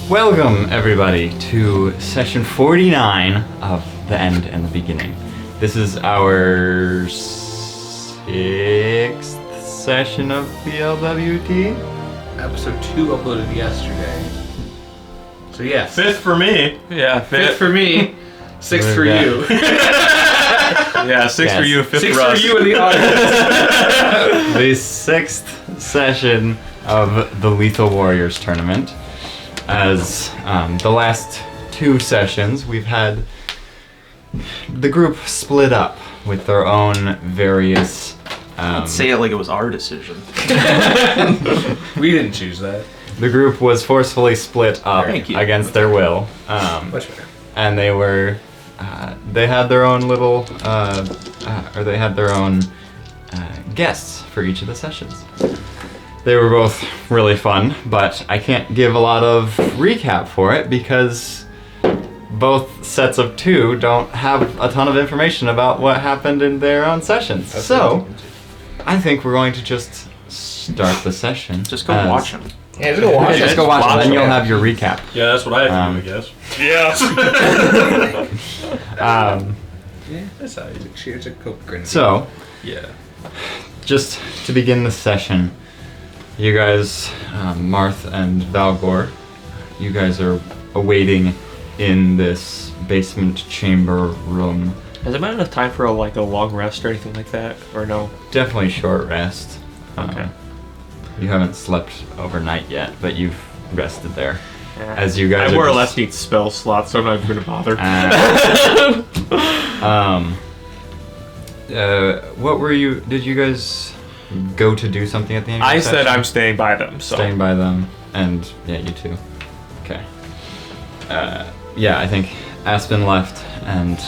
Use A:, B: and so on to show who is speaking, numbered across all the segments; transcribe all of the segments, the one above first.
A: Welcome, everybody, to session 49 of The End and the Beginning. This is our 6th session of the LWT.
B: Episode 2 uploaded yesterday. So yes.
C: 5th for me. Yeah,
B: 5th for me. 6th for you.
C: Yeah, 6 for you, 5th
B: 6
C: for us.
B: for you in the audience.
A: The 6th session of the Lethal Warriors tournament. As the last 2 sessions, we've had the group split up with their own various...
D: Say it like it was our decision.
B: We didn't choose that.
A: The group was forcefully split up against their will.
B: Much better.
A: And they were... they had their own little... they had their own guests for each of the sessions. They were both really fun, but I can't give a lot of recap for it because both sets of 2 don't have a ton of information about what happened in their own sessions. So, I think we're going to just start the session.
D: Just go watch them.
B: Yeah, just go watch it.
A: Just go watch it, then you'll have your recap.
C: Yeah, that's what I have to do, I guess.
B: Yeah, that's how you cheers a Coke grenade.
A: So,
C: Yeah.
A: just to begin the session, you guys, Marth and Valgor, you guys are awaiting in this basement chamber room.
D: Has there been enough time for a long rest or anything like that? Or no?
A: Definitely short rest.
D: Okay.
A: You haven't slept overnight yet, but you've rested there.
D: Yeah.
A: As you guys
D: I
A: are
D: more or
A: just-
D: less need spell slots, so I'm not even going to bother.
A: What were you... Did you guys go to do something at the end of
D: I
A: the
D: said
A: session?
D: I'm staying by them, so.
A: Staying by them, and yeah, you too. Okay. Yeah, I think Aspen left, and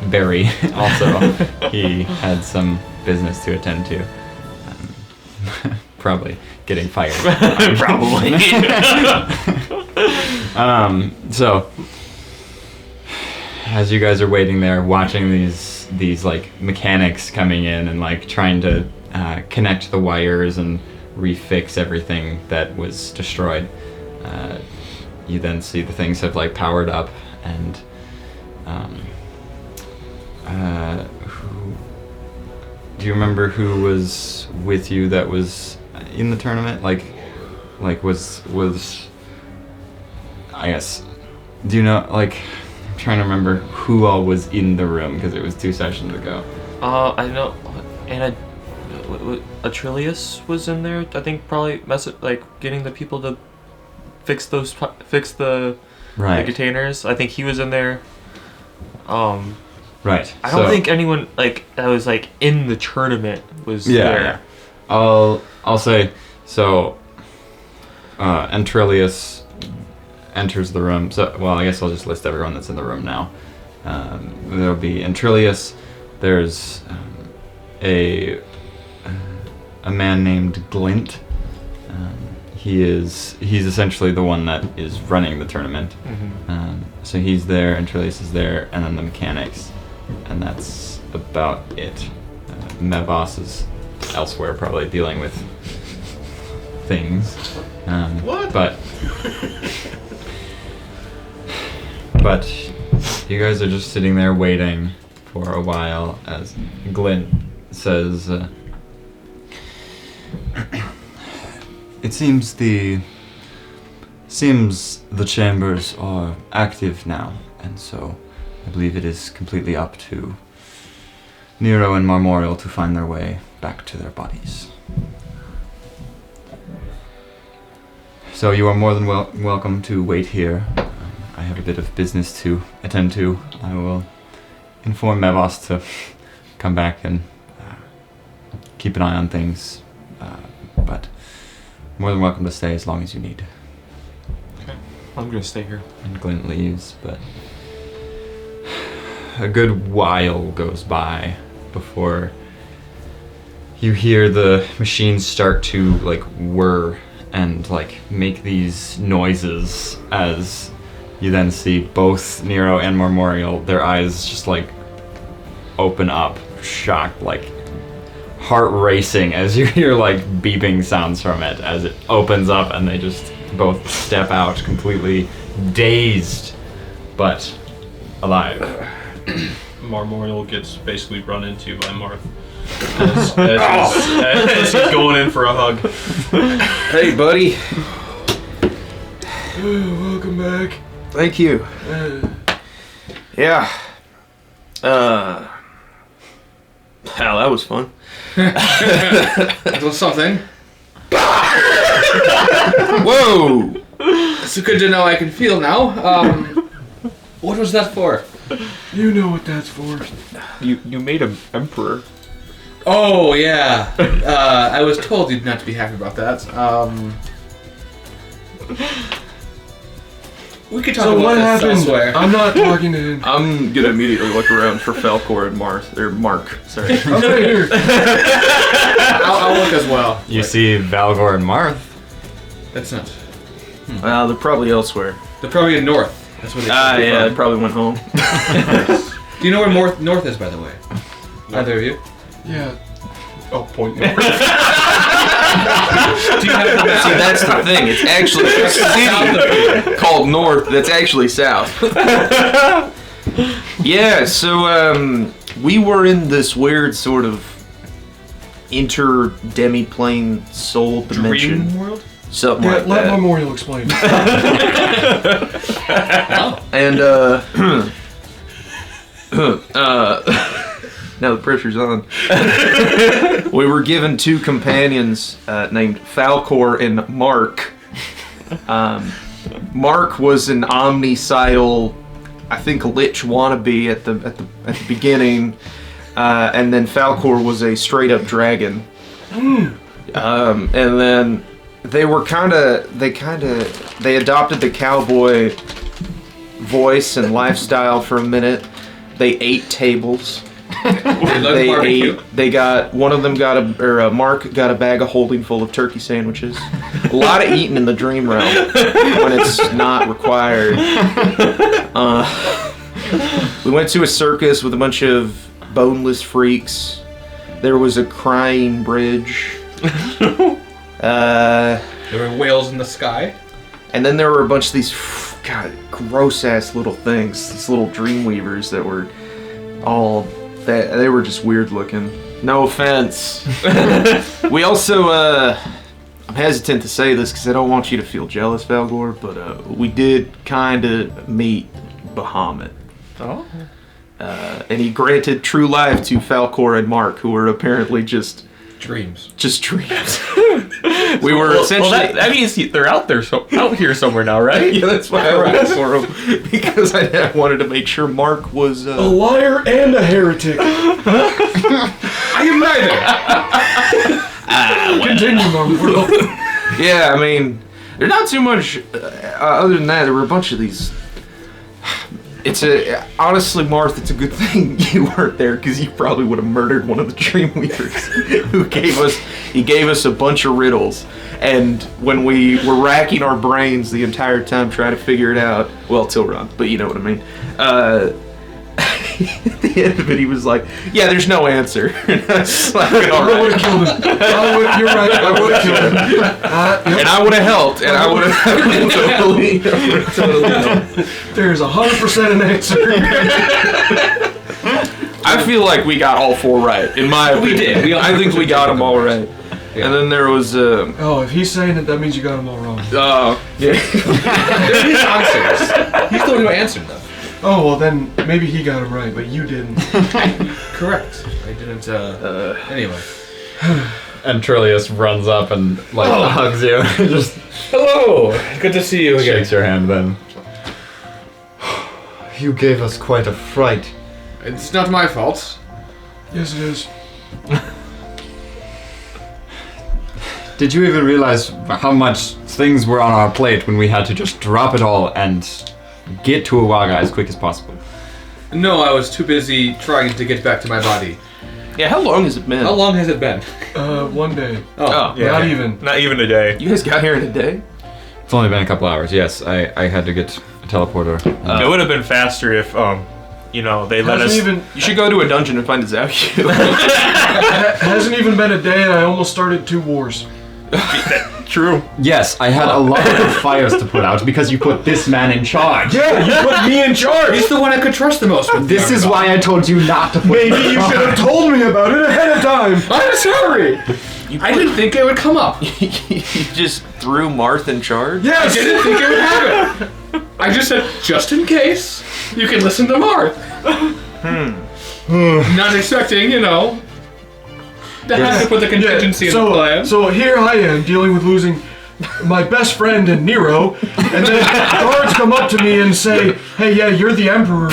A: Barry also. He had some business to attend to. Probably getting fired.
D: Probably.
A: So as you guys are waiting there, watching these like mechanics coming in and like trying to connect the wires and refix everything that was destroyed, you then see the things have like powered up, and do you remember who was with you that was in the tournament? Like was I guess, do you know, like, I'm trying to remember who all was in the room because it was 2 sessions ago.
D: I know. And Atrilius was in there. I think probably getting the people to fix the containers. I think he was in there.
A: Right.
D: I don't think anyone that was in the tournament was there.
A: Yeah. I'll say so. Antrilius enters the room. So, well, I guess I'll just list everyone that's in the room now. There'll be Antrilius. There's a man named Glint. He's essentially the one that is running the tournament.
D: Mm-hmm.
A: So he's there, Antrilius is there, and then the mechanics, and that's about it. Mevos is elsewhere, probably dealing with things.
B: What?
A: But you guys are just sitting there waiting for a while as Glint says, it seems the chambers are active now, and so I believe it is completely up to Nero and Marmorial to find their way back to their bodies. So you are more than welcome to wait here. I have a bit of business to attend to. I will inform Mevos to come back and keep an eye on things, but more than welcome to stay as long as you need.
D: Okay. I'm gonna stay here.
A: And Glint leaves, but a good while goes by before you hear the machines start to whir and make these noises as you then see both Nero and Marmorial, their eyes just open up, shocked, heart racing as you hear beeping sounds from it as it opens up, and they just both step out completely dazed, but alive.
C: Marmorial gets basically run into by Marth. As he's going in for a hug.
B: Hey, buddy.
C: Welcome back.
B: Thank you. Yeah.
D: Hell, that was fun.
B: That was something.
D: Whoa!
B: It's good to know I can feel now. What was that for?
C: You know what that's for.
D: You made him emperor.
B: Oh, yeah. I was told you'd not be happy about that. We could talk
C: So
B: about
C: what
B: this
C: happened?
B: elsewhere.
C: I'm not talking to him.
D: I'm gonna immediately look around for Falcor and Mark. Sorry.
C: I'm right here.
B: I'll look as well.
A: You see Valgor and Marth.
B: That's not.
D: Well, they're probably elsewhere.
B: They're probably in North. That's where they should be
D: Yeah,
B: from.
D: they probably went home.
B: Do you know where North is, by the way? Either of you?
C: Yeah. Oh, point north.
B: Do you have the map?
D: See, that's the thing. It's actually a city called North that's actually south. Yeah, so we were in this weird sort of inter-demi-plane soul dimension.
B: Dream world?
D: Something
C: Yeah,
D: like
C: let
D: that.
C: Memorial explain.
D: And now the pressure's on. We were given two companions named Falcor and Mark. Mark was an omnicidal, I think, lich wannabe at the beginning, and then Falcor was a straight up dragon. And then they adopted the cowboy voice and lifestyle for a minute. They ate tables. They got one of them Mark got a bag of holding full of turkey sandwiches. A lot of eating in the dream realm when it's not required. We went to a circus with a bunch of boneless freaks. There was a crying bridge.
B: There were whales in the sky.
D: And then there were a bunch of these, gross ass little things. These little dream weavers that were all. They were just weird looking. No offense. We also, I'm hesitant to say this because I don't want you to feel jealous, Valgor, but we did kind of meet Bahamut.
B: Oh?
D: And he granted true life to Falcor and Mark, who were apparently just
B: Dreams.
D: dreams. We were essentially.
E: that means they're out here somewhere now, right?
D: Yeah, that's why I wrote for him, because I wanted to make sure Mark was.
C: A liar and a heretic.
B: I am neither.
C: Continue, Memorial.
D: Yeah, I mean, there's not too much other than that. There were a bunch of these. Honestly, Marth, it's a good thing you weren't there because you probably would have murdered one of the Dreamweavers who gave us a bunch of riddles. And when we were racking our brains the entire time trying to figure it out, well, till Ron, but you know what I mean. At the end of it, he was like, "Yeah, there's no answer." And I was like, "All
C: I would
D: right."
C: have killed him. You're right. I would have killed him.
D: And I would have helped, and I would have totally helped.
C: There's 100% an answer.
D: I feel like we got all four right, in my opinion.
B: did.
D: I think we got them all right.
B: Yeah.
D: And then there was,
C: Oh, if he's saying it, that means you got them all wrong.
D: yeah.
B: They're his answers. He's the one who answered them.
C: Oh, well then, maybe he got them right, but you didn't.
B: Correct. I didn't, anyway.
A: And Trillius runs up and hugs you. Just
B: Hello! Good to see you again.
A: shakes your hand then. You gave us quite a fright.
B: It's not my fault.
C: Yes, it is.
A: Did you even realize how much things were on our plate when we had to just drop it all and get to Awaga as quick as possible?
B: No, I was too busy trying to get back to my body.
D: Yeah, how long has it been?
B: How long has it been?
C: 1 day.
D: Oh,
E: Yeah.
C: Not even.
E: Not even a day.
D: You guys got here in a day?
A: It's only been a couple hours. Yes, I had to get a teleporter.
E: It would have been faster if, they let us.
C: Hasn't even
D: You should go to a dungeon and find a Zaku.
C: hasn't even been a day, and I almost started 2 wars.
E: True.
A: Yes, I had a lot of fires to put out because you put this man in charge.
D: Yeah, you put me in charge.
B: He's the one I could trust the most with.
A: This is why I told you not to put
D: Maybe
A: me in
D: you should have
A: charge.
D: told me about it ahead of time.
B: I'm sorry. I didn't think it would come up.
D: You just threw Marth in charge?
B: I
D: Yes.
B: didn't think it would happen. I just said, just in case, you can listen to Marth. Not expecting, to have to put the contingency in the plan.
F: So here I am dealing with losing my best friend and Nero, and then guards come up to me and say, "Hey, yeah, you're the emperor."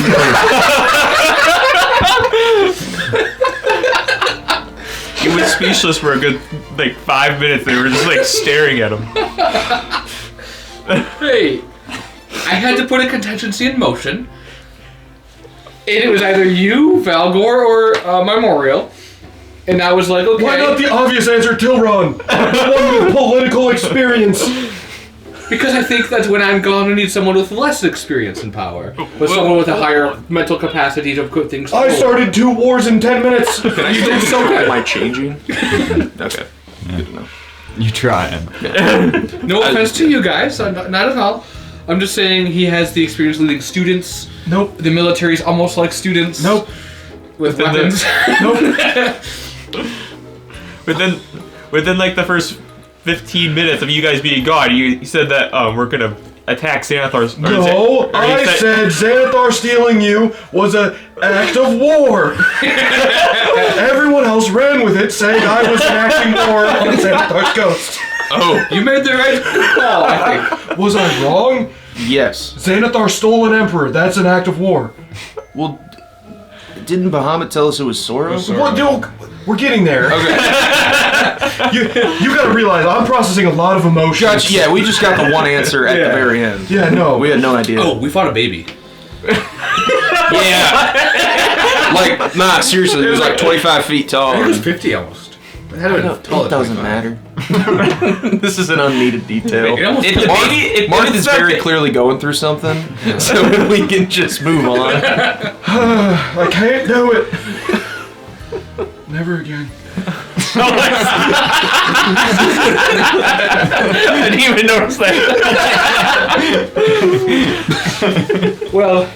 E: He was speechless for a good 5 minutes. They were just staring at him.
B: Hey, I had to put a contingency in motion. And it was either you, Valgor, or Memorial. And I was like, okay.
F: Why not the obvious answer, Tilron? The one with political experience.
B: Because I think that when I'm gone, I need someone with less experience and power. But someone with a higher mental capacity to put things
F: I
B: forward.
F: started 2 wars in 10 minutes.
B: You did so good.
D: Am I changing? Okay. Good to know.
A: You trying.
B: No offense to you guys, not at all. I'm just saying he has the experience leading students.
F: Nope.
B: The military's almost like students.
F: Nope.
B: With
E: Within the-
B: weapons.
E: Within the first 15 minutes of you guys being gone, you said that we're gonna attack Xanathar's.
F: No, I said Xanathar stealing you was an act of war. Everyone else ran with it, saying I was enacting war on Xanathar's ghost.
E: Oh,
B: You made the right call, I think.
F: Was I wrong?
D: Yes.
F: Xanathar stole an emperor. That's an act of war.
D: Well, didn't Bahamut tell us it was SORO?
F: What, dude, we're getting there. Okay. you gotta realize I'm processing a lot of emotions.
D: Gotcha. Yeah, we just got the one answer at the very end.
F: Yeah, no.
D: We had no idea.
B: Oh, we fought a baby.
D: Yeah. Seriously, it was 25 feet tall.
B: It was 50 almost. It had to be taller
D: It
B: than
D: doesn't
B: 25.
D: matter. This is an unneeded detail.
B: It almost
D: Marth is very clearly going through something, so we can just move on.
F: I can't do it. Never again.
E: I didn't even notice that.
B: Well,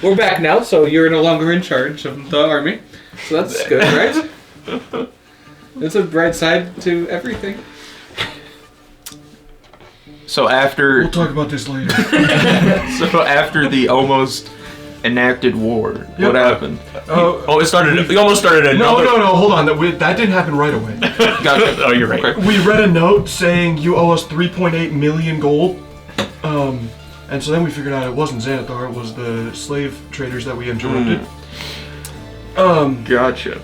B: we're back now, so you're no longer in charge of the army. So that's good, right? It's a bright side to everything.
D: So after
F: We'll talk about this later.
D: after the almost enacted war, what happened?
E: Oh, it started. We almost started another.
F: No, hold on. That didn't happen right away.
D: Gotcha.
E: Oh, you're right.
D: Okay.
F: We read a note saying you owe us 3.8 million gold. And so then we figured out it wasn't Xanathar, it was the slave traders that we interrupted.
D: Gotcha.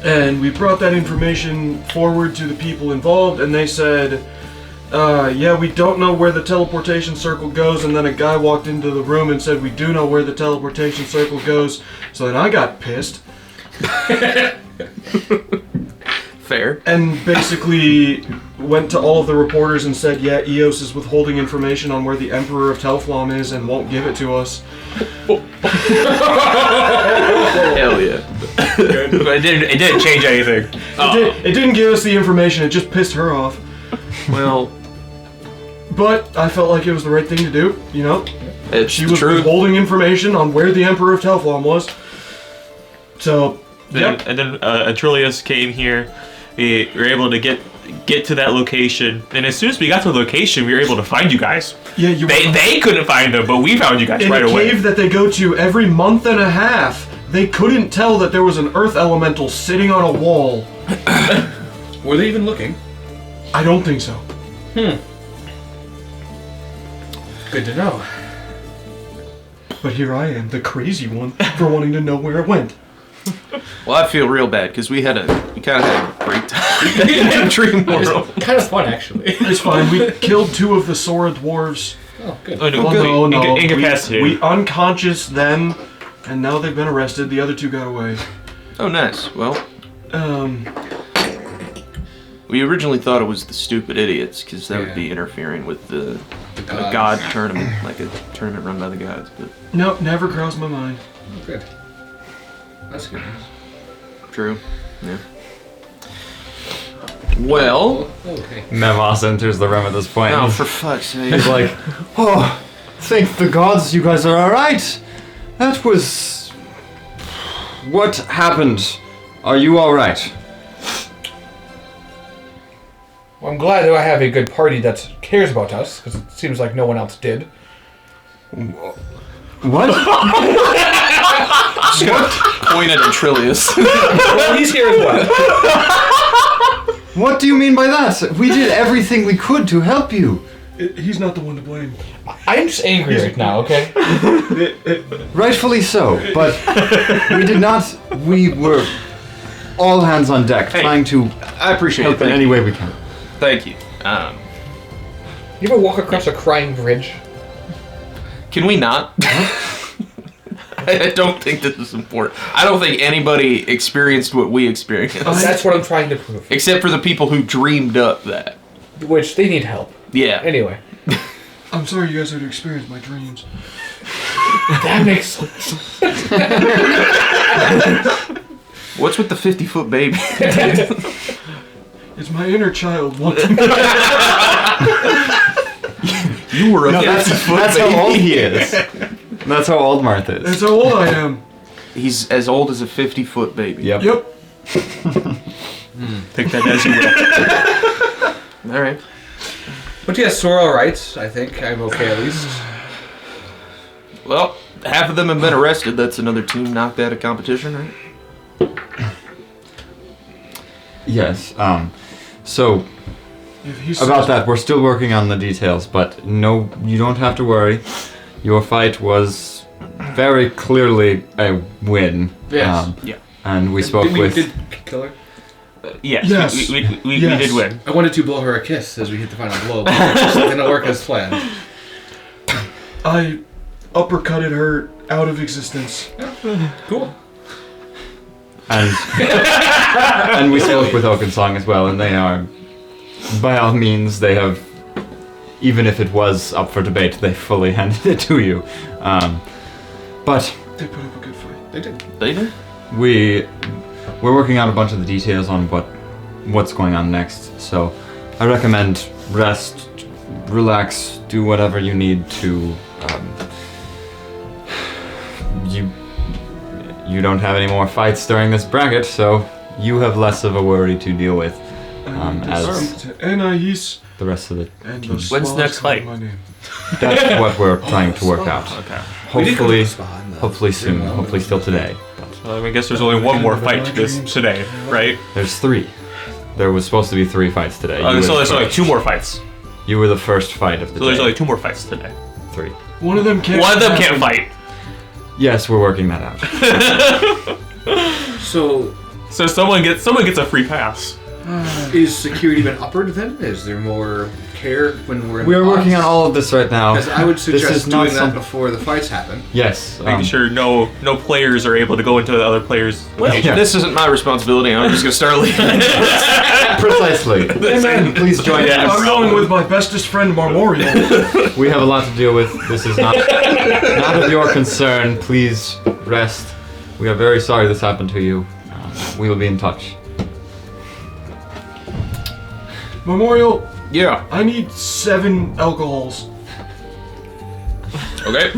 F: And we brought that information forward to the people involved, and they said, yeah, we don't know where the teleportation circle goes. And then a guy walked into the room and said, we do know where the teleportation circle goes. So then I got pissed.
D: Fair.
F: And basically went to all of the reporters and said, yeah, Eos is withholding information on where the Emperor of Telflom is and won't give it to us.
D: Hell yeah.
E: But it didn't change anything.
F: It didn't give us the information, it just pissed her off.
D: Well,
F: But I felt like it was the right thing to do, you know?
D: it's
F: She was
D: true.
F: withholding information on where the Emperor of Telflom was. So, yep.
E: And then Atrilius came here. We were able to get to that location, and as soon as we got to the location, we were able to find you guys.
F: Yeah, you
E: They couldn't find them, but we found you guys
F: in
E: right
F: a
E: away.
F: cave that they go to every month and a half. They couldn't tell that there was an earth elemental sitting on a wall.
B: Were they even looking?
F: I don't think so.
B: Good to know.
F: But here I am, the crazy one, for wanting to know where it went.
D: Well, I feel real bad because we kind of had a great time in Dream World.
B: Kind of fun, actually.
F: It's fine. We killed 2 of the SORO dwarves.
B: Oh, good.
E: Oh, no,
F: Well, no.
E: Incapacitated.
F: We unconscious them, and now they've been arrested. The other 2 got away.
D: Oh, nice. Well, we originally thought it was the stupid idiots because that would be interfering with the god tournament, like a tournament run by the gods. But
F: Nope, never crossed my mind.
B: Good. That's good.
D: true. Yeah. Well,
B: Okay.
A: Mevas enters the room at this point.
D: oh, for fuck's sake.
A: He's like, oh, thank the gods you guys are alright. That was... What happened? Are you alright?
B: Well, I'm glad that I have a good party that cares about us, because it seems like no one else did.
A: What?
D: Just gonna point at Trillius.
B: Well, he's here as well.
A: What do you mean by that? We did everything we could to help you.
F: He's not the one to blame.
B: I'm just angry right now, okay?
A: Rightfully so, but we did not... We were all hands on deck, trying to
D: I appreciate
A: help
D: it.
A: in any way we can.
D: Thank you.
B: You ever walk across a crying bridge?
D: Can we not? I don't think this is important. I don't think anybody experienced what we experienced.
B: That's what I'm trying to prove.
D: Except for the people who dreamed up that.
B: Which, they need help.
D: Yeah.
B: Anyway.
F: I'm sorry you guys had to experience my dreams.
B: That makes sense.
D: What's with the 50-foot baby?
F: It's my inner child wanting.
D: You were a
A: No,
D: 50-foot
A: that's
D: baby.
A: how old he is. That's how old Marth is.
F: That's how old I am.
D: He's as old as a 50-foot baby.
A: Yep.
F: Yep.
E: Take that as you will.
D: All right.
B: But yes, we're alright, I think. I'm okay at least.
D: Well, half of them have been arrested. That's another team knocked out of competition, right?
A: Yes. So
F: If he
A: about
F: says-
A: that, we're still working on the details, but no, you don't have to worry. Your fight was very clearly a win.
B: Yes.
E: Yeah.
A: And we spoke
B: Did we
A: with.
B: did kill her?
E: Yes,
F: Yes.
E: we
F: Yes.
E: did win.
B: I wanted to blow her a kiss as we hit the final blow, but it didn't work as planned.
F: I uppercutted her out of existence.
B: Cool.
A: And and we spoke with Okensong as well, and they are, by all means, they have, even if it was up for debate, they fully handed it to you. But
F: They put up a good fight.
B: They did.
D: They did?
A: we're working out a bunch of the details on what's going on next. So I recommend rest, relax, do whatever you need to. You don't have any more fights during this bracket, so you have less of a worry to deal with as
F: To Anais
A: the rest of the
F: and
A: team.
F: the
E: When's the next
F: swallows
E: fight?
F: calling my name.
A: That's what we're trying to work out.
E: Okay.
A: Hopefully soon. Hopefully still today.
E: I guess there's only one more fight today, right?
A: There's 3. There was supposed to be 3 fights today. You were
E: So
A: the
E: there's only
A: first.
E: 2 more fights.
A: You were the first fight of the
E: So there's
A: day.
E: only 2 more fights today.
A: 3.
F: One of them can't.
E: One of them
F: happen.
E: can't fight.
A: Yes, we're working that out.
B: So,
E: So someone gets a free pass.
B: is security been uppered then? Is there more care when we're in
A: We are working on all of this right now.
B: Because I would
A: This
B: suggest
A: is not
B: doing that
A: some-
B: before the fights happen.
A: Yes.
E: Making sure no players are able to go into the other players'
D: Well,
A: Yeah.
D: this isn't my responsibility. I'm just going to start leaving.
A: Precisely.
F: Amen.
A: Please join
E: Yes.
A: us.
F: I'm going with my bestest friend, Marmorial.
A: We have a lot to deal with. This is not of your concern. Please rest. We are very sorry this happened to you. We will be in touch.
F: Memorial,
D: Yeah.
F: I need 7 alcohols.
D: Okay.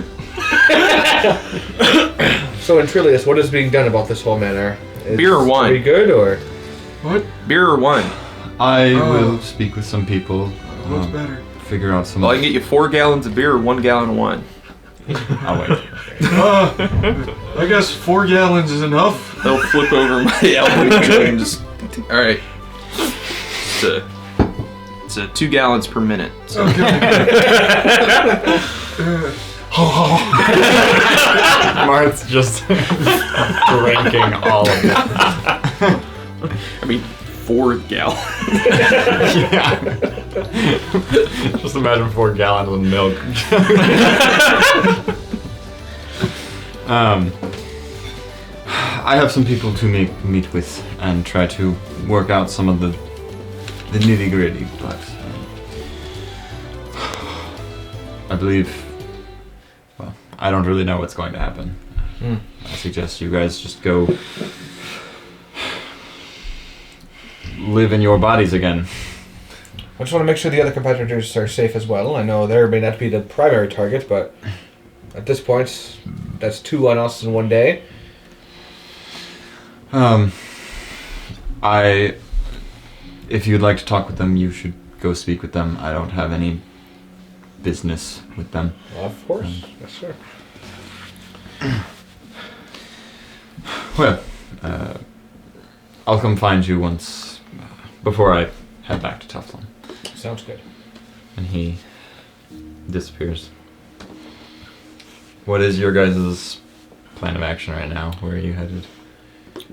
B: So, in Trillius, what is being done about this whole matter?
D: Beer or wine?
B: Are we good, or?
F: What?
D: Beer or wine?
A: I
F: Oh.
A: will speak with some people.
F: What's better?
A: Figure out some.
D: Well, I can get you 4 gallons of beer or 1 gallon of wine.
A: I'll wait.
F: I guess 4 gallons is enough.
D: They'll flip over my elbow and just. All right. It's 2 gallons per minute. So.
A: Marth's just drinking all of it.
D: I mean, 4 gallons.
A: Yeah. Just imagine 4 gallons of milk. I have some people to meet with and try to work out some of the nitty gritty, but I believe. Well, I don't really know what's going to happen. I suggest you guys just go live in your bodies again.
G: I just want to make sure the other competitors are safe as well. I know there may not be the primary target, but at this point, that's 2 on us in one day.
A: If you'd like to talk with them, you should go speak with them. I don't have any business with them.
G: Of course. Yes, sir.
A: Well, I'll come find you once, before I head back to Teflon.
G: Sounds good.
A: And he disappears. What is your guys' plan of action right now? Where are you headed?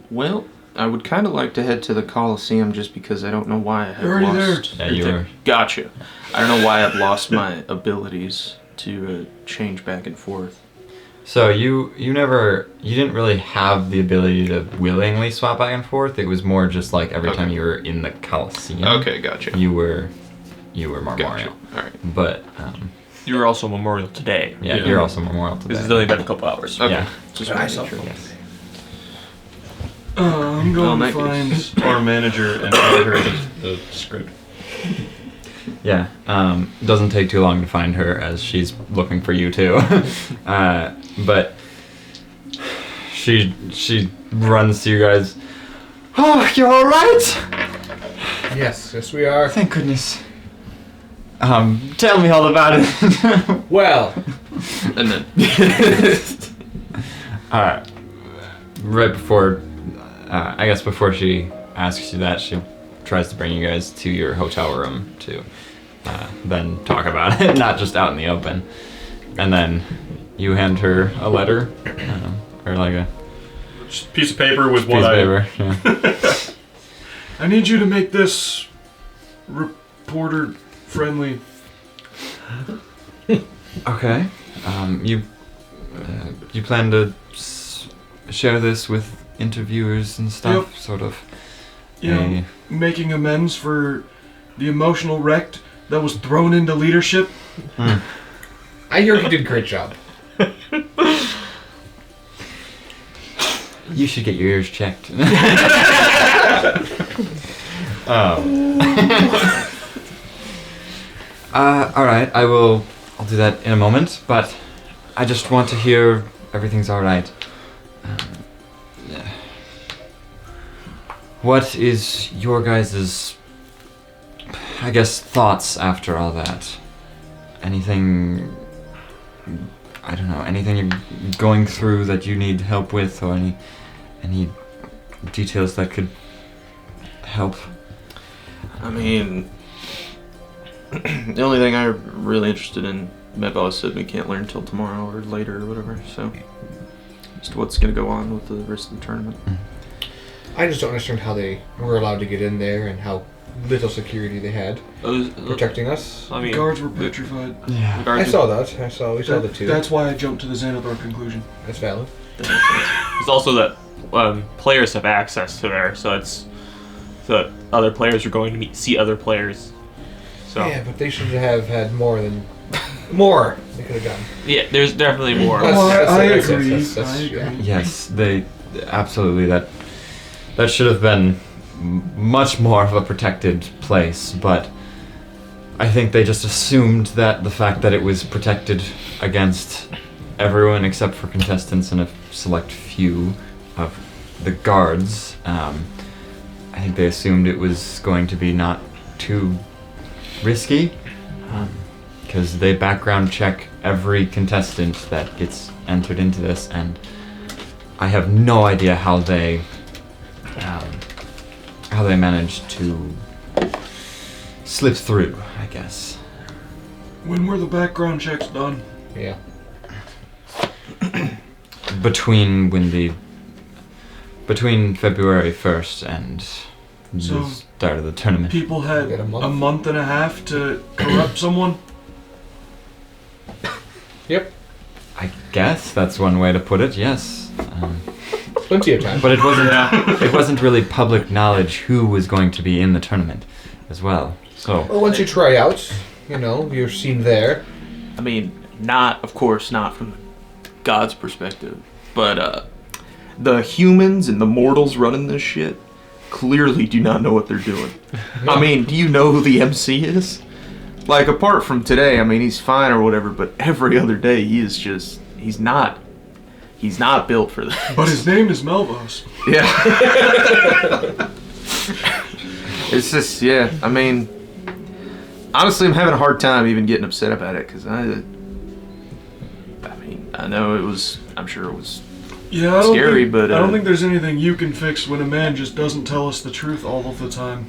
D: Well, I would kind of like to head to the Coliseum just because I don't know why I have
F: You're already
D: lost.
A: there. Yeah, you were.
D: Gotcha. I don't know why I've lost my abilities to change back and forth.
A: So you didn't really have the ability to willingly swap back and forth. It was more just like every time you were in the Coliseum.
D: Okay, gotcha.
A: You were Memorial.
D: Gotcha. All right.
A: But
E: You were also Memorial today.
A: yeah,
C: Yeah.
A: you're also Memorial today.
E: This has only been a couple hours.
D: Okay.
A: Yeah.
D: Just
G: I
D: making
G: saw
D: sure.
A: Yes.
F: I'm going to
D: that
F: find.
C: Our manager and hand her the script.
A: Yeah, doesn't take too long to find her as she's looking for you too. But she runs to you guys. Oh, you're all right?
G: Yes, we are.
A: Thank goodness. Tell me all about it.
G: Well,
D: And then
A: Right before, I guess before she asks you that, she tries to bring you guys to your hotel room to then talk about it, not just out in the open. And then you hand her a letter, or like a
C: Just a piece of paper with
A: piece
C: what
A: of paper. Yeah.
F: I need you to make this reporter friendly.
A: Okay. You plan to share this with interviewers and stuff,
F: Yep.
A: sort of.
F: You know, making amends for the emotional wreck that was thrown into leadership.
G: I hear you did a great job.
A: You should get your ears checked. All right. I'll do that in a moment. But I just want to hear everything's all right. What is your guys', I guess, thoughts after all that? Anything, I don't know, anything you're going through that you need help with, or any details that could help?
D: I mean, the only thing I'm really interested in, my boss said we can't learn till tomorrow or later or whatever, so just what's gonna go on with the rest of the tournament.
G: I just don't understand how they were allowed to get in there and how little security they had protecting us.
E: I
F: The
E: mean,
F: guards were petrified.
A: Yeah.
G: I saw that. We saw the two.
F: That's why I jumped to the Xanathar conclusion.
G: That's valid.
E: It's also that players have access to there, so it's so that other players are going to see other players. So
G: Yeah, but they should have had more they could have gotten.
E: yeah, there's definitely more.
G: That's-
F: I
G: that's-
F: agree.
G: that's-
F: I agree.
A: Yes, they absolutely that should have been much more of a protected place, but I think they just assumed that the fact that it was protected against everyone except for contestants and a select few of the guards, I think they assumed it was going to be not too risky, because they background check every contestant that gets entered into this, and I have no idea how they managed to slip through, I guess.
F: When were the background checks done?
G: Yeah.
A: Between February 1st and
F: So-
A: the start of the tournament.
F: People had
G: Get a month.
F: a month and a half to corrupt someone.
G: Yep.
A: I guess that's one way to put it. Yes,
G: Plenty of time.
A: but it wasn't. It wasn't really public knowledge who was going to be in the tournament, as well. So
G: Well, once you try out, you're seen there.
D: I mean, of course, not from God's perspective, but the humans and the mortals running this shit clearly do not know what they're doing. I mean, do you know who the MC is? Like, apart from today, I mean, he's fine or whatever, but every other day he is just, he's not built for that.
F: But his name is Melvos.
D: Yeah. It's just, yeah, I mean, honestly, I'm having a hard time even getting upset about it, because I know I'm sure it was
F: Yeah,
D: scary, but
F: I don't think there's anything you can fix when a man just doesn't tell us the truth all of the time.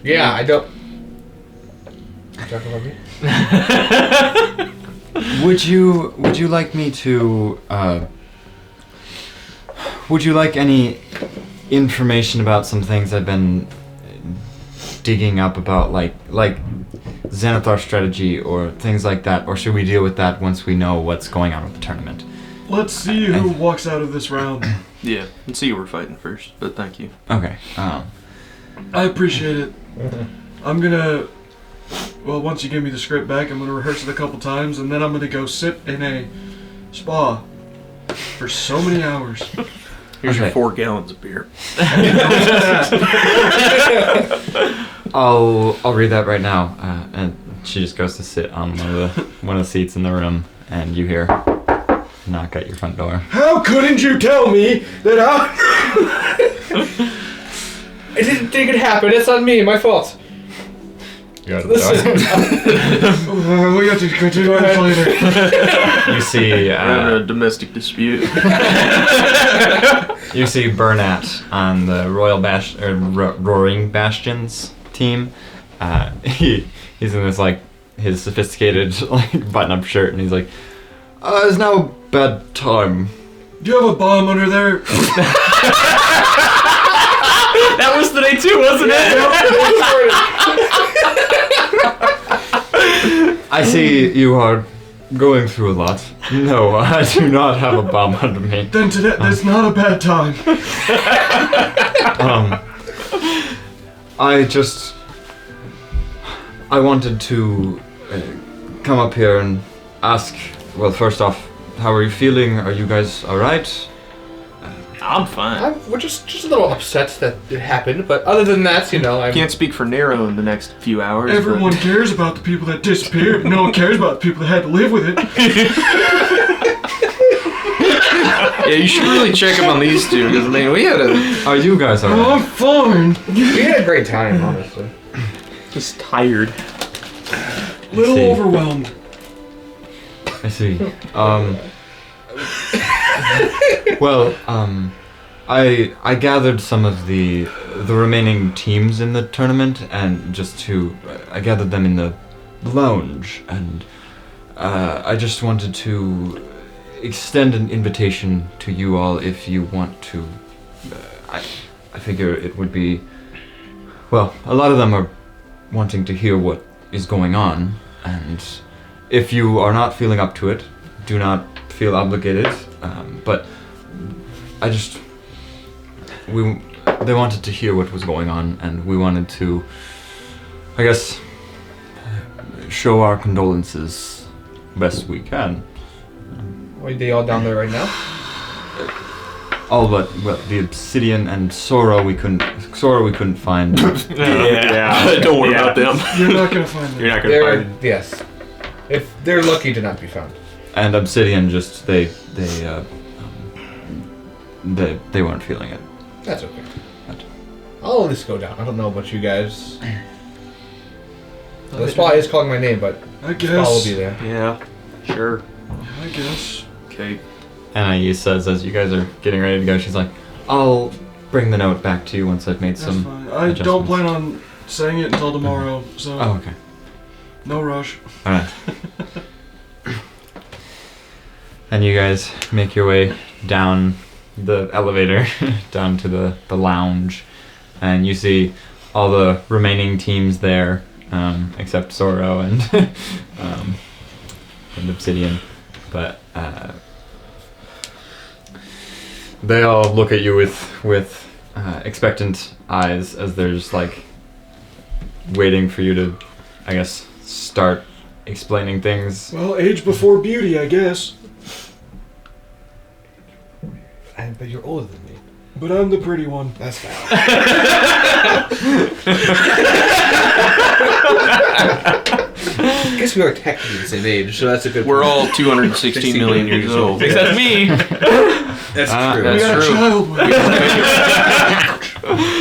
G: Yeah, I don't. You talking about me?
A: Would you like me to? Would you like any information about some things I've been digging up about, like Xanathar strategy or things like that, or should we deal with that once we know what's going on with the tournament?
F: Let's see who walks out of this round.
D: yeah, let's see who we're fighting first, but thank you.
A: Okay.
F: I appreciate it. I'm gonna... Well, once you give me the script back, I'm gonna rehearse it a couple times, and then I'm gonna go sit in a spa for so many hours.
D: Here's
A: Okay.
D: your 4 gallons of beer.
A: I'll read that right now, and she just goes to sit on one of the seats in the room, and you hear knock at your front door.
F: How couldn't you tell me that
G: I didn't think it happened. It's on me. My fault.
A: You go to
G: Listen.
F: we got to continue this later.
A: You see,
D: We're having a domestic dispute.
A: you see Burnett on the Roaring Bastions team. He's in this his sophisticated button-up shirt, and he's like, "It's now bedtime."
F: Do you have a bomb under there?
E: That was today too, wasn't it?
A: I see you are going through a lot. No, I do not have a bomb under me.
F: Then today, that's not a bad time.
A: I wanted to come up here and ask, well, first off, how are you feeling? Are you guys alright?
E: I'm fine.
G: We're just a little upset that it happened, but other than that, I'm...
D: Can't speak for Nero in the next few hours.
F: Everyone cares about the people that disappeared. No one cares about the people that had to live with it.
D: Yeah, you should really check up on these two, because, we had a...
A: Are you guys
F: Oh,
A: alright?
F: I'm fine.
G: We had a great time, honestly.
E: Just tired.
F: Little
A: see.
F: overwhelmed.
A: I see. Well, I gathered some of the remaining teams in the tournament, and I gathered them in the lounge, and I just wanted to extend an invitation to you all if you want to. I figure it would be, well, a lot of them are wanting to hear what is going on, and if you are not feeling up to it, do not feel obligated, but they wanted to hear what was going on, and we wanted to, I guess, show our condolences best we can.
G: Are they all down there right now?
A: All but, well, the Obsidian and SORO we couldn't find.
E: Yeah.
D: Don't worry about them.
F: You're not gonna find them.
E: You're not gonna
G: They're,
E: find.
G: yes. If they're lucky to not be found.
A: And Obsidian just, they weren't feeling it.
G: That's okay.
A: But-
G: I'll just go down. I don't know about you guys. The spy is calling my name, but
F: I
G: the spy will
F: guess.
G: be there.
E: Yeah. Sure.
F: I guess.
D: Okay.
A: Anna says as you guys are getting ready to go, she's like, "I'll bring the note back to you once I've made
F: That's
A: some
F: fine. I don't
A: adjustments."
F: plan on saying it until tomorrow, so
A: Oh, okay.
F: no rush.
A: Alright. And you guys make your way down the elevator, down to the lounge, and you see all the remaining teams there, except SORO and Obsidian. But they all look at you with expectant eyes as they're just waiting for you to, I guess, start explaining things.
F: Well, age before beauty, I guess.
G: But you're older than me.
F: But I'm the pretty one.
G: That's fine. I guess we are technically the same age, so that's a good.
D: We're all 216 million years old.
E: Except me.
G: That's true.
F: We got
D: That's
F: a
D: true.
F: child with it.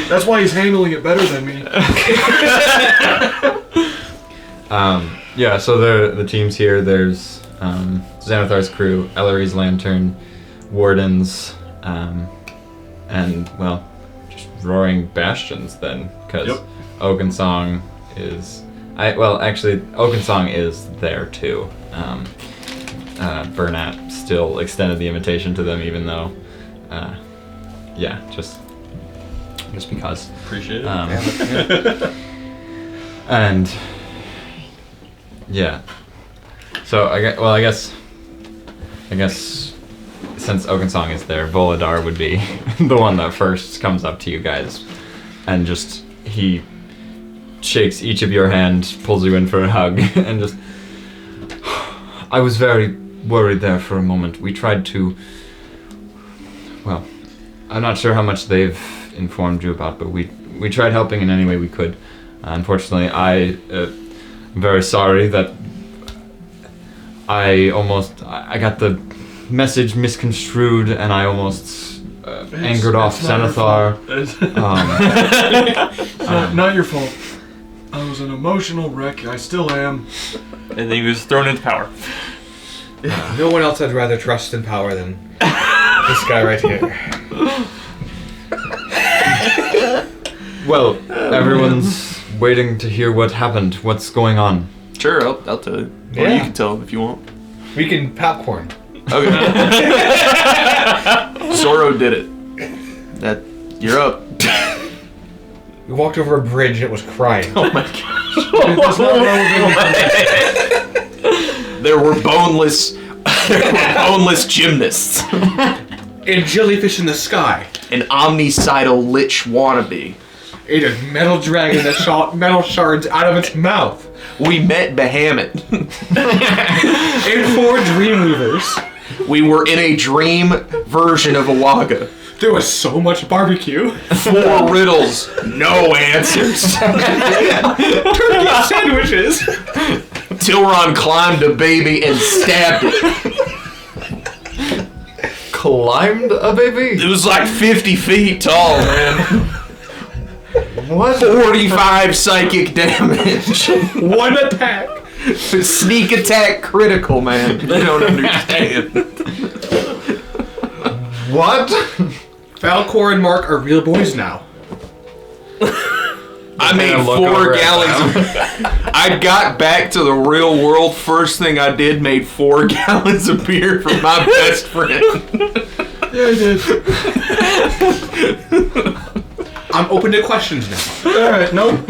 F: That's why he's handling it better than me.
A: Yeah, so the teams here, there's Xanathar's crew, Ellery's Lantern, Wardens, and, well, just Roaring Bastions then, because Oakensong is... actually, Oakensong is there too. Burnat still extended the invitation to them, even though, just because.
C: Appreciate it.
A: And yeah, so I guess since Oakensong is there, Voladar would be the one that first comes up to you guys, and just he shakes each of your hands, pulls you in for a hug, and just. I was very worried there for a moment. We tried to. Well, I'm not sure how much they've informed you about, but we tried helping in any way we could. Unfortunately, I'm very sorry that I got the message misconstrued, and I almost angered off Xanathar.
F: Not your fault. I was an emotional wreck. I still am.
E: And then he was thrown into power.
G: No one else I'd rather trust in power than this guy right here.
A: Well, everyone's waiting to hear what happened. What's going on?
D: Sure, I'll tell you. Or
G: Yeah.
D: you can tell him if you want.
G: We can popcorn.
D: Okay. SORO did it. You're up.
G: We walked over a bridge and it was crying.
D: Oh my gosh.
F: That's not relevant.
D: There were boneless gymnasts.
B: And jellyfish in the sky.
D: An omnicidal lich wannabe.
B: Ate a metal dragon that shot metal shards out of its mouth.
D: We met Bahamut.
B: And 4 Dreamweavers.
D: We were in a dream version of Awaga.
B: There was so much barbecue.
D: 4 riddles, no answers.
B: Turkey sandwiches.
D: Tilron climbed a baby and stabbed it.
A: Climbed a baby?
D: It was like 50 feet tall, man.
A: What?
D: 45 psychic damage.
B: 1 attack.
D: Sneak attack critical, man. They don't understand.
A: What?
B: Falcor and Mark are real boys now.
D: I made
A: look
D: 4
A: over at
D: gallons of... I got back to the real world. First thing I did, made 4 gallons of beer for my best friend.
F: Yeah, I did.
B: I'm open to questions now.
F: Alright, nope.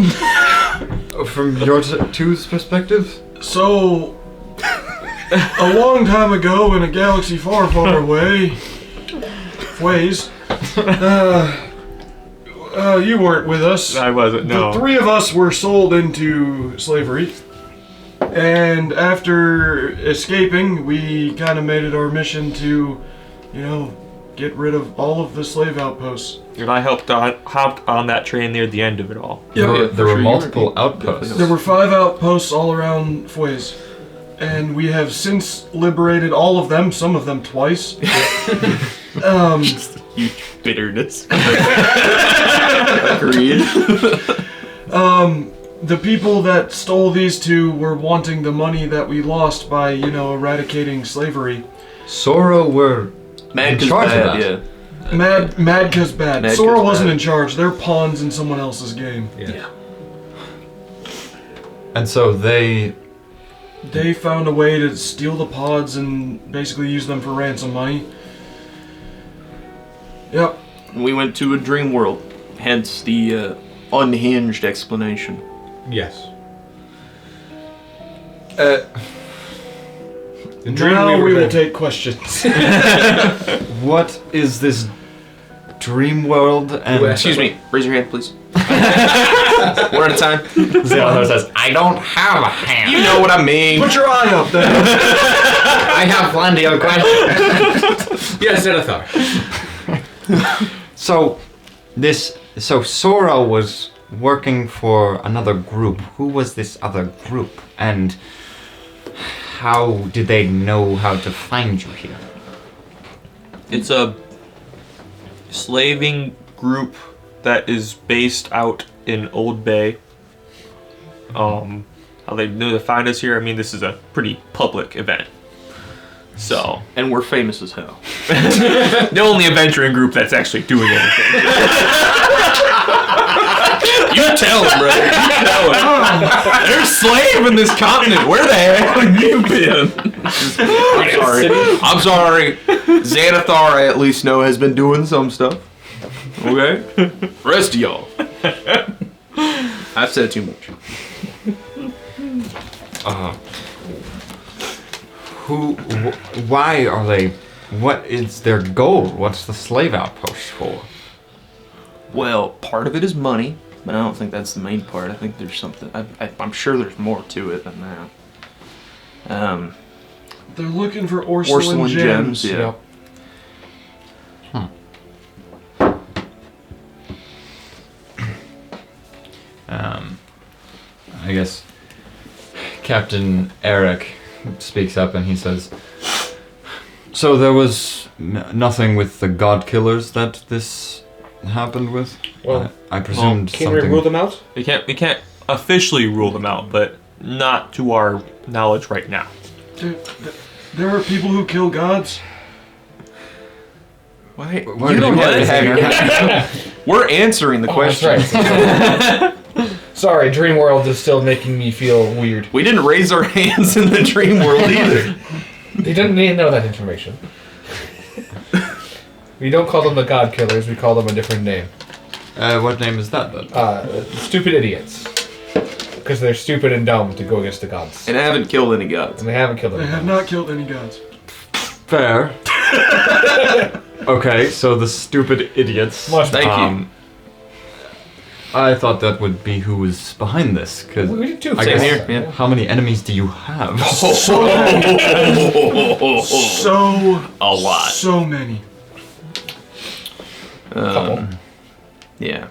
A: From your two's perspective?
F: So, a long time ago in a galaxy far, far away, you weren't with us.
E: I wasn't, no.
F: The 3 of us were sold into slavery. And after escaping, we kind of made it our mission to, get rid of all of the slave outposts.
E: And I hopped on that train near the end of it all.
A: There were multiple outposts.
F: There were 5 outposts all around Fwez. And we have since liberated all of them, some of them twice.
D: Just a huge bitterness. Agreed.
F: The people that stole these 2 were wanting the money that we lost by, eradicating slavery.
A: SORO were
D: Mad
A: in
D: 'cause
A: charge
D: bad,
A: of that.
D: yeah.
F: Mad 'cause bad.
D: Mad 'cause
F: Sora wasn't
D: bad.
F: in charge. They're pawns in someone else's game.
G: Yeah.
A: And so they
F: found a way to steal the pods and basically use them for ransom money. Yep.
D: We went to a dream world, hence the unhinged explanation.
G: Yes.
F: Now we will take questions.
A: what is this dream world? And
D: Excuse me, raise your hand, please. One at a time.
A: Xanathar says, I don't have a hand.
D: You know what I mean.
F: Put your eye up there.
A: I have plenty of questions.
B: Yes, Xanathar.
A: So SORO was working for another group. Who was this other group? And how did they know how to find you here?
E: It's a slaving group that is based out in Old Bay. How they know to find us here? I mean, this is a pretty public event. So,
D: And we're famous as hell.
E: the only adventuring group that's actually doing anything.
D: You tell them, brother. You tell them. They're slaving this continent. Where the hell have you been? I'm sorry. Xanathar, I at least know, has been doing some stuff. Okay? Rest of y'all. I've said too much.
A: Why are they? What is their goal? What's the slave outpost for?
D: Well, part of it is money, but I don't think that's the main part. I think there's something. I'm sure there's more to it than that.
F: They're looking for Orsolin
D: Porcelain
F: gems.
D: gems, yeah.
A: I guess Captain Eric speaks up and he says, "So there was nothing with the god killers that this happened with?
G: Well,
A: I presumed
G: Can we
A: something."
G: rule them out?
E: We can't officially rule them out, but not to our knowledge right now.
F: There are people who kill gods.
D: Why?
A: What
D: You don't
A: did
D: have to have your We're answering the question.
G: That's right. Sorry, Dream World is still making me feel weird.
D: We didn't raise our hands in the dream world either.
G: They didn't need to know that information. We don't call them the God Killers, we call them a different name.
A: What name is that then?
G: Stupid idiots. Because they're stupid and dumb to go against the gods.
D: And I haven't killed any gods.
G: And they haven't killed
F: They
G: them.
F: have not killed any gods.
A: Fair. Okay, so the stupid idiots.
G: Thank
D: you.
A: I thought that would be who was behind this, because
G: We did two
A: I
G: things.
A: guess
D: here, yeah.
A: how many enemies do you have?
F: So
D: A lot.
F: So many.
G: Couple.
D: Yeah.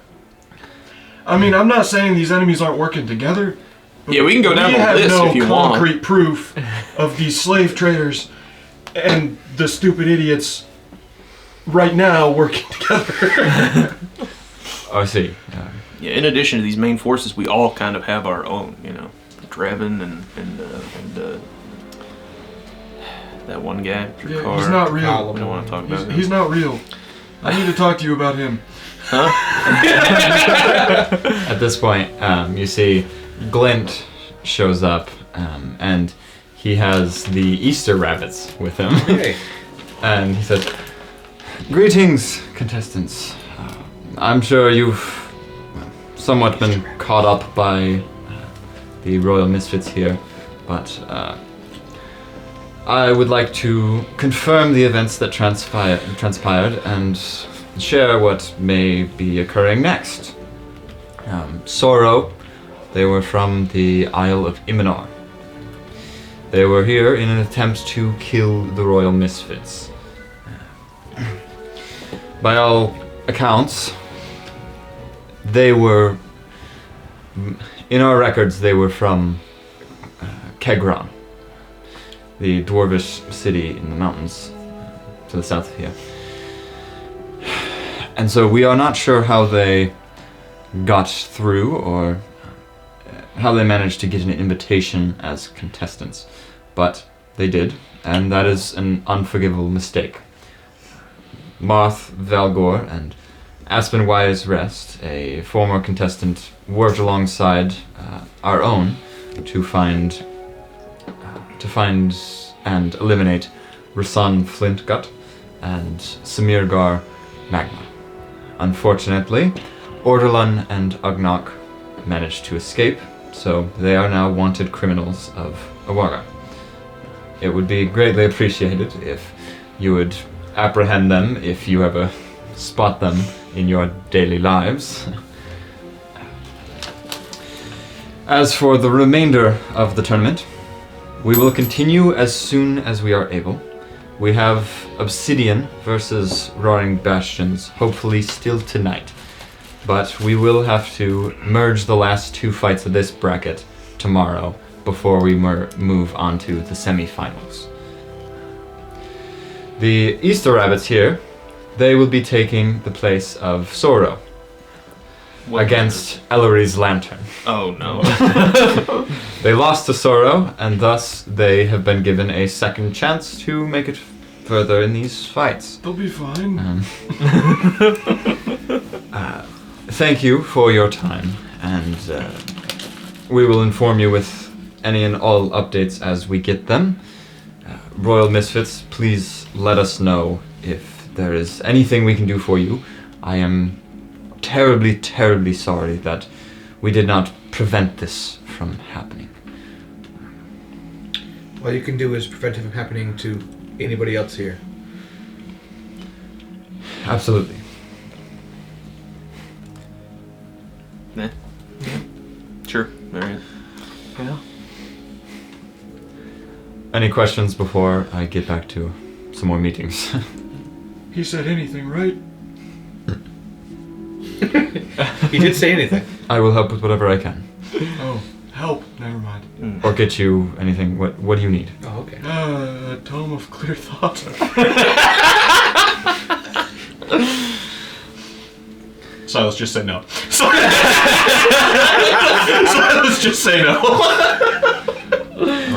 F: I mean, I'm not saying these enemies aren't working together. But
D: Yeah, we can go down
F: we
D: the
F: have
D: list
F: no
D: if you want.
F: concrete proof of these slave traders and the stupid idiots right now working together.
A: I see.
D: Yeah, in addition to these main forces, we all kind of have our own, you know. Draven and that one guy,
F: Yeah,
D: Drakkar.
F: he's not real.
D: I don't want to talk about him.
F: He's not real. I need to talk to you about him.
A: At this point, you see Glint shows up, and he has the Easter rabbits with him.
G: Hey.
A: And he says, "Greetings, contestants. I'm sure you've somewhat been caught up by the Royal Misfits here, but I would like to confirm the events that transpired and share what may be occurring next. SORO, they were from the Isle of Imanar. They were here in an attempt to kill the Royal Misfits. By all accounts, they were, in our records, they were from Kegron, the dwarvish city in the mountains to the south of here. And so we are not sure how they got through or how they managed to get an invitation as contestants, but they did, and that is an unforgivable mistake. Marth Valgor and Aspen Wise Rest, a former contestant, worked alongside our own to find and eliminate Rasan Flintgut and Samirgar Magma. Unfortunately, Orderlun and Ugnok managed to escape, so they are now wanted criminals of Awara. It would be greatly appreciated if you would apprehend them if you ever spot them in your daily lives. As for the remainder of the tournament, we will continue as soon as we are able. We have Obsidian versus Roaring Bastions, hopefully still tonight. But we will have to merge the last 2 fights of this bracket tomorrow before we move on to the semifinals. The Easter Rabbits here, they will be taking the place of SORO against Ellery's Lantern.
C: Oh no.
A: They lost to SORO, and thus they have been given a second chance to make it further in these fights.
F: They'll be fine.
A: Thank you for your time, and we will inform you with any and all updates as we get them. Royal Misfits, please let us know if there is anything we can do for you. I am terribly, terribly sorry that we did not prevent this from happening.
G: All you can do is prevent it from happening to anybody else here.
A: Absolutely.
D: Yeah. Sure. Alright. Yeah.
A: Any questions before I get back to some more meetings?
F: He said anything, right?
G: He did say anything.
A: I will help with whatever I can.
F: Oh, help. Never mind.
A: Or get you anything. What do you need?
G: Oh, okay.
F: A tome of clear thought.
C: Silas, just say no. Silas, just say no.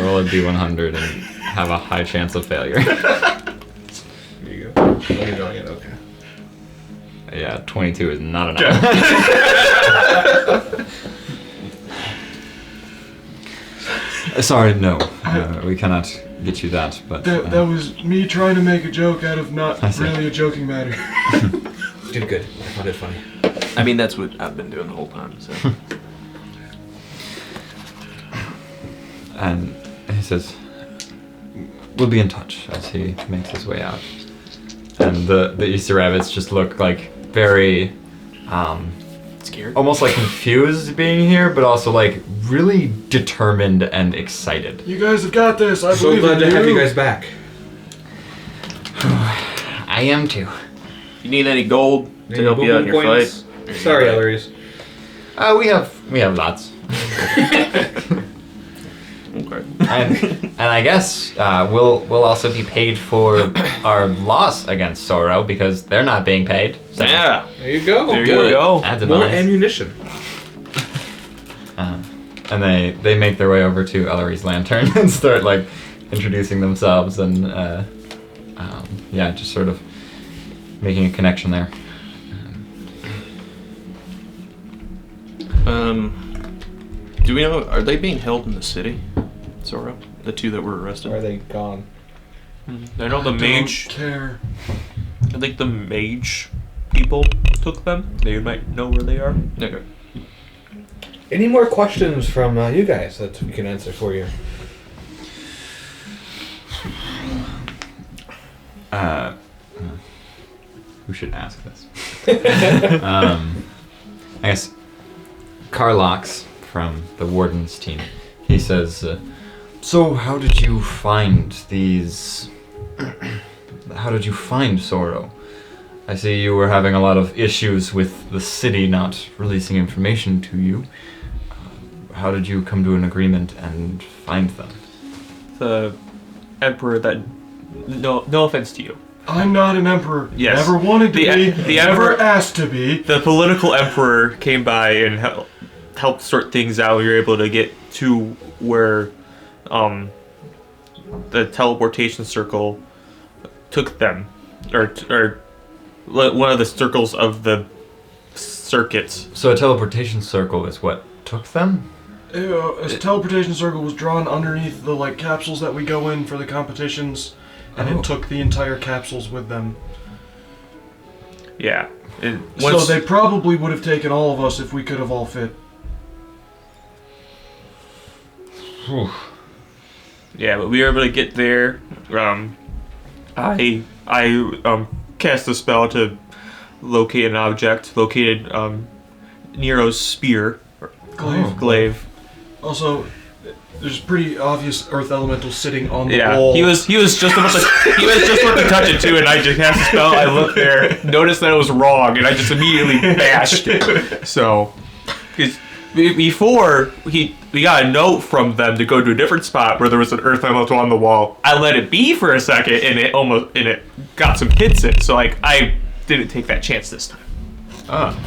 A: Roll a d100 and have a high chance of failure.
G: There you go. Oh, you're doing it, okay.
A: Yeah, 22 is not enough. Sorry, no. We cannot get you that, but...
F: That was me trying to make a joke out of not
A: I see.
F: really a joking matter.
G: Did good. I found it funny.
D: I mean, that's what I've been doing the whole time, so.
A: And he says, we'll be in touch as he makes his way out. And the Easter Rabbits just look like very,
D: Scared?
A: almost like confused being here, but also like really determined and excited.
F: You guys have got this. I
G: So
F: believe
G: glad
F: in
G: to have you guys back.
A: I am too.
D: You need any gold to help you out in your fight?
G: Sorry, Ellery's.
A: We have lots.
D: Okay.
A: And I guess we'll also be paid for our loss against SORO because they're not being paid. So
D: Yeah.
G: There you go.
D: There you
G: Good.
D: go.
A: That's a
G: More
A: bonus.
G: ammunition.
A: And they make their way over to Ellery's Lantern and start like introducing themselves and yeah, just sort of making a connection there.
D: Do we know, are they being held in the city, SORO? The 2 that were arrested?
G: Are they gone?
E: I know the mage.
F: Don't care.
E: I think the mage people took them. They might know where they are.
D: Okay.
G: Any more questions from you guys that we can answer for you?
A: Who should ask this? I guess Carlox from the Warden's team. He says, so how did you find these... how did you find SORO? I see you were having a lot of issues with the city not releasing information to you. How did you come to an agreement and find them?
E: The emperor that. No offense to you.
F: I'm not an emperor.
E: Yes.
F: Never wanted to be.
E: The
F: never
E: emperor-
F: asked to be.
E: The political emperor came by and helped sort things out. We were able to get to where the teleportation circle took them, or one of the circles of the circuits.
A: So a teleportation circle is what took them?
F: A teleportation circle was drawn underneath the capsules that we go in for the competitions, and
A: Oh.
F: it took the entire capsules with them.
E: Yeah.
F: So they probably would have taken all of us if we could have all fit.
E: Yeah, but we were able to get there. I cast a spell to locate an object. Located Nero's spear.
F: Glaive.
E: Glaive.
F: Also, there's pretty obvious earth elemental sitting on the
E: Yeah,
F: wall.
E: he was just about to touch it too, and I just cast a spell. I looked there, noticed that it was wrong, and I just immediately bashed it. So, because before we got a note from them to go to a different spot where there was an earth elemental on the wall. I let it be for a second, and it got some hits in. So like I didn't take that chance this time.
A: Ah.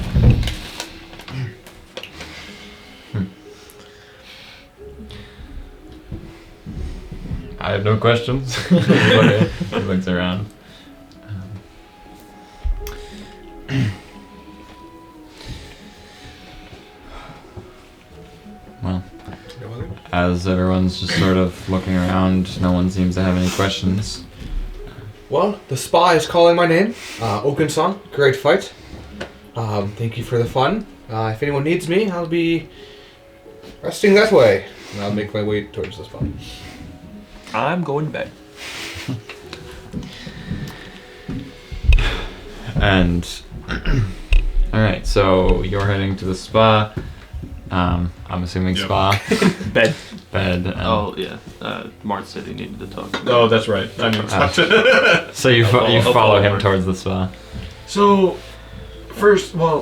A: I have no questions. He looks around. Well, as everyone's just sort of looking around, no one seems to have any questions.
G: Well, the spy is calling my name. Oken-san, great fight. Thank you for the fun. If anyone needs me, I'll be resting that way. And I'll make my way towards the spot.
E: I'm going to bed.
A: And alright, so you're heading to the spa. I'm assuming
C: Yep.
A: spa.
E: Bed.
A: Bed.
E: Oh yeah. Mark said he needed to talk.
C: Oh, that's right. I need to talk to.
A: So you
C: I'll
A: follow
C: follow
A: him
C: Mark.
A: towards the spa.
F: So,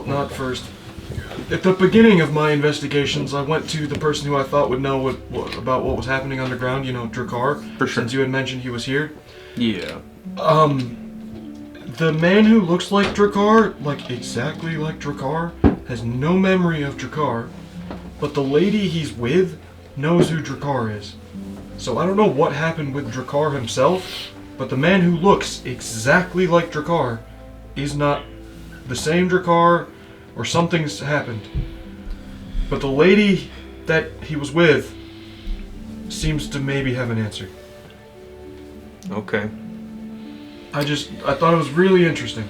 F: not first. At the beginning of my investigations, I went to the person who I thought would know about what was happening underground, Drakkar.
E: For sure.
F: Since you had mentioned he was here.
E: Yeah.
F: The man who looks like Drakkar, like exactly like Drakkar, has no memory of Drakkar, but the lady he's with knows who Drakkar is. So I don't know what happened with Drakkar himself, but the man who looks exactly like Drakkar is not the same Drakkar, or something's happened. But the lady that he was with seems to maybe have an answer.
D: Okay.
F: I thought it was really interesting.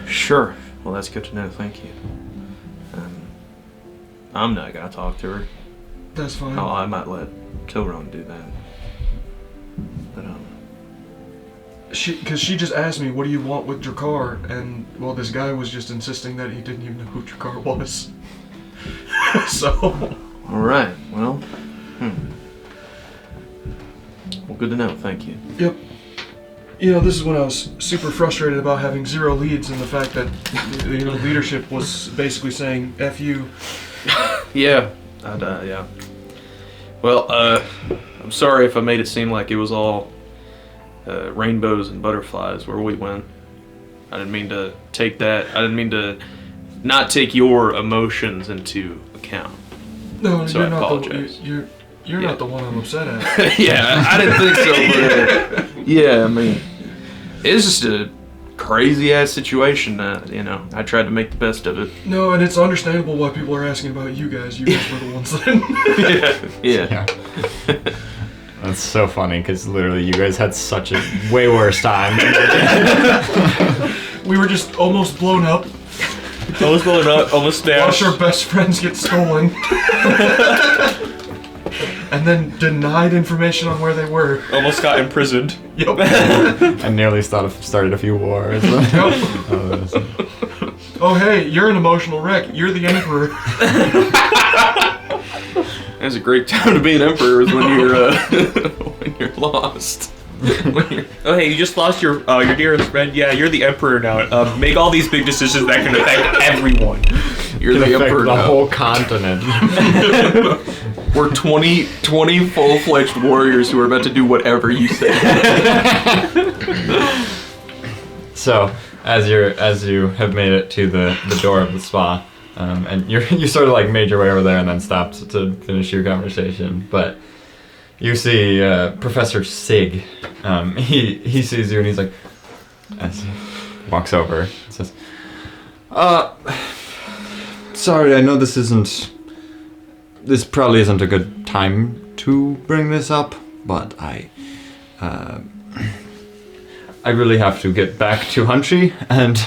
D: Sure. Well, that's good to know. Thank you. I'm not gonna talk to her.
F: That's fine.
D: Oh, I might let Kilron do that. But
F: Because she just asked me, what do you want with Drakkar? And, well, this guy was just insisting that he didn't even know who Drakkar was. So...
D: all right. Well. Well, good to know. Thank you.
F: Yep. This is when I was super frustrated about having 0 leads and the fact that, leadership was basically saying, F you.
D: Yeah. Yeah. Well, I'm sorry if I made it seem like it was all rainbows and butterflies where we went. I didn't mean to take that. I didn't mean to not take your emotions into account.
F: No,
D: So
F: you're
D: I
F: not
D: apologize.
F: you're
D: Yeah.
F: not the one I'm upset at.
D: Yeah, I didn't think so. But, yeah, I mean, it's just a crazy ass situation. I tried to make the best of it.
F: No, and it's understandable why people are asking about you guys. You guys were the ones that...
D: Yeah.
A: That's so funny because literally you guys had such a way worse time.
F: We were just almost blown up.
E: Almost blown up. Almost
F: Watched
E: smashed.
F: our best friends get stolen. And then denied information on where they were.
E: Almost got imprisoned.
F: Yep.
A: I nearly started a few wars.
F: Oh, hey, you're an emotional wreck. You're the emperor.
D: That's a great time to be an emperor is when you're when you're lost.
E: Oh hey, you just lost your dearest friend. Yeah, you're the emperor now. Make all these big decisions that can affect everyone.
D: You're the emperor
A: the
D: now.
A: whole continent.
D: We're 20 full-fledged warriors who are about to do whatever you say.
A: So, as you have made it to the door of the spa, and you sort of like made your way over there and then stopped to finish your conversation, but you see Professor Sig. He sees you and he's like, as he walks over, and says, sorry, I know this probably isn't a good time to bring this up, but I really have to get back to Hunchy, and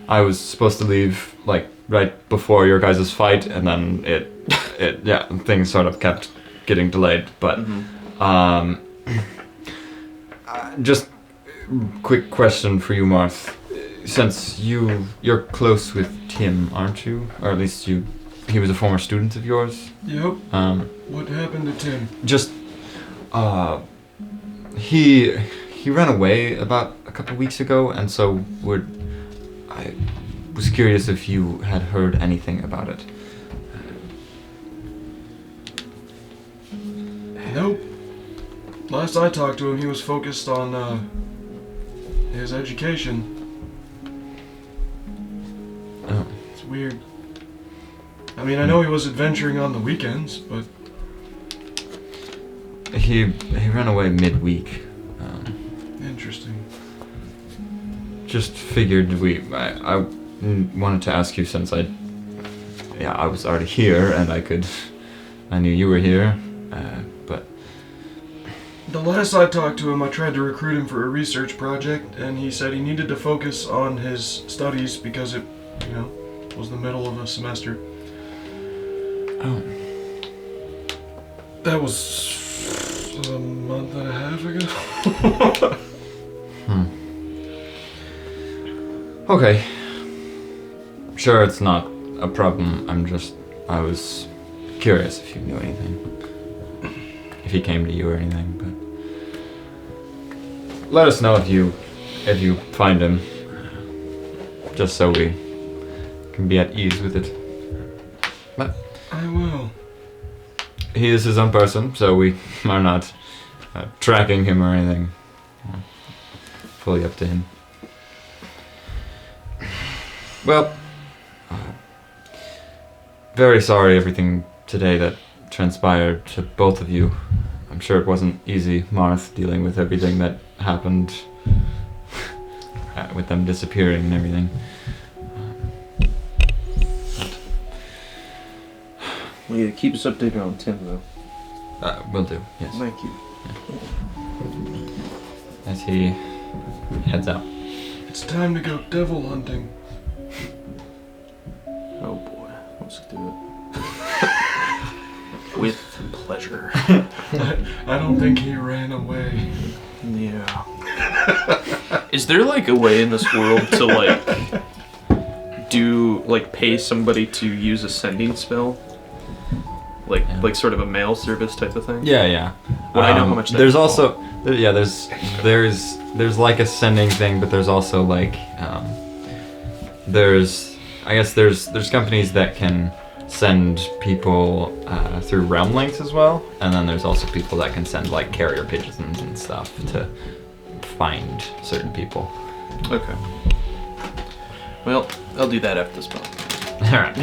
A: I was supposed to leave like right before your guys' fight, and then things sort of kept getting delayed. But just quick question for you, Marth. Since you're close with Tim, aren't you? Or at least you he was a former student of yours.
F: Yep.
A: Um,
F: What happened to Tim?
A: just, he ran away about a couple weeks ago, and so I was curious if you had heard anything about it.
F: Nope. Last I talked to him, he was focused on his education.
A: Oh.
F: It's weird. I mean, I know he was adventuring on the weekends, but
A: He ran away midweek.
F: interesting.
A: Just figured I wanted to ask you since I was already here and I knew you were here, but
F: The last I talked to him, I tried to recruit him for a research project, and he said he needed to focus on his studies because it, was the middle of a semester.
A: oh,
F: That was a month and a half ago.
A: okay. Sure, it's not a problem. I was curious if you knew anything, if he came to you or anything, but let us know if you find him, just so we can be at ease with it. But
F: I will.
A: he is his own person, so we are not tracking him or anything. Fully up to him. Well, very sorry everything today that transpired to both of you. I'm sure it wasn't easy, Marth, dealing with everything that happened with them disappearing and everything.
D: Well, yeah, keep us updated on Tim, though.
A: Will do, yes.
D: Thank you.
A: As he heads out.
F: It's time to go devil hunting.
D: Oh boy, let's do it. With pleasure.
F: I don't think he ran away.
D: Yeah. Is there like a way in this world to pay somebody to use a sending spell? Like sort of a mail service type of thing?
A: Yeah.
D: Would I know how much that
A: There's
D: would
A: also there's like a sending thing, but there's also like there's companies that can send people through realm links as well, and then there's also people that can send like carrier pigeons and stuff to find certain people.
D: Okay. Well, I'll do that after this month.
A: Alright.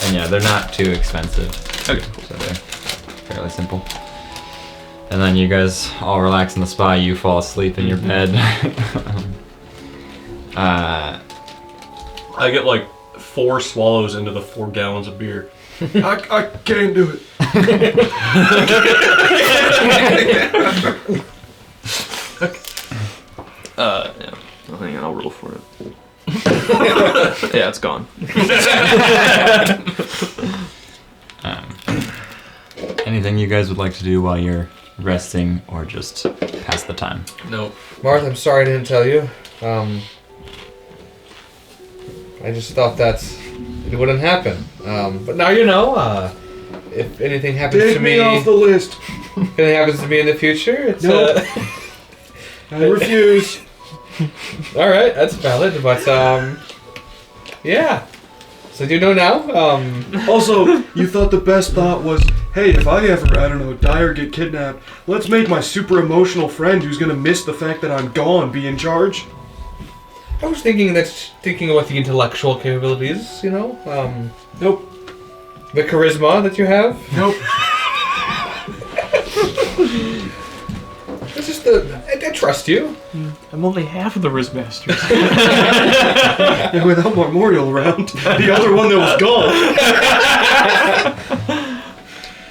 A: And yeah, they're not too expensive.
D: Okay.
A: So they're fairly simple. And then you guys all relax in the spa, you fall asleep in your bed.
C: I get like 4 swallows into the 4 gallons of beer.
F: I can't do it.
D: Yeah. Oh, hang on, I'll roll for it. Yeah, it's gone.
A: Anything you guys would like to do while you're resting or just pass the time?
C: Nope.
G: Martha, I'm sorry I didn't tell you. I just thought that it wouldn't happen. But now you know. If anything happens
F: Take
G: to
F: me
G: me,
F: off the list.
G: if anything happens to me in the future, it's
F: Nope. I refuse.
G: all right. That's valid. But yeah. So do you know now?
F: Also, you thought the best thought was, hey, if I ever, die or get kidnapped, let's make my super emotional friend who's gonna miss the fact that I'm gone be in charge.
G: I was thinking about the intellectual capabilities.
F: Nope.
G: The charisma that you have.
F: Nope.
G: It's just I trust you.
E: I'm only half of the Rizmasters.
F: Yeah, without Memorial around, the other one that was gone.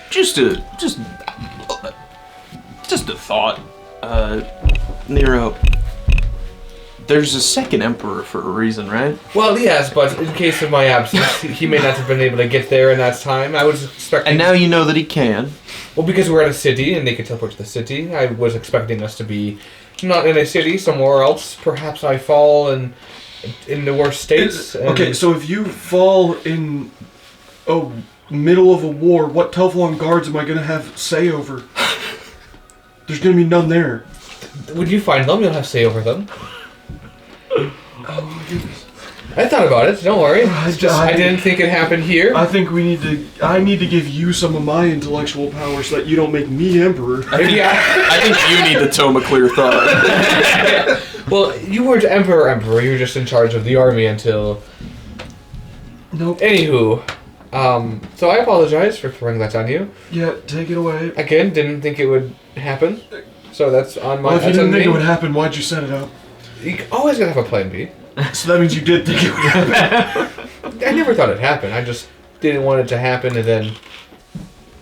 D: Just a thought. Nero, there's a second emperor for a reason, right?
G: Well, yes, but in case of my absence, he may not have been able to get there in that time. I was expecting...
D: And now you know that he can.
G: Well, because we're at a city and they could teleport to the city, I was expecting us to be not in a city, somewhere else. Perhaps I fall in the worst states.
F: Okay, so if you fall in a middle of a war, what Teflon guards am I gonna have say over? There's gonna be none there.
G: When you find them, you'll have say over them.
F: Oh my goodness.
G: I thought about it. Don't worry. It's just I didn't think it happened here.
F: I think I need to give you some of my intellectual power so that you don't make me emperor.
D: I think you need the tome of clear thought.
G: Well, you weren't emperor. You were just in charge of the army until.
F: Nope.
G: Anywho, so I apologize for throwing that on you.
F: Yeah, take it away.
G: Again, didn't think it would happen. So that's on my.
F: Well, if you
G: that's
F: didn't
G: on
F: think
G: me.
F: it would happen, why'd you set it up?
G: You always gotta have a plan B.
F: So that means you did think it would happen.
G: I never thought it'd happen. I just didn't want it to happen, and then,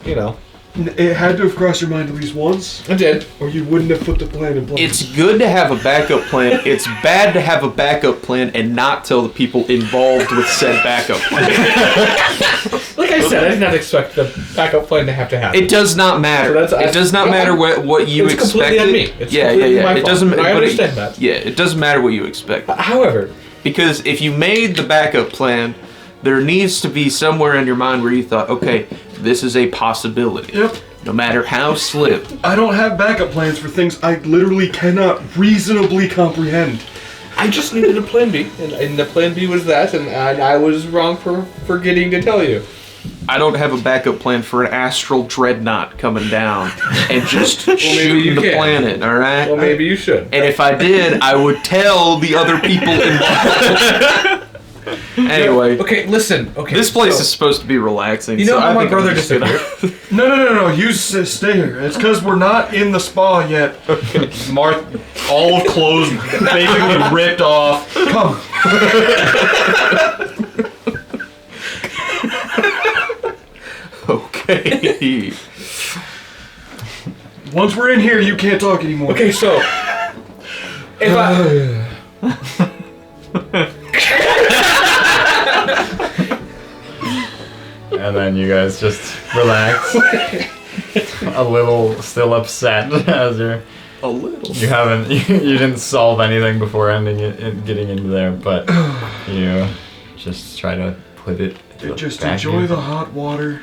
G: you know,
F: It had to have crossed your mind at least once,
G: I did.
F: or you wouldn't have put the plan in place.
D: It's good to have a backup plan. It's bad to have a backup plan and not tell the people involved with said backup plan.
G: Like I said, I did not expect the backup plan to have to happen.
D: It does not matter.
G: So
D: It does not matter what you
G: it's
D: expected.
G: completely on me. It's
D: yeah.
G: completely my
D: It
G: fault.
D: doesn't.
G: And I
D: but
G: understand that.
D: Yeah, it doesn't matter what you expect.
G: However,
D: Because if you made the backup plan, there needs to be somewhere in your mind where you thought, okay, this is a possibility.
F: Yep.
D: No matter how slim.
F: I don't have backup plans for things I literally cannot reasonably comprehend.
G: I just needed a plan B, and the plan B was that, and I was wrong for forgetting to tell you.
D: I don't have a backup plan for an astral dreadnought coming down and just
G: maybe
D: shooting
G: you
D: the
G: can.
D: planet, alright?
G: Well, maybe you should.
D: And if I did, I would tell the other people involved. Anyway,
G: Okay, listen. Okay,
D: this place
G: so,
D: is supposed to be relaxing.
G: You know
D: so
G: how
D: I
G: my
D: think I'm
G: brother
D: just gonna-
G: disappeared?
F: No, you stay here. It's because we're not in the spa yet.
C: All of clothes basically ripped off.
F: Come.
D: Okay.
F: Once we're in here, you can't talk anymore.
G: Okay, so if I
A: And then you guys just relax. A little still upset as
D: A little.
A: you haven't you didn't solve anything before ending it getting into there, but you just try to put it
F: Just
A: back
F: enjoy
A: in.
F: the hot water.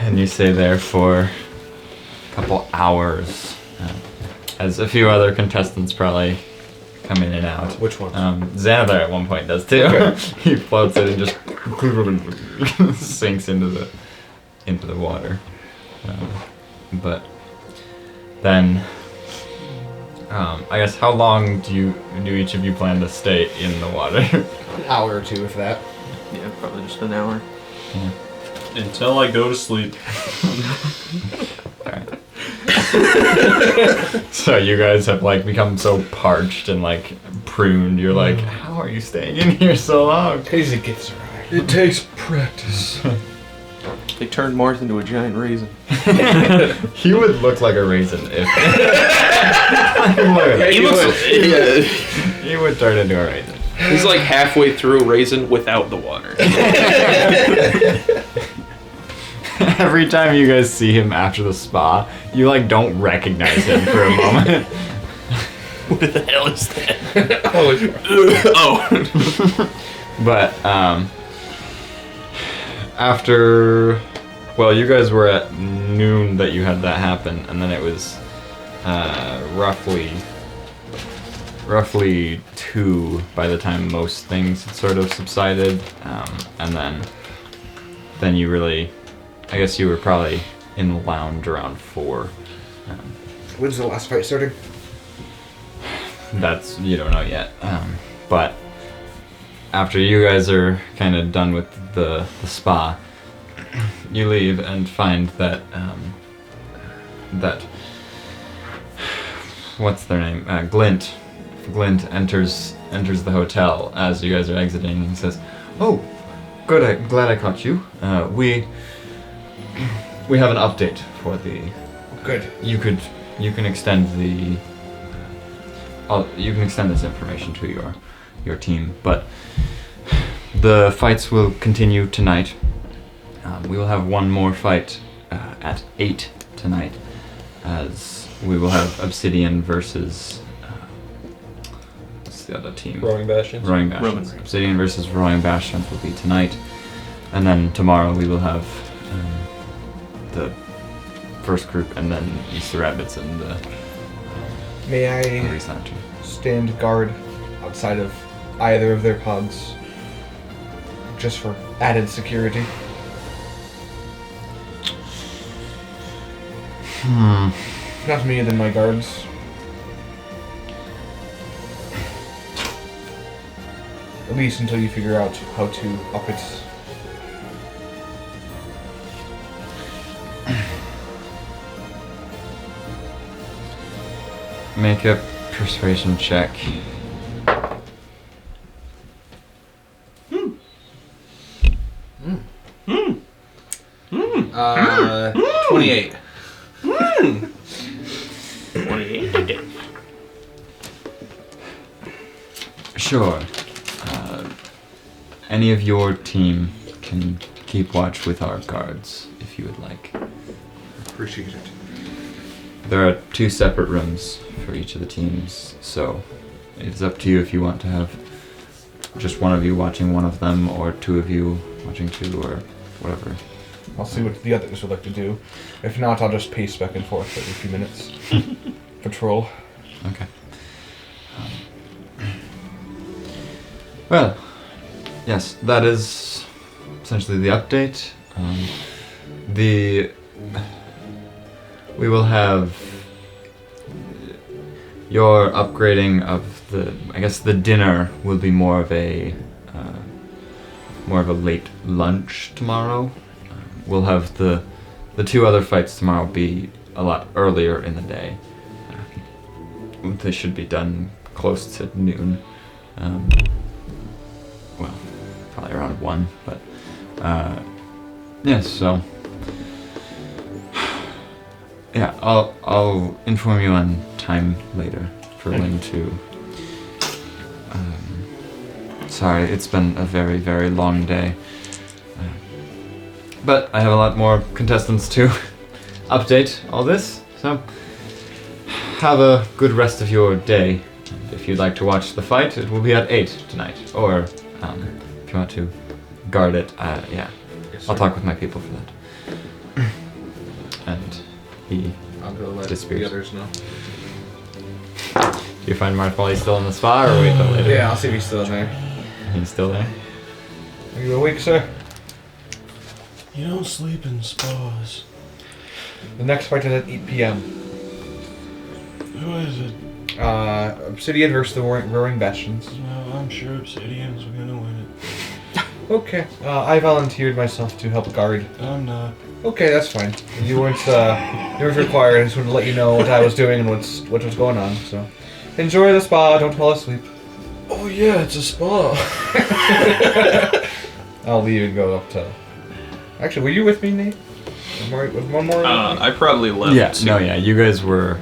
A: And you stay there for a couple hours, as a few other contestants probably come in and out.
G: which one?
A: Xanathar at one point does too. He floats it and just sinks into the water. But then, I guess how long do each of you plan to stay in the water?
G: An hour or two, if that.
D: Yeah, probably just an hour.
C: Until I go to sleep.
A: So you guys have like become so parched and like pruned. You're like, how are you staying in here so long?
G: Crazy gets right.
F: It takes practice.
D: They turned Marth into a giant raisin.
A: He would look like a raisin if. Look at that.
D: He looks.
A: He would turn into a raisin.
D: He's like halfway through a raisin without the water.
A: Every time you guys see him after the spa, you like don't recognize him for a moment.
D: What the hell is that?
G: Oh,
A: But after, well, you guys were at noon that you had that happen, and then it was roughly 2 by the time most things had sort of subsided, and then you really, I guess you were probably in the lounge around 4.
G: when's the last fight starting?
A: That's, you don't know yet. But after you guys are kind of done with the spa, you leave and find that what's their name? Glint enters the hotel as you guys are exiting, and he says, "Oh, good. Glad I caught you. We have an update for the.
G: Good.
A: You can extend the. You can extend this information to your team, but the fights will continue tonight. We will have one more fight at 8 tonight, as we will have Obsidian versus the other team?
E: Rowing Bastions.
A: Rowing Bastions. Obsidian versus Rowing Bastions will be tonight. And then tomorrow we will have the first group and then Easter Rabbits and the
G: May I
A: Center.
G: stand guard outside of either of their pubs just for added security? If not me, then my guards. At least until you figure out how to up its.
A: Make a persuasion check.
G: 28.
C: 28.
A: Sure. Any of your team can keep watch with our guards if you would like.
G: Appreciate it.
A: There are 2 separate rooms for each of the teams, so it's up to you if you want to have just one of you watching one of them, or 2 of you watching 2, or whatever.
G: I'll see what the others would like to do. If not, I'll just pace back and forth every few minutes. Patrol.
A: Okay. Well, yes, that is essentially the update. We will have your upgrading of the dinner will be more of a late lunch tomorrow. We'll have the 2 other fights tomorrow be a lot earlier in the day. They should be done close to noon. Well, probably around 1, but yes, so yeah, I'll inform you on time later for when to. Sorry, it's been a very, very long day. But I have a lot more contestants to update all this, so have a good rest of your day. And if you'd like to watch the fight, it will be at 8 tonight. Or if you want to guard it, yeah, I'll talk with my people for that. And he
G: I'll go let
A: disappears.
G: the others know.
A: Do you find Marth while he's still in the spa, or wait till later?
G: Yeah, I'll see if he's still in there.
A: He's still there?
G: Are you awake, sir?
F: You don't sleep in spas.
G: The next fight is at 8 p.m.
F: Who is it?
G: Obsidian versus the Rowing Bastions.
F: No, I'm sure Obsidian's gonna win it.
G: Okay. I volunteered myself to help guard.
F: I'm not.
G: Okay, that's fine. You weren't required. I just wanted to let you know what I was doing and what was going on. So, enjoy the spa. Don't fall asleep.
F: Oh yeah, it's a spa.
G: I'll leave and go up to. Actually, were you with me, Nate? One more.
C: I probably left.
A: Yeah,
C: soon.
A: no, yeah, you guys were.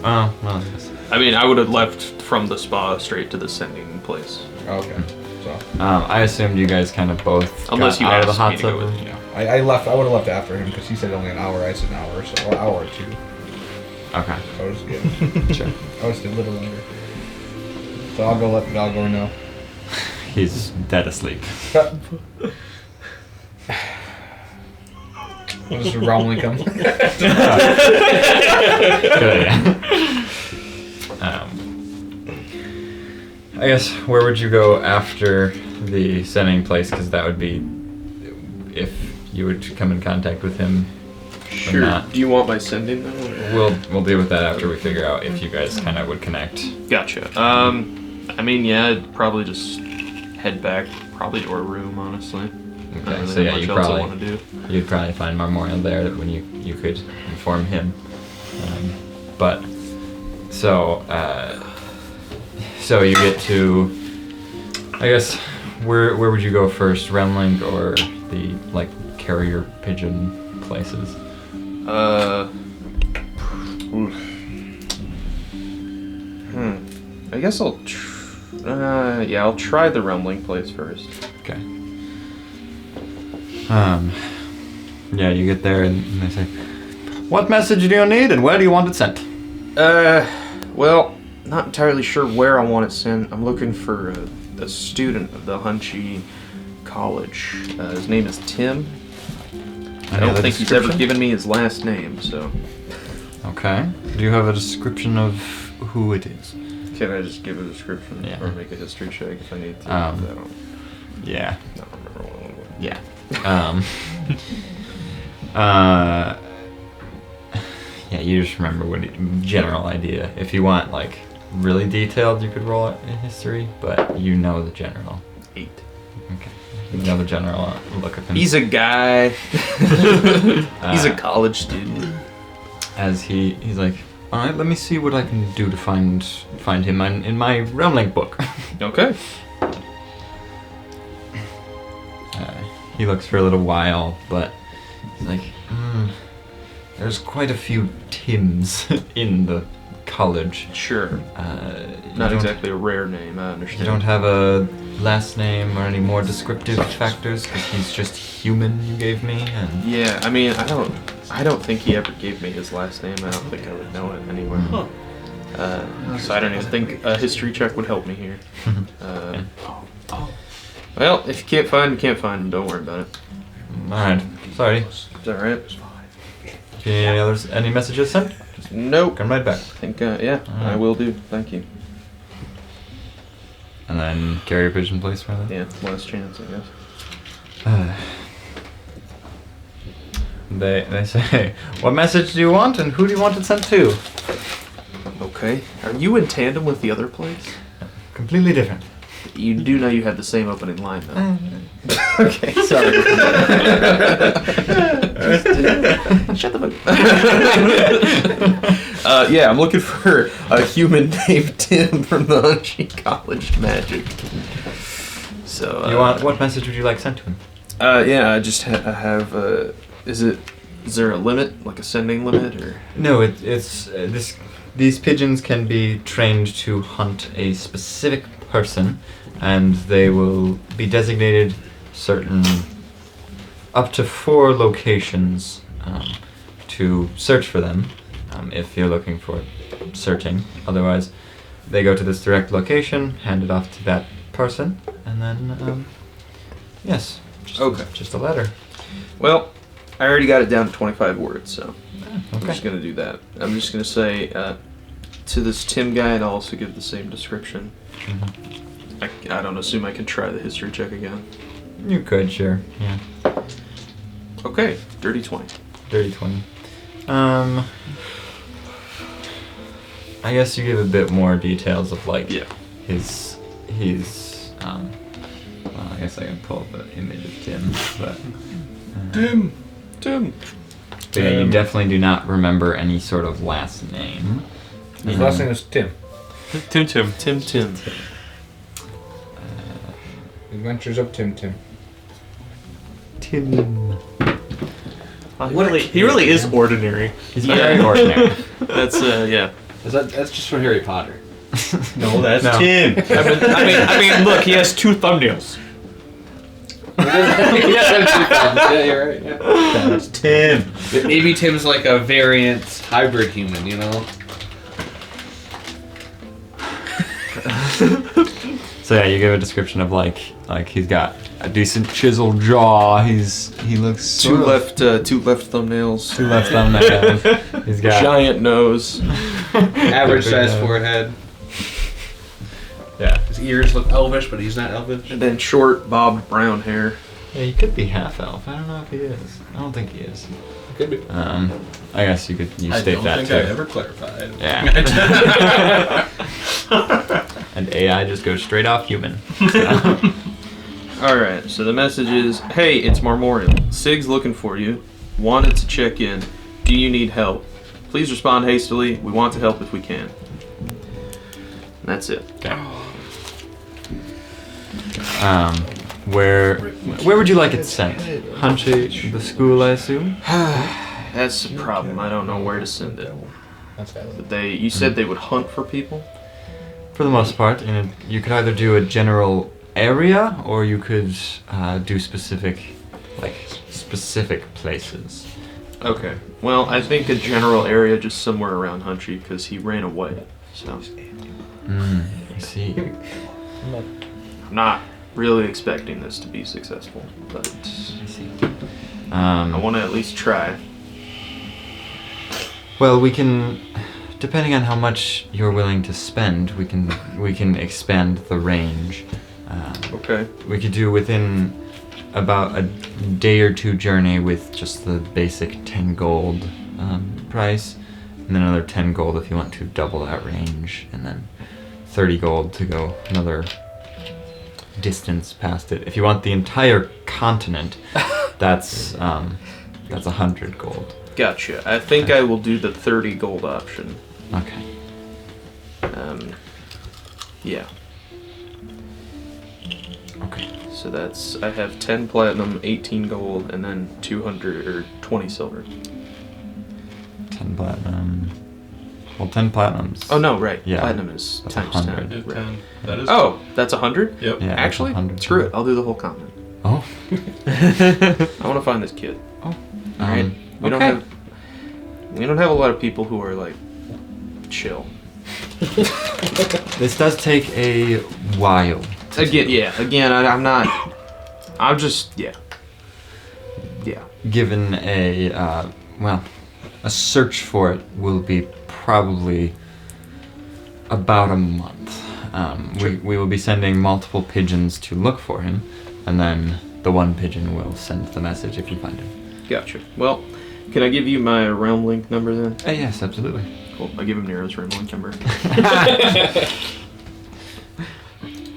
A: Oh, well, yes.
C: I mean, I would have left from the spa straight to the sending place.
G: Okay. So.
A: I assumed you guys kind of both
C: Unless
A: got
C: you
A: out of the
C: asked
A: hot
C: me to
A: tub
C: go with
A: room.
C: you.
G: I left. I would have left after him because he said only an hour. I said an hour, so or an hour or 2.
A: Okay,
G: I was yeah.
A: sure.
G: I was a little longer. So I'll go let the dog go know.
A: He's dead asleep.
G: I'll just rumbling come.
A: Good idea. I guess where would you go after the sending place? Because that would be if you would come in contact with him.
D: Sure.
A: not.
D: Do you want my sending though?
A: We'll deal with that after we figure out if you guys kind of would connect.
C: Gotcha. I mean, yeah, I'd probably just head back, probably to our room, honestly. Not
A: Okay,
C: really
A: so yeah,
C: much
A: you
C: else I
A: probably
C: want to do.
A: you'd probably find Memorial there when you could inform him. But so you get to, I guess, where would you go first, Remling or the like carrier pigeon places?
D: I guess I'll. I'll try the rumbling place first.
A: Okay. Yeah, you get there and they say, "What message do you need, and where do you want it sent?"
D: Well, not entirely sure where I want it sent. I'm looking for a student of the Hunchy College. His name is Tim. I don't think he's ever given me his last name, so...
A: Okay. Do you have a description of who it is?
D: Can I just give a description
A: Yeah.
D: or make a history check if I need to?
A: Yeah.
D: I don't remember what one was.
A: Yeah. Yeah, you just remember general idea. If you want, like, really detailed, you could roll it in history, but you know the general.
D: 8.
A: Okay. You know the general look of him.
D: He's a guy. He's a college student.
A: As he's like, all right, let me see what I can do to find him in my Realm Link book.
D: Okay.
A: He looks for a little while, but he's like, there's quite a few Tims in the college.
D: Sure.
A: You
D: Not
A: don't-
D: exactly a rare name, I understand.
A: You don't have a last name or any more descriptive factors, because he's just human. You gave me, and
D: Yeah, I mean, I don't think he ever gave me his last name. I don't think I would know it anywhere. So I don't even think a history check would help me here. Well, if you can't find him, you can't find him. Don't worry about it.
A: all right. Sorry.
D: Is that right?
A: Any messages sent?
D: Nope.
A: Come right back.
D: I think, yeah, I will do. Thank you.
A: And then carrier pigeon place rather.
D: Yeah, last chance, I guess.
A: They say, what message do you want, and who do you want it sent to?
D: Okay. Are you in tandem with the other place?
A: Completely different.
D: You do know you had the same opening line, though. Okay, sorry. Shut the fuck. Yeah, I'm looking for a human named Tim from the Hunchy College Magic. So.
A: What message would you like sent to him?
D: Yeah, I just have. Is there a limit, like a sending limit, or?
A: No, these pigeons can be trained to hunt a specific person, and they will be designated certain up to 4 locations to search for them if you're looking for searching. Otherwise, they go to this direct location, hand it off to that person, and then yes, just a letter.
D: Well, I already got it down to 25 words, so I'm
A: Okay.
D: just gonna do that. I'm just gonna say to this Tim guy, and I'll also give the same description. I don't assume I can try the history check again.
A: You could, sure. Yeah.
D: Okay, dirty 20.
A: Dirty 20. I guess you give a bit more details of like his well, I guess I can pull up an image of Tim, but
F: Tim.
A: but yeah, you definitely do not remember any sort of last name.
G: His last name is Tim.
C: Tim.
D: Tim.
G: Adventures of Tim.
A: Tim.
C: He really is ordinary.
A: He's very ordinary.
D: That's yeah.
G: That's just from Harry Potter.
C: No, that's
A: No.
C: Tim. I mean, look, he has 2 thumbnails.
G: Yeah, you're right. Yeah.
C: That's Tim.
G: Maybe Tim's like a variant hybrid human, you know?
A: So yeah, you give a description of like he's got a decent chiseled jaw. He looks
D: Two left thumbnails.
A: 2 left thumbnails. He's got
D: Giant nose.
G: Average
A: Big
G: size
A: nose.
G: forehead.
A: Yeah.
G: His ears look elvish, but he's not elvish.
D: And then short, bobbed brown hair.
A: Yeah, he could be half elf. I don't know if he is. I don't think he is.
G: Could be.
A: I guess you could
F: I
A: state
F: don't
A: that
F: think
A: too.
F: I ever clarified.
A: Yeah. And AI just goes straight off human.
D: Alright, so the message is, hey, it's Marmorial. Sig's looking for you. Wanted to check in. Do you need help? Please respond hastily. We want to help if we can. And that's it.
A: Okay. Where would you like it sent? Hunchy, the school, I assume.
D: That's the problem. I don't know where to send it. But you said they would hunt for people?
A: For the most part, and you could either do a general area, or you could do specific places.
D: Okay. Well, I think a general area just somewhere around Hunchy because he ran away. So
A: I see.
C: I'm not really expecting this to be successful, but
A: I see.
C: I want to at least try.
A: Well, we can, depending on how much you're willing to spend, we can expand the range.
C: Okay.
A: We could do within about a day or two journey with just the basic 10 gold price, and then another 10 gold if you want to double that range, and then 30 gold to go another distance past it. If you want the entire continent, that's 100 gold.
C: Gotcha. I think I will do the 30 gold option.
A: Okay.
C: Yeah.
A: Okay.
C: So I have 10 platinum, 18 gold, and then 200 or 20 silver.
A: 10 platinum. Well, 10 platinums.
C: Oh no, right.
A: Yeah.
C: Platinum is
A: That's
C: times
A: 100.
C: 10.
F: Do
C: Right.
F: 10. That is.
C: Oh, that's 100?
F: Yep.
A: Yeah, that's
C: Actually,
A: 100.
C: screw it. I'll do the whole continent.
A: Oh.
C: I want to find this kid. Right? We don't
A: okay.
C: have a lot of people who are like chill.
A: This does take a while.
C: Again, I'm not. I'm just, yeah.
A: Given a search for it will be probably about a month. We will be sending multiple pigeons to look for him, and then the one pigeon will send the message if you find him.
C: Gotcha. Well, can I give you my realm link number then?
A: Yes, absolutely.
C: Cool. I give him Nero's realm link number.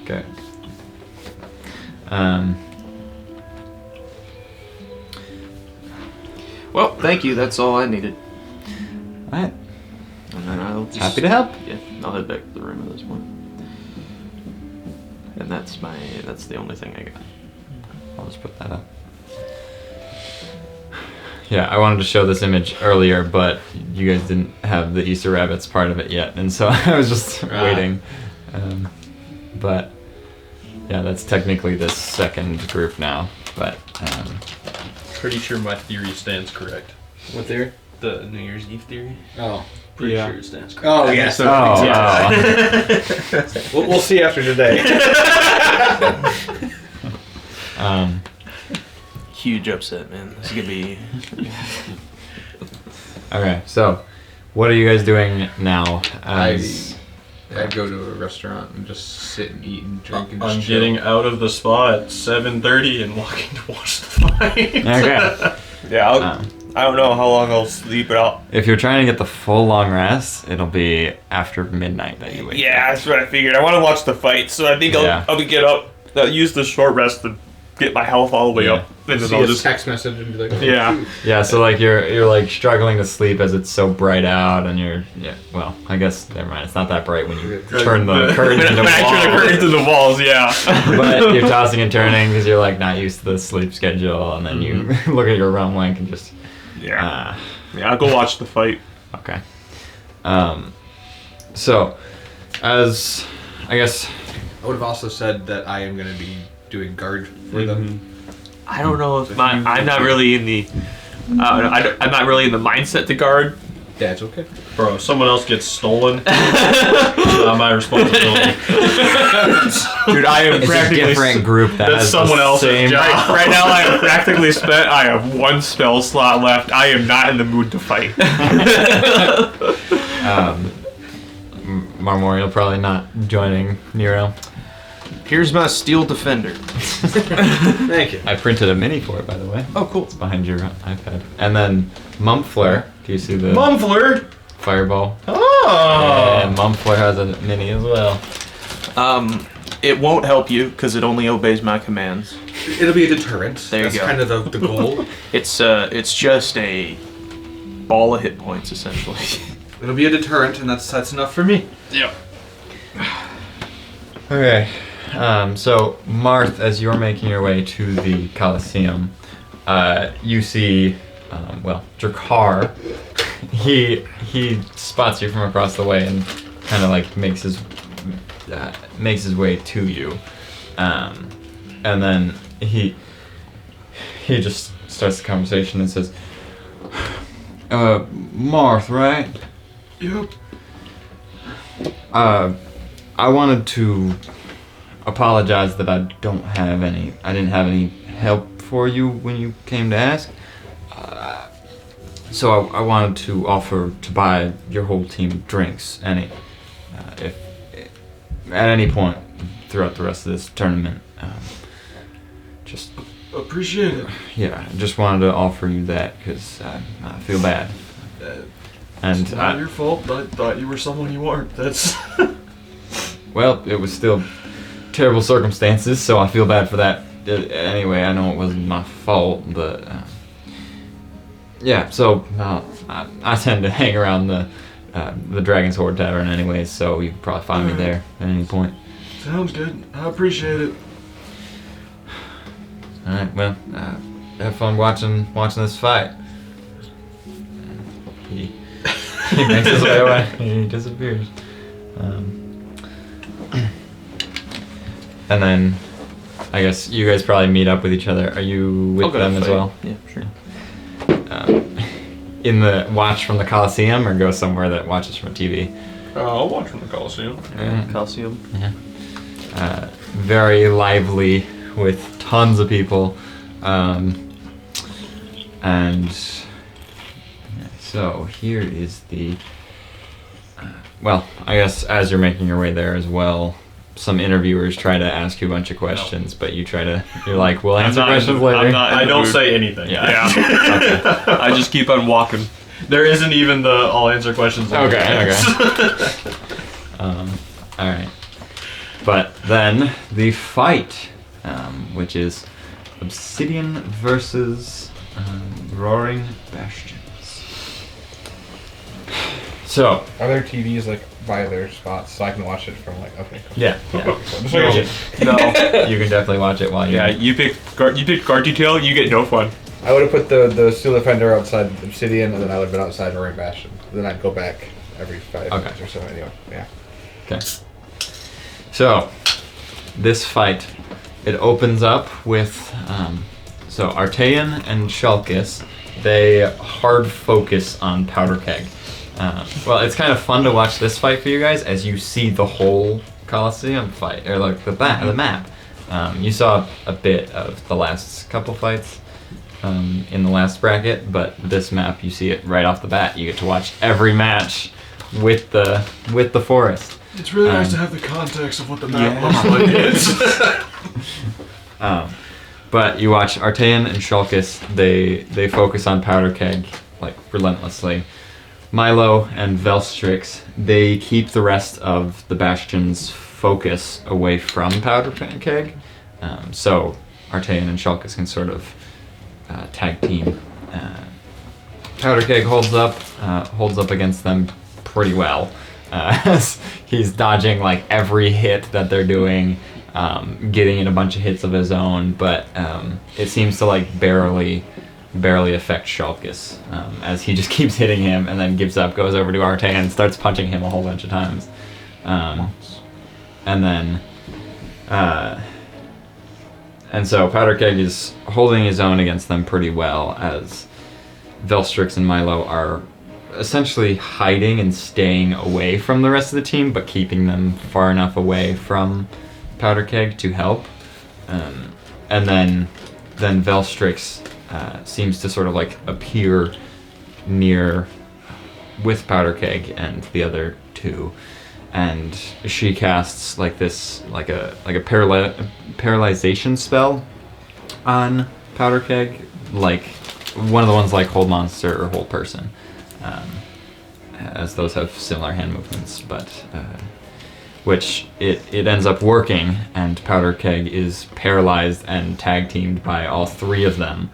A: Okay.
C: Well, thank you. That's all I needed.
A: Alright.
C: And then I'll just,
A: Happy to help.
C: Yeah, I'll head back to the room at this point. And that's the only thing I got.
A: I'll just put that up. Yeah, I wanted to show this image earlier, but you guys didn't have the Easter rabbits part of it yet, and so I was just waiting. But yeah, that's technically the second group now. But
F: Pretty sure my theory stands correct.
G: What theory?
F: The New Year's Eve theory.
G: Oh.
F: Pretty sure it stands correct.
G: Oh, yes. We'll see after today.
C: Huge upset, man. This is gonna be.
A: okay, so what are you guys doing now?
E: I'd go to a restaurant and just sit and eat and drink and
F: I'm
E: just chill.
F: getting out of the spa at 7:30 and walking to watch the fight.
A: Okay.
H: Yeah, I don't know how long I'll sleep, but
A: If you're trying to get the full long rest, it'll be after midnight that you wake
H: yeah,
A: up.
H: that's what I figured. I want to watch the fight, so I think
A: Yeah.
H: I'll get up, use the short rest to get my health all the way up, and then
E: See
H: I'll
E: a
H: just
E: text message and be like,
H: yeah.
A: Yeah, so like you're like struggling to sleep as it's so bright out, and well, I guess never mind. It's not that bright when you turn the curtains into
H: When I turn the
A: walls.
H: curtains into walls, yeah.
A: But you're tossing and turning because you're like not used to the sleep schedule, and then you look at your realm link and just
H: Yeah, I'll go watch the fight.
A: okay. So as I guess
G: I would have also said that I am going to be doing guard for them.
C: I don't know if I'm not really in the. I'm not really in the mindset to guard.
G: That's okay.
F: Bro, if someone else gets stolen, it's not my responsibility.
C: Dude, I am
A: it's a
C: practically.
A: different group that
H: That's
A: has
H: someone
A: the
H: else's
A: same.
H: job. Right now, I am practically spent. I have one spell slot left. I am not in the mood to fight.
A: Marmorial probably not joining Nero.
C: Here's my steel defender.
G: Thank you.
A: I printed a mini for it, by the way.
C: Oh, cool.
A: It's behind your iPad. And then Mumflare. Do you see the
F: Mumfler!
A: fireball?
F: Oh!
A: And Mumflare has a mini as well.
C: It won't help you because it only obeys my commands.
G: It'll be a deterrent.
C: There you
G: That's
C: go.
G: kind of the goal.
C: It's just a ball of hit points essentially.
G: It'll be a deterrent, and that's enough for me.
C: Yep.
A: Okay. So Marth, as you're making your way to the Colosseum, you see, Drakar. He spots you from across the way and kind of like makes his way to you, and then he just starts the conversation and says, "Marth, right?
F: Yep.
A: I wanted to apologize that I didn't have any help for you when you came to ask. So I wanted to offer to buy your whole team drinks, if at any point throughout the rest of this tournament. Just
F: Appreciate it.
A: yeah, I just wanted to offer you that because I feel bad. And
F: It's not your fault. I thought you were someone you weren't. That's.
A: well, it was still terrible circumstances, so I feel bad for that. Anyway, I know it wasn't my fault, but yeah. So I tend to hang around the Dragon's Horde Tavern anyways, so you can probably find me there at any point.
F: Sounds good. I appreciate it.
A: All right. Well, have fun watching this fight. He makes his way away. He disappears. And then, I guess you guys probably meet up with each other. Are you with them as well?
C: Yeah, sure.
A: In the watch from the Coliseum, or go somewhere that watches from a TV?
H: I'll watch from the Coliseum.
C: Calcium.
A: Very lively with tons of people. And so here is the. Well, I guess as you're making your way there as well, some interviewers try to ask you a bunch of questions, but you're like, we'll answer questions later.
H: I don't say anything.
C: Yeah. I just keep on walking.
H: There isn't even the I'll answer questions later.
A: Okay. All right. But then the fight, which is Obsidian versus Roaring Bastions. So,
G: Are there TVs like by their spots so I can watch it from like okay? Cool.
A: yeah.
G: Just like-
C: No.
A: You can definitely watch it while you.
H: Yeah, you pick guard detail, you get no fun.
G: I would have put the Steel Defender outside Obsidian, and then I would have been outside Roaring Bastion. Then I'd go back every 5 minutes or so. Anyway, yeah.
A: Okay. So, this fight, it opens up with, so Artean and Shulkus, they hard focus on Powder Keg. Well, it's kind of fun to watch this fight for you guys as you see the whole Coliseum fight, or like the map. You saw a bit of the last couple fights in the last bracket, but this map, you see it right off the bat. You get to watch every match with the forest.
F: It's really nice to have the context of what the map looks like.
A: But you watch Artean and Shulkus, they focus on Powder Keg like relentlessly. Milo and Velstrix, they keep the rest of the Bastion's focus away from Powder Keg. So Artean and Shulkus can sort of tag team. Powder Keg holds up against them pretty well. He's dodging like every hit that they're doing, getting in a bunch of hits of his own, but it seems to like barely affect Shulkus, as he just keeps hitting him and then gives up, goes over to Artean and starts punching him a whole bunch of times. And then and so Powder Keg is holding his own against them pretty well, as Velstrix and Milo are essentially hiding and staying away from the rest of the team, but keeping them far enough away from Powder Keg to help. And then Velstrix seems to sort of like appear near with Powder Keg and the other two, and she casts like this like a paralyzation spell on Powder Keg, like one of the ones like Hold Monster or Hold Person, as those have similar hand movements, but which it ends up working, and Powder Keg is paralyzed and tag teamed by all three of them.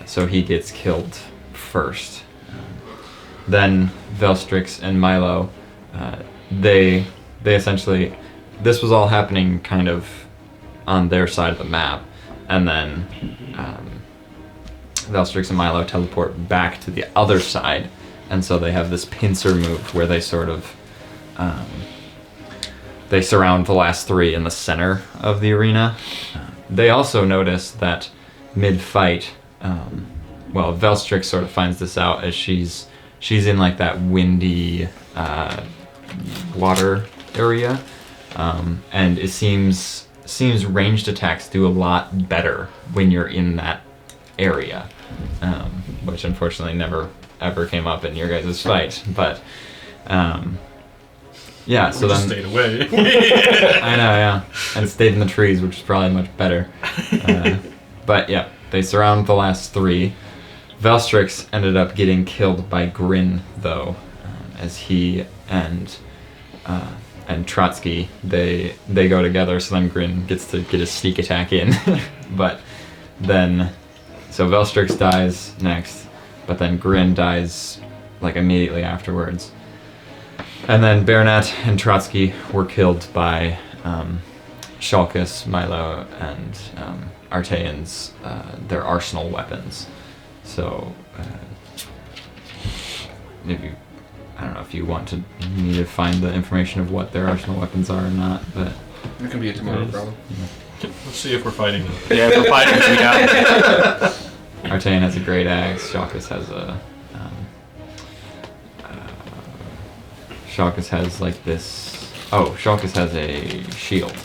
A: So he gets killed first. Then Velstrix and Milo, they essentially, this was all happening kind of on their side of the map, and then Velstrix and Milo teleport back to the other side, and so they have this pincer move where they sort of they surround the last three in the center of the arena. They also notice that mid-fight, well, Velstrix sort of finds this out as she's in like that windy water area, and it seems ranged attacks do a lot better when you're in that area, which unfortunately never ever came up in your guys' fight. But yeah, so then
H: Stayed away.
A: I know, yeah, and stayed in the trees, which is probably much better. But yeah, they surround the last three. Velstrix ended up getting killed by Grin, though, as he and Trotsky, they go together, so then Grin gets to get his sneak attack in. But then, so Velstrix dies next, but then Grin dies like immediately afterwards. And then Baronet and Trotsky were killed by Shulkus, Milo, and Artean's, their arsenal weapons. So, maybe, I don't know if you want me to find the information of what their arsenal weapons are or not, but...
B: It can be a tomorrow problem.
H: Let's see if we're fighting.
E: Yeah, if we're fighting, we got
A: Artean has a great axe, Shulkus has a... Shulkus has like this... Oh, Shulkus has a shield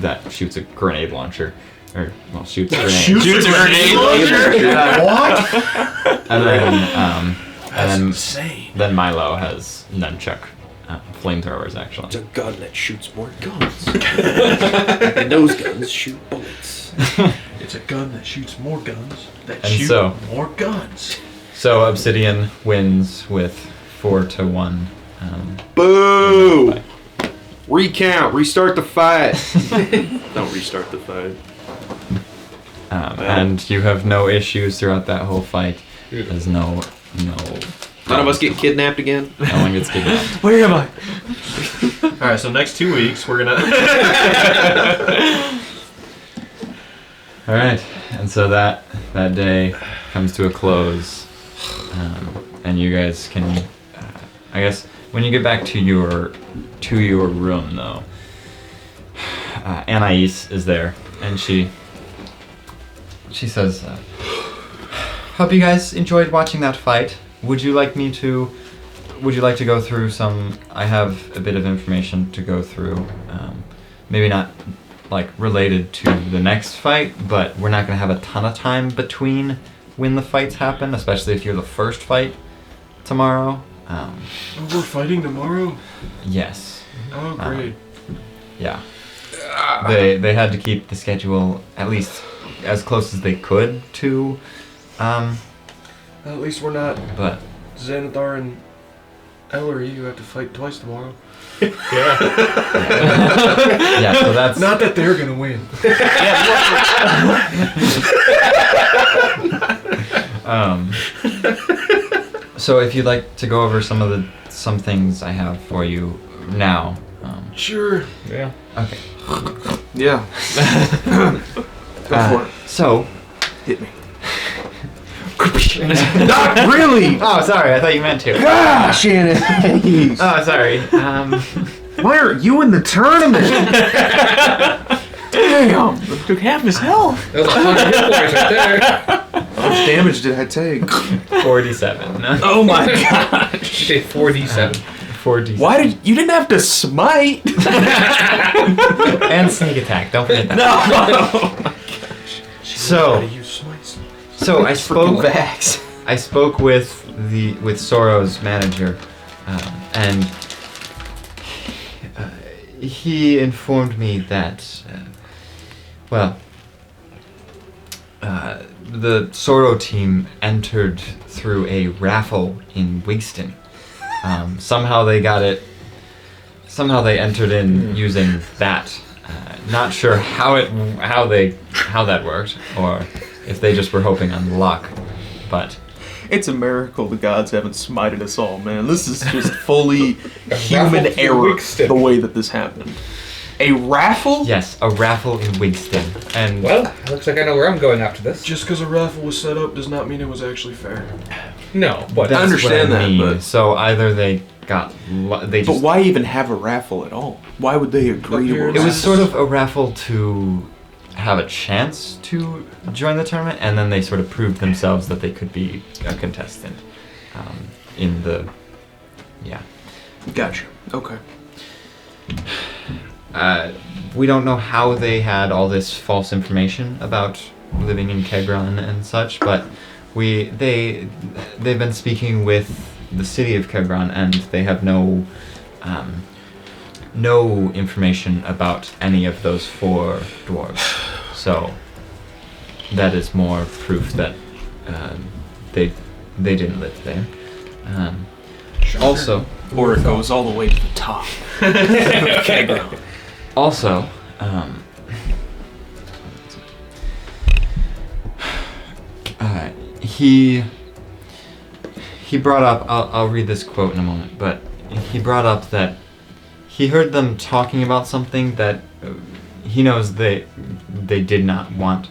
A: that shoots a grenade launcher. Or, well, shoots a grenade.
E: Shoots a grenade launcher?
A: What? And then,
F: insane.
A: then Milo has nunchuck flamethrowers, actually.
I: It's a gun that shoots more guns. And those guns shoot bullets.
F: It's a gun that shoots more guns that
A: And
F: shoot
A: so-
F: more guns.
A: So Obsidian wins with 4-1.
D: Boo! Recount. Restart the fight.
I: Don't restart the fight.
A: And you have no issues throughout that whole fight. There's no
D: None of us get kidnapped again.
A: No one gets kidnapped.
H: Where am I? Alright, so next 2 weeks, we're gonna...
A: Alright, and so that day comes to a close. And you guys can... I guess, when you get back to your room, though, Anais is there, and she says, hope you guys enjoyed watching that fight. Would you like to go through some... I have a bit of information to go through. Maybe not, like, related to the next fight, but we're not going to have a ton of time between when the fights happen, especially if you're the first fight tomorrow.
F: Oh, we're fighting tomorrow?
A: Yes.
F: Oh, great.
A: Yeah. They had to keep the schedule at least as close as they could to,
F: At least we're not
A: but
F: Xanathar and Ellery who have to fight twice tomorrow.
A: yeah, so that's
F: Not that they're gonna win.
A: So if you'd like to go over some things I have for you now.
F: Sure.
A: Yeah. Okay.
D: Yeah. Go for it.
A: So,
D: Hit me. Not really!
A: oh, sorry, I thought you meant to.
D: Ah, Shannon! Jeez.
A: Oh, sorry.
D: Why aren't you in the tournament? Damn!
E: took half his health.
B: That was 100 hit points right there.
D: How much damage did I take?
A: 47.
E: Oh my gosh.
B: She did 4d7.
A: 4d.
E: Why you didn't have to smite?
A: And sneak attack. Don't forget that.
E: No.
A: So I spoke with Soro's manager, and he informed me that the SORO team entered through a raffle in Wigston. Somehow they entered in using that. Not sure how that worked, or if they just were hoping on luck, but
E: It's a miracle the gods haven't smited us all, man. This is just fully
B: raffle
E: human
B: to
E: error,
B: Wigston.
E: the way that this happened. A raffle?
A: yes, a raffle in Wigston, and
G: Well, looks like I know where I'm going after this.
F: Just because a raffle was set up does not mean it was actually fair.
G: No, but
A: that's
D: understand
A: what I
D: that,
A: mean.
D: but-
A: So either they got they
E: But
A: just
E: why even have a raffle at all? Why would they agree to a
F: It
A: it was
E: raffle?
A: sort of a raffle to have a chance to join the tournament, and then they sort of proved themselves that they could be a contestant in the
D: Gotcha. Okay.
A: we don't know how they had all this false information about living in Kegron and such, but they've been speaking with the city of Kegron, and they have no information about any of those 4 dwarves. So that is more proof that they didn't live there. Also,
C: Or it goes all the way to the top. Okay, bro.
A: also, he brought up. I'll read this quote in a moment, but he brought up that he heard them talking about something that he knows they did not want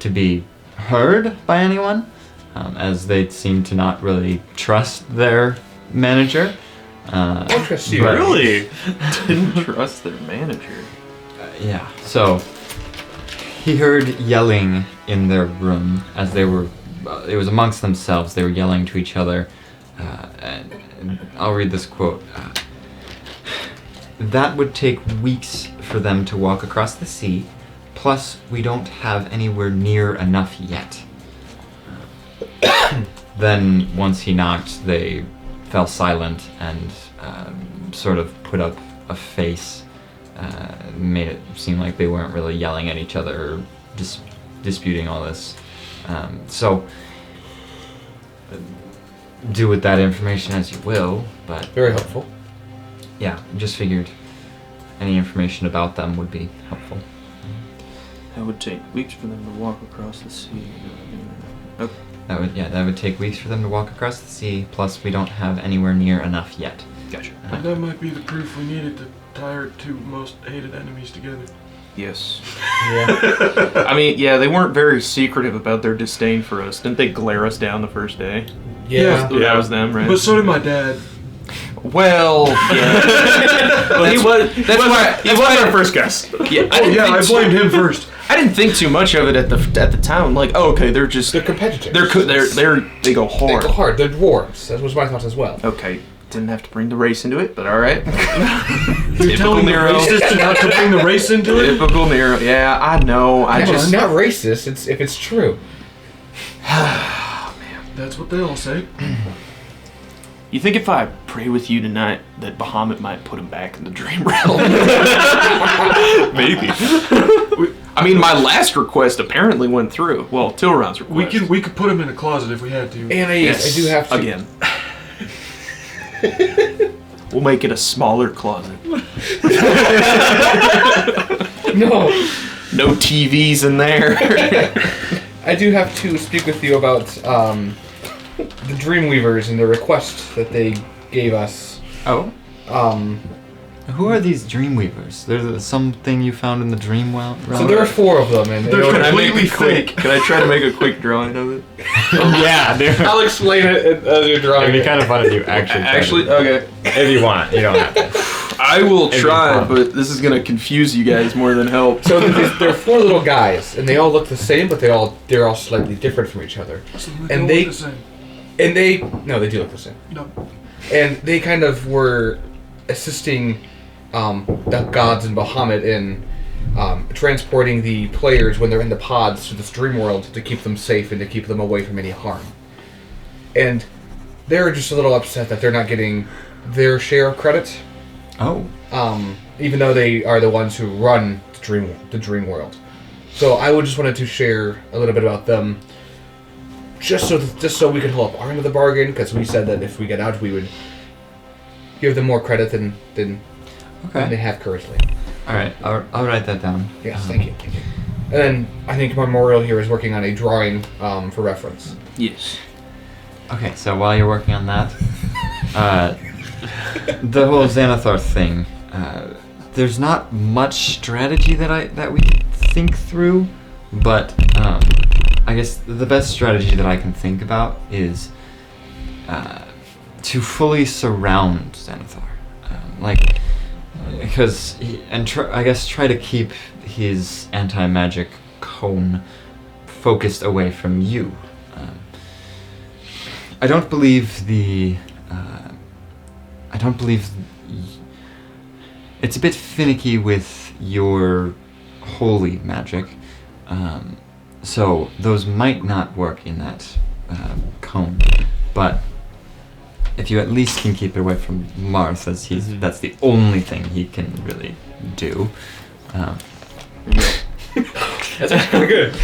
A: to be heard by anyone, as they seem to not really trust their manager.
G: Interesting.
A: but-
C: Really? Didn't trust their manager.
A: Yeah. So he heard yelling in their room as they were. It was amongst themselves. They were yelling to each other. And I'll read this quote. That would take weeks for them to walk across the sea. Plus, we don't have anywhere near enough yet. Then, once he knocked, they fell silent and sort of put up a face. Made it seem like they weren't really yelling at each other or disputing all this. So, do with that information as you will, but
G: Very helpful.
A: yeah, just figured any information about them would be helpful.
C: That would take weeks for them to walk across the sea. Okay.
A: That would take weeks for them to walk across the sea, plus we don't have anywhere near enough yet.
C: Gotcha.
F: And that might be the proof we needed to tie our 2 most hated enemies together.
C: Yes.
G: Yeah.
C: I mean, yeah, they weren't very secretive about their disdain for us. Didn't they glare us down the first day?
G: Yeah.
C: That was them, right?
F: But so did my dad.
C: Well, yeah. Well, he was
H: our first guess.
C: Yeah,
F: Oh yeah, I blamed him first.
C: I didn't think too much of it at the town. Like, oh, okay, they're just
G: They're competitors.
C: they go
G: They
C: hard.
G: go hard. They're dwarves. That was my thoughts as well.
C: Okay, didn't have to bring the race into it, but all right.
F: You're
C: Typical
F: telling the
C: Nero.
F: racist not to bring the race into it?
C: Typical Nero. Yeah, I know. I
G: Yeah,
C: just
G: I'm not racist. If it's true.
F: That's what they all say.
C: You think if I pray with you tonight that Bahamut might put him back in the dream realm?
H: Maybe.
C: I mean, my last request apparently went through. Well, Tilron's request.
F: We could put him in a closet if we had to.
G: And I do have to.
C: Again. We'll make it a smaller closet.
G: No.
C: No TVs in there.
G: I do have to speak with you about the Dreamweavers and the request that they gave us.
A: Oh,
G: Um,
A: who are these Dreamweavers? There's something you found in the dream realm.
G: so there are 4 of them, and
F: They're
G: they-
F: completely fake.
C: Can I try to make a quick drawing of it?
A: Yeah, dude.
G: I'll explain it as you're drawing.
A: It'd be kind of fun if you actually.
C: Actually, okay.
A: if you want, you don't have to.
C: I will
A: It'd be
C: try,
A: fun.
C: but this is gonna confuse you guys more than help.
G: So there are 4 little guys, and they all look the same, but they're all slightly different from each other.
F: So
G: And
F: they
G: they-
F: look the same.
G: And they do look the same.
F: No.
G: And they kind of were assisting the gods and Bahamut in transporting the players when they're in the pods to this dream world to keep them safe and to keep them away from any harm. And they're just a little upset that they're not getting their share of credit,
A: Oh,
G: even though they are the ones who run the dream world. So I would just wanted to share a little bit about them, just so we can hold up our end of the bargain, because we said that if we get out, we would give them more credit than they
A: okay.
G: have currently.
A: All right, I'll write that down.
G: Yes, thank you. And then I think Memorial here is working on a drawing for reference.
C: Yes.
A: Okay, so while you're working on that, the whole Xanathar thing, there's not much strategy that we think through, but I guess the best strategy that I can think about is to fully surround Xanathar, because I guess try to keep his anti-magic cone focused away from you. I don't believe it's a bit finicky with your holy magic. So those might not work in that cone. But if you at least can keep it away from Marth, as that's the only thing he can really do.
G: That's actually good.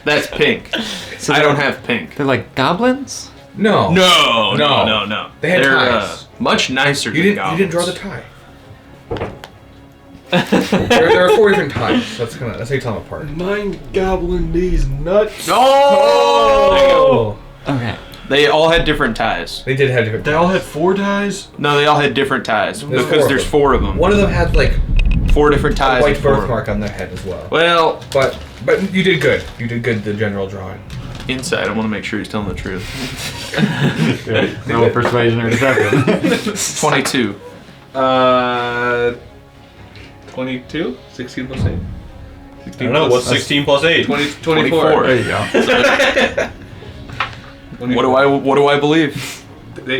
D: That's pink.
A: So
D: I don't have pink.
A: They're like goblins?
G: No.
E: No.
G: They had
D: They're
G: ties.
D: much nicer
G: You
D: than
G: didn't draw
D: goblins.
G: the tie. there are 4 different ties. That's how you tell them apart.
F: Mind goblin these nuts.
D: Oh!
A: Okay.
D: They all had different ties.
G: They did have different
F: They
G: ties.
F: all had 4 ties?
D: No, they all had different ties
G: There's
D: because
G: 4
D: there's
G: of them.
D: 4 of them.
G: One of them had like
D: 4 different
G: a
D: ties.
G: white
D: and 4 of them.
G: birthmark on their head as well.
D: Well,
G: But you did good. You did good. The general drawing.
D: inside, I want to make sure he's telling the truth.
A: No persuasion or deception.
D: 22.
B: 22? 16 plus 8?
E: I don't know. What's 16 plus 8?
B: 24.
A: There you go.
D: What do I believe?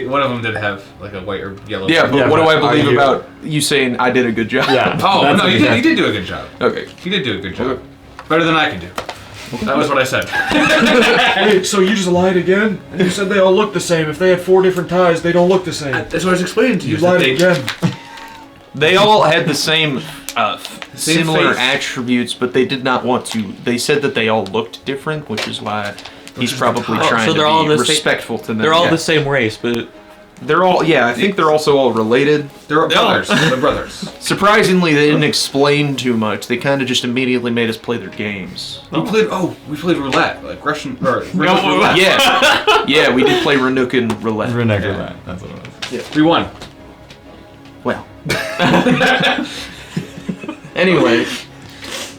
B: One of them did have like a white or yellow.
D: Yeah, but
A: Yeah,
D: what do
A: but
D: I believe
A: are you-
D: about you saying I did a good job?
A: Yeah.
B: Oh,
A: That's
B: no,
A: what
B: you
A: he
B: did,
A: said.
B: you did do a good job.
D: Okay.
B: You did do a good job.
D: Okay.
B: Better than I can do. That was what I said.
F: Wait, so you just lied again? And you said they all look the same. If they had 4 different ties, they don't look the same.
B: That's what I was explaining to you.
F: You lied again.
D: They all had the same similar
B: face.
D: attributes, but they did not want to. They said that they all looked different, which is why he's probably trying
C: so they're
D: to
C: all
D: be
C: the same-
D: respectful to them.
C: They're all
D: Yeah.
C: the same race, but
D: They're all, yeah, I think they're also all related.
B: They're brothers. They're brothers.
D: Surprisingly, they didn't explain too much. They kind of just immediately made us play their games.
B: We played roulette, like Russian or roulette.
D: Yeah, yeah, we did play Renukin roulette.
A: Renegade
B: Yeah.
A: that. That's what it was.
B: We won.
D: Well. Anyway,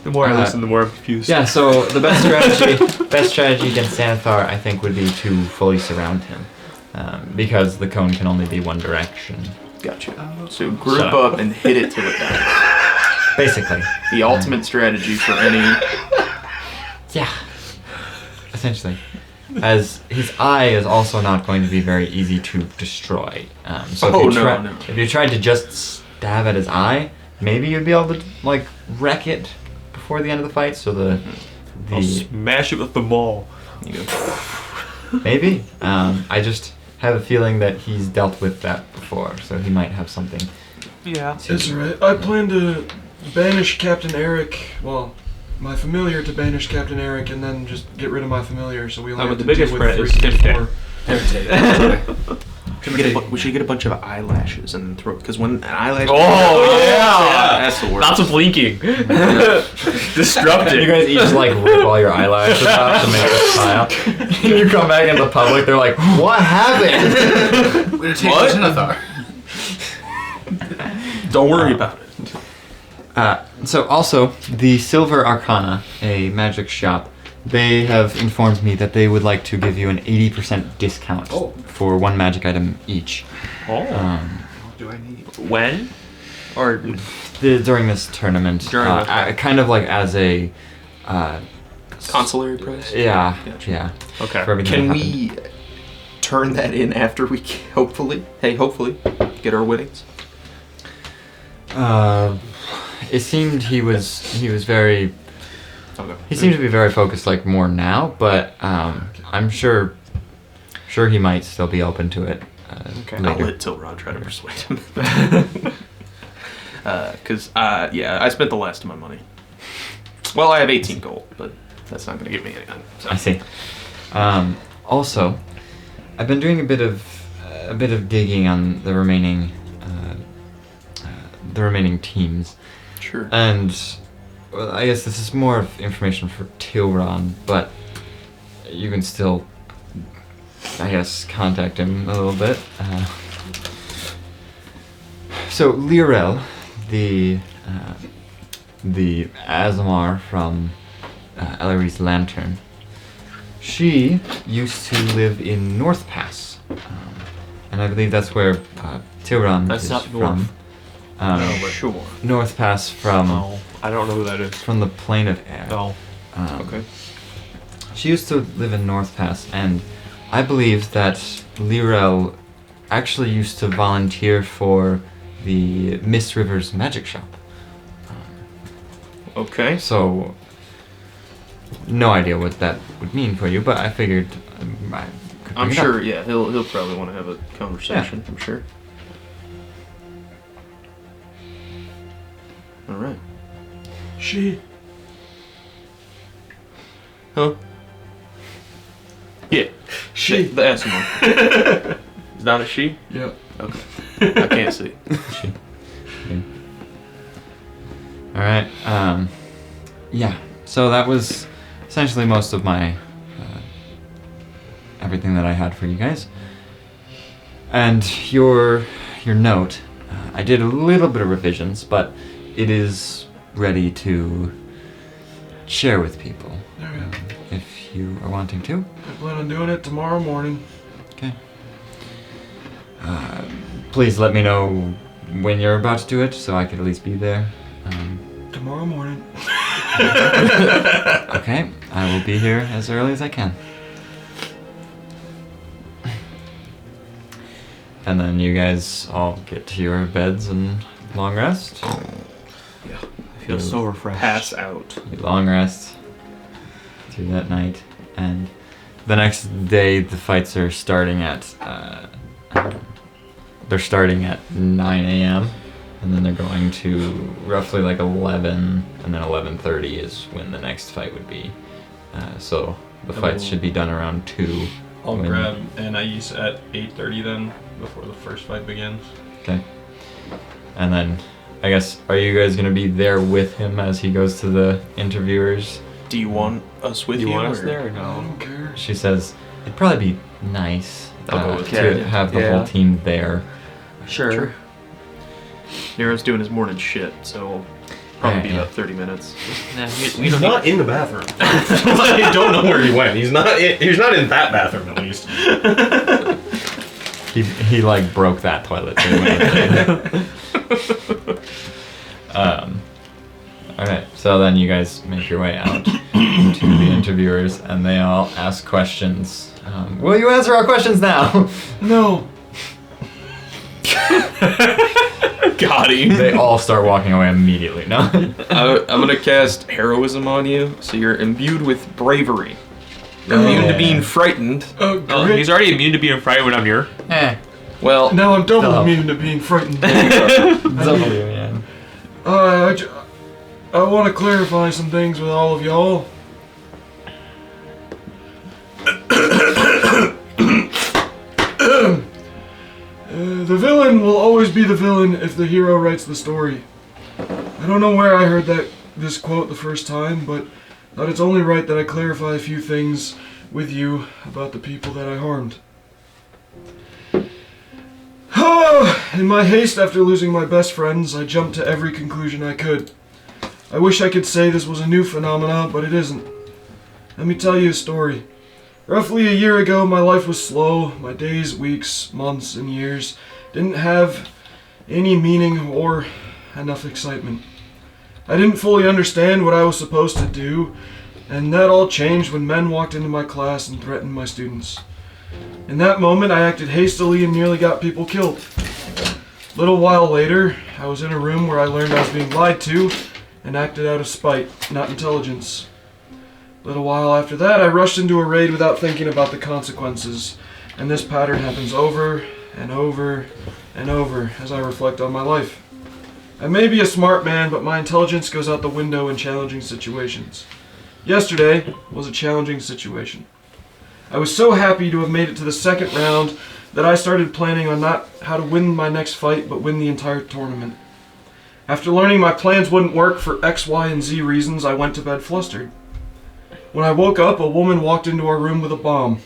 E: The more I listen, the more I'm confused.
A: Yeah, so the best strategy against Xanathar, I think, would be to fully surround him. Because the cone can only be one direction.
D: gotcha. So group up and hit it till it dies.
A: Basically.
D: The ultimate strategy for any.
A: Yeah. Essentially. As his eye is also not going to be very easy to destroy. So if you tried to just stab at his eye, maybe you'd be able to like wreck it before the end of the fight. So
E: I'll smash it with the maul.
D: You go.
A: maybe. I just have a feeling that he's dealt with that before, so he might have something.
E: Yeah.
F: That's right. I plan to banish Captain Eric. Well, my familiar to banish Captain Eric, and then just get rid of my familiar, so we only have
E: but
F: to
E: the biggest
F: deal with
E: threat is
F: 3
E: Tim
F: D4.
D: We should get a bunch of eyelashes and throw. Because when an eyelash.
E: Oh, yeah.
D: That's the worst.
E: Lots of blinking. Disrupting.
A: You guys each like rip all your eyelashes out to make a smile. And you come back into public, they're like, "What happened?"
B: We're gonna take this Xanathar.
D: Don't worry about it.
A: So also, the Silver Arcana, a magic shop, they have informed me that they would like to give you an 80% discount for one magic item each.
E: Oh.
B: What do I need?
E: When? Or
A: During this tournament. Kind of like as a...
D: Consolary prize?
A: Yeah,
D: Gotcha.
A: yeah.
E: okay.
A: For everything
D: Can
A: that
D: we turn that in after we hopefully get our winnings?
A: happened. It seemed he was very...
D: Okay.
A: He seems to be very focused, like, more now, but I'm sure he might still be open to it
D: Okay. I'll
A: later.
D: let Tilrod try to persuade him. Because I spent the last of my money. Well, I have 18 gold, but that's not going to give me anything. So.
A: I see. Also, I've been doing a bit of digging on the remaining teams,
D: Sure.
A: and well, I guess this is more of information for Tilron, but you can still, I guess, contact him a little bit. So Lirel, the Azamar from Ellery's Lantern, she used to live in North Pass, and I believe that's where Tilron
E: That's
A: is
E: not
A: from.
E: north.
D: Sure.
A: North Pass from
E: No. I don't know who that is.
A: from the Plane of Air.
E: No.
D: Okay.
A: She used to live in North Pass, and I believe that Lirel actually used to volunteer for the Miss River's magic shop.
C: Okay.
A: So, no idea what that would mean for you, but I figured I could
C: I'm
A: bring it up.
C: sure. Yeah, he'll probably want to have a conversation. I'm sure. All right.
F: She.
C: Huh? Yeah.
F: She.
C: The S one. Is that a she?
F: Yeah.
C: Okay. I can't see.
A: All right. Yeah. So that was essentially most of my everything that I had for you guys. And your note, I did a little bit of revisions, but it is ready to share with people
F: Okay.
A: if you are wanting to.
F: I plan on doing it tomorrow morning.
A: Okay. Please let me know when you're about to do it, so I could at least be there.
F: Tomorrow morning.
A: Okay, I will be here as early as I can. And then you guys all get to your beds and long rest.
C: I feel so refreshed. Pass out.
A: You long rest through that night, and the next day the fights are starting at. They're starting at 9 a.m. and then they're going to roughly like 11, and then 11:30 is when the next fight would be. So the fights should be done around 2.
H: I'll
A: when-
H: grab Anais at 8:30 then, before the first fight begins.
A: Okay. And then, I guess, are you guys gonna be there with him as he goes to the interviewers?
C: Do you want us with you?
E: You want us
C: or-
E: there or
F: I
E: no?
F: don't care.
A: She says it'd probably be nice
C: I'll go with
A: to
C: that.
A: have the
E: Yeah.
A: whole team there.
E: Sure.
C: Nero's doing his morning shit, so we'll probably be
A: Yeah.
C: about 30 minutes.
E: Nah, we
I: He's
E: don't
I: not in the bathroom. I don't know where he went. He's not in that bathroom at least.
A: He like broke that toilet. Alright, so then you guys make your way out to the interviewers, and they all ask questions. Will you answer our questions now?
F: No.
C: Got him.
A: They all start walking away immediately. No.
C: I'm gonna cast heroism on you, so you're imbued with bravery. You're immune to being frightened.
F: Oh,
E: Oh,
F: great.
E: he's already immune to being frightened when I'm near.
C: Well,
F: Now I'm double
A: No.
F: immune to being frightened.
A: Yeah.
F: I want to clarify some things with all of y'all. The villain will always be the villain if the hero writes the story. I don't know where I heard this quote the first time, but thought it's only right that I clarify a few things with you about the people that I harmed. In my haste after losing my best friends, I jumped to every conclusion I could. I wish I could say this was a new phenomenon, but it isn't. Let me tell you a story. Roughly a year ago, my life was slow. My days, weeks, months, and years didn't have any meaning or enough excitement. I didn't fully understand what I was supposed to do, and that all changed when men walked into my class and threatened my students. In that moment, I acted hastily and nearly got people killed. A little while later, I was in a room where I learned I was being lied to and acted out of spite, not intelligence. A little while after that, I rushed into a raid without thinking about the consequences, and this pattern happens over and over and over as I reflect on my life. I may be a smart man, but my intelligence goes out the window in challenging situations. Yesterday was a challenging situation. I was so happy to have made it to the second round that I started planning on not how to win my next fight, but win the entire tournament. After learning my plans wouldn't work for X, Y, and Z reasons, I went to bed flustered. When I woke up, a woman walked into our room with a bomb.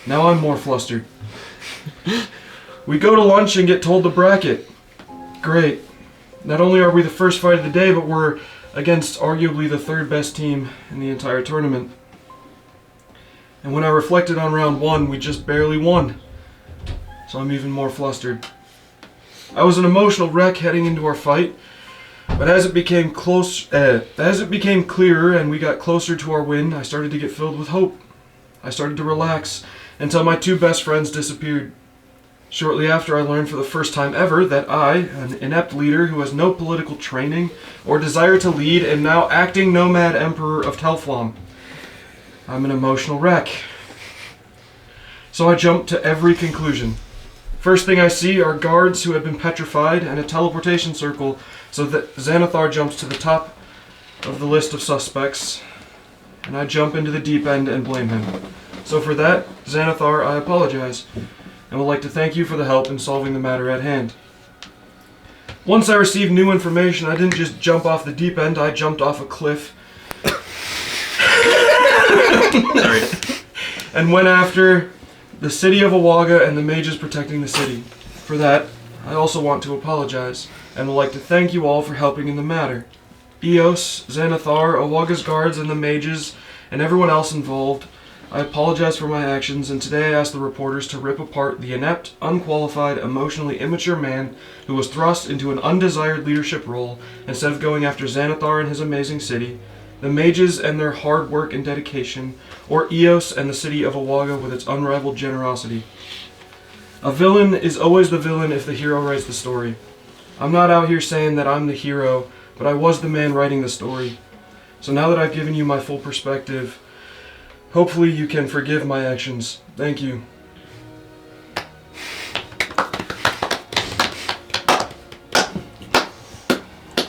F: Now I'm more flustered. We go to lunch and get told to bracket. Great. Not only are we the first fight of the day, but we're against arguably the third best team in the entire tournament. And when I reflected on round 1, we just barely won. So I'm even more flustered. I was an emotional wreck heading into our fight, but as it became clearer and we got closer to our win, I started to get filled with hope. I started to relax until my 2 best friends disappeared. Shortly after, I learned for the first time ever that I, an inept leader who has no political training or desire to lead, am now acting nomad emperor of Telflom. I'm an emotional wreck. So I jumped to every conclusion. First thing I see are guards who have been petrified and a teleportation circle so that Xanathar jumps to the top of the list of suspects, and I jump into the deep end and blame him. So for that, Xanathar, I apologize, and would like to thank you for the help in solving the matter at hand. Once I received new information, I didn't just jump off the deep end, I jumped off a cliff. And went after the city of Awaga and the mages protecting the city. For that, I also want to apologize, and would like to thank you all for helping in the matter. Eos, Xanathar, Awaga's guards, and the mages, and everyone else involved, I apologize for my actions, and today I ask the reporters to rip apart the inept, unqualified, emotionally immature man who was thrust into an undesired leadership role instead of going after Xanathar and his amazing city, the mages and their hard work and dedication, or Eos and the city of Awaga with its unrivaled generosity. A villain is always the villain if the hero writes the story. I'm not out here saying that I'm the hero, but I was the man writing the story. So now that I've given you my full perspective, hopefully you can forgive my actions. Thank you.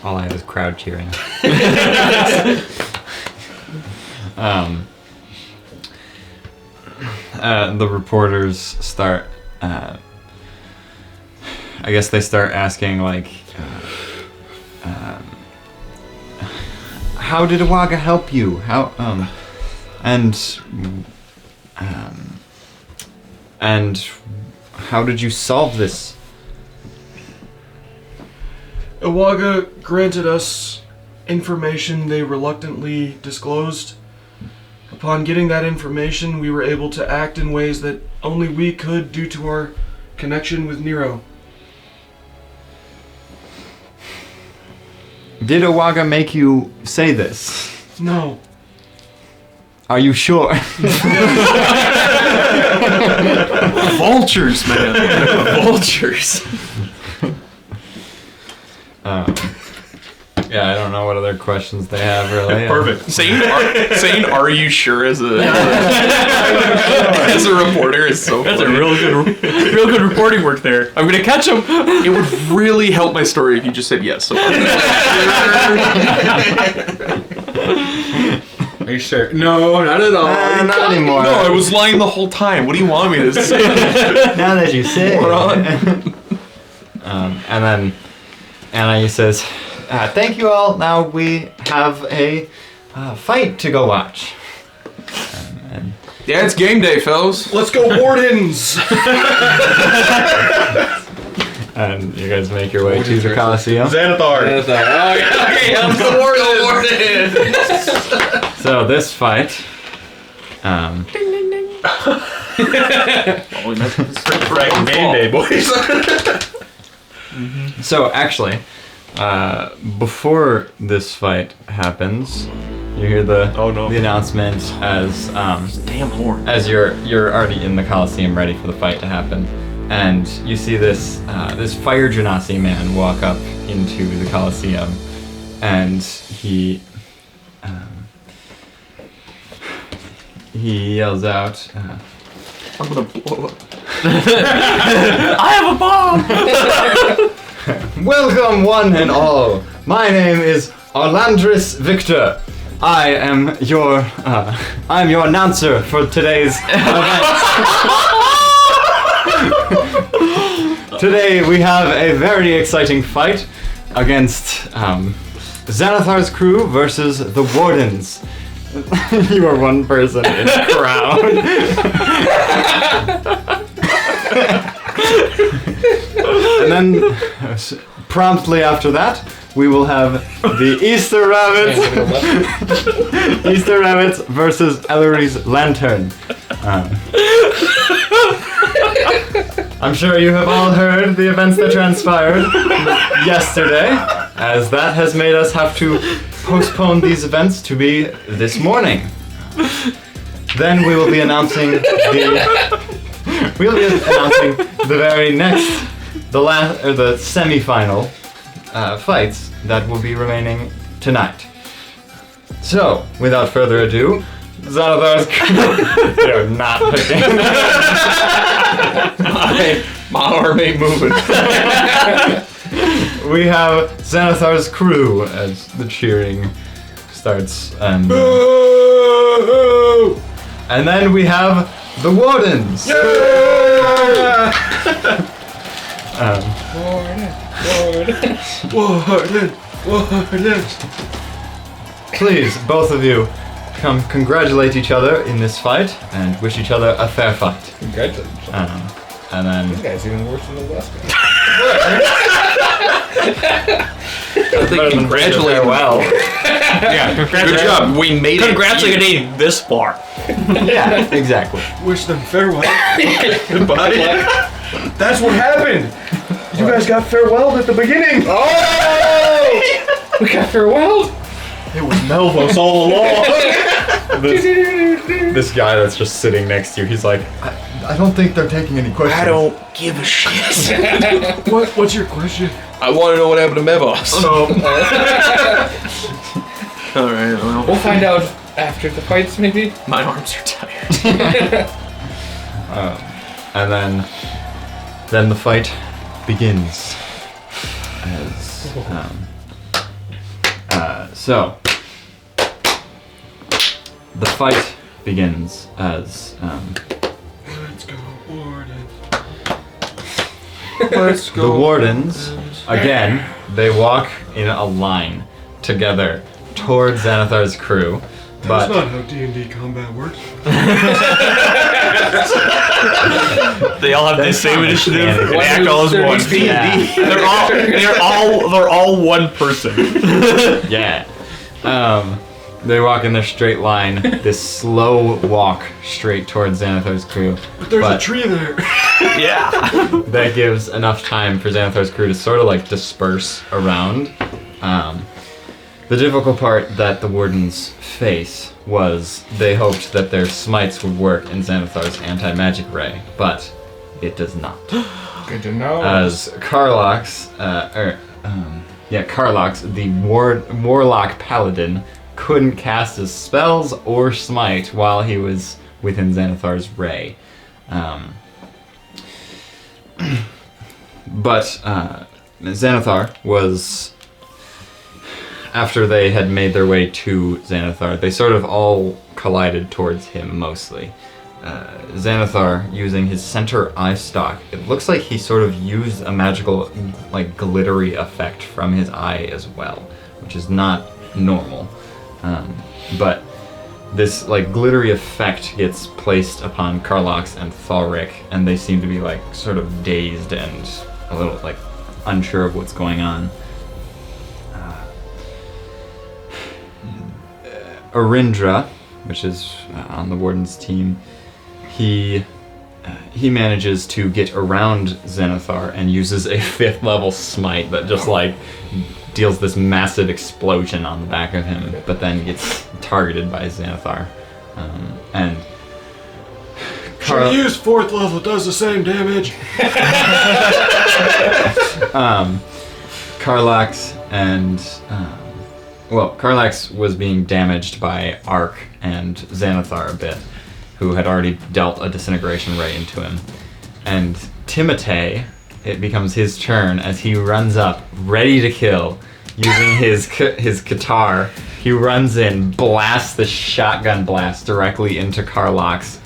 A: All I have is crowd cheering. The reporters start, I guess they start asking, like, how did Awaga help you? How, and how did you solve this?
F: Awaga granted us information they reluctantly disclosed. Upon getting that information, we were able to act in ways that only we could due to our connection with Nero.
A: Did Awaga make you say this?
F: No.
A: Are you sure?
D: Vultures, man. Vultures.
A: Yeah, I don't know what other questions they have really.
H: Perfect.
D: Saying "Are you sure?" as a as a reporter is so
H: That's
D: funny.
H: a real good reporting work there. I'm gonna catch him.
D: It would really help my story if you just said yes. So
G: Are you sure? No, not at all.
A: Not anymore.
D: no, I was lying the whole time. What do you want me to say?
A: Now that you say it.
D: Moron.
A: And then Anna says, thank you all. Now we have a fight to go watch. And
D: Yeah, it's game day, fellas.
F: Let's go, Wardens!
A: and you guys make your way to the Coliseum.
H: Xanathar.
G: Oh, yeah, okay, I'm the warden.
A: So this fight,
H: Frank game day, boys.
A: so actually, before this fight happens, you hear the the announcement as
D: Damn horn.
A: as you're already in the Coliseum ready for the fight to happen, and you see this this fire genasi man walk up into the Coliseum, and he yells out,
D: I'm gonna blow up.
A: "Welcome one and all. My name is Orlandris Victor. I am your announcer for today's event. Today we have a very exciting fight against Xanathar's crew versus the Wardens." You are one person in a crowd. And then, promptly after that, we will have the Easter Rabbits. Easter Rabbits versus Ellery's Lantern. I'm sure you have all heard the events that transpired yesterday, as that has made us have to postpone these events to be this morning. Then we will be announcing the we'll be announcing the very next, the semi-final fights that will be remaining tonight. So, without further ado, Xanathar's crew. They're not picking.
C: My arm ain't moving.
A: We have Xanathar's crew as the cheering starts, and then we have the wardens.
F: Wardens.
A: Please, both of you, come congratulate each other in this fight and wish each other a fair fight.
G: Congratulations.
A: And then
G: This guy's even worse than the last guy.
C: I think congratulate
A: well.
E: Yeah,
C: Good job. We made it.
E: Congratulating this far.
A: Yeah, exactly.
F: Wish them farewell.
C: Goodbye.
F: That's what happened. You guys got farewelled at the beginning.
B: We got farewelled.
F: It was Melvos all along.
A: This guy that's just sitting next to you, he's like, I don't think they're taking any questions.
C: I don't give a shit.
F: What's your question?
C: I want to know what happened to Mevos. All right. Well,
B: We'll find out after the fights, maybe.
C: my arms are tired.
A: And then the fight begins. So the fight begins as
F: Let's go, Wardens.
A: the wardens again. They walk in a line together towards Xanathar's crew,
F: That's
A: but
F: not how D&D combat works.
E: They all have the same initiative and
A: One
E: act all as one.
A: Yeah.
E: They're all one person.
A: Yeah. They walk in their straight line, this slow walk straight towards Xanathar's crew.
F: But there's a tree there.
E: Yeah.
A: That gives enough time for Xanathar's crew to sort of like disperse around. The difficult part that the wardens face was they hoped that their smites would work in Xanathar's anti-magic ray, but it does not.
G: Good to know.
A: As Karlox, Karlox, the warlock paladin, couldn't cast his spells or smite while he was within Xanathar's ray. But Xanathar was, after they had made their way to Xanathar, they sort of all collided towards him mostly. Xanathar, using his center eye stalk, it looks like he sort of used a magical, like, glittery effect from his eye as well, which is not normal. But this, like, glittery effect gets placed upon Karlox and Thalric, and they seem to be, like, sort of dazed and a little, like, unsure of what's going on. Arindra, which is on the warden's team, he manages to get around Xanathar and uses a 5th level smite that just like deals this massive explosion on the back of him, but then gets targeted by Xanathar. And
F: Should use 4th level, does the same damage.
A: Karlax and Karlax was being damaged by Ark and Xanathar a bit, who had already dealt a disintegration ray into him. And Timotei, it becomes his turn as he runs up, ready to kill, using his Qatar. He runs in, blasts the shotgun blast directly into Karlox,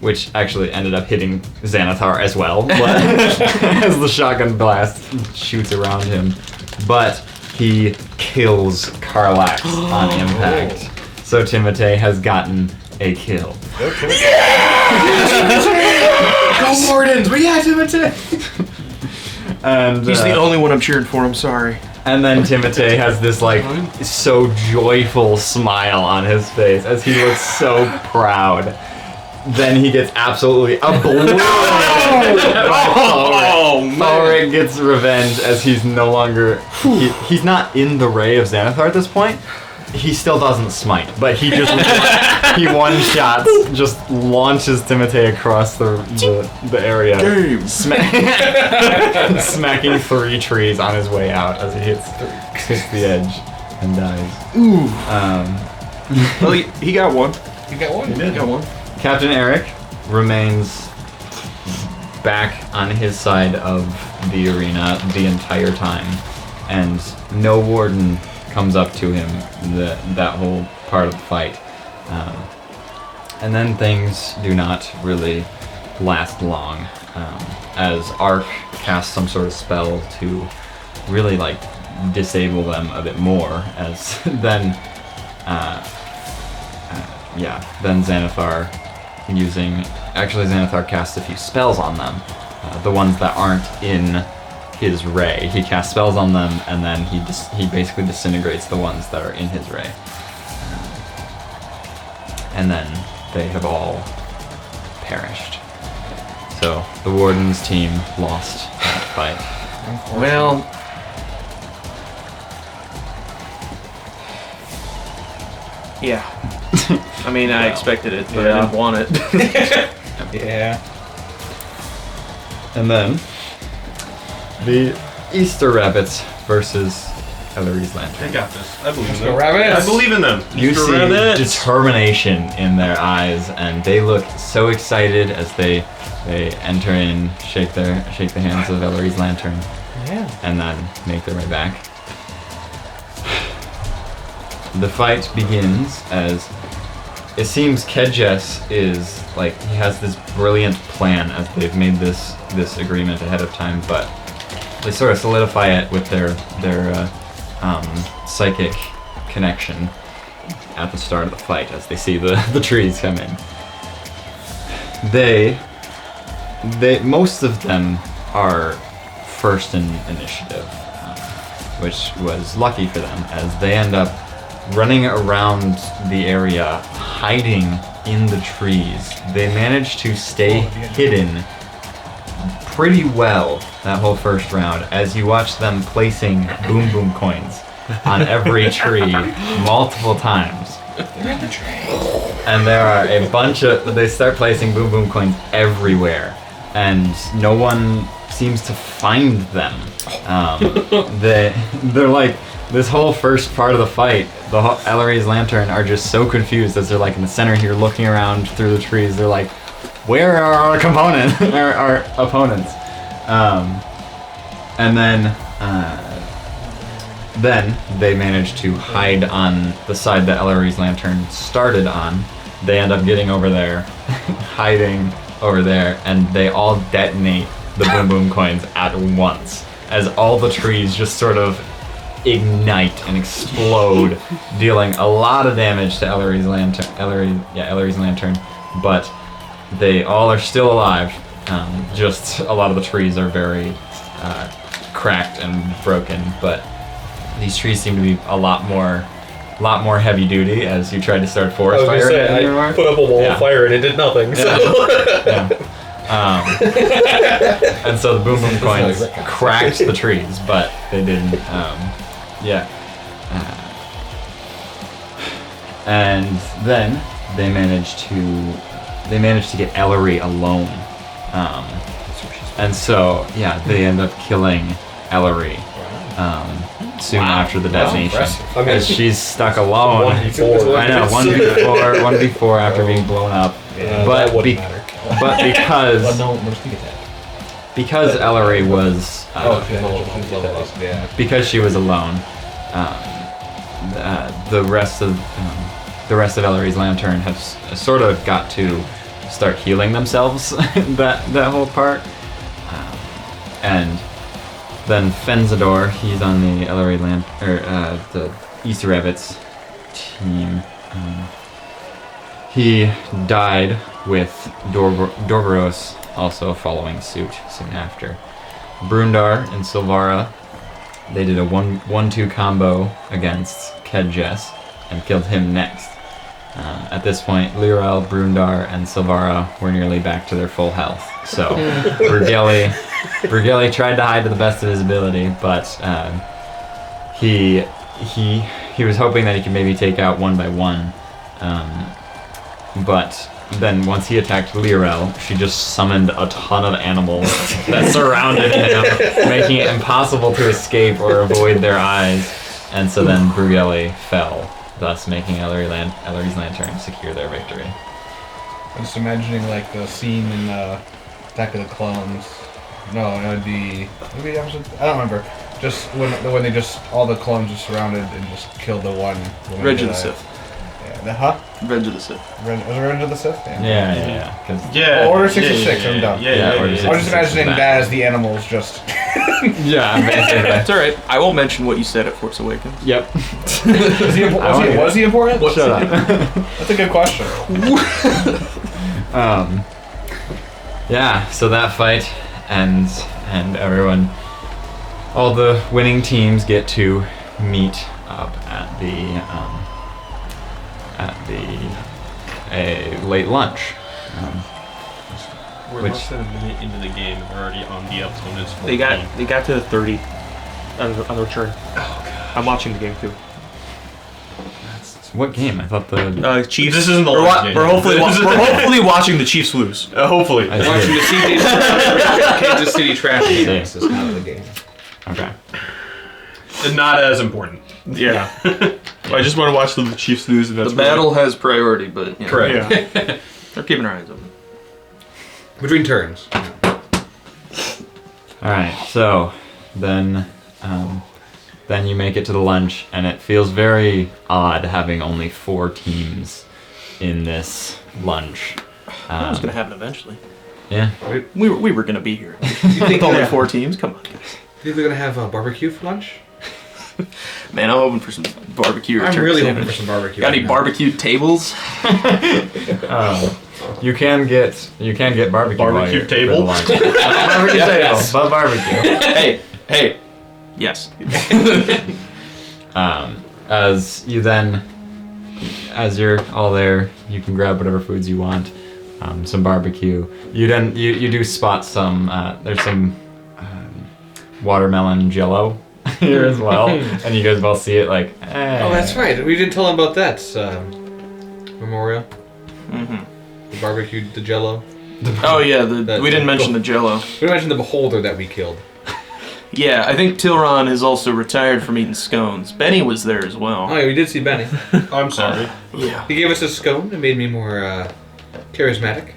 A: which actually ended up hitting Xanathar as well, but as the shotgun blast shoots around him. But he kills Karlax on impact. So Timotei has gotten a kill.
B: Go Wardens! But yeah, Timotei!
A: And
D: He's the only one I'm cheering for, I'm sorry.
A: and then Timotei has this like so joyful smile on his face as he looks so proud. Then he gets absolutely obliterated. Ulrich gets revenge as he's no longer he's not in the ray of Xanathar at this point, he still doesn't smite, but he just he one shots, just launches Timotei across the area, smacking 3 trees on his way out as he hits the edge and dies.
D: Ooh.
A: Well,
D: he got one.
B: You got one?
D: He got one.
A: Captain Eric remains back on his side of the arena the entire time, and no warden comes up to him that whole part of the fight. And then things do not really last long, as Ark casts some sort of spell to really like disable them a bit more, as then Xanathar Xanathar casts a few spells on them, the ones that aren't in his ray. He casts spells on them, and then he basically disintegrates the ones that are in his ray. And then they have all perished. So the warden's team lost that fight.
D: Well, yeah.
C: I mean, I expected it, but I didn't want it.
G: Yeah.
A: And then the Easter Rabbits versus Ellery's Lantern.
H: They got this. I believe in
G: Go
H: them.
G: rabbits.
H: I believe in them.
A: You
H: Mr.
A: see
H: Rabbits.
A: determination in their eyes, and they look so excited as they enter in, shake the hands of Ellery's Lantern, and then make their way back. The fight begins as it seems Kedges is like he has this brilliant plan, as they've made this agreement ahead of time, but they sort of solidify it with their psychic connection at the start of the fight as they see the trees come in. They most of them are first in initiative, which was lucky for them, as they end up running around the area, hiding in the trees. They manage to stay hidden pretty well that whole first round, as you watch them placing boom boom coins on every tree multiple times. And there are a bunch of, they start placing boom boom coins everywhere, and no one seems to find them. They're like, this whole first part of the fight, the Ellery's Lantern are just so confused as they're like in the center here looking around through the trees. They're like, where are our opponents? And then they manage to hide on the side that Ellery's Lantern started on. They end up getting over there, hiding over there, and they all detonate the boom boom coins at once, as all the trees just sort of ignite and explode, dealing a lot of damage to Ellery's Lantern, but they all are still alive. Just a lot of the trees are very cracked and broken, but these trees seem to be a lot more heavy duty, as you tried to start forest fire.
I: I put up a wall of fire and it did nothing. So.
A: And so the boom boom coins cracked the trees, but they didn't. And then they managed to get Ellery alone. And so they end up killing Ellery soon after the detonation. As she's stuck alone. I know, 1v4 after being blown up. But because Ellery was because she was alone, the rest of Ellery's Lantern have sort of got to start healing themselves that whole part. And then Fenzador, he's on the Ellery the Easter Rabbits team. He died with Dorvaros also following suit soon after. Brundar and Silvara, they did a 1-2 combo against Kedges and killed him next. At this point, Lirel, Brundar, and Silvara were nearly back to their full health. So Brigeli tried to hide to the best of his ability, but he he was hoping that he could maybe take out one by one, but then once he attacked Lirel, she just summoned a ton of animals that surrounded him, making it impossible to escape or avoid their eyes. And so then Brugeli fell, thus making Ellery's Lantern secure their victory.
G: I'm just imagining like the scene in Attack of the Clones. No, it would be maybe episode, I don't remember. Just when they just all the clones just surrounded and just killed the one.
D: Revenge of the Sith.
G: Yeah,
D: Revenge of the Sith.
G: Was it Revenge of the Sith?
A: Yeah.
H: Yeah.
G: Order 66. I'm done.
H: Yeah.
A: Order
G: I was
A: 66
G: just imagining
A: is
G: that as the animals just.
A: Yeah, basically.
D: It's alright. I won't mention what you said at Force Awakens.
A: Yep.
G: Was he important?
A: Shut up.
G: That's a good question.
A: Yeah, so that fight ends, and everyone, all the winning teams get to meet up at a late lunch.
H: We're
A: Which-
H: less than a minute into the game and they're already on the opponent's 14.
C: They got to the 30 on the return. Oh god. I'm watching the game too.
A: What game? I thought the
C: Chiefs.
H: This isn't the
C: We're,
H: last game.
C: we're hopefully watching the Chiefs lose.
H: Hopefully.
A: I
B: Watching
A: see.
B: the Kansas City trash game.
G: This is kind of the game.
A: Okay.
H: Not as important.
C: Yeah.
E: I just want to watch the Chiefs lose, and that's
D: The battle has priority, but you know,
H: Correct.
E: Yeah.
D: they're keeping their eyes open.
G: Between turns.
A: All right. So then you make it to the lunch, and it feels very odd having only 4 teams in this lunch.
D: That was gonna happen eventually.
A: Yeah.
D: We were gonna be here. You think only 4 teams? Come on, guys.
G: Think they're gonna have a barbecue for lunch?
D: Man, I'm hoping for some barbecue. Or
G: I'm
D: turkey
G: really
D: sandwich.
G: hoping for some barbecue.
D: Got any barbecue tables?
A: You can get barbecue.
H: Barbecue
A: while you're-
H: table?
A: for the lunch. Not barbecue table, but barbecue.
D: Hey. Yes.
A: As you're all there, you can grab whatever foods you want. Some barbecue. You do spot some. There's some watermelon jello here as well, and you guys both see it like.
G: Oh, that's right. We didn't tell him about that memorial.
D: Mm-hmm.
G: The barbecue, the Jello.
D: Oh yeah, we didn't mention the Jello.
G: We mentioned the beholder that we killed.
D: Yeah, I think Tilron has also retired from eating scones. Benny was there as well.
G: Oh yeah, we did see Benny.
H: I'm sorry.
D: Yeah.
G: He gave us a scone and made me more charismatic.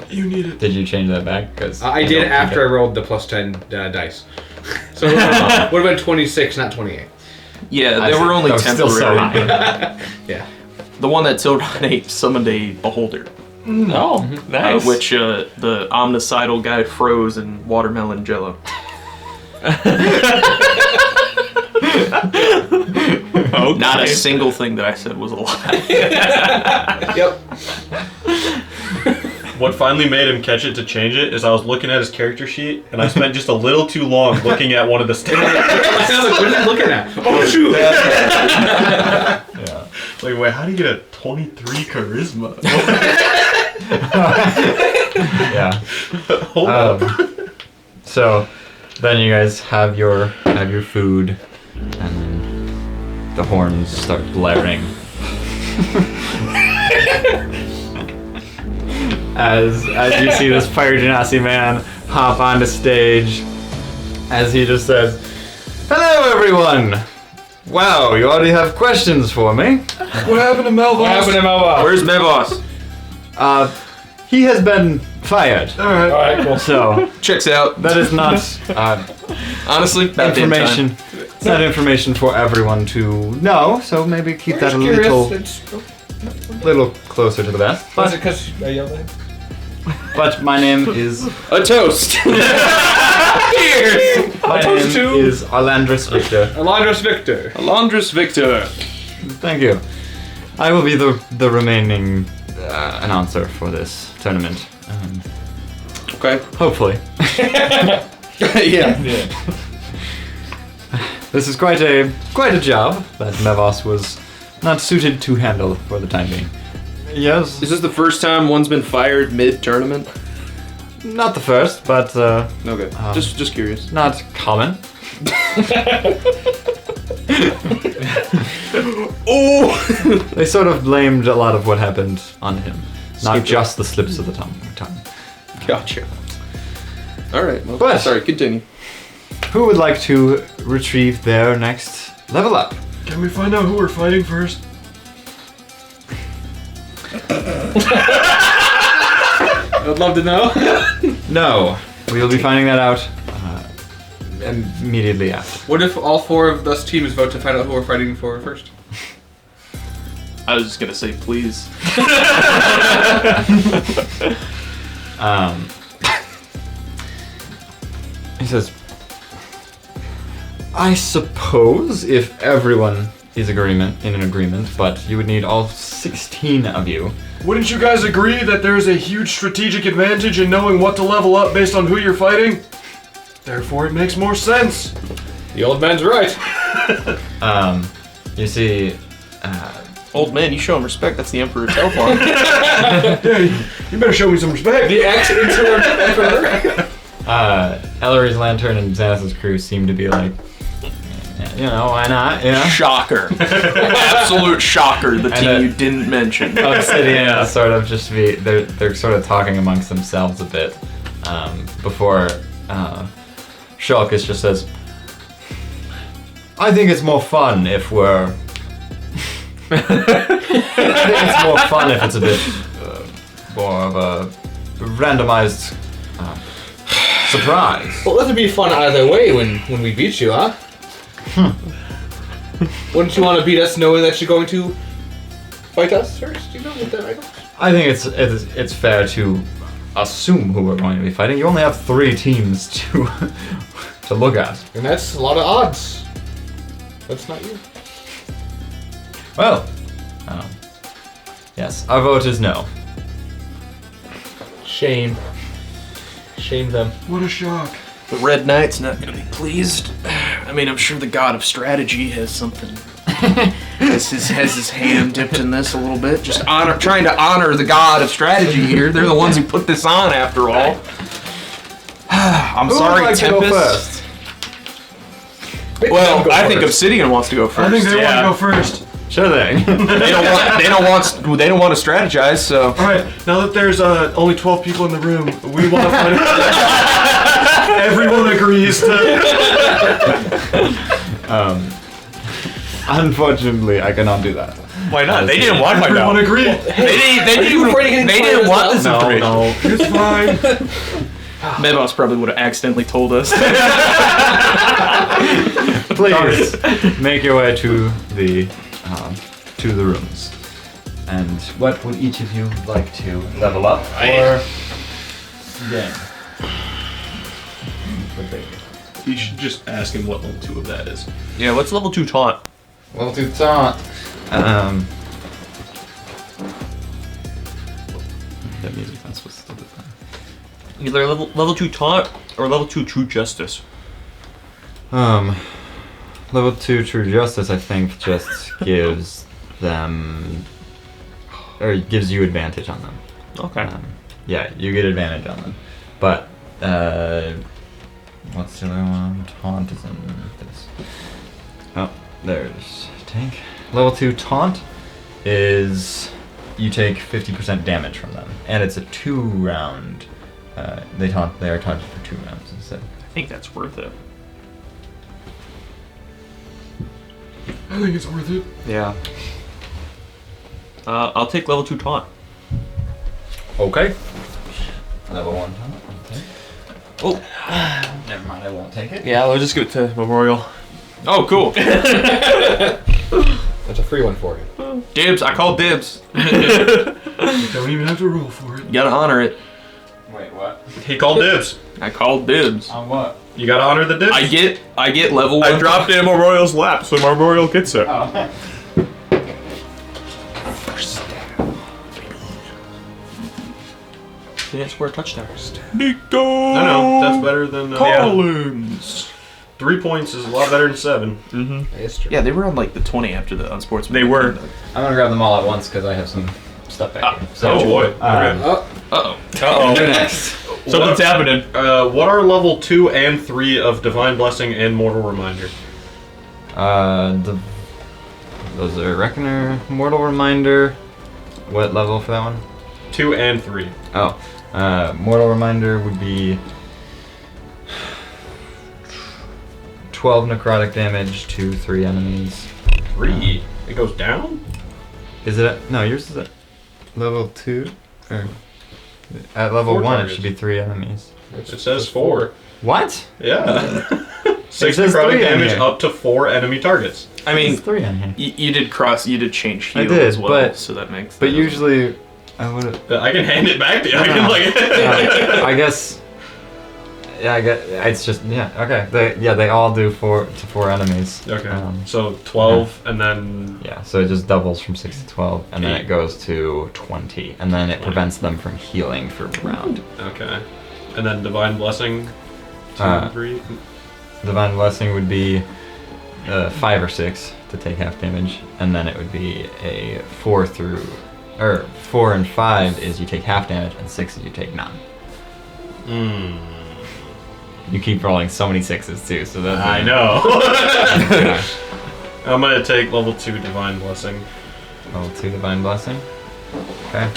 H: You need it.
A: Did you change that back? Because
G: I did after I rolled the plus 10 dice. So it would have been 26, not 28.
D: Yeah, they were only
A: still so
D: temporary.
A: high.
G: Yeah.
D: The one that Tilron ate summoned a beholder,
C: Oh, nice.
D: which the omnicidal guy froze in watermelon jello.
C: Okay.
D: Not a single thing that I said was a lie.
G: Yep.
H: What finally made him catch it to change it is I was looking at his character sheet and I spent just a little too long looking at one of the stats.
B: What are you looking at? Oh shoot!
H: Yeah. Like, wait, how do you get a 23 charisma?
A: Yeah.
H: Hold up.
A: So then you guys have your food, and then the horns start blaring. as you see this Fire Genasi man hop onto stage, as he just says, "Hello, everyone. Wow, you already have questions for me.
F: What happened to Melvos?
B: What happened to Melba?
D: Where's Mevos?
A: He has been fired.
F: Alright.
B: Alright, cool.
A: So
D: Checks out.
A: that is not
D: Honestly, about damn time.
A: information. It's not information for everyone to know. So maybe keep that a little closer to the vest.
G: Was
A: But
G: it because I yelled at him?
A: my name is
D: A toast. Cheers.
A: my name is Arlandris Victor.
B: Alondros Victor.
D: Alondris Victor.
A: Thank you. I will be the remaining announcer for this tournament.
D: Okay.
A: Hopefully.
D: Yeah.
A: This is quite a job that Mevos was not suited to handle for the time being. Yes,
D: Is this the first time one's been fired mid-tournament?
A: not the first, but
D: Okay. Just curious.
A: not common. They sort of blamed a lot of what happened on him, not
D: Scapegoat.
A: just the slips of the tongue.
D: Gotcha. All right. Well,
A: But-
D: sorry. Continue.
A: Who would like to retrieve their next level up?
F: Can we find out who we're fighting first?
B: I'd love to know.
A: No, we will be finding that out immediately after.
B: What if all 4 of us teams vote to find out who we're fighting for first?
C: I was just gonna say please.
A: He says, I suppose if everyone is in agreement, but you would need all 16 of you.
F: Wouldn't you guys agree that there's a huge strategic advantage in knowing what to level up based on who you're fighting? Therefore, it makes more sense.
G: The old man's right.
A: You see,
D: Old man, you show him respect. That's the Emperor Telfar.
F: Hey, you better show me some respect.
G: The ex-interim emperor.
A: Ellery's Lantern and Xanathar's crew seem to be like, you know, why not? Yeah.
D: Shocker. Absolute shocker. The team you didn't mention.
A: Obsidian is sort of just they're sort of talking amongst themselves a bit before Shulkus just says, I think it's more fun if we're I think it's more fun if it's a bit more of a randomized surprise.
G: Well, it'll be fun either way when we beat you, huh? Wouldn't you want to beat us knowing that you're going to fight us first? You know, with that item?
A: I think it's fair to assume who we're going to be fighting. You only have 3 teams to look at.
G: And that's a lot of odds. That's not you.
A: Well, yes, our vote is no.
G: Shame. Shame them.
F: What a shock.
D: The Red Knight's not gonna be pleased. I mean, I'm sure the God of Strategy has something. has his hand dipped in this a little bit. Just trying to honor the God of Strategy here. They're the ones who put this on, after all. I'm
A: Who
D: sorry,
A: would like
D: Tempest.
A: to go first?
D: Well, I think
G: first.
D: Obsidian wants to go first.
F: I think they want to go first.
A: Sure thing.
D: They don't want to strategize. So.
F: All right, now that there's only 12 people in the room, we want to find out. Everyone agrees to.
A: Unfortunately, I cannot do that.
E: Why not? They didn't want my
F: Everyone
E: now.
F: agreed.
D: They didn't want this information.
A: No.
F: It's fine.
D: Mebos probably would have accidentally told us.
A: Please make your way to the rooms. And what would each of you like to level up or gain?
H: You should just ask him what level 2 of that is.
C: Yeah, what's level 2 taunt?
A: Level 2 taunt. That music's not supposed to be fun.
C: Either level 2 taunt or level 2 true justice.
A: Level 2 True Justice, I think, just gives them, or gives you advantage on them.
C: Okay.
A: Yeah, you get advantage on them. But, what's the other one? Taunt is in this. Oh, there's Tank. Level 2 Taunt is, you take 50% damage from them. And it's a 2-round, they are taunted for 2 rounds instead.
C: I think that's worth it.
F: I think it's worth it.
A: Yeah.
C: I'll take level 2 taunt.
A: Okay. Level 1 taunt. Okay. Oh, never mind, I won't take it.
C: Yeah, I'll just give it to Memorial. Oh, cool.
G: That's a free one for you.
C: Dibs. I called dibs.
F: You don't even have to roll for it.
D: You gotta honor it.
A: Wait, what?
H: He called dibs.
C: I called dibs.
A: On what?
H: You gotta honor the dibs.
C: I get level 1.
E: I dropped it in Memorial's lap, so Memorial gets it.
A: Oh.
C: He didn't score a touchdown.
E: Nico
H: No, that's better than
E: Collins.
H: 3 points is a lot better than 7.
G: That's true.
D: Yeah, they were on like the 20 after the unsportsmanlike.
E: They were.
A: I'm gonna grab them all at once because I have some stuff back here. So,
H: Oh boy.
C: Uh-oh.
A: you're next.
E: Something's happening.
H: What are level 2 and 3 of Divine Blessing and Mortal Reminder?
A: those are Reckoner, Mortal Reminder. What level for that one?
H: 2 and 3.
A: Oh, Mortal Reminder would be 12 necrotic damage to 3 enemies.
H: 3? It goes down?
A: Is it? No, yours is at level 2. Or at level
H: 4
A: 1,
H: targets.
A: it should be 3 enemies.
H: It says 4.
A: What?
H: Yeah. 6
A: says
H: necrotic
A: 3 on
H: damage
A: here.
H: up to 4 enemy targets.
C: I mean,
A: It's 3 on here.
C: you did change heal
A: I did,
C: as well,
A: but-
C: so that makes.
A: But
C: that-
A: usually, I would have.
H: I can hand it back to you. I can
A: I guess. Yeah, I guess it's just Okay, they all do 4 to 4 enemies.
H: Okay. So 12 and then
A: Yeah, so it just doubles from 6 to 12, and then it goes to 20, and then it prevents them from healing for a round.
H: okay, and then divine blessing. 2
A: Uh,
H: and 3.
A: Divine Blessing would be 5 or 6 to take half damage, and then it would be a 4 and 5 is you take half damage, and 6 is you take none. You keep rolling so many 6s too, so that's.
H: I know. I'm gonna take level 2 divine blessing.
A: Level 2 Divine Blessing. Okay.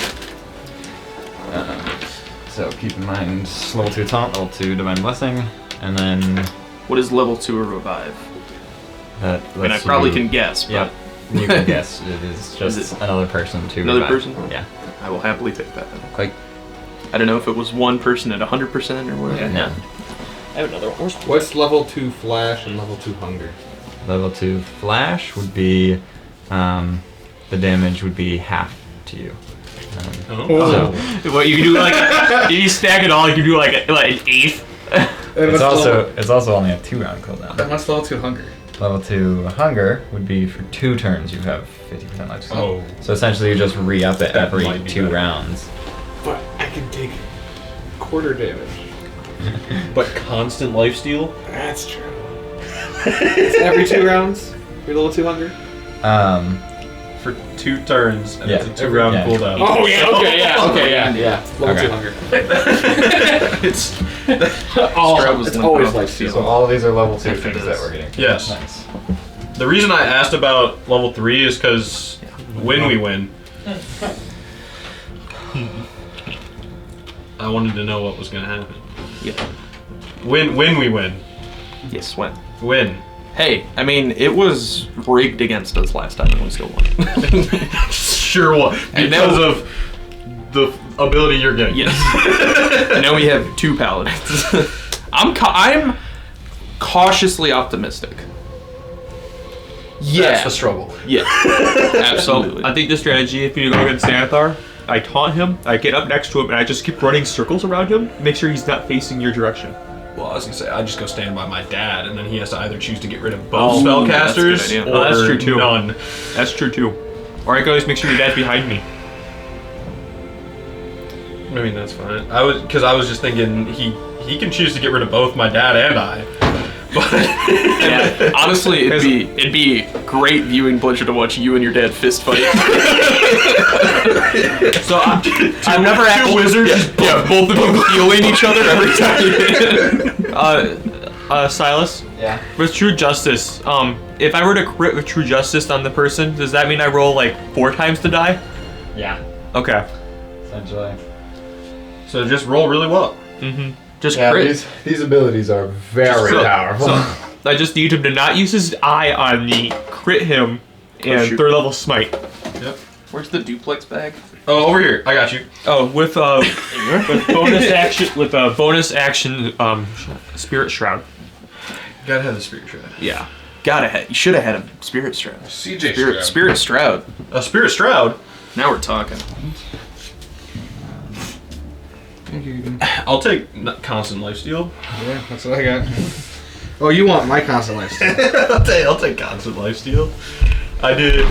A: So keep in mind, level 2 Taunt, level 2 Divine Blessing, and then
C: What is level 2 or revive?
A: that
C: I mean, I
A: lets
C: probably
A: you-
C: can guess, but
A: Yep. You can guess. It is just
C: Is it
A: another person to
C: another
A: revive.
C: person?
A: Yeah.
C: I will happily take that.
A: Like,
C: I don't know if it was one person at 100% or whatever.
A: no.
I: I have another one.
G: What's level 2 flash and level 2 hunger?
A: Level 2 Flash would be, the damage would be half to you. So,
E: What you can do like if you stack it all, you can do like an eighth.
A: it's also only a 2-round cooldown.
B: That much level 2 hunger.
A: Level 2 Hunger would be for 2 turns you have 50% life steal.
H: Oh.
A: So essentially you just re-up it
H: That
A: every
H: might be
A: 2
H: better.
A: rounds.
G: But I can take quarter damage.
H: But constant lifesteal?
G: That's true. It's every 2 rounds. Your level 2 hunger.
H: For 2 turns, and
A: Yeah.
H: it's a 2-round
A: Yeah.
H: cooldown.
G: Oh yeah. Okay. Yeah. Level
A: Okay.
G: 2 hunger.
H: It's
C: Stroud was
G: It's
C: limp
G: always
C: off
G: like
C: the
A: So
C: field.
A: all of these are level 2
C: After
A: things
C: this.
A: that we're getting.
H: Yes.
A: Nice.
H: the reason I asked about level 3 is because when we win, I wanted to know what was gonna happen.
C: Yeah.
H: When we win,
C: Yes, when?
H: win.
C: Hey, I mean, it was rigged against us last time and we still won.
H: Sure what?
C: And
H: Because
C: now-
H: of the ability you're getting.
C: Yes. Now we have 2 paladins. I'm cautiously optimistic. Yeah.
B: That's the struggle.
C: Yeah. Absolutely.
E: I think the strategy, if you go against Xanathar, I taunt him, I get up next to him, and I just keep running circles around him, make sure he's not facing your direction.
H: Well, I was gonna say I just go stand by my dad, and then he has to either choose to get rid of
C: Oh,
H: both
C: that's a good
H: spellcasters
C: idea.
H: or
E: Oh, that's true, too.
H: none.
E: That's true too. Or I can always make sure your dad's behind me.
H: I mean that's fine. I was just thinking he can choose to get rid of both my dad and I. But
C: Yeah. Honestly, it'd be great viewing pleasure to watch you and your dad fist fight.
E: So I've never
H: two
E: actually.
H: wizards.
C: Yeah, both of you healing each other every time.
E: Silas,
A: Yeah.
E: with True Justice, if I were to crit with True Justice on the person, does that mean I roll like 4 times to die?
A: Yeah.
E: Okay.
A: Essentially.
H: So just roll really well.
C: Just crit.
F: These abilities are very
E: So-
F: powerful.
E: So I just need him to not use his eye on me, crit him, and
C: shoot.
E: 3rd level smite.
C: Where's the duplex bag?
H: Oh, over here. I got you.
E: Oh, with bonus action, Spirit Shroud.
H: Gotta have the spirit shroud.
C: Yeah. You should have had a Spirit Shroud.
B: CJ Stroud.
C: Spirit Shroud.
H: A spirit shroud.
C: Now we're talking.
H: I'll take constant lifesteal.
B: Yeah, that's what I got. Oh, you want my constant lifestyle?
H: I'll take constant lifesteal. I did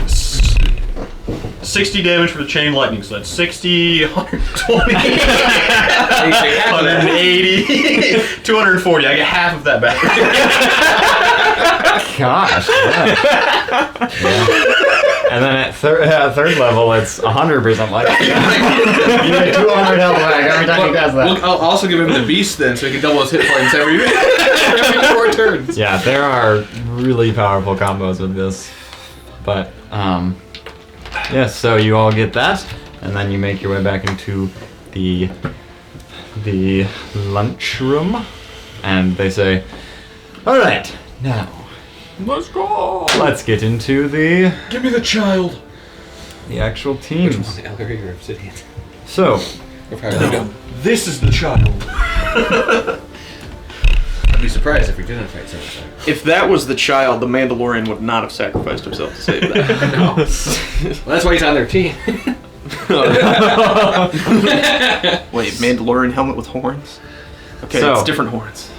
H: 60 damage for the chain lightning, so that's 60, 120, 180, 240. I get half of that back.
A: Gosh. Yeah. And then at 3rd level, it's 100% like you get 200 health back every time you cast that.
B: I'll also give him the beast then, so he can double his hit points every 4 turns.
A: Yeah, there are really powerful combos with this, but Yes, so you all get that, and then you make your way back into the lunchroom, and they say, "All right, now
B: Let's go.
A: let's get into the
F: Give me the child.
A: actual
G: Which one?
A: teams."
G: Ellery or Obsidian?
A: So,
G: Or Fire
F: This is the child.
G: I'd be surprised if we didn't fight Xanathar.
D: If that was the child, the Mandalorian would not have sacrificed himself to save that.
G: Well, that's why he's on their team.
D: Wait, Mandalorian helmet with horns? Okay,
A: So-
D: it's different horns.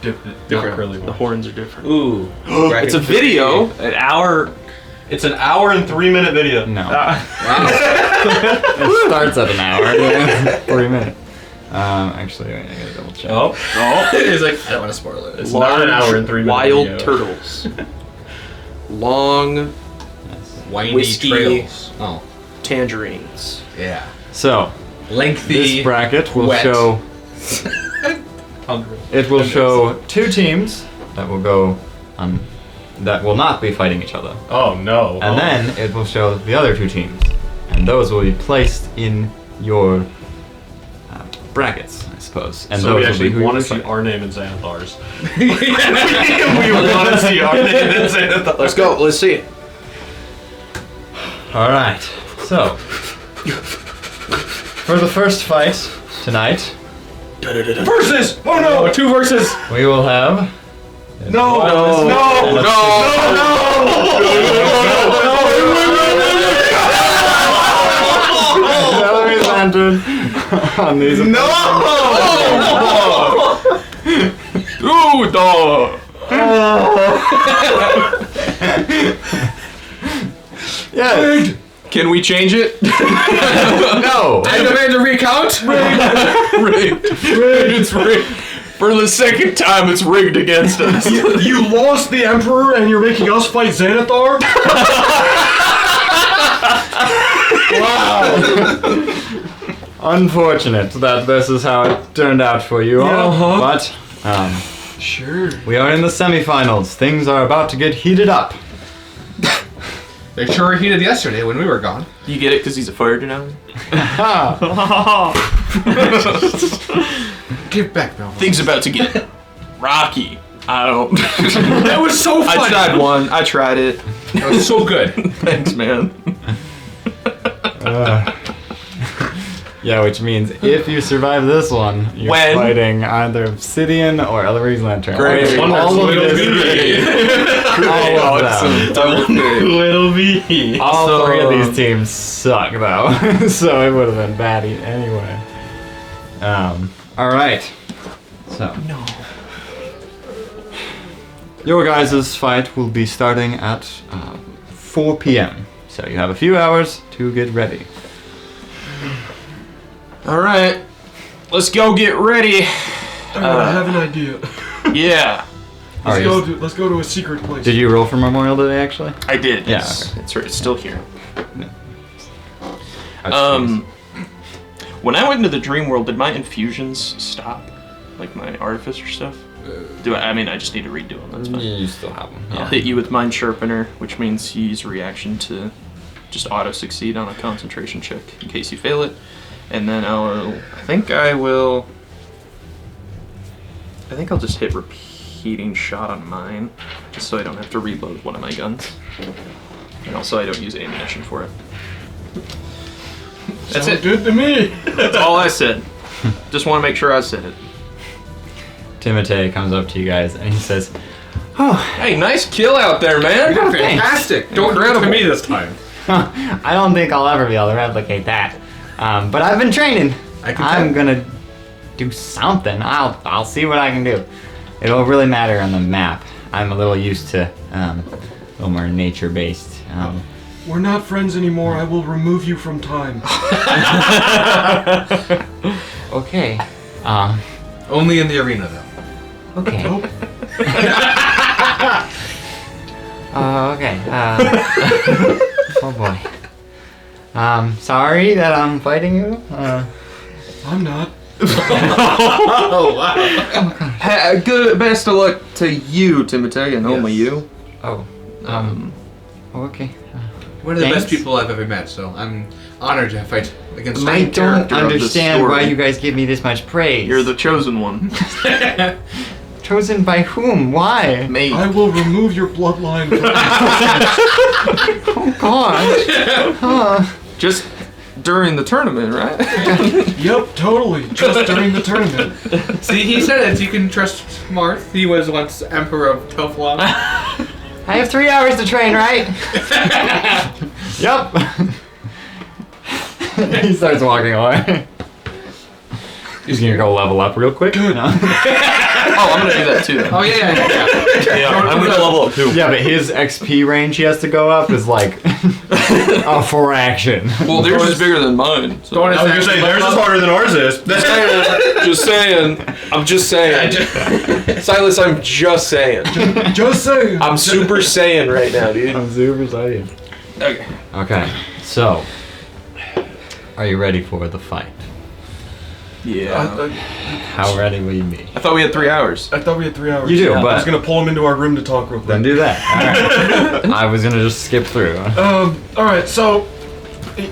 H: Different curly
D: The
H: one.
D: horns are different.
G: Ooh.
D: It's a video.
H: An hour. It's an hour and 3-minute video.
A: no.
G: Wow.
A: It starts at an hour. 40 minutes. Actually, wait, I gotta double check.
H: Oh.
G: He's like, I don't want to spoil it.
H: It's not an hour and 3-minute
D: wild
H: video.
D: turtles. Long
G: Windy
D: Whiskey.
G: trails. Oh.
D: tangerines.
G: Yeah.
A: So,
G: Lengthy.
A: this bracket will
G: wet.
A: show.
H: Hungry.
A: It will show 2 teams that will go on. That will not be fighting each other.
H: Oh no.
A: And then it will show the other 2 teams. And those will be placed in your brackets, I suppose. And
H: so
A: those
H: we
A: will
H: actually
A: be who
H: want to
A: you
H: see
A: fight.
H: our name in Xanathar's. We want to see our name in Xanathar's.
D: Let's go. Let's see it.
A: Alright, so. For the first fight tonight,
F: Versus! Oh no!
B: 2 verses.
A: we will have.
F: No!
A: Valerie's entered on these.
E: Ooh, dog.
A: Yes!
E: Can we change it?
A: No!
B: I demand a recount.
E: Rigged. It's rigged. For the second time, it's rigged against us.
F: You lost the Emperor and you're making us fight Xanathar?
A: Unfortunate that this is how it turned out for you all. But,
F: Sure.
A: we are in the semifinals. Things are about to get heated up.
G: They sure were heated yesterday when we were gone.
D: You get it because he's a fire denier?
G: Give back, Bill.
D: Things about to get rocky. I don't.
B: That was so fun.
D: I tried one. I tried it.
G: That was so good.
D: Thanks, man.
A: Yeah, which means if you survive this one, you're
D: When?
A: fighting either Obsidian or Ellery's Lantern.
D: Great.
A: All of this. All of them.
H: Who it'll be?
A: All
D: So,
A: 3 of these teams suck, though. So it would have been bad anyway. Alright. So. No. Your guys' fight will be starting at 4 p.m. So you have a few hours to get ready.
D: All right. Let's go get ready.
F: I have an idea.
D: Yeah.
F: Let's go to a secret place.
A: Did you roll for Memorial Day, actually?
D: I did.
A: Yeah,
D: It's right. It's still here.
A: I was
D: When I went into the dream world, did my infusions stop? Like my artificer stuff? I mean, I just need to redo them. That's fine.
A: You still have them.
D: I'll hit you with Mind Sharpener, which means you use a reaction to just auto-succeed on a concentration check in case you fail it. And then I think I'll just hit repeating shot on mine, just so I don't have to reload one of my guns. And also I don't use ammunition for it. That's
F: Sounds
D: it.
F: good to me.
D: That's all I said. Just want to make sure I said it.
A: Timotei comes up to you guys and he says,
E: Hey, nice kill out there, man.
A: Oh, thanks.
G: Fantastic. Don't do it to me this time.
A: I don't think I'll ever be able to replicate that. But I've been training. I'm gonna do something. I'll see what I can do. It'll really matter on the map. I'm a little used to a little more nature-based.
F: We're not friends anymore. I will remove you from time.
A: Okay.
G: Only in the arena, though.
A: Okay.
F: Nope.
A: Okay. Oh boy. Sorry that I'm fighting you.
F: I'm not.
G: Oh, wow.
D: Good, best of luck to you, Timotei, and only you.
A: Oh. Okay.
G: One of the
A: Thanks.
G: best people I've ever met, so I'm honored to fight against
D: Main
A: I don't
D: character of this
A: understand why
D: story.
A: you guys give me this much praise.
D: You're the chosen one.
A: Chosen by whom? Why?
D: Me.
F: I will remove your bloodline from
A: Oh God. Huh.
D: Just during the tournament, right?
F: Yep, totally. Just during the tournament.
G: See, he said it. You can trust Marth. He was once Emperor of Toflon.
A: I have 3 hours to train, right? Yup. He starts walking away. He's gonna go level up real quick.
F: Good.
A: No?
D: Oh, I'm gonna do that too.
G: Oh yeah.
H: Yeah, I'm gonna level up too.
A: Yeah, but his XP range he has to go up is like a fraction.
D: Well, theirs is bigger than mine. So.
H: I was gonna say theirs is harder than ours is.
I: Just saying. I'm just saying. Silas, I'm just saying.
F: Just saying.
I: I'm Super Saiyan right now, dude.
A: I'm super excited.
D: Okay.
A: Okay, so are you ready for the fight?
D: Yeah.
A: How ready will you be?
D: I thought we had 3 hours.
F: I thought we had 3 hours.
A: You do,
F: I was
A: but
F: gonna pull him into our room to talk real
A: then
F: quick.
A: do that. All right. I was gonna just skip through.
F: Alright, so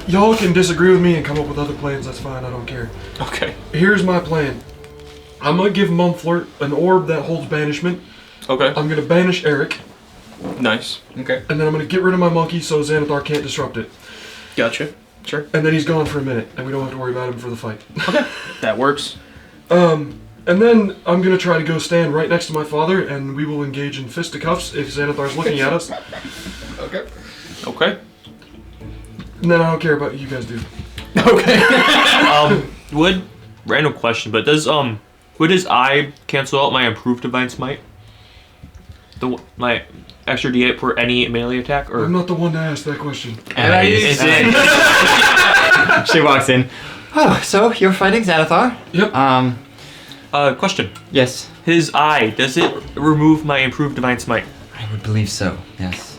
F: y'all can disagree with me and come up with other plans, that's fine, I don't care.
D: Okay.
F: Here's my plan. I'm gonna give Mumflirt an orb that holds banishment.
D: Okay.
F: I'm gonna banish Eric,
D: Nice.
G: Okay.
F: and then I'm gonna get rid of my monkey so Xanathar can't disrupt it.
D: Gotcha. Sure.
F: And then he's gone for a minute, and we don't have to worry about him for the fight.
D: That works.
F: And then I'm gonna try to go stand right next to my father, and we will engage in fisticuffs if Xanathar's looking at us.
G: Okay.
D: Okay.
F: And then I don't care about what you guys do.
C: Would random question, but does would his eye cancel out my improved divine smite? My extra d8 for any melee attack, or
F: I'm not the one to ask that question.
A: And
C: is it?
A: She walks in. Oh, so you're fighting Xanathar?
F: Yep.
C: Question.
A: Yes.
C: His eye, does it remove my improved divine smite?
A: I would believe so. Yes.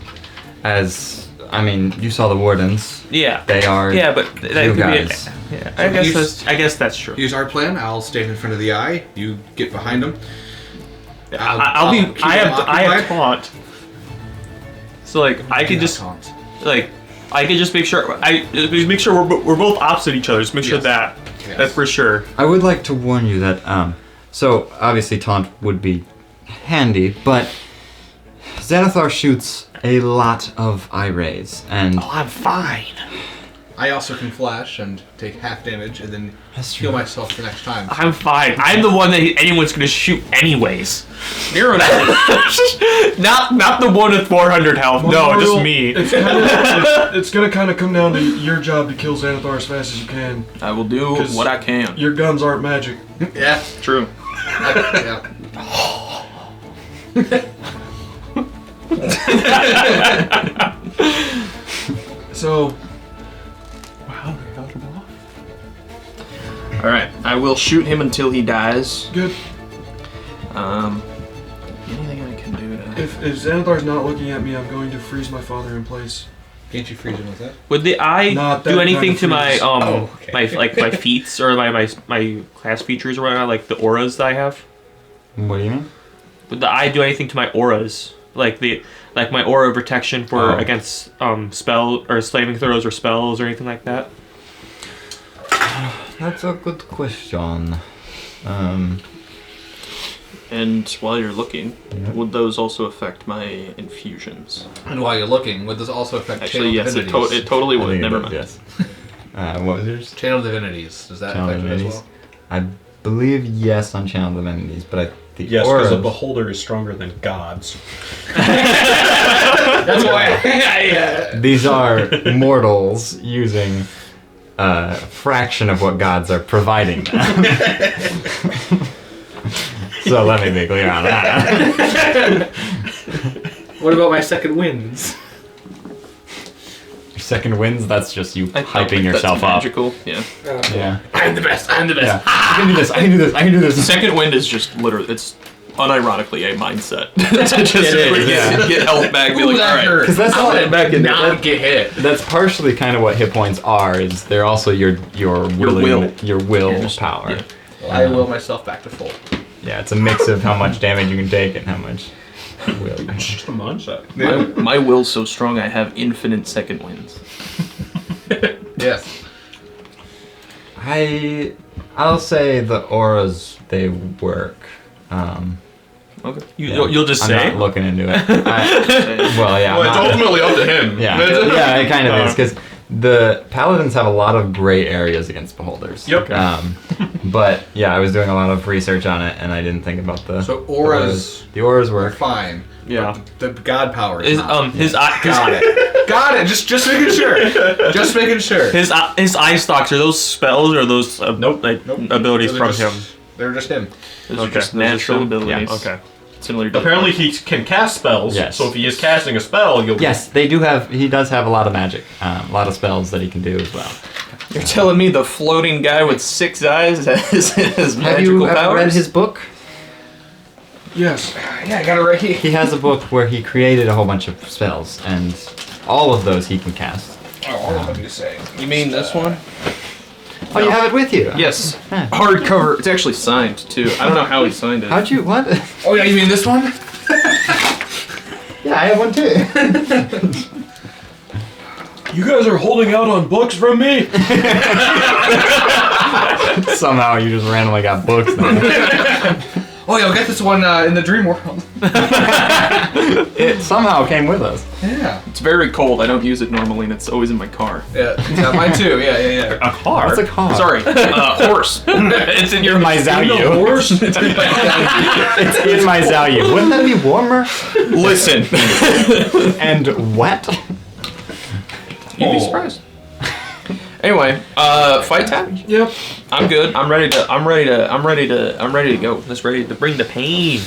A: As I mean, you saw the wardens.
C: Yeah.
A: They are.
C: Yeah, but that
A: you
C: could
A: guys.
C: be. Yeah. I guess that's true.
G: Here's our plan. I'll stand in front of the eye. You get behind him.
C: I'll be.
G: keep
C: I
G: him
C: have
G: occupied.
C: taunt. So like I could just
G: Taunt.
C: like I could just make sure make sure we're both opposite each other. Just make sure
G: Yes.
C: that
G: Yes.
C: that's for sure.
A: I would like to warn you that so obviously taunt would be handy, but Xanathar shoots a lot of eye rays, and
C: I'm fine.
G: I also can flash and take half damage and then
A: That's
G: heal
A: true.
G: myself for next time.
C: I'm fine. I'm the one that anyone's gonna shoot anyways.
D: You're
C: Not the one with 400 health. No, just
F: Memorial,
C: me.
F: It's gonna kind of come down to your job to kill Xanathar as fast as you can.
D: I will do
F: 'Cause-
D: what I can.
F: Your guns aren't magic.
G: Yeah.
D: True.
G: Yeah.
F: So,
D: All right. I will shoot him until he dies.
F: good.
D: Anything I can do to.
F: If Xanathar's not looking at me, I'm going to freeze my father in place.
G: Can't you freeze him with that?
C: Would the eye
F: Not that
C: do anything
F: kind of
C: to my
F: freeze.
G: okay.
C: my like my feats or my class features or whatnot, like the auras that I have?
A: what do you mean?
C: Would the eye do anything to my auras? Like my aura of protection for
A: Oh.
C: against spell or slaving throws or spells or anything like that?
A: That's a good question.
D: And while you're looking,
A: Yeah.
D: would those also affect my infusions?
G: And while you're looking, would this also affect
D: Actually,
G: Channel
D: yes,
G: Divinities?
D: it totally
A: I
D: would.
A: think it
D: Never
A: does,
D: mind.
A: Yes. What was yours?
G: Channel Divinities. Does that
A: Channel
G: affect it as
A: Divinities?
G: well?
A: I believe yes on Channel Divinities, but the
H: Yes, because
A: auras.
H: a beholder is stronger than gods.
G: That's why.
A: These are mortals using a fraction of what gods are providing them. So let me be clear on that.
B: What about my second wins?
A: Your second wins, that's just you
D: I don't think
A: hyping yourself
D: that's
A: up.
D: magical. Yeah.
A: Yeah.
G: I'm the best. I'm the best.
A: Yeah. I can do this, I can do this, I can do
D: The
A: this.
D: second wind is just literally, it's unironically a mindset. To just
A: is, yeah.
D: get health back, be
G: Ooh,
D: like,
G: that
D: alright.
G: hurt.
A: 'Cause that's
G: I
A: all-
G: went back and not
A: that-
G: get hit.
A: That's partially kind of what hit points are, is they're also your will power.
D: Yeah.
G: I will myself back to full.
A: Yeah, it's a mix of how much damage you can take and how much
H: It's just a mindset.
D: My will's so strong I have infinite second wins.
B: Yes.
A: I'll say the auras, they work.
C: Okay.
A: Yeah.
C: You'll just
A: I'm
C: say.
A: not looking into it. Well, yeah.
I: Well,
A: I'm
I: it's
A: not-
I: ultimately up to him.
A: yeah, yeah, it kind of is because the paladins have a lot of gray areas against beholders.
I: Yep.
A: But yeah, I was doing a lot of research on it, and I didn't think about the.
B: So auras
A: The auras
B: are
A: work.
B: fine.
C: Yeah.
B: The god power is not.
C: His eye.
B: Got it. Got it. Just making sure. Just making sure.
C: His eye stalks, are those spells or those
B: Nope.
C: abilities
B: They're
C: from
B: just-
C: him?
B: They're just him.
D: Those
C: Okay.
D: are just natural
C: Yeah.
D: abilities.
C: Okay.
D: Similar to
H: Apparently he can cast spells.
A: Yes.
H: So if he is casting a spell, you'll.
A: Yes, they do have. He does have a lot of magic, a lot of spells that he can do as well.
D: You're telling me the floating guy with 6 eyes has magical
A: Have you ever
D: powers?
A: read his book?
F: Yes.
B: Yeah, I got it right here.
A: He has a book where he created a whole bunch of spells, and all of those he can cast.
B: Oh, what did you say?
D: You mean this one?
A: Oh, you have it with you?
D: Yes.
A: Huh.
D: Hardcover. It's actually signed too. I don't know how he signed it.
A: How'd you? What?
B: Oh yeah, you mean this one?
A: Yeah, I have one too.
F: You guys are holding out on books from me?
A: Somehow you just randomly got books then.
B: Oh yeah, I'll get this one in the dream world.
A: It somehow came with us.
B: Yeah.
D: It's very cold. I don't use it normally, and it's always in my car.
B: Yeah, mine too. Yeah.
C: A car.
A: What's a car?
D: Sorry, horse.
C: It's in your
A: my Zalyu.
F: Horse?
A: It's in my Zalyu. Wouldn't that be warmer
D: Listen.
A: and wet?
D: You'd be surprised. Anyway, fight time?
F: Yep.
D: I'm good. I'm ready to go.
C: Just ready to bring the pain.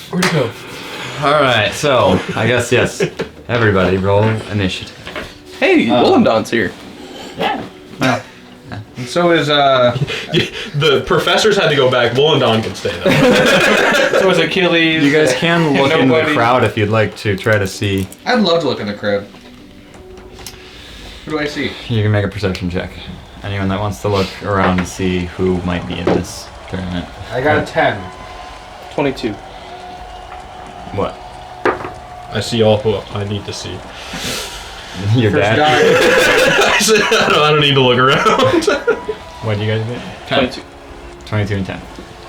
F: Where'd it go?
A: All right, so I guess yes. Everybody, roll initiative.
D: Hey, Willendon's here.
B: And so is
H: The professors had to go back. Wollendon can stay there.
B: so is Achilles.
A: You guys can look in the
B: Nobody-
A: crowd if you'd like to try to see.
B: I'd love to look in the crowd. Who do I see?
A: You can make a perception check. Anyone that wants to look around to see who might be in this tournament.
B: I got a 10.
D: 22.
A: What?
H: I see all who I need to see.
A: Your dad?
H: I said, I don't need to look around.
A: What do you guys get?
D: 22.
A: 22 and 10.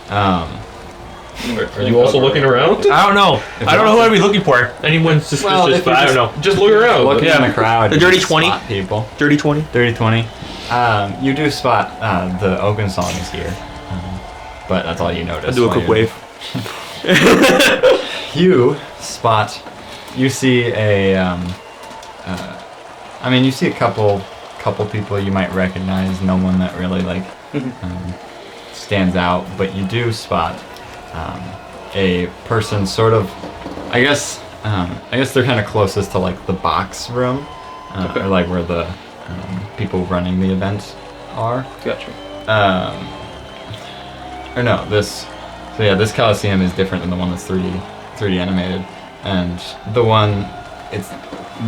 H: Are you also looking around?
C: I don't know. I don't know who I'd be looking for. Anyone's suspicious,
A: Well, if
C: but
A: you
C: I don't
A: just-
C: know.
H: Just look around.
A: Look
C: Yeah.
A: in the crowd.
C: The
A: you
C: dirty
A: just
C: 20?
A: spot people.
C: Dirty 20.
A: Dirty 20. You do spot the Oaken song is here. But that's all you notice.
C: I'll do a
A: while
C: quick
A: you're-
C: wave.
A: You spot. You see a. I mean, you see a couple people you might recognize. No one that really stands out, but you do spot a person sort of. I guess they're kind of closest to like the box room, or like where the people running the event are.
D: Gotcha.
A: Or no, this. So yeah, this Coliseum is different than the one that's 3D animated, and the one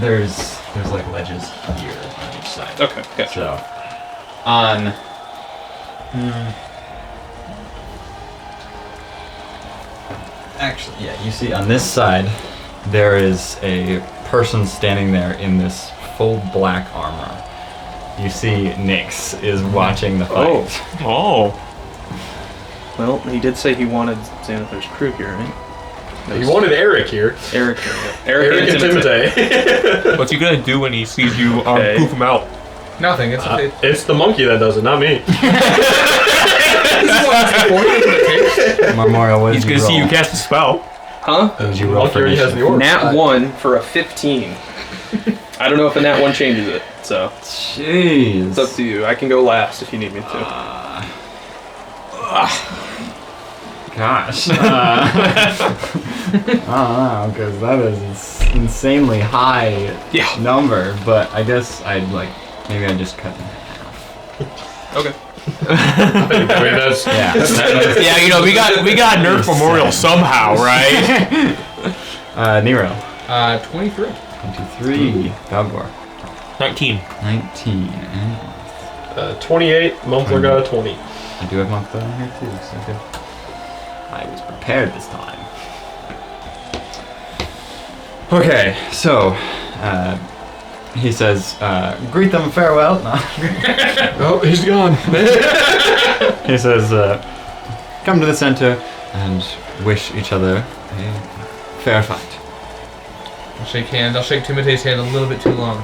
A: there's like ledges here on each side.
D: Okay, gotcha.
A: So on. Actually, yeah, you see on this side there is a person standing there in this full black armor. You see Nyx is watching the fight.
C: Oh.
D: Well, he did say he wanted Xanathar's crew here, right?
H: You wanted Eric here.
D: Eric.
H: Eric and Timothy.
C: What's he gonna do when he sees you
D: Okay.
C: poof him out?
B: Nothing. It's okay.
H: It's the monkey that does it, not me.
A: Memorial, what
C: He's
A: did
C: gonna
A: you
C: see
A: roll?
C: you cast a spell.
D: Huh?
A: What did you roll
H: Monkey
A: for
H: already has the
A: initiative?
H: orb.
D: Nat 1 for a 15. I don't know if a nat 1 changes it, so
A: Jeez.
D: it's up to you. I can go last if you need me to.
A: Gosh. I don't know, because that is an insanely high number, but I guess maybe I'd just cut it in half.
D: Okay.
H: I mean, that's
A: Yeah.
C: Yeah, you know, we got Nerf Memorial somehow, right?
A: Nero.
B: 23.
A: 23. Balgor.
C: 19.
A: 19. And
H: 28. Mumpler got a 20.
A: I do have Monk in here too, so good. I was prepared this time. Okay, so he says, greet them farewell. No.
F: Oh, he's gone.
A: He says, come to the center and wish each other a fair fight.
B: I'll shake hands. I'll shake Timothy's hand a little bit too long.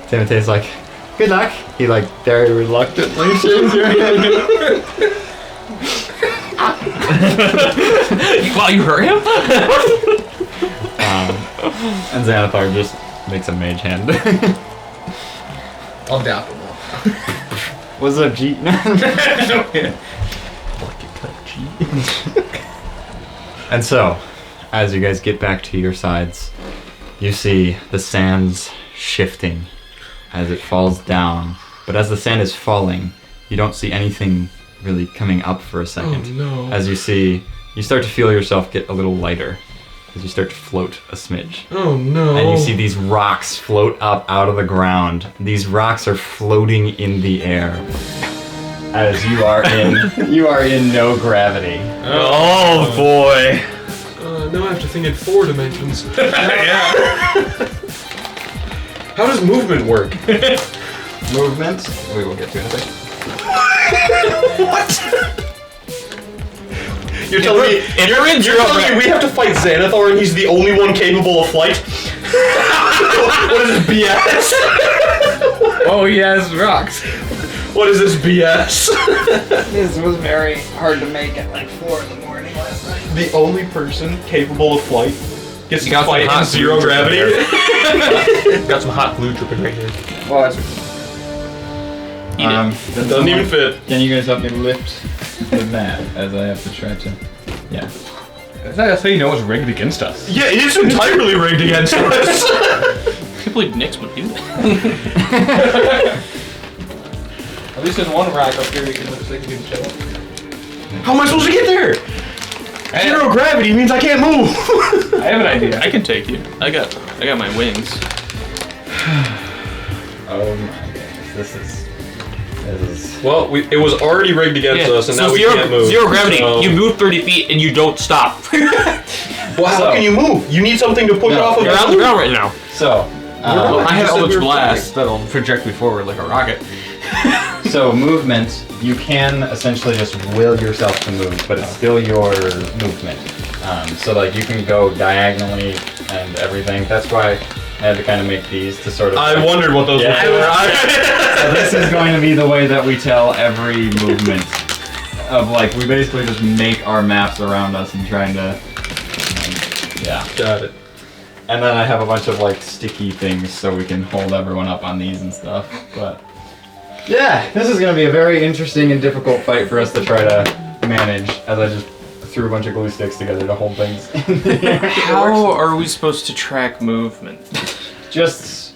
A: Timothy's like, good luck. He like very reluctantly shakes your hand.
C: Wow, you hurt him?
A: And Xanathar just makes a mage hand.
B: I'll dap him.
A: What's up, G? And so, as you guys get back to your sides, you see the sands shifting as it falls down. But as the sand is falling, you don't see anything really coming up for a second.
F: Oh no.
A: As you start to feel yourself get a little lighter as you start to float a smidge.
F: Oh no.
A: And you see these rocks float up out of the ground. These rocks are floating in the air. As you are in no gravity.
C: Oh boy.
F: Now I have to think in 4 dimensions. How does movement work?
A: Movement, we will get to in a second.
I: What? You're telling me we have to fight Xanathar and he's the only one capable of flight? What is this BS?
B: Oh, he has rocks.
I: What is this BS?
A: This was very hard to make at like 4 in the morning last night.
I: The only person capable of flight gets to
C: got some
I: fight in
C: hot
I: 0
C: glue
I: gravity.
C: Got some hot glue dripping right here.
A: Well, it's...
I: It doesn't even fit.
A: Can you guys help me lift the mat as I have to try to... Yeah.
B: That's how you know it's rigged against us.
I: Yeah, it's entirely rigged against us.
C: I can't believe Nyx would do that.
B: At least there's one rack up here you can look like you can chill.
I: How am I supposed to get there? 0 gravity means I can't move.
B: I have an idea.
C: I can take you. I got my wings.
A: Oh my goodness, this is...
I: Well, it was already rigged against us, and
C: so
I: now we can't move.
C: 0 gravity.
I: So-
C: You move 30 feet and you don't stop.
I: Well, how can you move? You need something to push off of.
C: You're on the ground right now.
A: So,
C: I have
B: said we
C: Eldritch
B: were
C: Blast that'll project me forward like a rocket.
A: so movement, you can essentially just will yourself to move, but it's still your movement. So like you can go diagonally and everything. That's why I had to kind of make these to sort of...
I: I wondered what those were.
A: So this is going to be the way that we tell every movement. Of like, we basically just make our maps around us and trying to... yeah.
I: Got it.
A: And then I have a bunch of like sticky things so we can hold everyone up on these and stuff. But yeah, this is going to be a very interesting and difficult fight for us to try to manage as I just threw a bunch of glue sticks together to hold things in the air.
C: How are we supposed to track movement?
A: Just,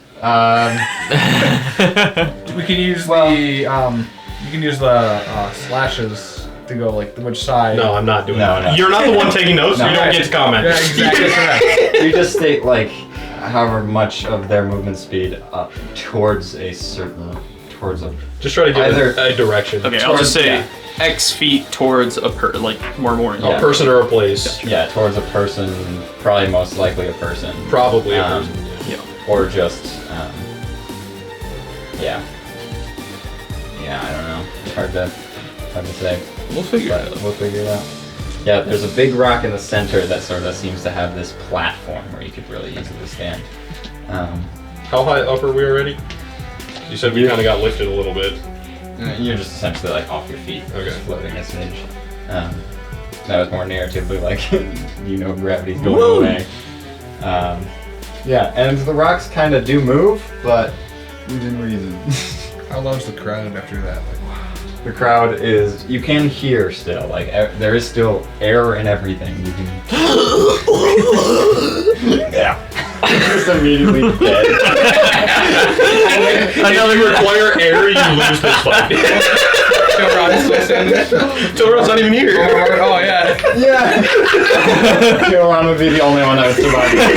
B: We can use you can use the slashes to go like which side.
I: No, I'm not doing
A: No,
I: that.
A: no.
I: You're not the one taking notes.
A: No.
I: You don't get to comment.
B: Yeah, exactly. Correct.
A: you just state like however much of their movement speed up towards a certain, towards a...
I: Just try to give
A: Either-
I: it a direction.
C: Okay, I'll just say
A: yeah.
C: X feet towards a more
I: A
A: Yeah.
I: person or a place.
A: Yeah, towards a person, probably most likely a person.
I: Probably a
A: Um,
I: person.
A: Or just, yeah. Yeah, I don't know. It's hard to say.
C: We'll figure
A: But
C: it out.
A: we'll figure it out. Yeah, there's a big rock in the center that sort of seems to have this platform where you could really easily stand.
I: How high up are we already? You said we kind of got lifted a little bit.
A: You're just essentially like off your feet,
I: Okay.
A: just floating a smidge. That was more narratively like, gravity's going away. Yeah, and the rocks kind of do move, but within reason.
B: How loud's the crowd after that?
A: The crowd is, you can hear still, like there is still air and everything. You can. Yeah. Just immediately dead.
I: If you require air, you lose this fight. Tilron's not even here.
B: Oh yeah.
A: Yeah. Kilron would be the only one that would survive this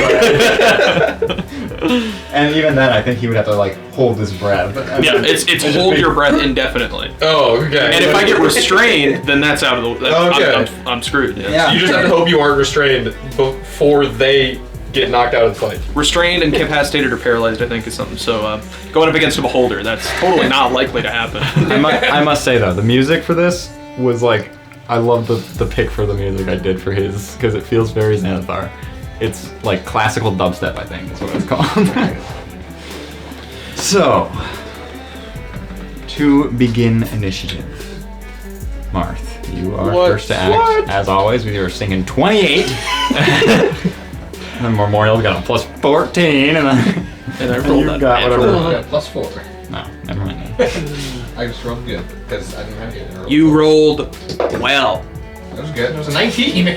A: fight. And even then, I think he would have to like hold his breath.
E: Yeah, it's hold your breath indefinitely.
I: Oh, okay.
E: And if I get restrained, then that's out of the.
I: Okay.
E: I'm screwed.
A: Yeah.
I: So you just have to hope you aren't restrained before they get knocked out of the fight.
E: Restrained, incapacitated, or paralyzed, I think, is something. So going up against a beholder, that's totally not likely to happen.
A: I must say though, the music for this was like, I love the pick for the music I did for his because it feels very Xanathar. It's like classical dubstep, I think is what it's called. So, to begin initiative, Marth, you are first to act as always with your singing 28. And then Memorial's got a plus 14, and then
E: And I rolled
A: you
E: that
A: got
E: natural.
A: whatever.
G: Yeah, +4.
A: No, never mind.
G: I just rolled good because I didn't have it.
E: You rolled well.
G: That was good. It was a 19.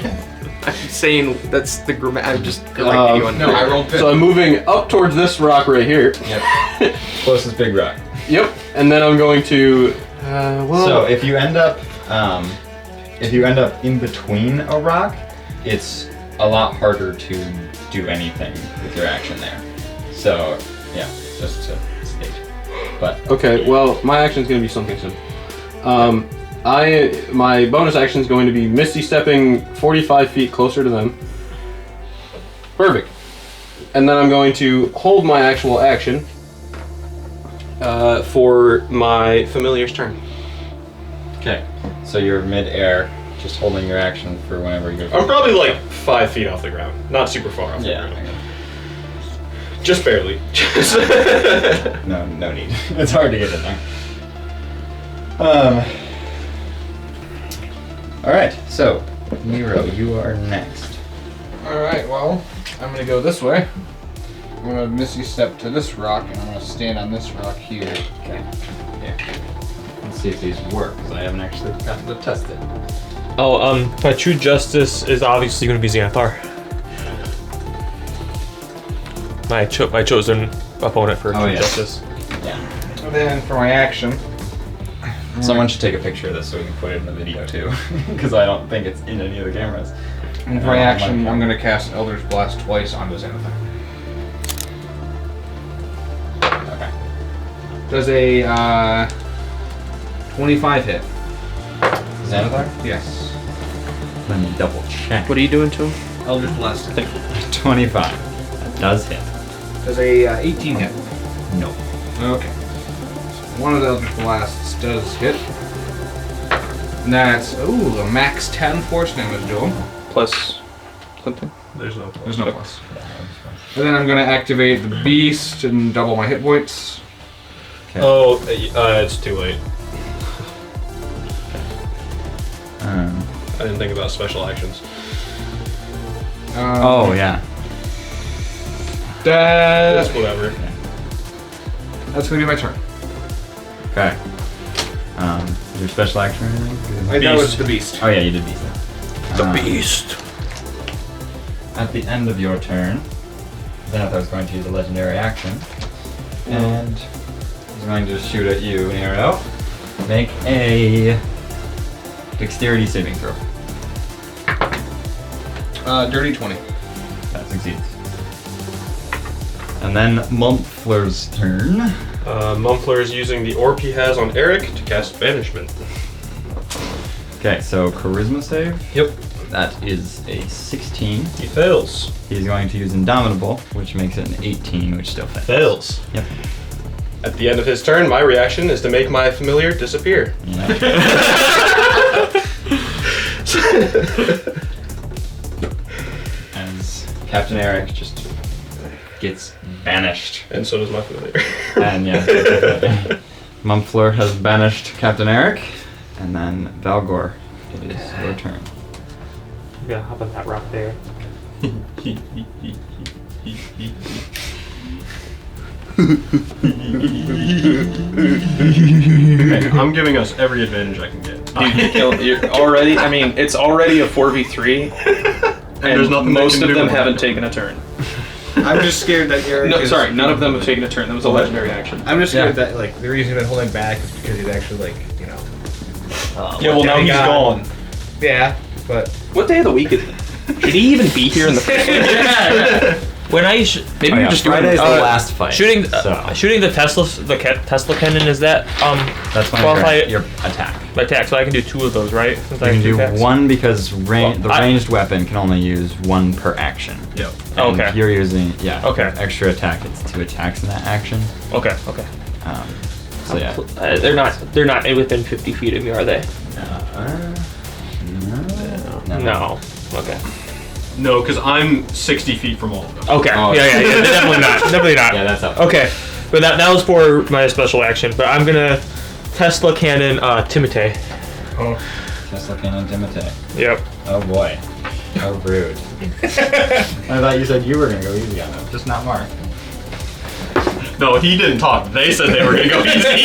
E: I'm saying that's the grammar. I'm just correcting you on
G: No, I rolled good.
I: So I'm moving up towards this rock right here.
G: Yep.
A: Closest big rock.
I: Yep. And then I'm going to.
A: So if you end up in between a rock, it's a lot harder to do anything with your action there. So yeah, just to state. But
I: Okay, well, my action's gonna be something soon. My bonus action is going to be Misty stepping 45 feet closer to them. Perfect. And then I'm going to hold my actual action for my familiar's turn.
A: okay, so you're mid-air, just holding your action for whenever you're.
I: I'm probably like 5 feet off the ground, not super far off the
A: Yeah.
I: ground. Just barely.
A: No need. It's hard to get in there. All right, so Nero, you are next.
G: Alright, well, I'm gonna go this way. I'm gonna Misty step to this rock, and I'm gonna stand on this rock here.
A: Okay. Yeah. Let's see if these work, because I haven't actually gotten to test it.
C: My true justice is obviously going to be Xanathar. My chosen opponent for true justice.
A: Yeah.
G: And then for my action,
A: Someone should take a picture of this so we can put it in the video too, because I don't think it's in any of the cameras.
G: and for my action, I'm gonna cast Elder's Blast twice onto Xanathar.
A: Okay.
G: Does a 25 hit?
A: Xanathar?
G: Yes.
A: Let me double check.
E: What are you doing to him?
G: Elder's Blast.
A: 25. That does hit.
G: Does a 18 hit?
A: No.
G: Okay. One of the Eldritch Blasts does hit. And that's, a max 10 force damage to him.
E: Plus something?
I: There's no.
G: There's no plus. And then I'm going to activate the Beast and double my hit points.
A: Okay.
I: Oh, it's too late. I didn't think about special actions.
A: Oh yeah.
I: That's whatever.
G: That's going to be my turn.
A: Okay. Your special action or anything?
G: That was the Beast.
A: Oh yeah, you did beast it.
E: The beast.
A: At the end of your turn, Xanathar's going to use a legendary action, and he's going to shoot at you, Nero. Make a dexterity saving throw.
G: Dirty 20.
A: That succeeds. And then Mumpfler's turn.
I: Mumpler is using the orb he has on Eric to cast Banishment.
A: Okay, so charisma save.
I: Yep.
A: That is a 16.
I: He fails.
A: He's going to use Indomitable, which makes it an 18, which still fails.
I: Fails.
A: Yep.
I: At the end of his turn, my reaction is to make my familiar disappear.
A: Yeah. As Captain Eric just gets banished.
I: And so does my familiar.
A: And yeah, Mumpfler has banished Captain Eric, and then Valgor, it is your turn.
C: Yeah, hop on that rock there.
I: I'm giving us every advantage I can get.
E: You're already. I mean, it's already a 4v3, and
I: there's nothing they
E: most
I: can
E: of
I: do
E: them
I: about
E: haven't
I: it.
E: taken a turn.
G: I'm just scared that Eric
E: No,
G: is...
E: sorry, none of them have taken a turn. That was a legendary action.
G: I'm just scared that, like, the reason he's been holding back is because he's actually, like, you know...
I: Yeah, well, now he's gone.
G: Yeah, but...
E: What day of the week is it? Should he even be here in the first place?
C: When I
G: Maybe you're just doing
A: Friday's the last fight.
C: shooting
A: so
C: shooting the Tesla cannon, is that
A: that's when
C: qualify
A: your attack.
C: my attack? So I can do 2 of those, right? Since
A: You
C: I
A: can
C: have 2
A: do
C: attacks?
A: one because the
C: I-
A: ranged weapon can only use 1 per action.
H: Yep.
A: And
C: Okay.
A: if you're using
C: Okay.
A: extra attack, it's 2 attacks in that action.
C: Okay.
A: So yeah.
C: They're not within 50 feet of me, are they? No. Okay.
H: No, because I'm 60 feet from all of them.
C: Okay. Yeah. Definitely not. Definitely not.
A: Yeah, that's up.
C: Okay. But that was for my special action. But I'm gonna Tesla cannon Timotei.
A: Tesla cannon Timotei.
C: Yep.
A: Oh boy. How rude. I thought you said you were gonna go easy on him, just not Mark.
H: No, he didn't talk. They said they were going to go easy.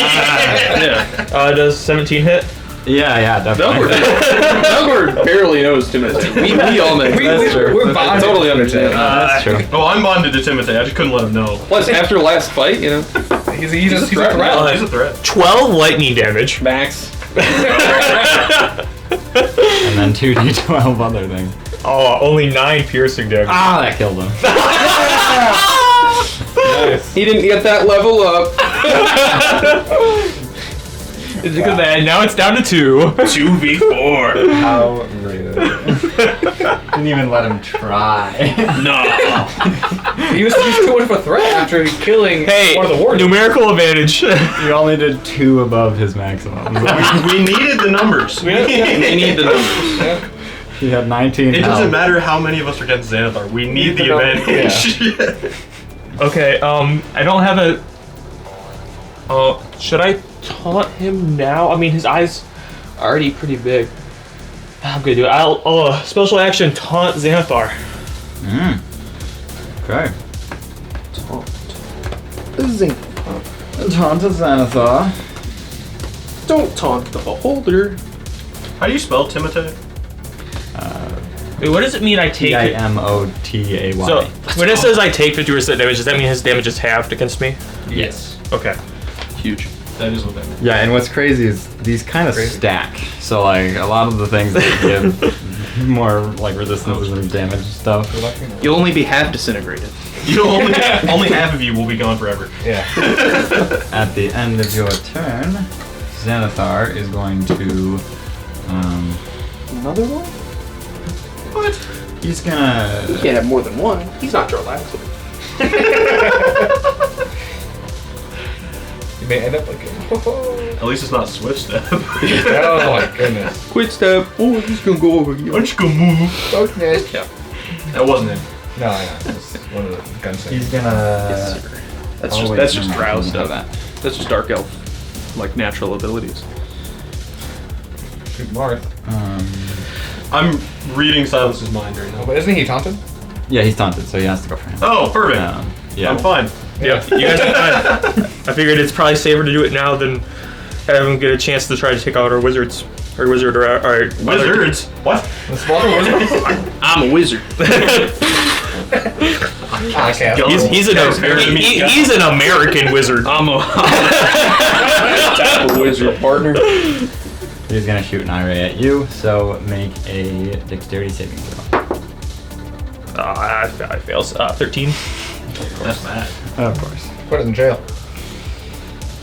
C: Does 17 hit?
A: Yeah, definitely.
I: Melgor barely knows Timothy. We all know.
A: That's true.
G: We're bonded.
I: Totally understand.
A: That's true.
H: Oh, I'm bonded to Timothy. I just couldn't let him know.
I: Plus, after last fight, you know,
G: He's
I: he's a threat.
H: He's a threat.
C: 12 lightning damage.
I: Max.
A: And then 2d12 other things.
C: Oh, only 9 piercing damage.
A: Ah, that killed him.
I: He didn't get that level up.
C: It's because now it's down to 2.
H: 2v4.
A: How rude. Didn't even let him try.
H: No.
G: He was too much of a threat after killing
C: Hey,
G: one of the warriors.
C: numerical advantage.
A: You only did 2 above his maximum.
H: We needed the numbers.
I: We need the numbers.
A: He had 19
H: It
A: health.
H: doesn't matter how many of us are against Xanathar. We need the advantage.
C: Okay, I don't have a... should I taunt him now? I mean, his eyes are already pretty big. I'm gonna do it. I'll special action taunt Xanathar.
A: Okay. Taunt to Xanathar.
I: Don't taunt the beholder.
H: How do you spell Timotei?
C: Wait, what does it mean I take...
A: Timotay.
C: So, when it says I take 50% damage, does that mean his damage is halved against me?
A: Yes.
C: Okay.
I: Huge.
H: That is what that means.
A: Yeah, and what's crazy is these kind of stack. So like a lot of the things that give more like resistances and damage and stuff.
D: You'll only be half disintegrated.
H: You only half of you will be gone forever.
G: Yeah.
A: At the end of your turn, Xanathar is going to
I: Another one?
A: what? He's gonna
I: You can't have more than one. He's not Jarlaxle.
G: You may end up like
H: At least it's not Swift Step.
G: oh my goodness.
I: Quick step. Oh, he's gonna go over here.
H: Why don't you go move?
G: Darkness.
H: That wasn't it.
G: No, I know. It's one of the gunsmiths.
A: he's gonna
I: That's
A: oh,
I: just
A: wait,
I: that's
A: never
I: just
A: mind,
I: drow
A: he doesn't have
I: stuff.
A: that.
I: That's just dark elf, like natural abilities.
G: Shoot Marth.
H: I'm reading Silas's mind right
G: Oh,
H: now.
G: but isn't he taunted?
A: Yeah, he's taunted, so he has to go for him.
H: Oh, perfect.
A: Yeah.
H: I'm fine.
C: Yeah, you guys are fine. I figured it's probably safer to do it now than have him get a chance to try to take out our wizards. Or wizard or our...
H: Wizards? What?
G: The smaller wizard?
I: I'm a wizard.
G: Okay.
C: He's an American wizard.
I: I'm a type of wizard partner.
A: He's gonna shoot an eye at you, so make a dexterity saving throw.
C: I fails. 13.
H: That's bad.
A: Of course.
G: Put it in jail.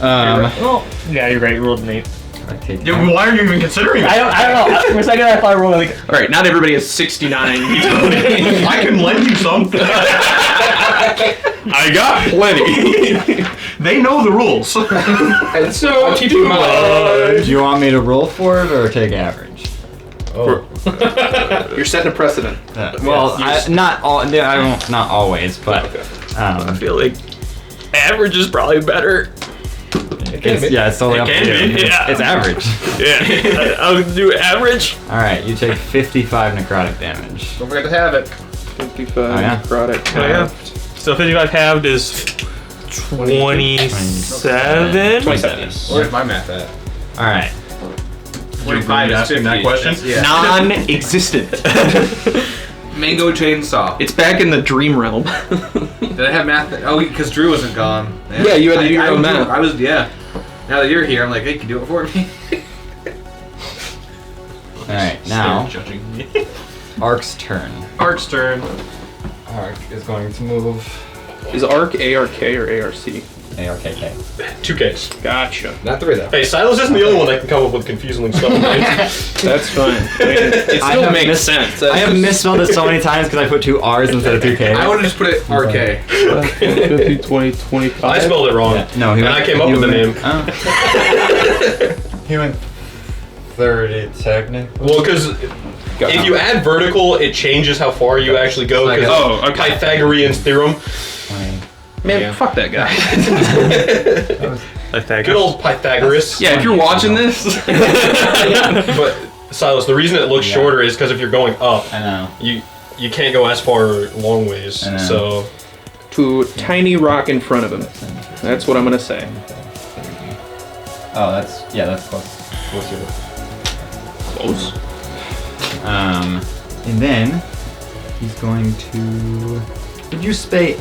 C: Well, yeah, you're right. You rolled an 8.
A: I take
H: Yeah, why are you even considering it?
C: I don't know. For a second, I thought I rolled like...
I: All right, not everybody has 69.
H: I can lend you some.
I: I got plenty.
H: They know the rules.
I: And so I'll keep in mind.
A: Do you want me to roll for it or take average?
G: Oh.
I: You're setting a precedent.
A: Well, not always, but
C: I feel like average is probably better.
A: it's totally up to
H: can
A: you.
H: be,
A: It's average.
C: Yeah. I'll do average.
A: All right, you take 55 necrotic damage.
G: Don't forget to have it.
I: 55
A: yeah.
I: necrotic.
C: Oh, yeah. So 55 halved is 27.
I: 27.
G: Where's my math at?
A: All right.
H: 25 is asking that question?
G: Yeah.
I: Non-existent.
B: Mango chainsaw.
I: It's back in the dream realm.
B: Did I have math? Oh, because Drew wasn't gone.
I: Yeah, you had to do your own math.
B: I was, yeah. Now that you're here, I'm like, hey, can you do it for me?
A: All right, now
H: Judging me.
A: Ark's turn.
H: Ark's turn.
A: Ark is going to move
E: Is ARC ARK or ARC?
A: ARKK.
H: 2 Ks.
E: Gotcha.
G: Not 3 though.
H: Hey, Silas isn't the only one that can come up with confusing stuff.
E: That's fine. I mean, it
A: I
E: still
A: have
E: makes sense.
A: I have misspelled it so many times because I put 2 R's instead of 2 K's.
B: I would have just put it RK.
E: 50, 20, 25.
H: I spelled it wrong.
A: Yeah, no,
H: and I came up with the name.
A: Oh. He went 30 technically.
H: Well, because if you add vertical, it changes how far you actually go.
A: Like
H: Because
E: Oh, okay.
H: Pythagorean theorem.
E: Man, fuck that guy.
H: Good old Pythagoras.
E: Yeah, if you're watching this.
H: But Silas, the reason it looks
A: Yeah.
H: shorter is because if you're going up,
A: I know.
H: you can't go as far long ways.
A: I know.
H: So
E: To a tiny rock in front of him. That's what I'm gonna say.
A: Oh, that's close. Closer.
E: Close.
A: And then he's going to. Would you say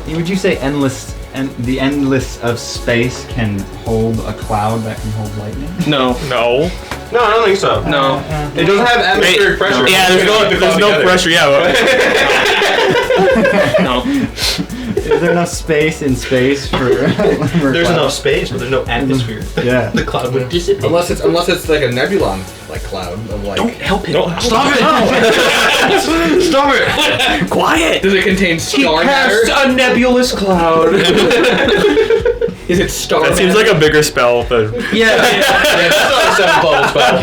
A: endless and the endless of space can hold a cloud that can hold lightning?
E: No.
H: no, I don't think so.
E: No.
H: It doesn't have atmospheric pressure.
C: Yeah, there's no pressure. Yeah.
E: No.
A: Is there enough space in space for?
H: There's enough space, but there's no atmosphere.
A: Yeah.
H: The cloud would dissipate.
G: Unless it's like a nebulon like cloud of like.
H: Help him.
E: Stop it! Stop it! Quiet!
B: Does it contain star matter?
E: a nebulous cloud.
B: Is it star
C: That seems like a bigger spell. But
E: Yeah.
H: It's not a 7th level spell.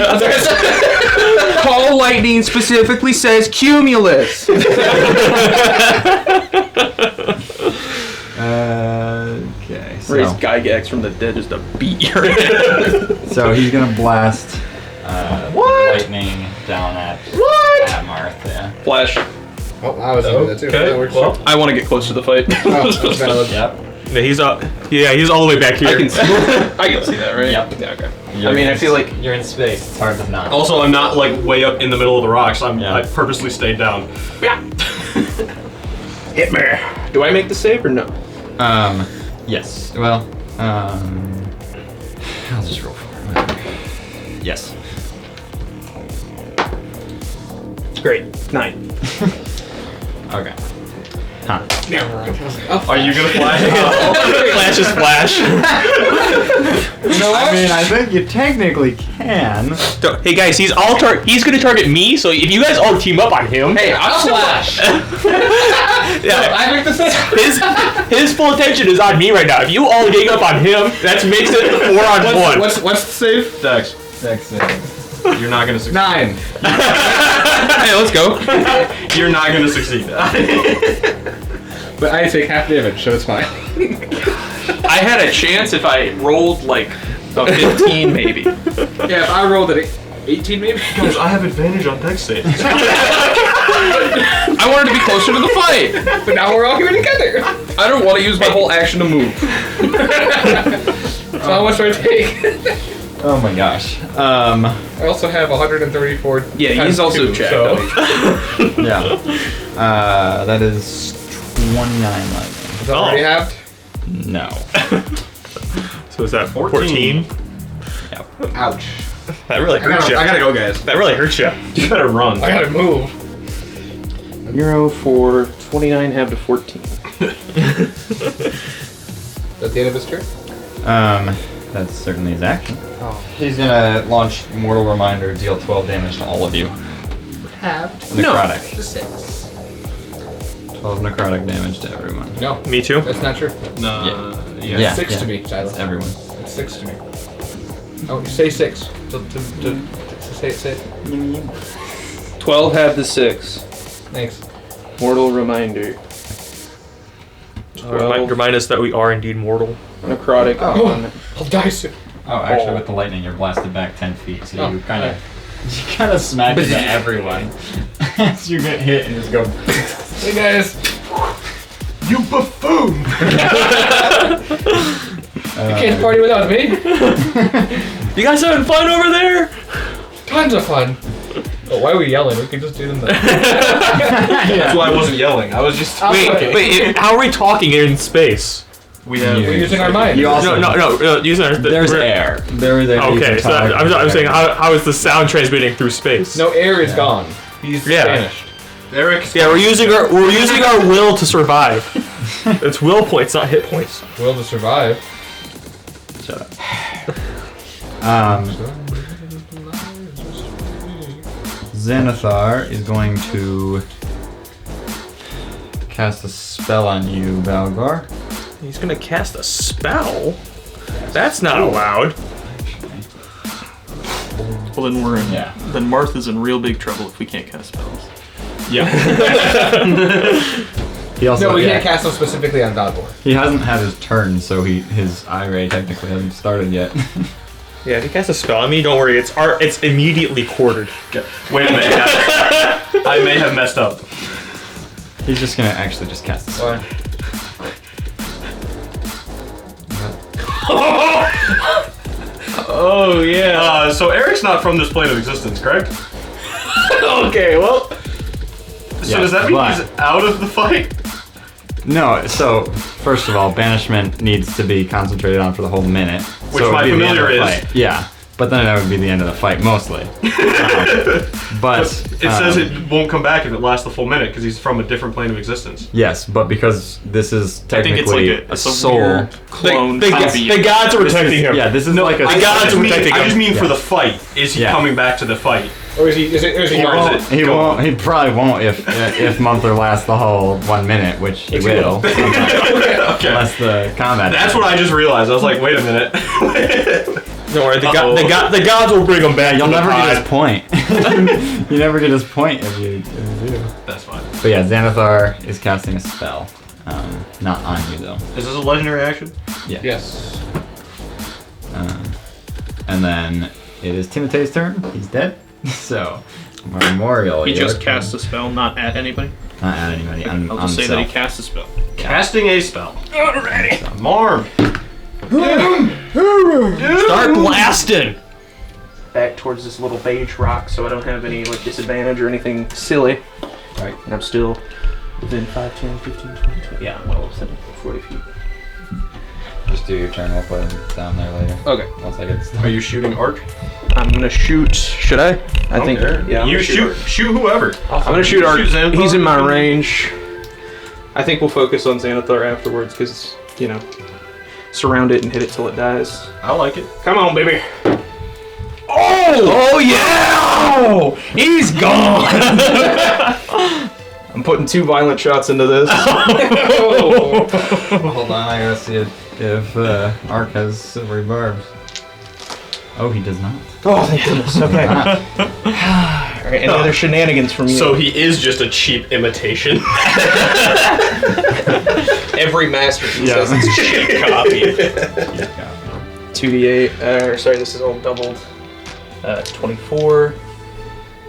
E: Call lightning specifically says cumulus.
A: Okay.
E: Raise
A: So,
E: Gygax from the dead just to beat your
A: so he's gonna blast lightning down at Marth. Yeah.
E: Flash.
G: Oh, I was thinking that too.
H: Okay,
G: That works.
H: well.
E: I want to get close to the fight.
G: Oh, that's valid.
A: Yep.
C: he's all the way back
E: I
C: here.
E: can see. I can see that, right?
A: Yep.
E: Yeah. Okay.
A: You're
E: I mean, I feel like
A: you're in space. It's hard to not.
H: Also, I'm not like way up in the middle of the rocks. I
A: Yeah.
H: purposely stayed down.
E: hit me. Do I make the save or no?
A: Yes. Well, I'll just roll for it. Yes.
E: Great. 9.
A: Okay. Huh.
H: Are you gonna flash?
C: Flash is flash.
A: I mean, I think you technically can.
C: So, hey guys, he's gonna target me. So if you guys all team up on him,
B: Hey, I'll flash.
C: yeah,
B: I make the same.
C: his full attention is on me right now. If you all gang up on him, that makes it 4-on-1.
B: What's the save?
H: Dex,
A: Dex save.
H: you're not gonna succeed.
B: 9.
E: Hey, let's go.
H: You're not gonna succeed.
B: But I take half damage, so it's fine.
E: I had a chance if I rolled like a 15, maybe.
B: Yeah, if I rolled at 18 maybe.
H: Guys, I have advantage on Dex saves.
E: I wanted to be closer to the fight.
B: But now we're all here together.
E: I don't want to use my whole action to move.
B: So how much do I take?
A: Oh my gosh.
B: I also have 134.
E: Yeah, he's
B: times
E: also
B: 2,
E: jacked
B: so.
E: up.
A: Yeah. That is 29 lightning.
B: Is that already halved?
A: No.
C: So is that 14?
B: Ouch.
C: That really hurts you.
B: I gotta go, guys.
C: That really hurts you.
H: You better run.
B: I gotta move.
E: 0 for 29, half to 14.
G: That's the end of his turn.
A: That's certainly his action.
G: Oh.
A: He's gonna launch Mortal Reminder, deal 12 damage to all of you.
B: Halved.
A: Necrotic.
B: 6.
A: 12 necrotic damage to everyone.
B: No,
C: Me too.
B: that's not true.
H: No.
A: Yeah.
B: 6
A: yeah.
B: to me, Silas.
A: Everyone.
B: It's 6 to me. Oh, you say 6. To say it.
E: 12 half to 6.
B: Thanks.
E: Mortal reminder.
C: Remind us that we are indeed mortal.
E: Necrotic.
B: Oh. I'll die soon.
A: Oh, actually, with the lightning, you're blasted back 10 feet, so you kind of smack into everyone as you get hit and just go.
B: Hey guys.
H: You buffoon!
B: You can't party without me.
C: You guys having fun over there?
B: Tons of fun. Oh, why are we yelling? We can just do them there.
H: That's why I wasn't yelling. I was just.
C: Wait, how are we talking in space?
H: We have.
B: We're using our mind.
A: You also
C: No. Using our.
A: there's air. There is air.
C: Okay, so I'm saying how is the sound transmitting through space?
B: No, air is gone. He's
C: Yeah.
B: vanished.
H: Eric.
E: Yeah, we're using our will to survive. It's will points, not hit points.
G: Will to survive.
A: Shut up. Xanathar is going to cast a spell on you, Valgar.
E: He's gonna cast a spell? That's not allowed. Well, then we're in.
A: Yeah.
E: Then Martha's in real big trouble if we can't cast spells.
H: Yeah.
A: He also
G: No, we can't cast them specifically on Dodgeball.
A: He hasn't had his turn, so his eye ray technically hasn't started yet.
E: Yeah, if he casts a spell on me, don't worry. It's immediately quartered.
H: Wait a minute. I may have messed up.
A: He's just gonna actually just cast a spell.
E: Oh yeah.
H: So Eric's not from this plane of existence, correct?
E: Okay, well.
H: So
A: Yeah,
H: does that mean
A: but-
H: he's out of the fight?
A: No, so first of all, banishment needs to be concentrated on for the whole minute.
H: Which
A: so it would
H: my
A: be the end of
H: familiar
A: the
H: is.
A: fight. Yeah, but then that would be the end of the fight mostly. But
H: It says it won't come back if it lasts the full minute because he's from a different plane of existence.
A: yes, but because this is
E: I think it's like
A: technically
E: a, it's a
A: soul.
E: weird clone.
C: The
E: gods are protecting him.
A: Yeah, this is like a.
E: the gods are protecting
H: I
E: him.
H: just mean for
A: Yeah.
H: the fight. Is he
A: Yeah.
H: coming back to the fight?
G: Or is he? Is he
H: Or is
G: not?
H: it?
A: He won't. He probably won't if Munther lasts the whole 1 minute, which he will.
H: Okay.
A: Unless the combat.
H: That's what I just realized. I was like, wait a minute.
E: Don't worry, the gods will bring him back.
A: You'll
E: to the
A: never get
E: pod.
A: his point. You never get his point if you do.
H: That's fine.
A: But yeah, Xanathar is casting a spell. Not on you though.
H: Is this a legendary action?
A: Yeah.
G: Yes.
A: And then it is Timote's turn. He's dead. So, Memorial.
C: He
A: your
C: just
A: turn.
C: cast a spell, not at anybody.
A: Not at anybody. On,
C: I'll
A: on
C: just say that he
A: himself.
C: cast a spell.
H: Casting a spell. Alrighty. Marm.
E: Start blasting.
C: Back towards this little beige rock, so I don't have any like disadvantage or anything silly.
A: Right.
C: And I'm still within 5, 10, 15, 20, 20. Yeah, I'm well within 40 feet.
A: Just do your turn. We'll put him down there later.
C: Okay.
A: Once I get
H: Are
A: started.
H: you shooting arc?
C: I'm gonna shoot. Should I? I think. Yeah. I'm
H: You
C: gonna
H: shoot.
C: Arc.
H: Shoot whoever.
C: I'm gonna shoot Arc.
H: Shoot Xanathar.
C: He's in my range. I think we'll focus on Xanathar afterwards, because surround it and hit it till it dies.
H: I like it.
C: Come on, baby.
E: Oh yeah! Oh, he's gone.
C: I'm putting 2 violent shots into this.
A: Hold on, I gotta see if Ark has silvery barbs. Oh, he does not.
C: Oh, thank goodness. Okay. All right. Any other shenanigans from you?
H: So he is just a cheap imitation.
C: every masterpiece
A: Yeah.
C: has its cheap copy. 2d8. Sorry, this is all doubled. 24.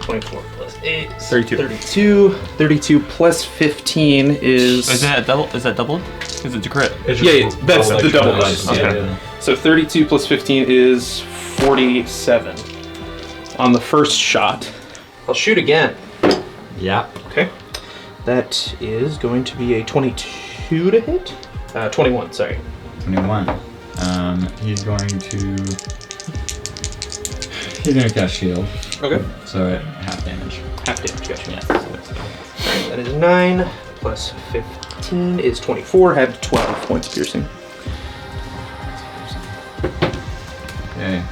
C: 24 plus 8.
E: 32.
C: 32. 32 plus 15 is.
E: Is that double? Is that doubled? Is it a crit?
C: Yeah, that's the double dice.
A: Okay.
C: So 32 plus 15 is 47 on the first shot. I'll shoot again.
A: Yep.
C: Okay. That is going to be a 22 to hit. 21, sorry.
A: 21. He's going to cast shield.
C: Okay.
A: So at half damage.
C: Half damage, gotcha.
A: Yes.
C: That is 9 plus 15 is 24. Have 12 points of piercing.
A: Okay.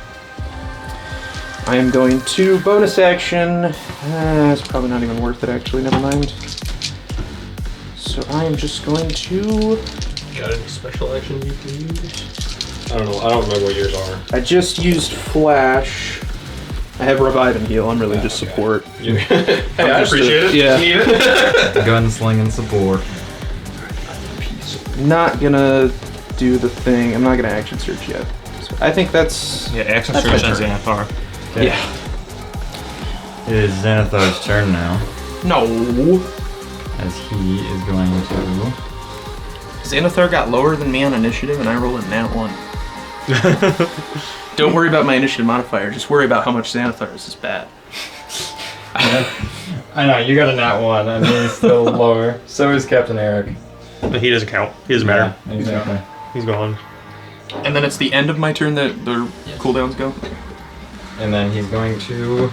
C: I am going to bonus action. It's probably not even worth it, actually. Never mind. So I am just going to.
H: Got any special action you can use? I don't know. I don't remember what yours are.
C: I just used flash. I have revive and heal. I'm really just support.
H: Hey, I appreciate it.
C: Yeah.
H: Need it.
A: Gunsling and support.
C: Not gonna do the thing. I'm not gonna action search yet. So I think that's.
E: Yeah, action
C: That's
E: search
C: my
E: on
C: turn.
E: Xanathar.
A: Okay.
C: Yeah.
A: It is Xanathar's turn now,
C: No.
A: as he is going to.
C: Xanathar got lower than me on initiative, and I rolled a nat 1. Don't worry about my initiative modifier. Just worry about how much Xanathar is bad.
A: I know, you got a nat 1, and he's still lower. So is Captain Eric.
E: But he doesn't count. He doesn't matter.
A: Yeah, exactly.
E: He's gone.
C: And then it's the end of my turn that the cooldowns go.
A: And then he's going to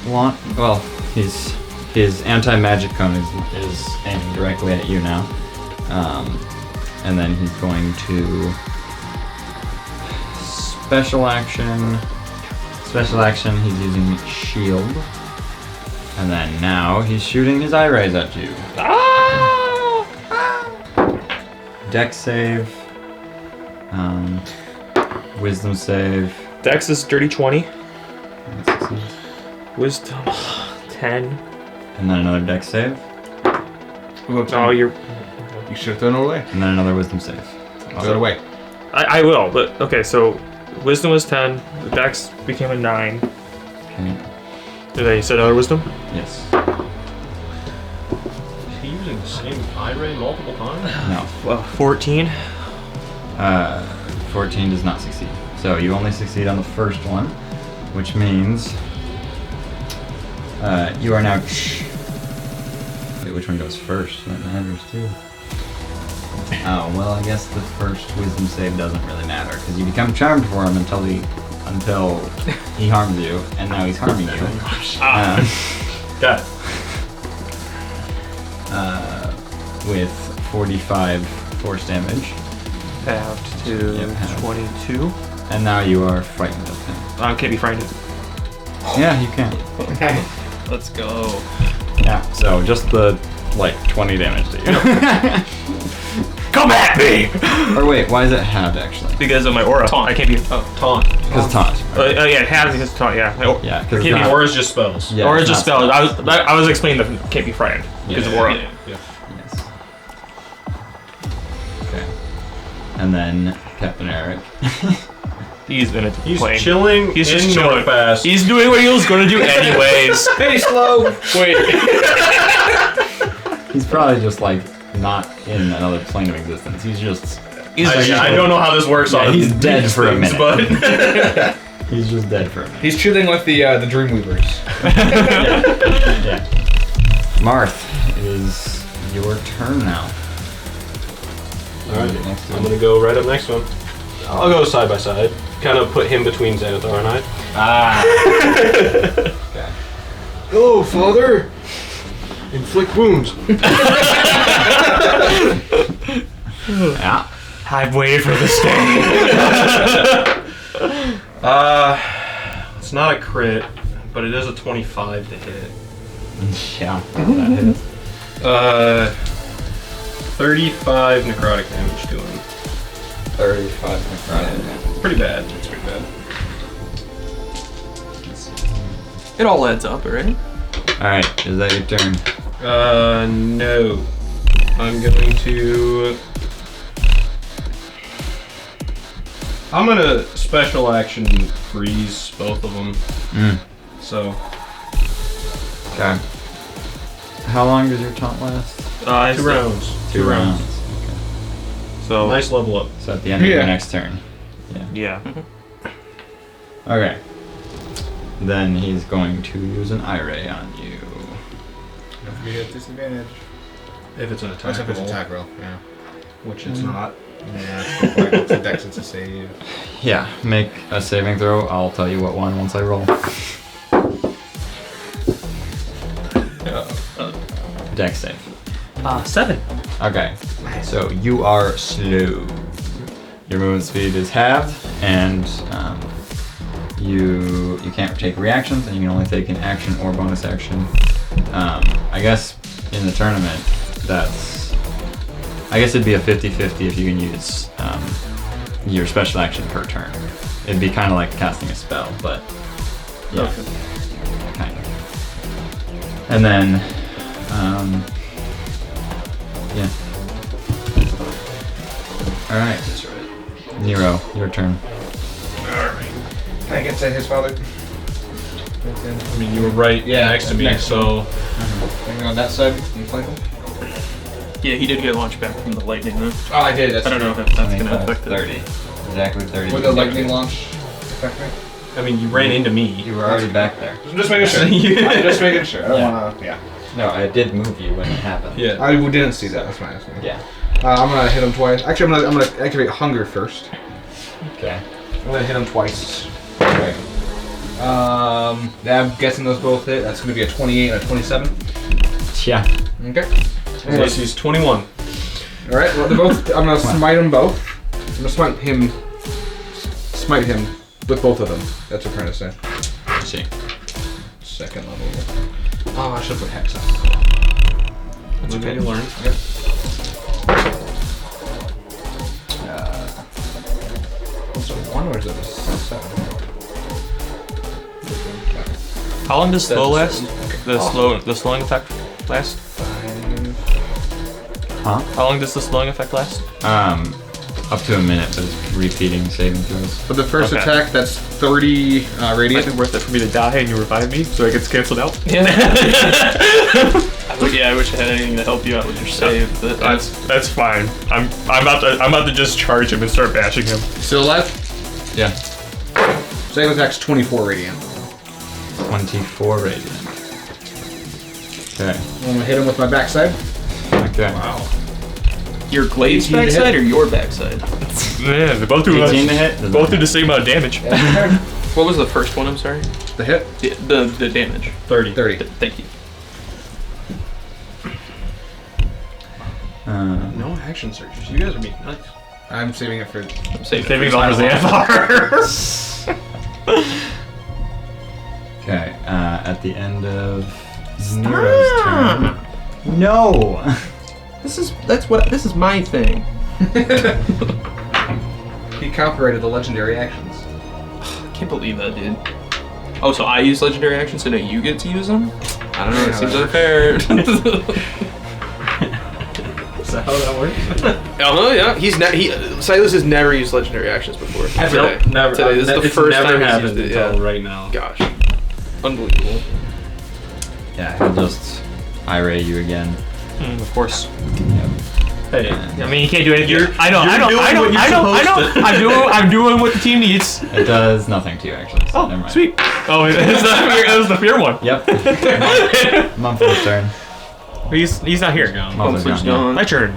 A: launch. Well, he's his anti-magic cone is aiming directly at you now. And then he's going to special action. Special action, he's using shield. And then now he's shooting his eye rays at you. Dex save. Wisdom save.
C: Dex is dirty 20. Wisdom 10.
A: And then another dex save.
C: Oh, you're.
G: You should have thrown it away.
A: And then another wisdom save.
G: Throw it away.
C: I will, but okay, so wisdom was 10, the dex became a 9.
A: Okay.
C: Did I say another wisdom?
A: Yes.
H: Is he using the same eye ray multiple times?
A: No.
C: Well, 14.
A: 14 does not succeed. So you only succeed on the first one, which means you are now. Wait, which one goes first? That matters too. Oh well, I guess the first wisdom save doesn't really matter because you become charmed for him until he harms you, and now he's harming you.
H: Got it.
A: With 45 force damage.
C: Halved to
A: Yep, halved.
C: 22.
A: And now you are frightened of him.
C: I can't be frightened.
A: Yeah, you can.
E: Let's go.
A: Yeah, so just the, 20 damage to you.
C: Come at me!
A: Or wait, why is it halved actually?
C: Because of my aura.
E: Taunt.
C: I can't be.
H: Taunt.
A: Because taunt.
C: Yeah, halved because of taunt, yeah.
A: Yeah, because
C: Can't be
H: Aura's just spells.
A: Yeah,
C: Aura
A: it's
C: just
A: not
C: spells. I was explaining that can't be frightened because of aura.
H: Yeah.
A: Yes. Okay. And then Captain Eric.
C: He's in a
H: He's
C: plane.
H: chilling
C: He's
H: in
C: just chilling.
H: Northfast.
C: He's doing what he was going to do anyways.
G: Hey, slow.
C: Wait.
A: He's probably just not in another plane of existence. He's just.
H: I don't know how this works
A: Yeah,
H: on
A: he's dead
H: these
A: for a
H: things,
A: minute.
H: but
A: He's just dead for a minute.
G: He's chilling with the Dreamweavers.
A: Yeah. Marth, it is your turn now.
I: Alright, I'm gonna go right up next one. I'll go side by side. Kind of put him between Xanathar and I.
A: Okay.
F: Hello, father. Inflict wounds.
A: Yeah.
C: I've waited for this day.
H: it's not a crit, but it is a 25 to hit.
A: Yeah. That hits.
H: 35 necrotic damage to him.
A: 35 necrotic.
H: Pretty bad. It's pretty bad.
E: It all adds up, right?
A: Alright, is that your turn?
H: No. I'm going to. I'm gonna special action freeze both of them. So.
A: Okay. How long does your taunt last?
H: 2 rounds.
A: 2 rounds.
C: So
H: Nice level up.
A: So at the end of your next turn.
C: yeah.
A: Okay. Then he's going to use an eye ray on you.
G: Don't forget at disadvantage.
H: If it's an attack
G: Except it's
H: roll,
G: attack roll. Yeah.
H: which it's not.
G: Yeah. It's a dex. It's a save.
A: Yeah, make a saving throw. I'll tell you what one once I roll. Dex save.
C: 7.
A: Okay, so you are slow. Your movement speed is halved, and you can't take reactions, and you can only take an action or bonus action. I guess in the tournament, I guess it'd be a 50-50 if you can use your special action per turn. It'd be kind of like casting a spell, but yeah, kind of. And then, yeah. All right, Nero, your turn.
G: Can I get to his father?
H: I mean, you were right next to me,
G: next
H: so.
G: Anything on that side? You flank him?
C: Yeah, he did get launched back from the lightning though.
G: Oh, I did. That's
C: I don't know if that's going to affect it.
A: 30. Exactly 30.
G: Would the lightning launch affect me?
H: I mean, you ran into me.
A: You were already back there.
G: I'm just making sure. I'm just making sure. I don't want to. Yeah.
A: No, I did move you when it happened.
H: Yeah.
G: I didn't see that. That's fine.
A: Yeah.
G: I'm gonna hit him twice. Actually, I'm gonna activate hunger first.
A: Okay.
G: I'm gonna hit him twice.
A: Okay.
G: I'm guessing those both hit. That's gonna be a 28 and a 27.
A: Yeah.
G: Okay.
I: So this is 21.
G: All right. Well, they're both. I'm gonna smite them both. I'm gonna smite him. Smite him with both of them. That's what I'm trying to say.
A: Let's see.
G: Second level. Oh, I should put hex on.
I: That's okay. You learn.
G: Yep. Is it 1 or is it a 7?
C: How long does slow
G: That's
C: last?
G: a 7.
C: The slowing effect last?
G: 5.
A: Huh?
C: How long does the slowing effect last?
A: Up to a minute, but it's repeating saving throws.
G: For the first
C: Okay.
G: attack, that's 30
C: Might
G: radiant.
C: be worth it for me to die and you revive me so it gets canceled out.
J: Yeah, I wish I had anything to help you out with your save. But
C: That's fine. I'm about to just charge him and start bashing him.
G: Still alive?
A: Yeah.
G: Second attack's 24 radiant.
A: 24 radiant. Okay.
G: I'm gonna hit him with my backside.
A: Okay.
G: Wow.
J: your glade's
G: 18 to hit.
J: backside or your backside?
C: Man, they both do
A: 18 to hit?
C: both do the same amount of damage.
J: What was the first one? I'm sorry.
G: The hit?
J: The damage.
I: 30.
G: 30.
J: Thank you.
I: No action searches. You guys are being nice.
G: I'm saving it for.
J: I'm saving
C: Saving
J: it
C: it all for Xanathar.
A: Okay, at the end of Nero's turn. No!
D: This is my thing.
G: He copyrighted the legendary actions.
J: I can't believe that, dude. Oh, so I use legendary actions, so now you get to use them? I don't know. It seems unfair.
I: Is that how that works?
B: Oh yeah, Silas has never used legendary actions before. Today.
I: Nope, never.
B: Today, this is the
I: It's
B: first
I: never
B: time he's
I: happened
B: used it.
I: until
B: Yeah.
I: right now.
B: Gosh, unbelievable.
A: Yeah, he'll just irate you again.
C: Of course.
I: Hey,
C: I mean, you can't do anything. I know. I'm doing what the team needs.
A: It does nothing to you, actually. So never mind.
C: Sweet. Oh, it was the fear one.
A: Yep. Mumford's turn.
C: He's not here.
A: Mumford's gone.
C: My turn.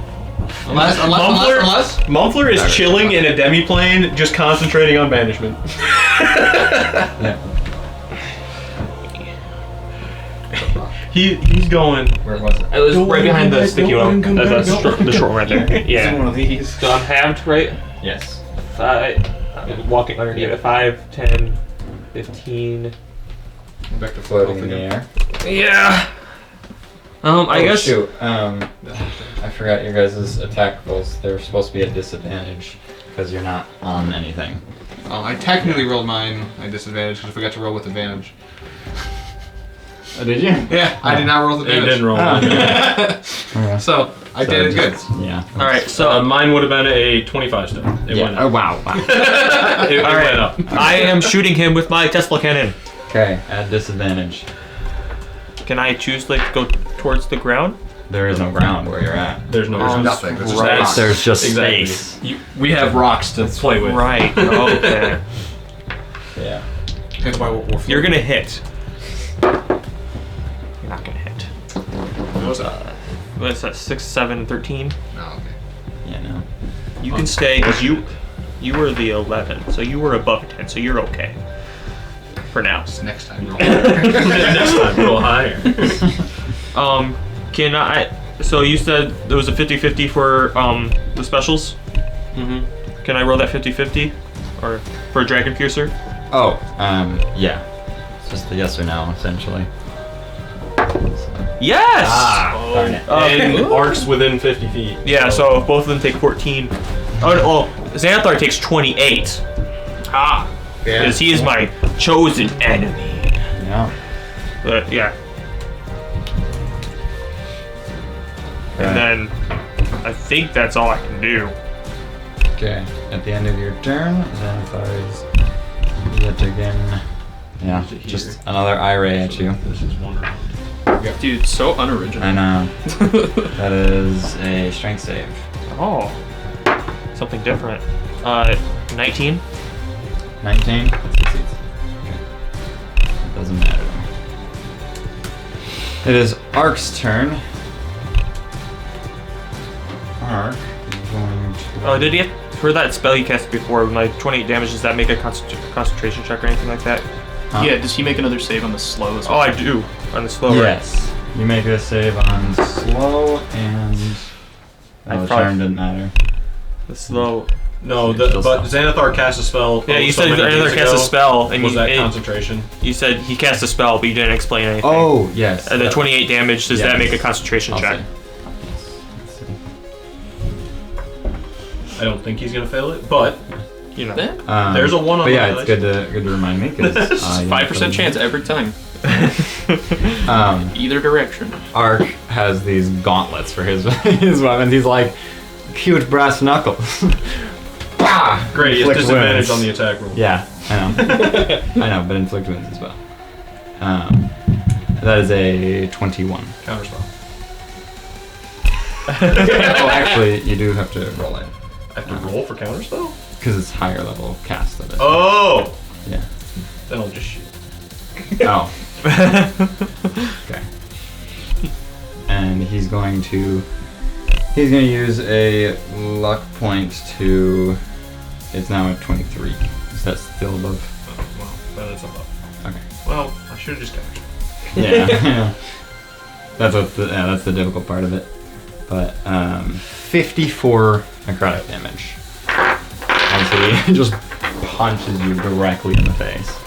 G: Unless.
H: Mumpler is chilling in a demiplane, just concentrating on banishment.
A: Yeah.
H: He's going.
A: Where was it?
C: It was right behind the sticky one. That's the short one right there. Yeah.
B: One of these.
C: So I'm halved, right?
A: Yes.
C: 5. I'm walking underneath it. 5, 10, 15.
G: Back to
A: Floating in the air.
C: Yeah. I guess.
A: Shoot. I forgot your guys' attack rolls. They're supposed to be at disadvantage because you're not on anything.
G: I technically rolled mine at disadvantage because I forgot to roll with advantage.
A: Oh, did you?
G: Yeah, I did not roll with
I: He
G: advantage.
I: didn't roll.
A: Okay.
G: So I did it good.
A: Yeah.
C: All right. So
I: Mine would have been a 25 step. It went
A: Oh
I: up.
A: wow.
I: It went up.
C: I am shooting him with my Tesla cannon.
A: Okay, at disadvantage.
C: Can I choose to go towards the ground?
A: There is no ground where you're at.
I: There's no
G: Nothing. There's just
C: Right.
G: rocks.
A: There's just
I: Exactly.
A: space.
I: We have rocks to play with.
C: Right. Okay.
A: Yeah.
G: That's why we're
C: You're gonna hit. You're not gonna hit.
G: What was that?
C: What's that? 6, 7, 13.
G: Oh, okay.
A: Yeah, no.
C: You can stay because you were the 11, so you were above 10, so you're okay. For now.
G: Next time. Roll.
I: Next time, roll higher.
C: Can I? So you said there was a 50-50 for the specials.
I: Mm-hmm.
C: Can I roll that 50-50, or for Dragon Piercer?
A: Oh, yeah. It's just a yes or no, essentially.
C: Yes.
A: Darn it.
I: And arcs within 50 feet.
C: Yeah. So both of them take 14. Oh, Xanathar takes 28.
G: Yeah.
C: Because he is my chosen enemy.
A: Yeah.
C: But yeah. And then I think that's all I can do.
A: Okay. At the end of your turn, Xanathar is yet again. Yeah. Just another irate at you.
I: This is one round.
J: Dude, so unoriginal.
A: I know. That is a strength save.
C: Oh. Something different. 19.
A: 19. That succeeds. Okay. Doesn't matter. It is Ark's turn. Ark is going to.
C: Oh, did he have, for that spell you cast before, like 28 damage, does that make a concentration check or anything like that?
A: Huh?
J: Yeah, does he make another save on the slow as well?
C: Oh, I do. On the slow,
A: Yes. You make a save on slow and. Oh, the charm didn't matter.
C: The slow.
H: No, but Xanathar cast a spell.
C: Yeah, you said Xanathar cast a spell, and
H: was that concentration?
C: You said he cast a spell, but you didn't explain anything.
A: Oh, yes.
C: And the 28 damage, does that make a concentration
A: I'll
C: check?
A: see. Let's see.
H: I don't think he's gonna fail it, but
C: You know.
H: there's a 1 on
A: But yeah,
H: the
A: it's good to remind me because
J: 5% chance every time. Either direction.
A: Ark has these gauntlets for his his weapons. He's like cute brass knuckles. Bah!
H: great. He has
A: Inflict
H: disadvantage
A: wounds.
H: on the attack roll.
A: Yeah, I know. I know, but inflict wounds as well. That is a 21.
H: Counterspell.
A: Oh, actually, you do have to roll it
H: I have to roll for counterspell.
A: because it's higher level cast of it.
H: Oh.
A: Yeah.
H: Then I'll just shoot.
A: Oh. Okay. And he's going to use a luck point to. It's now at 23. Is that still above?
H: Oh, well, that's above.
A: Okay.
H: Well, I should have just countered.
A: Yeah. That's the difficult part of it. But 54 necrotic damage. As he just punches you directly in the face.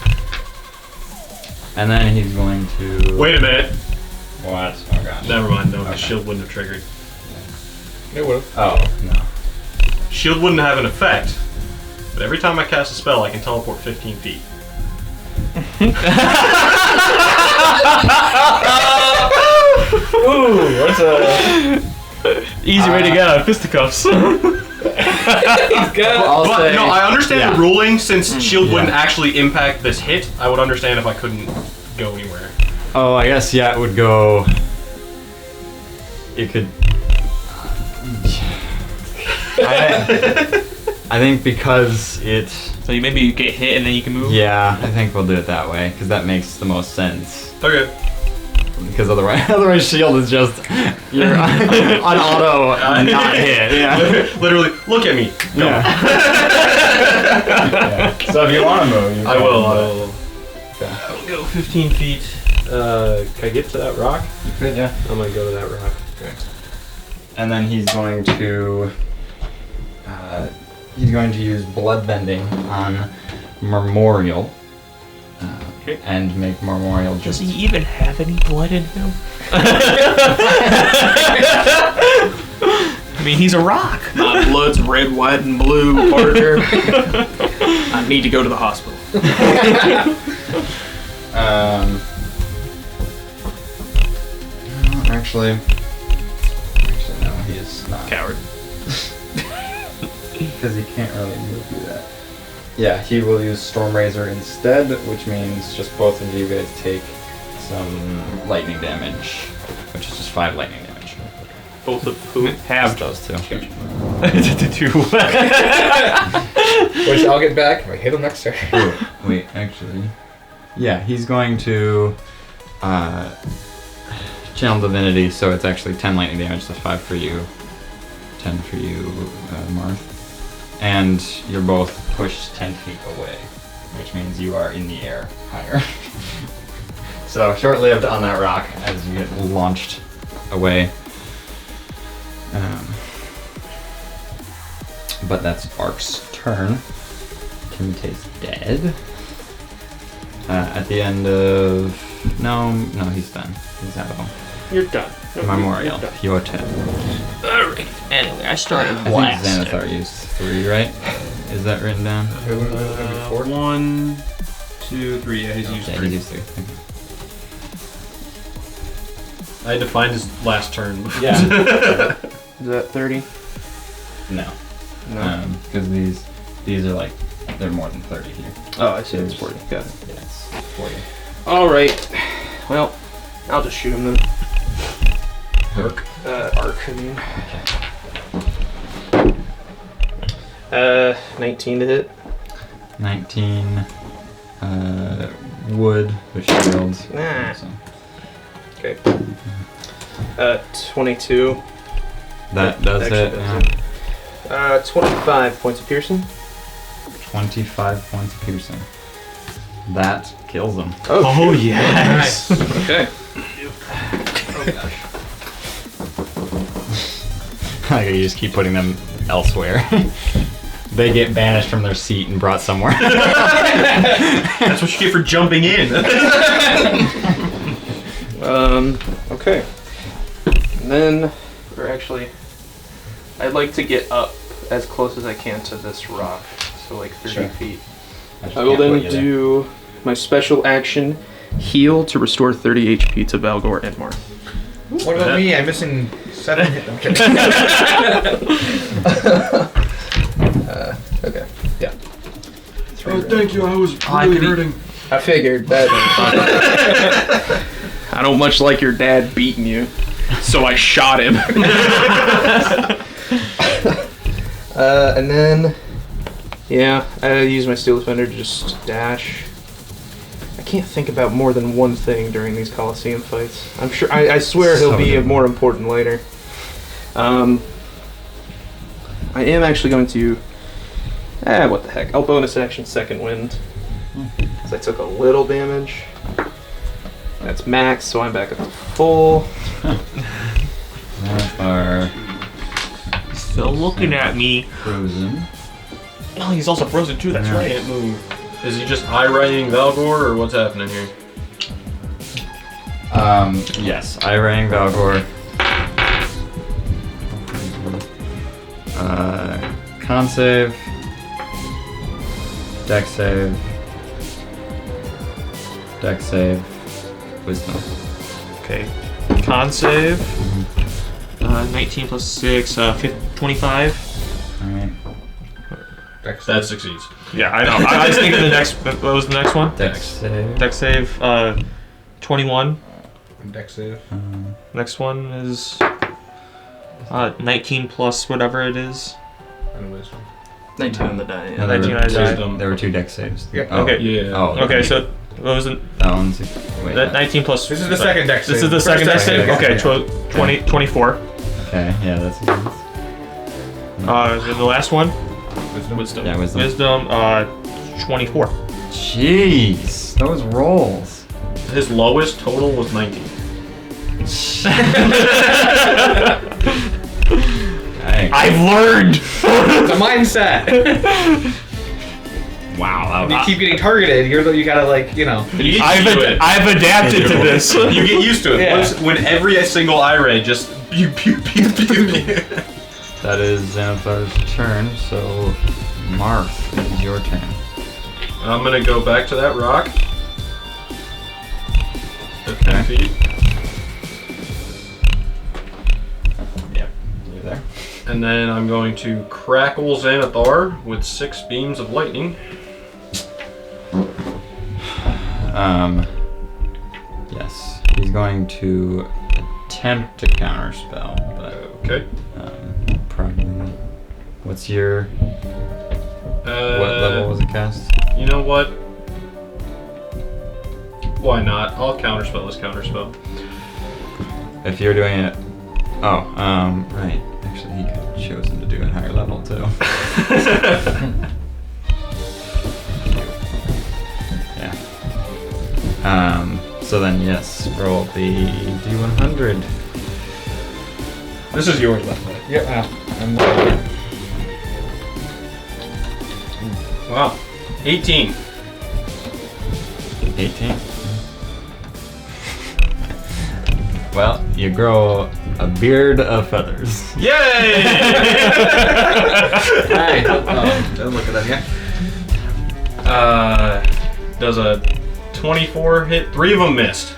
A: And then he's going to.
H: Wait a minute.
A: What? Oh gosh.
H: Never mind. No,
A: Okay.
H: the shield wouldn't have triggered.
G: It would have.
A: Oh no.
H: Shield wouldn't have an effect. But every time I cast a spell, I can teleport 15 feet.
C: Ooh, what's a easy way to get out of fisticuffs?
A: I'll
H: But
A: say,
H: no, I understand
A: yeah.
H: the ruling. Since shield
A: Yeah.
H: wouldn't actually impact this hit, I would understand if I couldn't go anywhere.
A: Oh, I guess yeah, it would go. It could. I think because it.
C: So you maybe get hit and then you can move?
A: Yeah, I think we'll do it that way because that makes the most sense.
H: Okay.
A: Because otherwise, shield is just you're on auto, not hit. Yeah.
H: Literally, look at me. Go.
A: Yeah. Yeah. So if you want to move, you
H: I
A: can,
H: will.
A: but-
H: I will.
I: I'll go 15 feet. Can I get to that rock?
A: You could, yeah.
I: I'm gonna go to that rock.
A: And then he's going to use bloodbending on Memorial. And make Memorial
C: Does
A: just.
C: he even have any blood in him? I mean, he's a rock.
J: My blood's red, white, and blue, Parker. I need to go to the hospital.
A: No, actually, no, he is not.
J: Coward.
A: Because he can't really move through that. Yeah, he will use Storm Razor instead, which means just both of you guys take some lightning damage, which is just 5 lightning damage.
C: Both of who have
A: Those two.
G: Which I'll get back if I hit him next turn.
A: Ooh, wait, actually. Yeah, he's going to channel divinity, so it's actually 10 lightning damage, so 5 for you, 10 for you, Marth. And you're both pushed 10 feet away, which means you are in the air higher. So short-lived on that rock as you get launched away. But that's Ark's turn. Timotei's dead. At the end of... No, he's done. He's out of them.
C: You're done.
A: Memorial,
C: You're done.
A: your turn.
C: Alright. Anyway, I started
A: I think
C: blasting.
A: Xanathar used 3, right? Is that written down?
H: 1, 2, 3. Yeah, he's used
A: Yeah,
H: 3.
A: he used 3. Okay.
H: I had to find his last turn.
I: Yeah. Is that 30?
A: No.
I: No.
A: Because these are like, they're more than 30 here.
I: Oh, I see. It's 40. Got it.
A: Yeah, it's 40.
I: Alright. Well, I'll just shoot him then.
A: Ark.
I: Arc, I mean.
A: Okay.
I: 19 to hit.
A: 19. Wood with shield.
I: Nah.
A: So
I: Okay. 22.
A: that does
I: Actually
A: it.
I: does
A: Yeah.
I: 25 points of piercing.
A: 25 points of piercing. That kills him.
C: Oh, yes.
J: Okay.
A: Like you just keep putting them elsewhere. They get banished from their seat and brought somewhere.
H: That's what you get for jumping in.
J: Okay. And then, or actually, I'd like to get up as close as I can to this rock. So like 30 feet. I will then do my special action, heal to restore 30 HP to Valgor and Marth.
G: What about me? I'm missing 7 hit. I'm kidding. Okay. Yeah.
F: Oh, thank you. I was really hurting.
J: I figured that. I don't much like your dad beating you, so I shot him. And then, yeah, I use my Steel Defender to just dash. I can't think about more than one thing during these Coliseum fights. I'm sure. I swear he'll be more important later. I am actually going to. What the heck? I'll bonus action Second Wind. Because I took a little damage. That's max, so I'm back up to full.
A: Are
C: Still looking at me.
A: frozen.
C: Oh, he's also frozen too. That's right.
H: Can't move. Is he just eye-raying Valgor, or what's happening here?
A: Yes, I rang Valgor. Con save. Dex save. Dex save. Wisdom.
C: Okay. Con save. 19 plus 6, 25.
A: Alright.
H: That succeeds.
C: Yeah, I know. I was thinking the next. What was the next one?
A: Dex save.
C: Dex save. 21.
G: Dex save.
C: Next one is 19 plus whatever it is.
G: And wisdom.
J: 19 on the die.
A: No,
J: Yeah.
C: 19 on the die.
A: there were 2 dex saves.
G: Yeah.
A: Oh.
C: Okay.
H: Yeah.
A: Oh.
C: Okay, so what was it?
A: That one's. Wait.
C: That 19 plus.
G: This is the second dex
C: This
G: save.
C: is the second dex
G: First
C: save.
G: dex
C: Okay,
A: save.
C: 24.
A: Okay, yeah, that's.
C: Then the last one.
J: Wisdom.
A: Yeah, wisdom.
C: Wisdom. 24.
A: Jeez, those rolls.
H: His lowest total was 19.
A: Dang.
C: I've learned.
G: It's a mindset.
A: Wow.
G: You keep getting targeted. You gotta like, you know.
H: You get used to it.
C: I've adapted to this.
H: You get used to it.
G: Yeah.
H: When every single eye ray just pew pew pew pew pew.
A: That is Xanathar's turn, so Marth, it is your turn.
H: I'm gonna go back to that rock. At 10 feet.
A: Yep, you're there.
H: And then I'm going to crackle Xanathar with 6 beams of lightning.
A: Yes, he's going to attempt to counterspell, but
H: Okay.
A: probably. What's your? What level was it cast?
H: You know what? Why not? I'll counterspell this counterspell.
A: If you're doing it. Oh, right. Actually, he could have chosen to do it higher level too. Yeah. So then, yes, roll the D100.
H: This is yours, by the way.
G: Yeah.
H: Wow. 18.
A: 18. Well, you grow a beard of feathers.
H: Yay!
G: Alright. Don't look at that yet.
H: Does a 24 hit? 3 of them missed.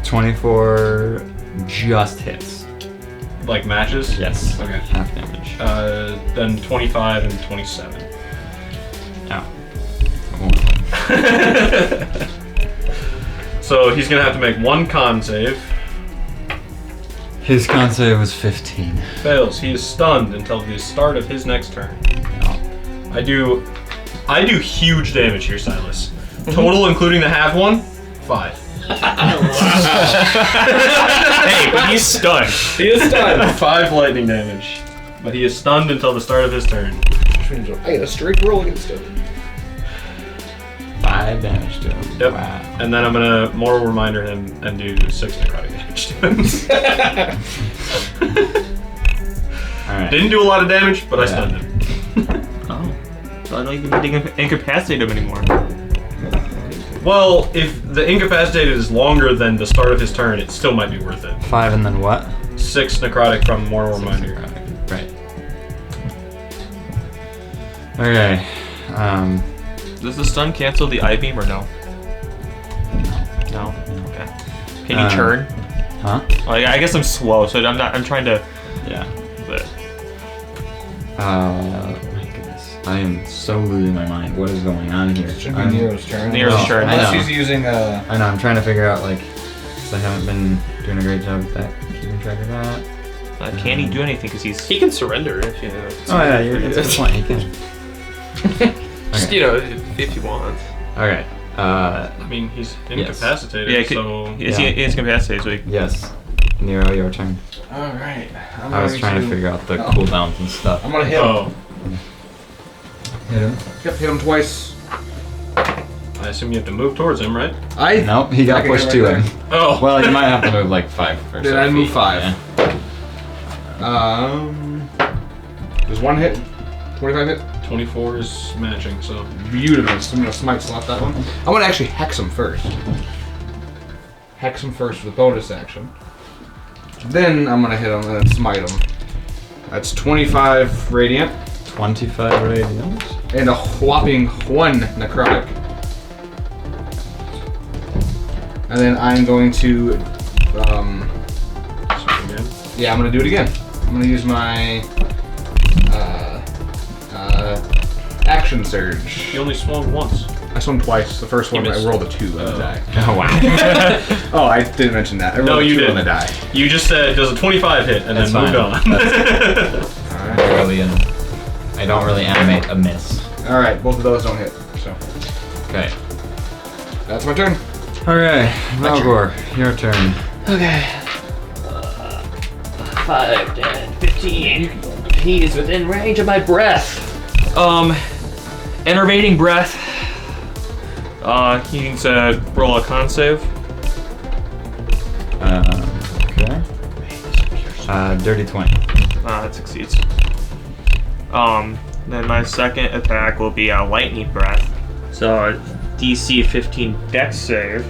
A: 24 just hits.
H: Like matches?
A: Yes.
H: Okay.
A: Half damage.
H: Then 25 and 27.
A: Oh.
H: So he's gonna have to make 1 con save.
A: His con save was 15.
H: Fails. He is stunned until the start of his next turn.
A: Oh.
H: I do huge damage here, Silas. Total, including the half one, 5.
C: Hey, but he's stunned.
H: He is stunned. 5 lightning damage. But he is stunned until the start of his turn.
G: I get a straight roll against it.
A: 5 5 damage to him.
H: Yep.
A: Wow.
H: And then I'm gonna moral reminder him and do 6 necrotic damage to him.
A: Alright.
H: Didn't do a lot of damage, but I stunned him.
C: Oh. So I don't even need to incapacitate him anymore.
H: Well, if the incapacitated is longer than the start of his turn, it still might be worth it.
A: 5 and then what?
H: 6 necrotic from moral reminder.
A: Right. Okay.
C: Does the stun cancel the eye beam or no? No. Okay. Can you turn?
A: Huh?
C: Oh, yeah, I guess I'm slow, so I'm trying to.
A: Yeah.
C: But
A: My goodness. I am so losing my mind. What is going on here?
G: Should be Nero's turn.
C: Nero's turn.
A: I
G: Unless
A: know.
G: he's using
A: I know, I'm trying to figure out, like, because I haven't been doing a great job with that, keeping track of that.
C: can he do anything? Because
J: He can surrender if you know.
A: Oh, yeah, it's a good point. He can.
J: Just, you know, if you want.
A: Okay.
H: I mean, he's incapacitated,
C: yeah,
H: so...
C: he is incapacitated, so he,
A: Yes. Nero, your turn.
G: Alright.
A: I was trying to figure out the cooldowns and stuff.
G: I'm gonna hit him.
H: Oh,
A: Hit him?
G: Yep, hit him twice.
H: I assume you have to move towards him, right?
A: Nope, he got
G: I can
A: pushed
G: get
A: to
G: right
A: him.
H: Oh.
A: Well, you might have to move like 5 or
G: Did
A: so
G: I move
A: feet,
G: 5?
A: yeah.
G: There's one hit. 25 hit.
H: 24 is matching, so...
G: Beautiful. So I'm gonna smite slot that one. I'm gonna actually hex him first. Hex him first with bonus action. Then I'm gonna hit him and then smite him. That's 25 radiant
A: 25 radiant.
G: and a whopping 1 necrotic. And then I'm going to,
H: Again.
G: yeah, I'm gonna do it again. I'm gonna use my action surge.
H: He only swung once.
G: I swung twice. The first one I
H: missed.
G: rolled a 2 on the die.
A: Oh, wow.
G: Oh, I didn't mention that. I rolled
H: No,
G: a
H: you
G: 2 on the
H: didn't.
G: die.
H: You just said, does a 25 hit, and
A: That's
H: then moved
A: fine.
H: on.
A: I don't really animate a miss.
G: All right, both of those don't hit. So
A: Okay.
G: that's my turn.
A: Okay, Valgor, your turn.
J: Okay. 5, 10, 15. He is within range of my breath.
C: enervating breath. He needs to roll a con save.
A: Okay. Dirty 20.
C: That succeeds. Then my second attack will be a lightning breath. So DC 15 Dex save.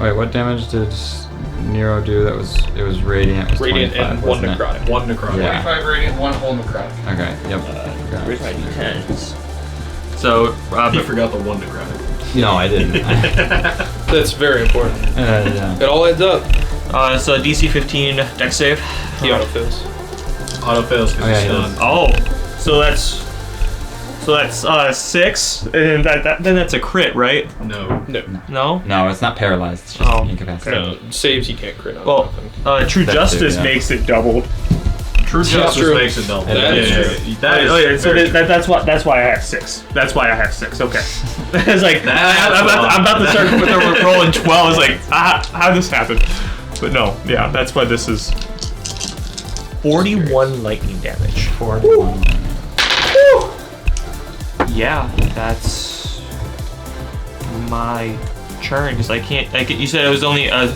A: Wait, what damage did Nero do? It was radiant. It was
J: Radiant
A: 25,
J: and 1
A: wasn't it?
J: necrotic.
H: 1 necrotic.
A: Yeah.
G: 25 radiant, 1 whole necrotic.
A: Okay, yep.
J: Where's my d10s?
C: So
H: He forgot the 1 necrotic.
A: No, I didn't.
J: That's very important.
A: Yeah.
J: It all adds up.
C: so DC 15 Dex save.
J: He autofills.
H: Auto fails because
A: Oh, yeah,
H: he's
A: he
H: stunned.
C: Oh, so that's 6, and then that's a crit, right?
H: No.
C: No.
A: No, it's not paralyzed. It's just
C: Oh,
A: incapacitated.
J: No, saves he can't crit on.
C: Well, True
A: That's
C: Justice
A: it, yeah.
C: makes it doubled.
H: True Justice
J: true.
H: makes it double.
A: That is
H: true. That is
C: So
H: very true.
C: that's why I have 6. That's why I have 6. Okay. It's like
H: That's
C: I'm about to start with the rolling 12. It's like how this happened? But no, yeah, that's why this is 41 lightning damage.
A: 41.
C: Yeah, that's my turn because I can't. You said it was only a.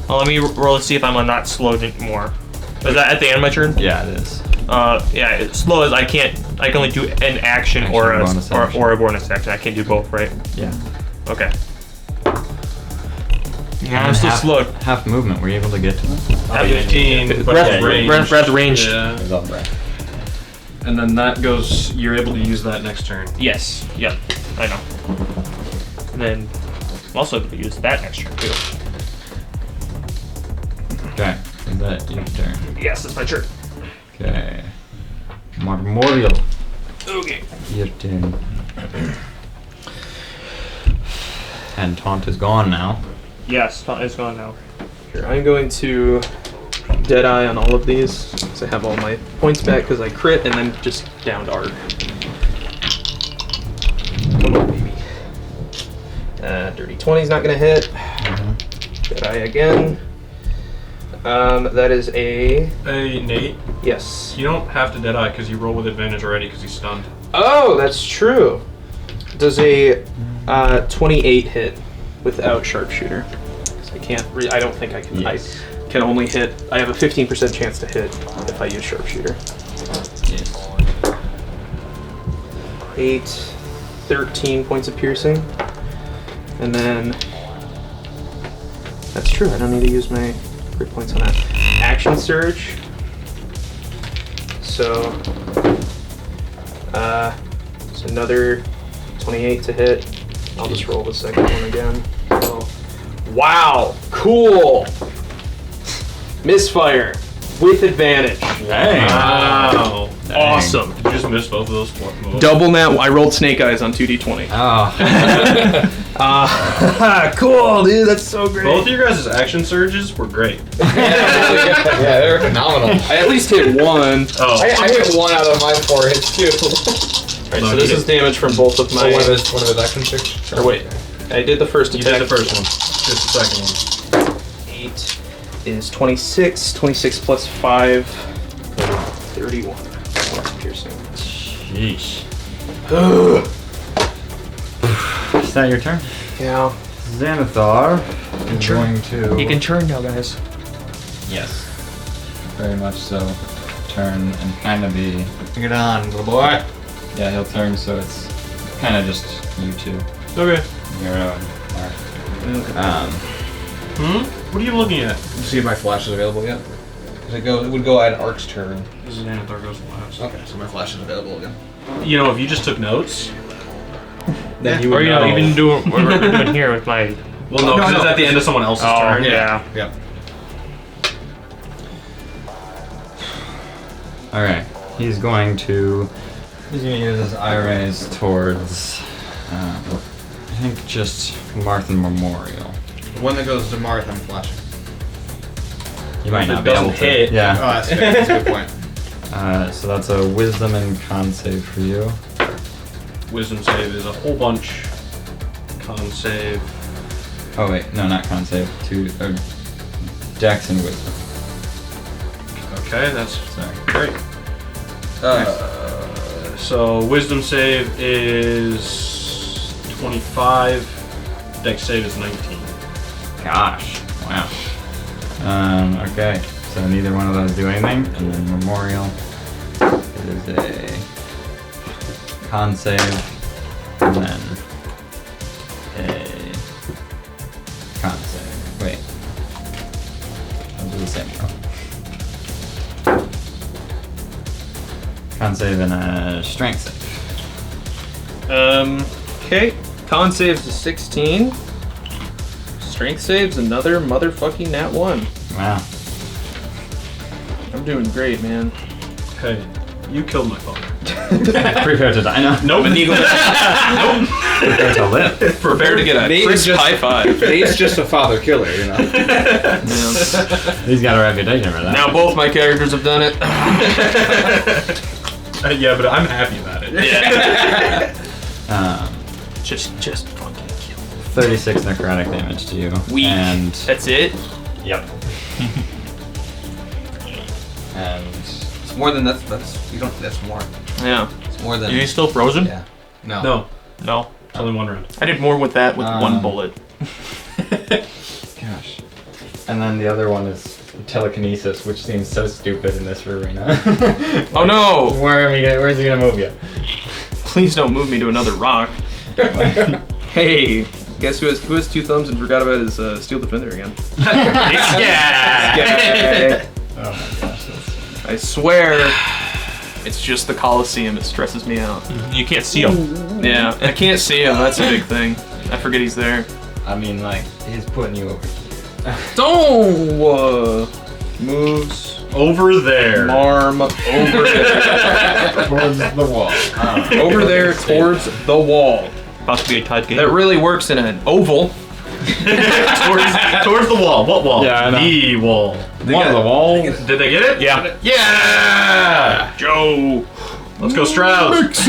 C: Well, let me roll to see if I'm not slowed anymore. Is that at the end of my turn?
A: Yeah, it is.
C: Yeah, it's slow as I can't. I can only do an action, or a
A: bonus action.
C: or a bonus action. I can't do both, right?
A: Yeah.
C: Okay. Yeah, I'm still slowed.
A: Half movement. Were you able to get to them?
H: 15.
C: Breath
H: range.
C: range.
H: Yeah.
A: It was all breath.
H: And then that goes, you're able to use that next turn.
C: Yes. Yep. I know. And then I'm also able to use that next turn too.
A: Okay. Is that your turn?
C: Yes, that's my turn.
A: Okay. Memorial.
C: Okay.
A: Your turn. And taunt is gone now.
C: Yes, it's gone now.
J: Here, I'm going to Deadeye on all of these, so I have all my points back because I crit and then just downed Art. Come on, baby. Dirty 20's not going to hit. Deadeye again. That is a...
H: Hey, Nate,
J: Yes.
H: you don't have to Deadeye because you roll with advantage already because he's stunned.
J: Oh, that's true. Does a 28 hit without sharpshooter? I can't. I don't think I can.
A: Yes.
J: I can only hit. I have a 15% chance to hit if I use sharpshooter.
A: Yes.
J: 8, 13 points of piercing, and then that's true. I don't need to use my crit points on that. Action surge. So, it's another 28 to hit. I'll just roll the second one again. So, wow, cool. Misfire with advantage.
A: Dang.
E: Wow.
J: Awesome.
E: You just missed both of those moves.
J: Double nat. I rolled snake eyes on 2d20.
A: Oh.
J: Cool, dude. That's so great.
H: Both of your guys' action surges were great.
G: Yeah, they're phenomenal.
J: I at least hit one.
E: Oh.
G: I hit 1 out of my 4 hits too.
J: Alright, so this is damage from both of my.
G: Oh, one of his action six.
J: Or wait, I did the first
H: You
J: attack.
H: did the first one. Just the second one.
J: 8 is 26. 26 plus 5. 31. Points of piercing.
A: Sheesh. Is that your turn?
J: Yeah.
A: Xanathar is going to...
C: You can turn now, guys.
A: Yes. Very much so. Turn and kind of be...
G: Bring it on, little boy.
A: Yeah, he'll turn so it's kind of just you two.
H: Okay.
A: Your own mark.
H: What are you looking at?
G: See if my flash is available yet. Because it would go at Ark's turn.
H: This is Xanathar goes last.
G: Okay, so my flash is available again.
H: You know, if you just took notes, then you
C: Or
H: would
C: you know, even do what we're doing here with my.
H: Well, no, because it's at the end of someone else's turn.
C: Yeah.
G: Yep.
A: Alright. He's going to use his eye rays towards, I think just Martha Memorial.
G: The one that goes to Marth, I'm flashing.
A: You might
H: If it
A: not be able
H: doesn't
A: to.
H: hit.
G: Oh,
A: Yeah.
G: that's fair. That's a good point.
A: So that's a wisdom and con save for you.
H: Wisdom save is a whole bunch. Con save.
A: Oh wait, no, not con save. Dex and wisdom.
H: Okay, that's
A: Sorry.
H: great. So wisdom save is 25. Dex save is 19.
A: Gosh. Wow. Okay. So neither one of those do anything, and then Memorial is a con save, and then a con save. Wait. Those are the same roll. Con save and a strength save.
J: Okay. Con saves a 16. Strength saves another motherfucking nat 1.
A: Wow.
J: I'm doing great, man.
H: Hey, you killed my father.
A: Prepare to die now.
H: Nope.
J: Nope.
A: Prepare to live.
J: Prepare to get a
G: Nate's
J: crisp
G: just-
J: high five.
G: Nate's just a father killer, you know.
J: Yeah.
A: He's got a reputation for that.
J: Now both my characters have done it.
H: Yeah, but I'm happy about it.
J: Yeah. Just fucking kill.
A: 36 necrotic damage to you.
J: Weak.
A: And
J: That's it?
A: yep. And
G: It's more than that's you don't. That's more.
J: Yeah.
G: It's more than.
C: Is he still frozen?
G: Yeah. No.
H: No,
C: No.
H: it's only one round.
C: I did more with that with one bullet.
A: gosh. And then the other one is telekinesis, which seems so stupid in this arena.
J: Oh no!
A: Where's he gonna move you?
J: Please don't move me to another rock. Hey, guess who has 2 thumbs and forgot about his steel defender again?
C: Yeah.
A: Oh my gosh.
J: I swear, it's just the Coliseum. It stresses me out.
C: You can't see him.
J: Yeah, I can't see him. That's a big thing. I forget he's there.
A: I mean, like, he's putting you over here.
J: Don't moves.
H: Over there.
J: Marm over there.
A: Towards the wall.
J: Over there towards the wall.
C: Possibly a tied game.
J: That really works in an oval.
H: towards the wall. What wall?
A: Yeah, I know.
H: The wall.
A: One of the walls.
H: Did they get it?
C: Yeah.
H: Yeah!
J: Joe.
H: Let's go, Strauss.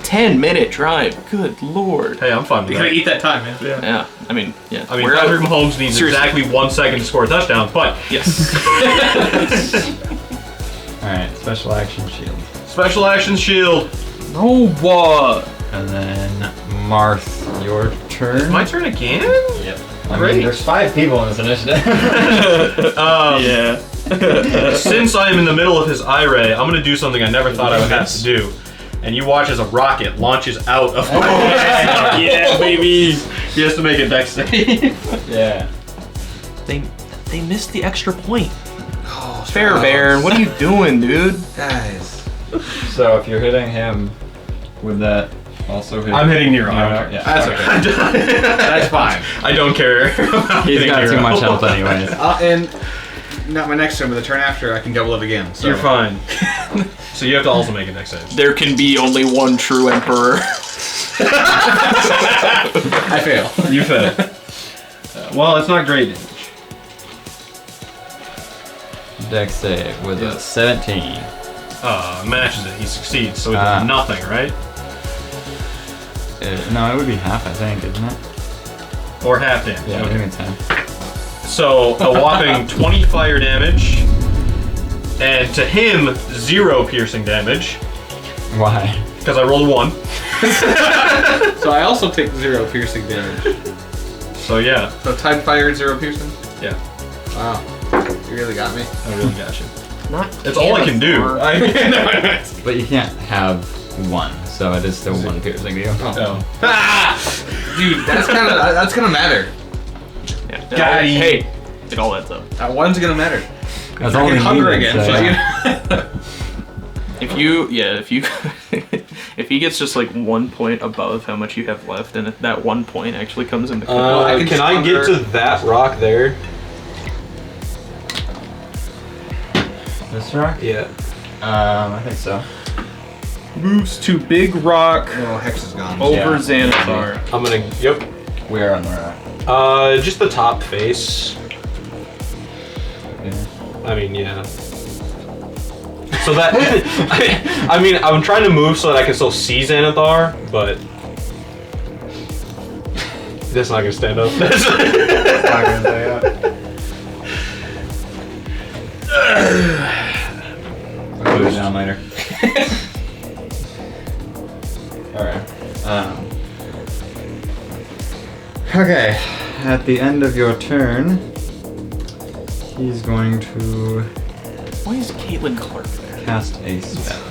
J: 10-minute drive. Good lord.
H: Hey, I'm fine with
G: You gotta
H: that.
G: eat that time, man.
J: Yeah. I mean, yeah.
H: I mean,
J: We're
H: Patrick
J: out.
H: Mahomes needs
J: Seriously.
H: exactly 1 second to score a touchdown, but
J: Yes.
A: Alright, special action shield.
H: special action shield.
J: No, what?
A: And then Marth, your turn.
E: My turn again?
A: Yep. I mean, there's 5 people in this initiative.
C: Yeah.
H: Since I am in the middle of his eye ray, I'm gonna do something I never thought I would have to do. And you watch as a rocket launches out of
C: Yeah, baby.
H: He has to make a dex save.
A: Yeah.
C: They missed the extra point.
J: Oh,
E: Fair Baron, what are you doing, dude?
J: Guys.
A: So if you're hitting him, would that also hit?
H: I'm hitting Nero.
A: Yeah.
J: That's okay. That's fine.
H: I don't care.
A: He's got too much health anyways.
J: And not my next turn, but the turn after, I can double it again. So.
H: You're fine. So you have to also make a dex save.
E: There can be only one true emperor.
J: I fail.
H: You fail. Well, it's not great damage.
A: Dex save with a 17.
H: Matches it. He succeeds, so he does nothing, right?
A: No, it would be half, I think, isn't it?
H: Or half damage.
A: Yeah, I
H: Okay.
A: think it's half.
H: So a whopping 20 fire damage, and to him 0 piercing damage
A: Why?
H: because I rolled a 1.
J: So I also take 0 piercing damage.
H: So yeah,
J: So Tide Fire, 0 piercing?
H: yeah,
J: Wow. You really got me.
H: I really got you.
C: Not.
H: That's all I can do.
A: But you can't have 1, so it is still 1 piercing to you.
H: Oh.
J: Dude, that's gonna matter.
C: Yeah.
H: Got him.
C: Hey, it all adds up.
J: That one's gonna matter.
A: That's
J: I
A: all
J: get
A: we
J: hunger
A: needed,
J: again.
A: so,
J: So
A: yeah.
E: If you if he gets just like 1 point above how much you have left, and if that 1 point actually comes into play.
H: Can I get to that rock there?
A: This rock?
H: Yeah.
A: I think so.
E: Moves to Big Rock
J: Oh, Hex is gone.
E: over
A: Yeah.
E: Xanathar.
H: I'm gonna. Yep.
A: Where on the rock?
H: Just the top face.
A: Yeah.
H: I mean, yeah. So that. I mean, I'm trying to move so that I can still see Xanathar, but. That's not gonna stand up.
A: Not gonna stay up. I'll put it down later. Alright. Okay. At the end of your turn, he's going to
E: Why is Caitlin Clark there?
A: cast a spell.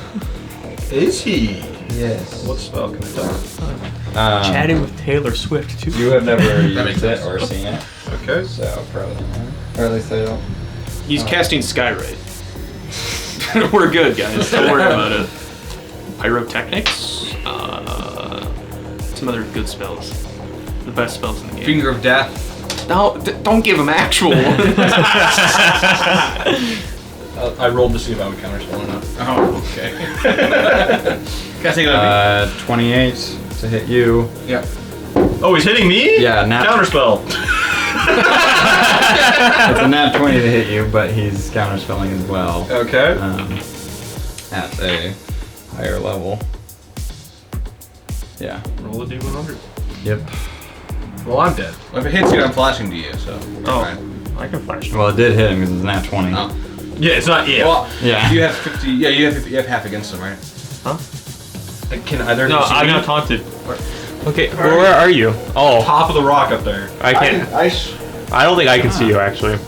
H: Is he?
A: Yes.
H: What spell can I do?
C: Chatting with Taylor Swift too.
A: You have never
J: makes
A: used it
J: sense.
A: or seen it,
H: Okay.
A: so probably not. Or at least I don't.
E: He's casting Skyrite. We're good, guys. Don't worry about it. Pyrotechnics. Some other good spells. The best spells in the game.
J: Finger of Death.
E: No, don't give him actual.
H: I rolled to see if I would counterspell or not.
J: Oh, okay. Gotta take it on
A: 28 to hit you.
J: me. Yeah.
H: Oh, he's hitting me?
A: Yeah, nat.
H: Counterspell.
A: It's a nat 20 to hit you, but he's counterspelling as well.
H: Okay.
A: At a higher level. Yeah.
H: Roll a d100.
A: Yep.
H: Well, I'm dead.
J: Well, if it hits you, I'm flashing to you, so.
C: Oh.
J: Fine.
C: I can flash.
A: Well, it did hit him because it's a nat 20.
J: Oh.
H: Yeah, it's not if.
J: Well,
A: Yeah.
J: you have 50. Yeah, you have half against them, right?
H: Can either
C: No,
H: see
C: I'm
H: me?
C: not taunted. Okay, where are you? Oh,
H: Top of the rock up there.
C: I can't. I don't think I can see you actually.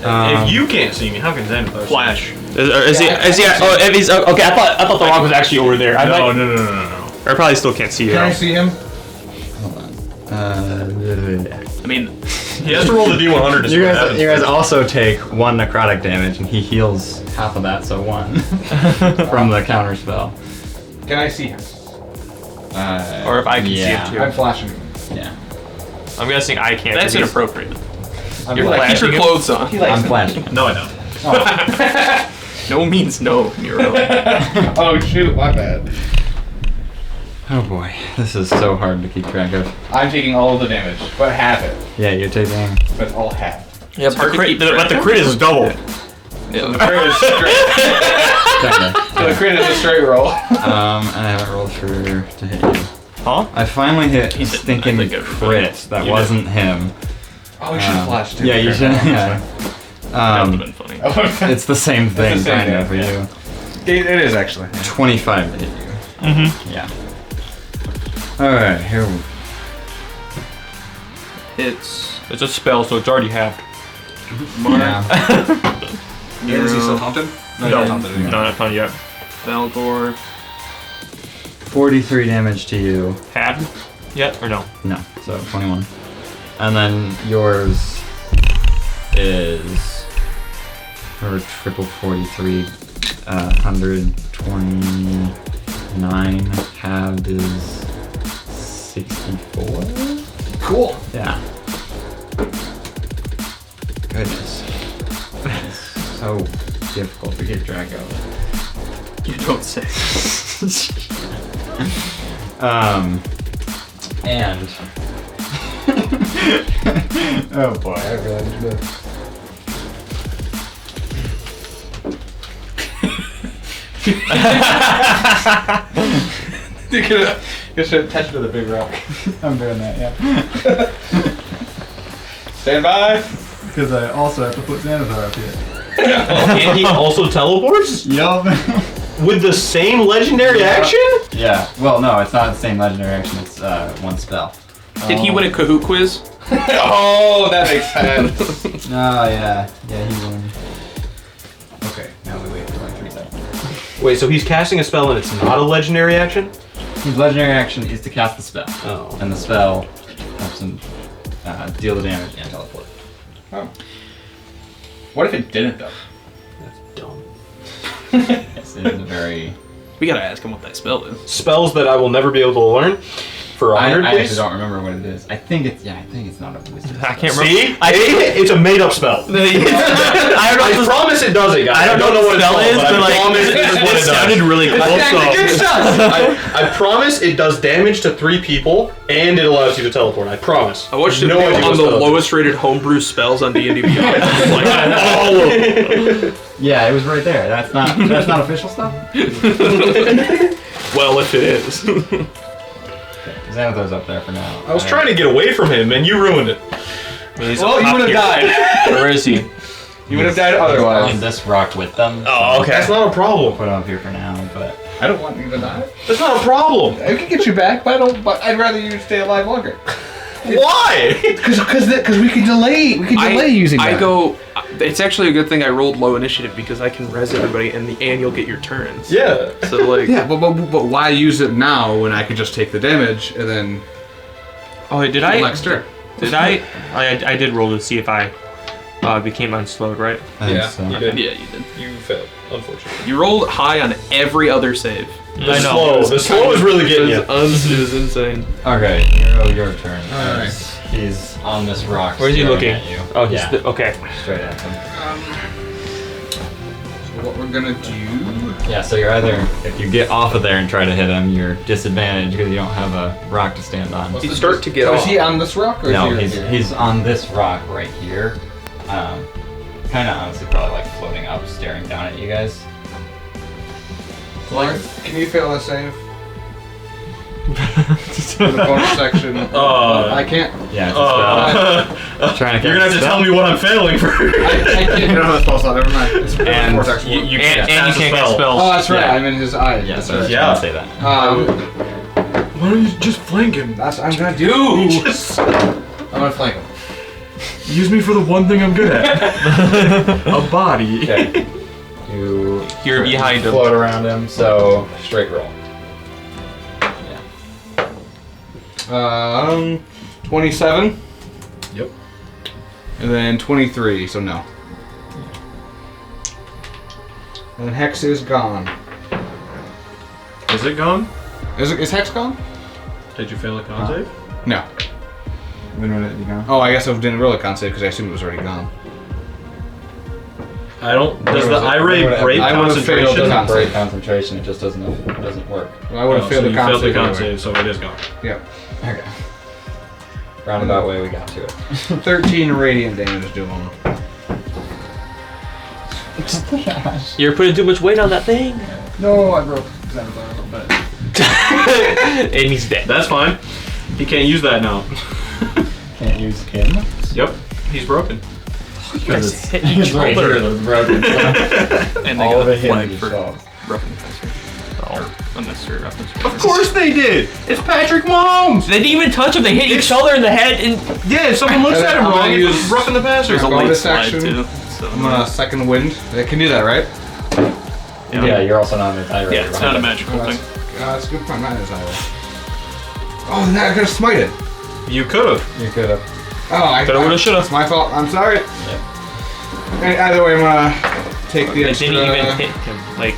H: If you can't see me, how can Xanathar
E: Flash.
C: Is he? Is he? Oh, if he's okay. I thought the rock was actually over there. I
H: No,
C: might,
H: no.
C: I probably still can't see you.
J: Can I
C: though.
J: see him?
A: Hold on.
E: I mean,
H: He has to roll the d100 to see
A: You
H: what
A: guys,
H: happens.
A: you guys also take 1 necrotic damage, and he heals half of that, so 1 from the counter spell.
J: Can I see him?
C: Or if I can see
A: yeah.
C: him too.
J: I'm flashing him.
A: Yeah.
C: I'm guessing I can't.
E: that's
C: 'cause he's-
E: inappropriate.
A: I'm
E: You're
A: flashing.
E: keep your clothes on.
A: I'm flashing.
H: No, I don't.
E: No means no, Nero.
J: Oh shoot, my bad.
A: Oh boy, this is so hard to keep track of.
J: I'm taking all of the damage, but half it.
A: Yeah, you're taking.
J: But all half.
C: Yeah,
E: hard to keep
C: but
E: track
C: the
E: of.
C: crit is double.
J: The crit is straight. The crit is a straight roll.
A: And I haven't rolled for to hit you.
C: Huh?
A: I finally hit a stinking
E: I think everybody
A: crit that wasn't him.
J: Oh, we should have flashed him.
A: Yeah, you should. Yeah.
E: That would have been funny.
A: It's the same thing,
J: the same,
A: kind of, for
J: yeah.
A: you.
J: It is actually.
A: 25 to hit you.
C: Mm-hmm.
A: Yeah. Alright, here we
E: It's a spell, so it's already halved.
A: Yeah.
B: Is he still taunted?
E: No, not done yet.
B: Valgor.
A: 43 damage to you.
C: Halved yet or no?
A: No, so 21. And then yours is or triple 43, 129. Halved is 64.
B: Cool.
A: Yeah. Goodness. It's so difficult to get drag out.
J: You don't say.
A: And oh boy, I really need to.
B: You're gonna attach to the big rock.
A: I'm doing that, yeah.
B: Stand by.
A: Because I also have to put Xanathar up here.
H: And he also teleports?
A: Yup.
H: With the same legendary action?
A: Yeah. Well, no, it's not the same legendary action. It's one spell.
J: Did he win a Kahoot quiz?
B: Oh, that makes sense.
A: Oh yeah. Yeah, he won. Okay. Now we wait for like 3 seconds.
H: Wait, so he's casting a spell and it's not a legendary action?
A: His legendary action is to cast the spell.
H: Oh.
A: And the spell helps him deal the damage and teleport.
B: Oh. What if it didn't though?
H: That's dumb.
A: Yes, it is a very.
J: We gotta ask him what that spell is.
H: Spells that I will never be able to learn? For 100,
A: I
H: please?
A: actually don't remember what it is. I think it's not a wisdom.
C: I can't
H: See?
C: remember.
H: It's a made up spell. I promise it does it, guys.
C: I don't know what the spell is, but like,
H: promise it is what it
C: sounded
H: does.
C: really cool.
H: I promise it does damage to 3 people and it allows you to teleport. I promise.
J: I watched a
H: No
J: video
H: idea
J: on
H: what
J: the
H: spell it is.
J: lowest rated homebrew spells on D&D Beyond. It's like, all of them.
A: Yeah, it was right there. That's not official stuff.
J: Well, if it is.
A: Xanathar's up there for now.
H: I was trying to get away from him and you ruined it.
B: Well, you would have died.
C: Where is he?
B: You would have died
A: on
B: otherwise.
A: this rock with them.
C: Oh, okay.
H: That's not a problem.
A: Put him up here for now, but
B: I don't want you to die.
H: That's not a problem.
B: I can get you back, but I don't. But I'd rather you stay alive longer.
H: Why?
B: Because we can delay. We can delay using that.
J: I go. It's actually a good thing I rolled low initiative because I can res everybody and you'll get your turns.
H: Yeah.
J: So like.
B: Yeah, but why use it now when I could just take the damage and then
C: Oh, did
B: kill
C: I?
B: next turn?
C: Did I did roll to see if I became unslowed, right?
A: I think
B: Yeah,
A: so.
H: You did.
J: Yeah, you did.
H: You failed, unfortunately.
J: You rolled high on every other save.
H: The slow is really getting you.
J: It was insane.
A: Okay, Hero, your turn.
B: All right.
A: He's on this rock.
C: Where's he
A: staring
C: looking?
A: At you.
C: Oh, he's
A: yeah,
C: okay.
A: straight at him.
B: So what we're gonna do?
A: Yeah, so you're either if you get off of there and try to hit him, you're disadvantaged because you don't have a rock to stand on.
J: You start to get
B: So
J: off.
B: is he on this rock or
A: No,
B: is he
A: he's on this rock right here. Kind of honestly probably like floating up, staring down at you guys.
B: Can you fail a save? For the bonus section. I can't.
A: Yeah, it's a spell. Trying to
H: You're gonna have to tell me what I'm failing for.
B: I can't. You don't have a spell slot. Never mind. It's
A: And
B: bonus action.
H: you
C: And you
H: cast a
C: can't get
H: spell.
C: spells.
B: Oh, that's right.
A: Yeah.
B: I'm in his eye.
A: Yeah,
B: That's
A: so I was
B: right.
H: Yeah.
A: gonna say that.
F: Why don't you just flank him?
B: That's what I'm gonna do. I'm gonna flank him.
F: Use me for the one thing I'm good at. A body.
A: Okay. You
C: You're behind him.
A: float around him, so straight roll.
B: 27.
A: Yep.
B: And then 23. So no. And then Hex is gone.
F: Is it gone?
B: Is Hex gone?
F: Did you fail a con save?
B: No.
A: When would it be gone?
B: Oh, I guess I didn't roll a con save because I assumed it was already gone.
H: I don't. Does the
A: was it?
H: irate
A: What would it-
H: break
B: I would've failed
H: concentration?
B: the con
A: Break
B: save.
A: concentration. It just doesn't work.
B: Well, I would have failed the con save. Anyway.
F: save, so it is gone.
B: Yeah.
A: Okay. Roundabout way we got to it.
B: 13 radiant damage to him.
C: You're putting too much weight on that thing.
A: No, I broke Xanathar a little bit.
C: And he's dead.
H: That's fine. He can't use that now.
A: Can't use him.
H: Yep. He's broken.
A: Because it's right here that's broken.
J: And they
A: All
J: got
A: of
J: a
A: it him
J: flag
A: just
J: for
A: falls.
J: roughing the passer.
C: Oh.
J: Unnecessary roughness.
I: Of course they did. It's Patrick Mahomes.
C: They didn't even touch him. They hit each other in the head and.
I: Yeah, if someone looks
G: And
I: at
G: then
I: him
G: I'm
I: wrong,
G: gonna
I: it's
G: use-
I: roughing the passer.
J: There's a late
G: bonus
J: slide
G: action.
J: too. So
G: I'm gonna second wind. I can do that, right?
A: Yeah, you're also not an entire.
J: yeah, it's not a magical
G: Oh,
J: thing.
G: that's a good point. Mine is either. Oh, now I could have smited.
I: You could have.
A: You could have.
G: Oh, I
C: Coulda, woulda, shoulda.
G: It's my fault. I'm sorry. And either way, I'm gonna take the
C: They
G: extra
C: didn't even hit him. Like,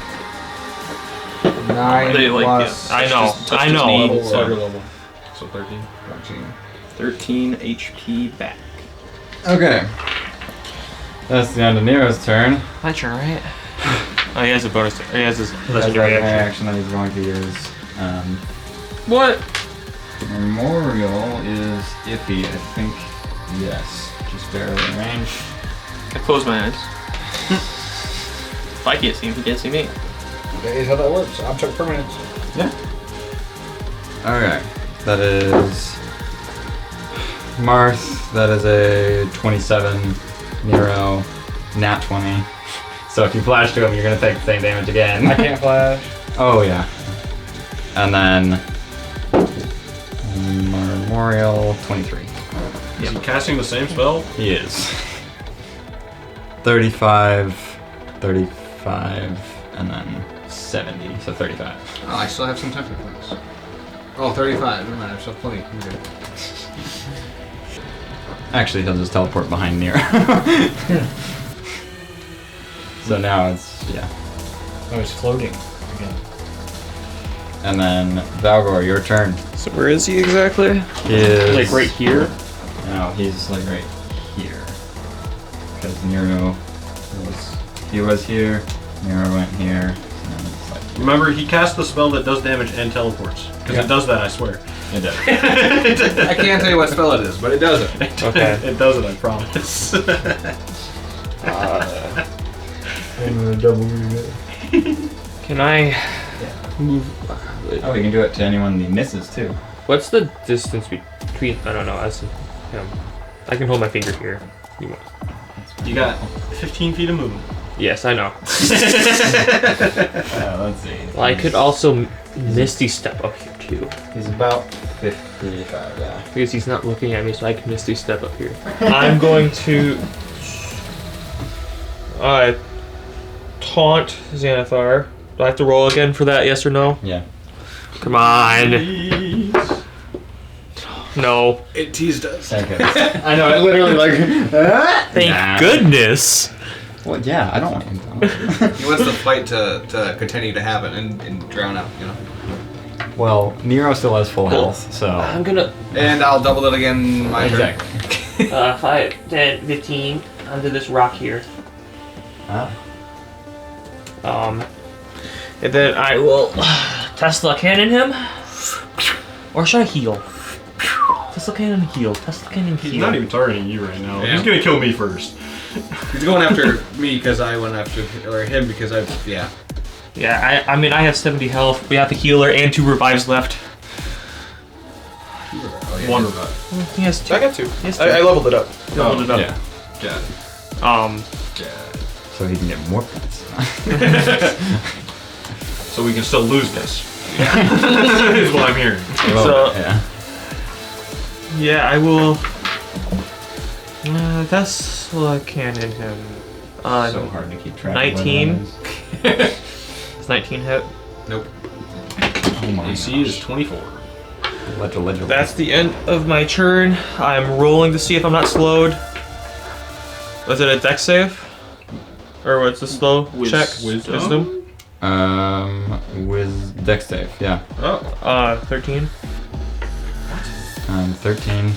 G: 9
J: They, like,
G: plus
C: I know.
J: Just touched
C: I
J: his
C: know.
J: knee.
I: Starter level. So 13.
G: 13.
H: 13 HP back.
A: Okay. That's the end of Nero's turn.
C: my turn, right? Oh, he has a bonus. He has his
A: That's
C: legendary
A: the
C: action.
A: action that he's going to use.
C: What?
A: Memorial is iffy, I think. Yes, just barely in range.
J: I close my eyes. If I can't see him, he can't see me.
G: That is how that works. Object permanence.
A: Okay, that is Marth. That is a 27. Nero, nat 20. So if you flash to him, you're gonna take the same damage again.
G: I can't flash.
A: Oh yeah. And then Memorial 23.
I: Is he casting the same spell?
A: He is. 35, 35, and then 70. So 35.
G: Oh, I still have some temper points. Oh, 35. Never mind. I still have plenty. I'm good.
A: Actually, he'll just teleport behind Nero. So now it's, yeah.
K: I was floating again.
A: And then Valgor, your turn.
J: So where is he exactly?
A: He is
C: Like right here?
A: No, he's like right here. Because Nero was here, Nero went here, and then it's like
I: Remember, he cast the spell that does damage and teleports. Because it does that, I swear.
A: it does.
G: I can't tell you what spell it is, but it does it.
C: Okay.
I: It does it, I promise.
K: I'm gonna double read it.
C: Can I move?
A: Oh, we can do it to anyone he misses too.
C: What's the distance between? I don't know. Us and him. I can hold my finger here. You want-
I: You got 15 feet of movement.
C: Yes, I know.
A: Let's see.
C: Well, I could also Misty Step up here too,
A: He's about 55, yeah.
C: because he's not looking at me, so I can Misty Step up here. I'm going to taunt Xanathar. Do I have to roll again for that? Yes or no?
A: Yeah.
C: Come on. No.
G: It teased us.
A: Okay. I know, it literally like.
C: Thank
A: Nah.
C: goodness.
A: Well, yeah, I don't want him to.
G: He wants the fight to continue to happen and drown out, you know.
A: Well, Nero still has full health, so.
C: I'm gonna.
G: And I'll double it again my turn.
A: Exactly.
C: 5, 10, 15 under this rock here.
A: Ah.
C: And then I will Tesla cannon him. Or should I heal? Tesla cannon heal. Tesla cannon heal.
I: He's not even targeting you right now.
G: Yeah.
I: He's gonna kill me first.
G: He's going after me because I went after, or him because yeah.
C: Yeah, I mean I have 70 health. We have a healer and 2 revives left.
G: Oh, yeah.
I: One revive.
C: He has 2.
J: I got 2.
C: He has
J: I leveled it up.
C: Leveled it up.
A: Yeah.
I: Got it.
A: So he can get more points.
I: So we can still lose this. Is what I'm hearing.
C: So-
A: yeah.
C: Yeah, I will. Tesla cannon him.
A: So hard to keep track
C: 19.
A: of.
C: Does 19 hit?
G: Nope.
A: Oh my
I: AC is 24.
A: Legible.
C: That's the end of my turn. I'm rolling to see if I'm not slowed. Was it a dex save? Or what's the slow check?
I: Wisdom?
A: With dex save, yeah.
C: 13.
A: 13.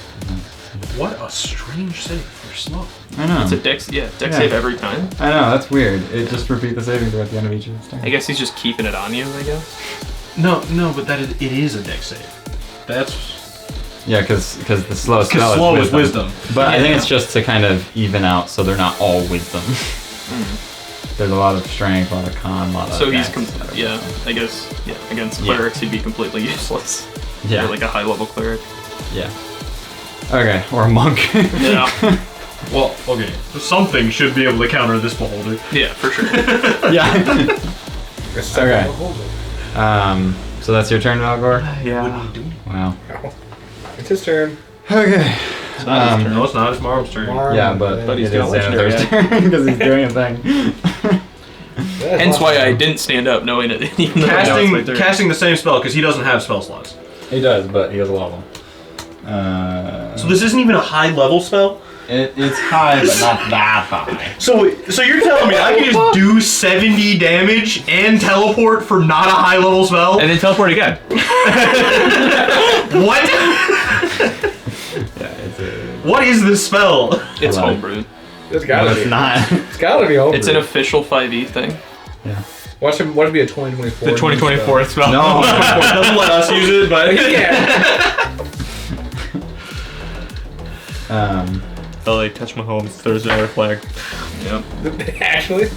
I: What a strange save for slow.
A: I know.
J: It's a dex save every time.
A: I know, that's weird. It just repeats the saving throw at the end of each of its turn.
J: I guess he's just keeping it on you, I guess.
I: No, but it is a dex save. That's
A: Yeah, because the slow spell
I: slow
A: is
I: is wisdom.
A: But I think it's just to kind of even out so they're not all wisdom. There's a lot of strength, a lot of con, a lot of
J: So he's
A: dex.
J: I guess against
A: Yeah.
J: clerics he'd be completely useless.
A: Yeah.
J: You're like a high level cleric.
A: Yeah. Okay, or a monk.
J: Yeah.
I: Well, okay. Something should be able to counter this beholder.
J: Yeah, for sure.
A: Yeah. Okay. So that's your turn, Valgor?
C: Yeah.
A: Wow.
G: It's his turn.
A: Okay.
H: No, it's not. It's Marv's turn.
A: Yeah, but
H: he's
A: it
H: got
A: is
H: legendary
A: Xanathar's turn because he's doing a thing.
J: Hence why I didn't stand up, knowing it. Even though I know it's my turn.
H: Casting the same spell because he doesn't have spell slots.
A: He does, but he has a lot of them.
H: So this isn't even a high level spell.
A: It's high, but not that high.
H: So you're telling me I can just do 70 damage and teleport for not a high level spell?
C: And then teleport again.
H: What? What is this spell?
J: It's homebrewed.
G: It's gotta be.
A: It's not.
G: It's gotta be over.
J: It's an official 5e thing.
A: Yeah.
G: Watch it be a 2024.
C: The 2024 spell.
A: No.
H: Doesn't let us use it, but
C: Oh, like touch my home. There's another flag.
G: Actually.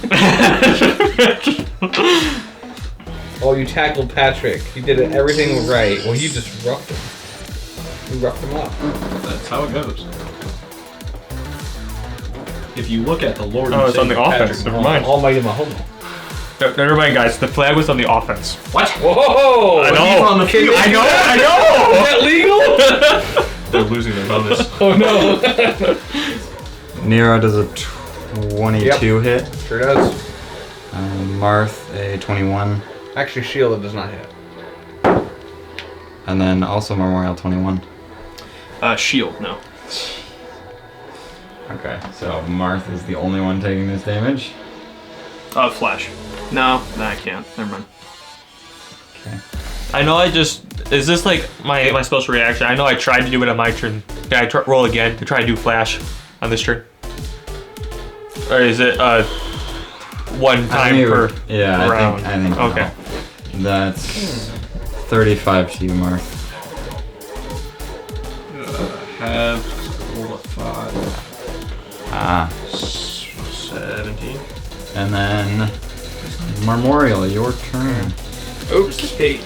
G: Oh, you tackled Patrick. You did everything right. Well, you just roughed him. You roughed him up.
H: that's how it goes. If you look at the Lord,
C: Oh, it's on the offense. Never mind.
G: Almighty Mahomet.
C: No, never mind, guys. The flag was on the offense.
H: What?
G: Whoa!
C: I know.
H: On the field.
C: I know.
G: Is that legal?
H: They're losing their bonus.
G: Oh no!
A: Nero does a 22 hit.
G: Sure does.
A: Marth a 21.
G: Actually, Sheila does not hit.
A: And then also Memorial 21.
J: Shield, no.
A: Okay, so Marth is the only one taking this damage.
J: Flash. No, I can't. Never mind.
A: Okay.
C: I know. Is this like my special reaction? I know I tried to do it on my turn. Can I roll again to try and do flash on this turn? Or is it one time per round?
A: I think
C: Okay.
A: no. That's 35 to you, Marth.
H: Have roll a 5.
A: Ah.
H: 17.
A: And then Memorial, your turn.
J: Oops. Hey.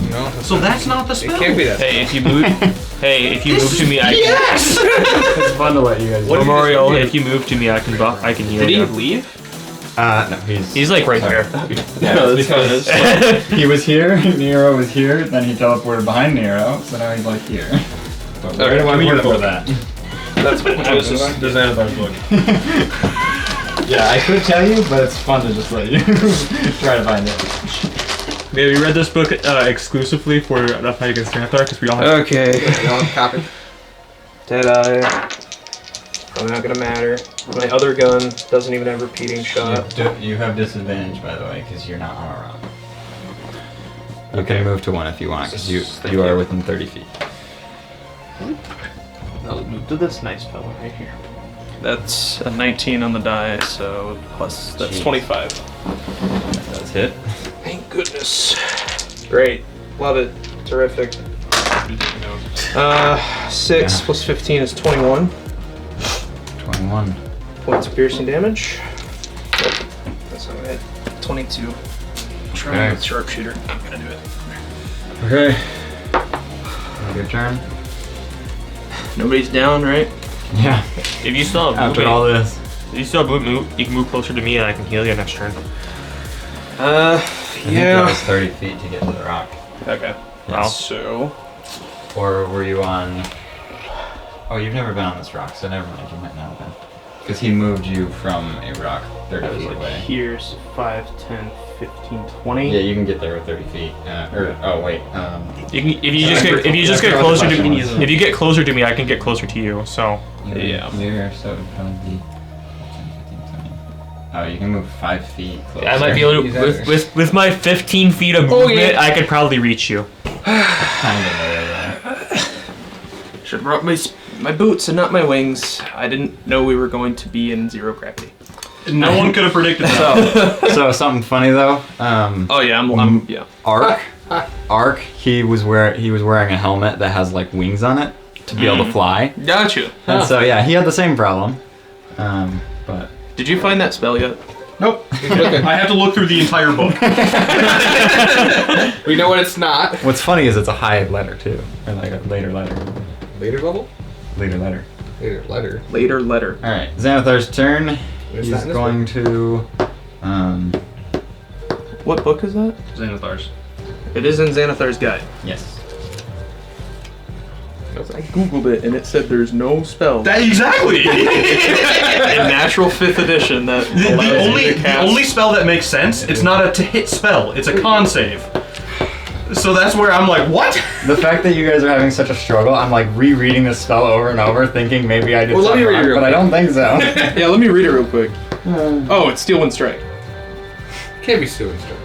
G: No.
H: So that's not the
G: It
H: spell.
G: can't be that.
C: Hey, if you move, to me, I can.
H: Yes.
A: It's fun to let you guys.
C: Memorial, if you move to me, I can heal.
J: Did he
C: you.
J: leave?
A: No,
C: He's like right there.
J: Yeah, that's because
A: he was here, Nero was here, then he teleported behind Nero, so now he's like here. But where do I put for that?
J: that's fine. I was just
H: The Xanathar's book.
A: Yeah, I could tell you, but it's fun to just let you try to find it.
C: Yeah, we read this book exclusively for the fight against Xanathar because we all have.
J: okay.
G: You don't copy.
J: Deadeye. Probably not gonna matter. My other gun doesn't even have repeating shot.
A: You have disadvantage, by the way, because you're not on a rock. You can move to 1 if you want, because you are within 30 feet.
J: I'll move to this nice fellow right here. That's a 19 on the die, so plus that's 25.
A: That does hit.
J: Thank goodness. Great. Love it. Terrific. 6 plus 15 is 21
A: 21.
J: points of piercing damage. Nope. That's not it. 22. Trying with sharpshooter. I'm gonna do it.
A: Okay. Your turn.
J: Nobody's down, right?
A: Yeah.
C: If you still have
A: After
C: movement,
A: all this.
C: if you still have movement, you can move closer to me and I can heal you next turn.
A: I think that was 30 feet to get to the rock.
J: Okay.
C: Wow.
J: So.
A: Or were you on... Oh, you've never been on this rock, so never mind, you might not have been. Because he moved you from a rock 30
J: I was
A: feet
J: like
A: away.
J: here's 5, 10, 15, 20.
A: Yeah, you can get there with 30 feet. Oh wait.
C: You can, if you just get closer to me, if you get closer to me, I can get closer to you. So
J: Yeah.
A: Here, so it would probably be 10, 15, 20. Oh, you can move 5 feet closer.
C: I might be able to with my 15 feet of movement, I could probably reach you.
A: Kind of there.
J: Should have brought my boots and not my wings. I didn't know we were going to be in zero gravity.
H: No one could have predicted that.
A: So something funny though.
J: Oh yeah, I'm yeah.
A: Ark. He was wearing a helmet that has like wings on it to be able to fly.
J: Gotcha.
A: And so yeah, he had the same problem. But
J: Did you find that spell yet?
H: Nope. I have to look through the entire book.
G: We know what it's not.
A: what's funny is it's a high letter too, or like a later letter.
G: Later level?
A: Later letter.
G: Later letter.
J: Later letter.
A: All right, Xanathar's turn.
G: Is
A: He's
G: that in this
A: going to
J: What book is that?
I: Xanathar's.
J: It is in Xanathar's guide.
A: Yes.
J: I googled it and it said there's no spell
I: That exactly.
J: in natural 5th edition that allows you to
I: the
J: cast.
I: only spell that makes sense. It's not a to hit spell. It's a con save. So that's where I'm like, what?
A: The fact that you guys are having such a struggle, I'm like rereading this spell over and over, thinking maybe I did
J: Well, let
A: something
J: me read it
A: wrong,
J: real
A: but I don't think so.
J: Yeah, let me read it real quick. Oh, it's Steel Wind Strike.
G: Can't be Steel Wind Strike.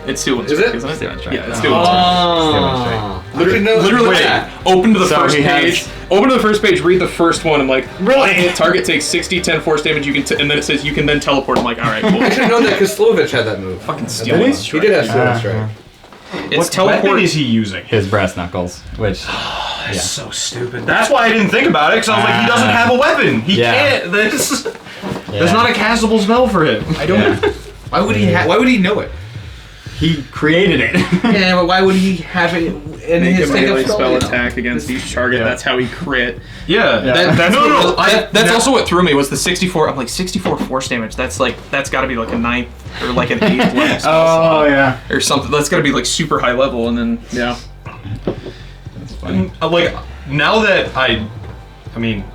J: It's Steel Wind
G: Is
J: Strike,
G: it?
J: isn't it?
A: Steel Wind Strike.
J: Yeah, it's Steel Wind Strike.
B: Literally, open to the
A: So
B: first
A: he has-
B: page. Open to the first page. Read the first one. I'm like, really? Target takes 60, 10 force damage. You can, and then it says you can then teleport. I'm like, all right, cool.
G: I should have known that because Slovich had that move.
B: Fucking Steel
A: Did he?
B: Wind
G: He
B: Strike.
G: did have Steel Wind Strike.
B: It's
I: What
B: teleport.
I: weapon is he using?
A: His brass knuckles, which
I: That's so stupid. That's why I didn't think about it, because I was like, he doesn't have a weapon. He
A: Yeah.
I: can't. There's not a castable spell for him.
B: I don't.
G: Why would he? Why would he know it?
A: he created it.
G: Yeah, but why would he have it in
B: Make
G: his
B: a
G: take-up
B: melee spell
G: you know?
B: attack against each target.
A: Yeah.
B: That's how he crit.
I: Yeah.
B: That's
I: no.
B: That's also what threw me was the 64. I'm like 64 force damage. That's got to be like a 9th or like an 8th level spell
A: Oh yeah.
B: or something. That's got to be like super high level. And then yeah.
A: That's funny.
I: Like, now that I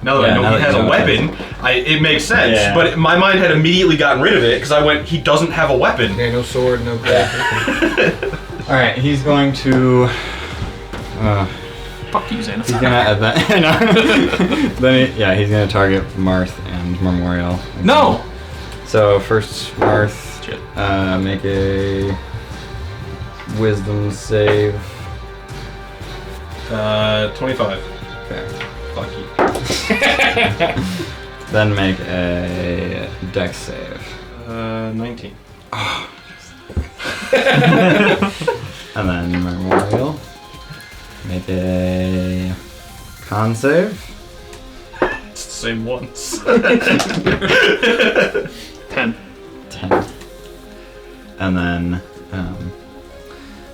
I: know
A: now
I: he
A: that
I: has
A: you
I: a
A: know
I: weapon, it makes sense.
A: Yeah.
I: But my mind had immediately gotten rid of it because I went, he doesn't have a weapon.
G: Yeah, no sword, no grapple.
A: All right, he's going to.
B: Fuck you,
A: He's
B: Xanathar.
A: gonna then he's gonna target Marth and Memorial.
B: No.
A: So first Marth,
B: Shit.
A: make a Wisdom save.
I: 25.
A: Okay.
I: Fuck you.
A: Then make a Dex save.
I: 19.
A: And then Memorial, make a Con save.
I: It's the same once.
B: 10.
A: 10. And then,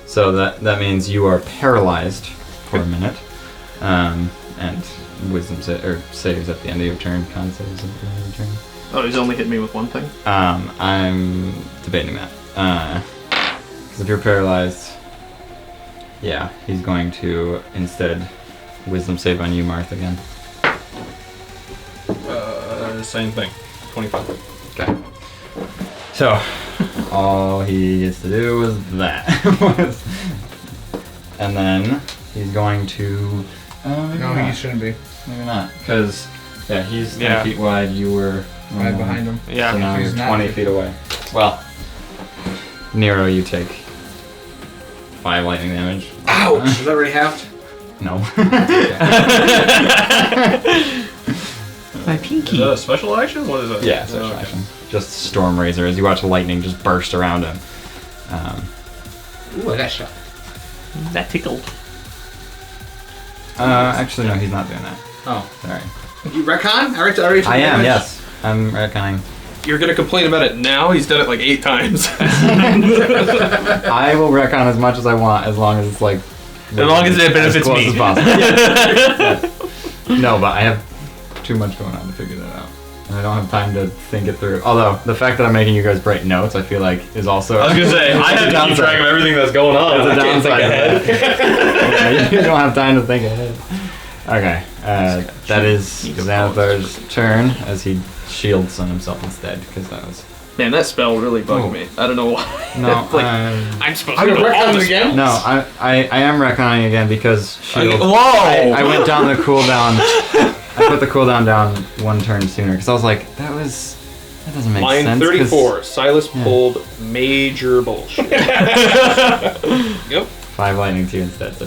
A: so that means you are paralyzed for a minute, and wisdom saves at the end of your turn, con saves at the end of your turn.
B: Oh, he's only hit me with one thing.
A: I'm debating that, because if you're paralyzed, yeah, he's going to instead wisdom save on you, Marth, again.
I: Same thing. 25.
A: Okay. So, all he gets to do is that. And then he's going to. Maybe
G: No,
A: not.
G: he shouldn't be.
A: Maybe not. Because, yeah, he's 10
C: Yeah.
A: feet wide. You were.
G: Right behind him.
C: Yeah.
A: So now
G: He's
A: you're
G: not
A: 20
G: big.
A: feet away. Well, Nero, you take 5 lightning damage.
G: Ouch! Is that already halved?
A: No.
C: My pinky.
I: Is that a special action? What is that?
A: Yeah, special action. Just Storm Razor as you watch lightning just burst around him.
G: Ooh, I got shot.
C: That tickled.
A: Actually, no, he's not doing that.
G: Oh.
A: Sorry.
G: You retcon? Already
A: I am, yes. I'm retconning.
B: You're gonna complain about it now? He's done it like 8 times.
A: I will retcon as much as I want, as long as it's like.
C: As long as it benefits
A: as close
C: me.
A: as possible. Yeah. No, but I have too much going on to figure that out. And I don't have time to think it through. Although, the fact that I'm making you guys write notes, I feel like, is also.
I: I was gonna say, I have to keep track of everything that's going on.
A: That's a
I: I can't think
A: downside of
I: ahead.
A: Yeah, you don't have time to think ahead. Okay, that is Xanathar's turn as he shields on himself instead, because that was.
B: Man, that spell really bugged me. I don't know why.
A: No,
B: Like, I'm supposed to
G: I'm
B: know
G: gonna
B: all
G: retcon it
B: this.
G: again?
A: no, I am retconning again because shield.
C: Whoa!
A: I went down the cooldown. I put the cooldown down 1 turn sooner because I was like, that doesn't make
B: Line
A: sense. 'cause-
B: 34. Silas
A: Yeah.
B: pulled major bullshit. Yep.
A: 5 lightning to you instead. So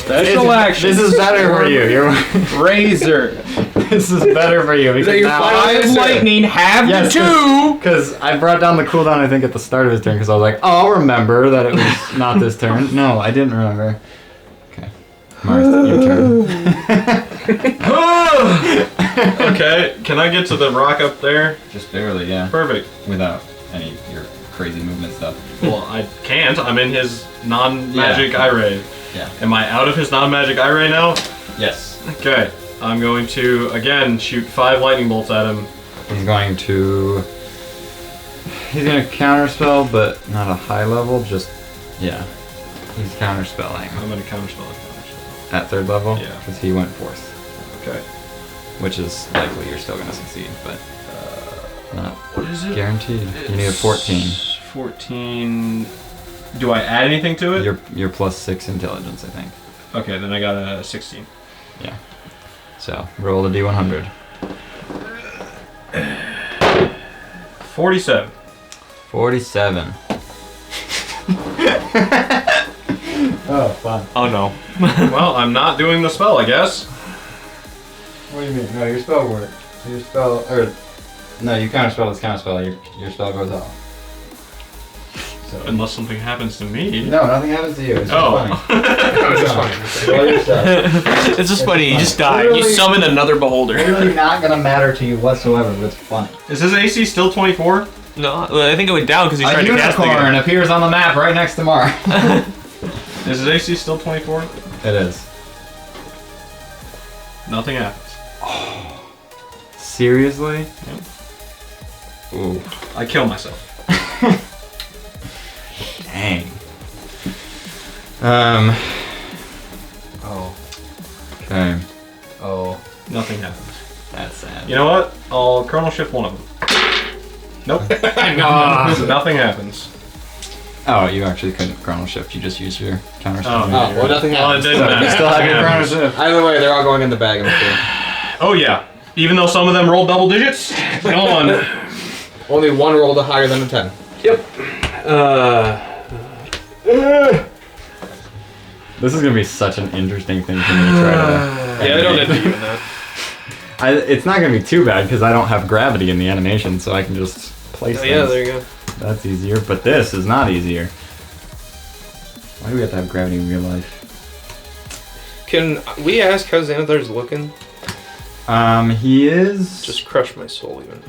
B: Special action.
A: This is better for you.
B: Razor.
A: This is better for you because
G: your
A: now.
G: final answer?
B: Lightning have
A: Yes,
B: the 2.
A: Because I brought down the cooldown, I think, at the start of his turn, because I was like, oh, I'll remember that it was not this turn. No, I didn't remember. Okay. Marth, your turn.
I: Okay, can I get to the rock up there?
A: Just barely, yeah.
I: Perfect.
A: Without any of your crazy movement stuff.
I: Well, I can't. I'm in his non-magic
A: Yeah.
I: eye ray.
A: Yeah.
I: Am I out of his non-magic eye ray now?
A: Yes.
I: Okay. I'm going to again shoot 5 lightning bolts at him.
A: He's going to counterspell, but not a high level. Just yeah, he's counterspelling
I: I'm going to counterspell it.
A: at 3rd level.
I: Yeah.
A: because he went 4th,
I: Okay.
A: which is likely you're still gonna succeed, but not
I: What is it?
A: guaranteed. You need a 14.
I: 14. Do I add anything to it?
A: You're +6 intelligence, I think.
I: Okay, then I got a 16.
A: Yeah. So roll the d100.
I: 47.
A: 47. Oh, fun.
C: Oh no.
I: Well, I'm not doing the spell, I guess.
A: What do you mean? No, your spell worked. Your spell, or no, you counterspell is counterspell. Your spell goes off. So
I: Unless something happens to me.
A: no, nothing happens to you. It's just
I: Oh.
A: funny.
G: It's just funny.
A: Roll your stuff.
C: It's just funny. You just die.
A: Literally-
C: You summon another beholder.
A: Literally not gonna matter to you whatsoever, but it's funny.
I: Is his AC still 24?
C: No, well, I think it went down because he's
A: A
C: trying to cast
A: unicorn
C: again.
A: appears on the map right next to Mar.
I: Is his AC still 24?
A: It is.
I: Nothing happens.
A: Seriously? Ooh.
I: I kill myself.
A: Dang.
G: Oh.
A: Okay.
G: Oh.
I: Nothing happens.
A: That's sad.
I: You know what? I'll Chronal Shift one of them. Nope. Nothing happens.
A: Oh, you actually couldn't chronal shift. You just used your counter.
I: Oh,
G: Well, nothing
I: Well, it
G: happens.
I: didn't matter.
A: You still have your
I: Nothing
A: chrono
I: happens.
A: shift.
G: Either way, they're all going in the bag, I'm sure.
I: Oh yeah. Even though some of them rolled double digits, gone.
G: Only one rolled higher than a 10.
A: This is gonna be such an interesting thing for me to try to.
J: Yeah, I don't end even that.
A: It's not gonna be too bad because I don't have gravity in the animation, so I can just place
J: Oh,
A: things.
J: yeah, there you go.
A: That's easier, but this is not easier. Why do we have to have gravity in real life?
J: Can we ask how Xanathar's looking?
A: He is.
J: Just crush my soul even.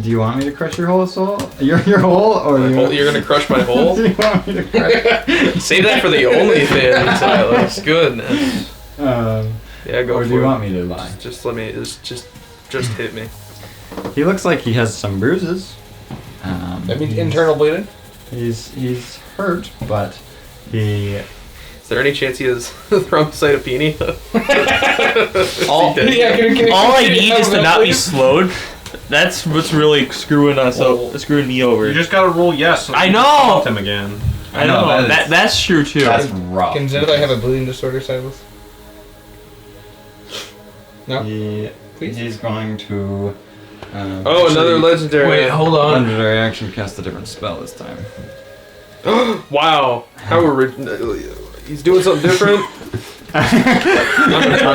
A: Do you want me to crush your whole soul? Your whole, or
J: My
A: you?
J: whole, you're gonna crush my hole?
A: Do you want me to crush?
J: Save that for the OnlyFans, Silas. Goodness. Yeah, go
A: or
J: for
A: do you
J: it.
A: want me to lie?
J: Just let me. Just hit me.
A: He looks like he has some bruises.
G: That means
A: he's-
G: internal bleeding?
A: He's hurt, but he.
J: Is there any chance he has thrombocytopenia?
C: All I need is to not be slowed. That's what's really screwing us up, screwing me over.
I: You just gotta roll yes. So
C: I
I: you
C: know!
I: can prompt him again.
C: I know,
A: that is-
C: that's true too.
A: That's rough.
G: Can Xanathar have a bleeding disorder, Silas? No?
A: He's going to.
J: Oh, another legendary.
G: Wait, hold on.
A: Legendary action cast a different spell this time.
J: Wow. How he's doing something different.
A: On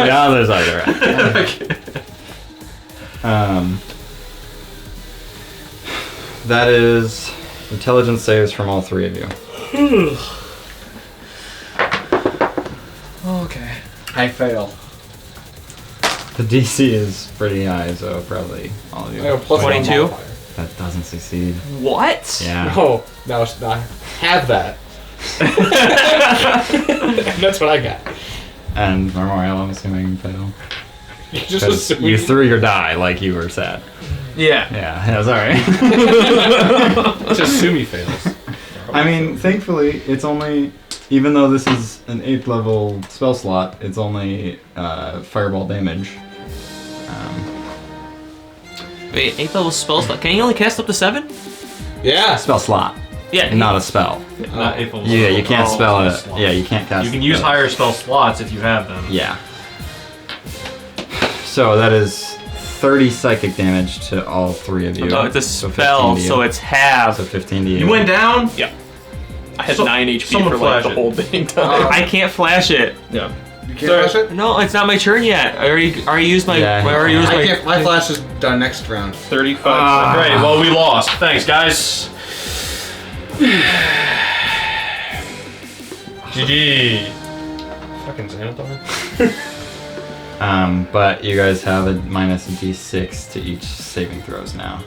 A: the other side, right? That is intelligence saves from all three of you.
G: Okay. I fail.
A: The DC is pretty high, so probably all of you.
G: I have plus
C: 22?
G: 1 modifier.
A: That doesn't succeed.
C: What?
A: Yeah.
G: No, now I have that. That's what I got.
A: And Memorial, I'm assuming, fail.
G: You just
A: 'Cause
G: assume
A: you threw your die like you were sad.
J: Yeah.
A: Yeah, that's alright.
G: Let's assume he fails.
A: I mean, thankfully, it's only, even though this is an 8th level spell slot, it's only fireball damage.
C: Wait, 8th level spell slot. Can you only cast up to 7?
G: Yeah.
A: Spell slot,
C: Yeah.
A: not a spell.
I: Not if it was
A: Yeah, you can't
I: oh,
A: spell
I: spell
A: it.
I: slot.
A: Yeah, you can't cast.
I: You can use
A: spells.
I: higher spell slots if you have them.
A: Yeah. So that is 30 psychic damage to all three of you.
C: No, it's a
A: So 15
C: spell,
A: to you.
C: so it's half.
A: So 15 to you.
I: You went down?
J: I had
I: So-
J: 9 HP
I: someone
J: for like
I: flash
J: the
I: it.
J: whole thing.
C: I can't flash it.
J: Yeah.
G: You can't flash it?
C: No, it's not my turn yet. I already used my.
A: Yeah,
C: I already used
G: I
C: my.
G: can't. My flash is done next round.
J: 35.
I: Great, well, we lost. Thanks, guys. GG.
J: Fucking Xanathar.
A: But you guys have a minus d6 to each saving throws now.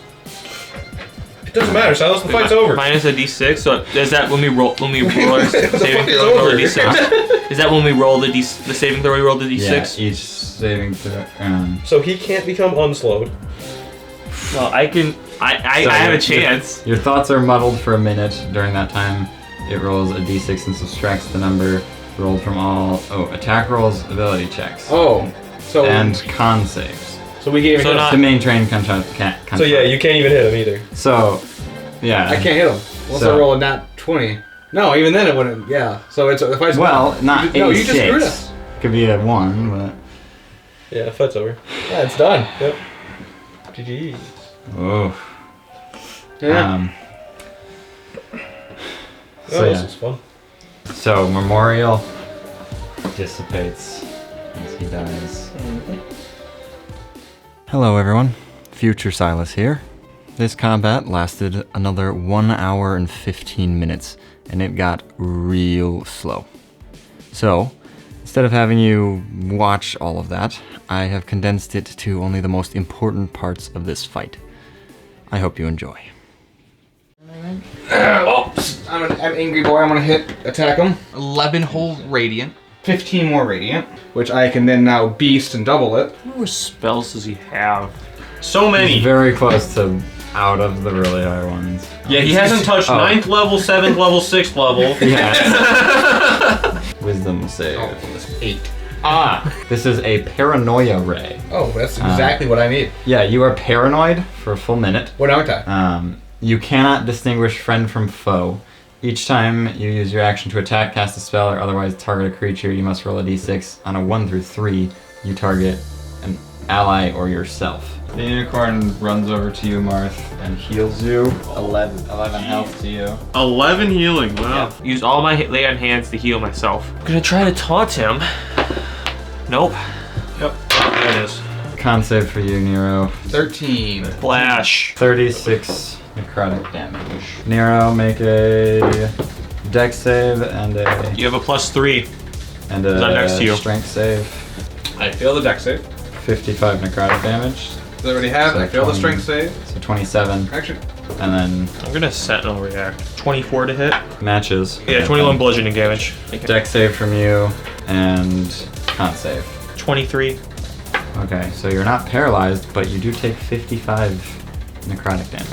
I: It doesn't matter, Silas. The fight's over.
C: Minus a d6. So is that when we roll our saving throw?
G: is
C: We roll
G: over.
C: a d6. Is that when we roll the saving throw? We roll the d6.
A: Yeah, each saving throw.
H: So he can't become unslowed.
C: Well, I can. I have a chance.
A: Your thoughts are muddled for a minute. During that time, it rolls a d6 and subtracts the number rolled from all attack rolls, ability checks,
G: So
A: and con saves.
H: So we gave him.
A: To maintain can't.
H: So yeah, you can't even hit him either.
A: So, yeah.
G: I can't hit him unless I roll a nat 20. No, even then it wouldn't. Yeah. So it's if I just
A: not
G: no, you
A: A6.
G: just screwed us.
A: Could be a 1, but.
H: Yeah, fight's over.
G: Yeah, it's done.
H: Yep. GG.
A: Oh.
G: Yeah.
H: This is fun.
A: So Memorial dissipates as he dies. Hello everyone, Future Silas here. This combat lasted another 1 hour and 15 minutes, and it got real slow. So, instead of having you watch all of that, I have condensed it to only the most important parts of this fight. I hope you enjoy.
G: I'm an angry boy. I'm gonna attack him. 11 whole radiant. 15 more radiant, which I can then now beast and double it.
C: What more spells does he have?
H: So many.
A: He's very close to out of the really high ones.
H: Yeah, he hasn't touched 9th level, 7th level, 6th level.
A: Yeah. Wisdom save.
G: Oh, that's 8.
A: This is a paranoia ray.
G: Oh, that's exactly what I need.
A: Yeah, you are paranoid for a full minute.
G: What aren't I?
A: You cannot distinguish friend from foe. Each time you use your action to attack, cast a spell, or otherwise target a creature, you must roll a d6. On a 1 through 3, you target an ally or yourself. The unicorn runs over to you, Marth, and heals you. 11 health to you.
I: 11 healing, wow.
C: Yeah. Use all my lay on hands to heal myself. I'm gonna try to taunt him. Nope.
I: Yep, there it is.
A: Con save for you, Nero.
G: 13.
C: Flash.
A: 36 necrotic damage. Nero, make a dex save and a
C: You have a +3.
A: and
C: I'm next to you.
A: strength save.
G: I fail the dex save.
A: 55 necrotic damage.
G: Does I already have?
A: So
G: I fail the
A: 20.
G: strength save.
A: So 27,
G: Actually,
A: and then
C: I'm gonna Sentinel react. 24 to hit.
A: matches.
C: Yeah, 21 bludgeoning damage.
A: Dex save from you and con save.
C: 23.
A: Okay, so you're not paralyzed, but you do take 55 necrotic damage.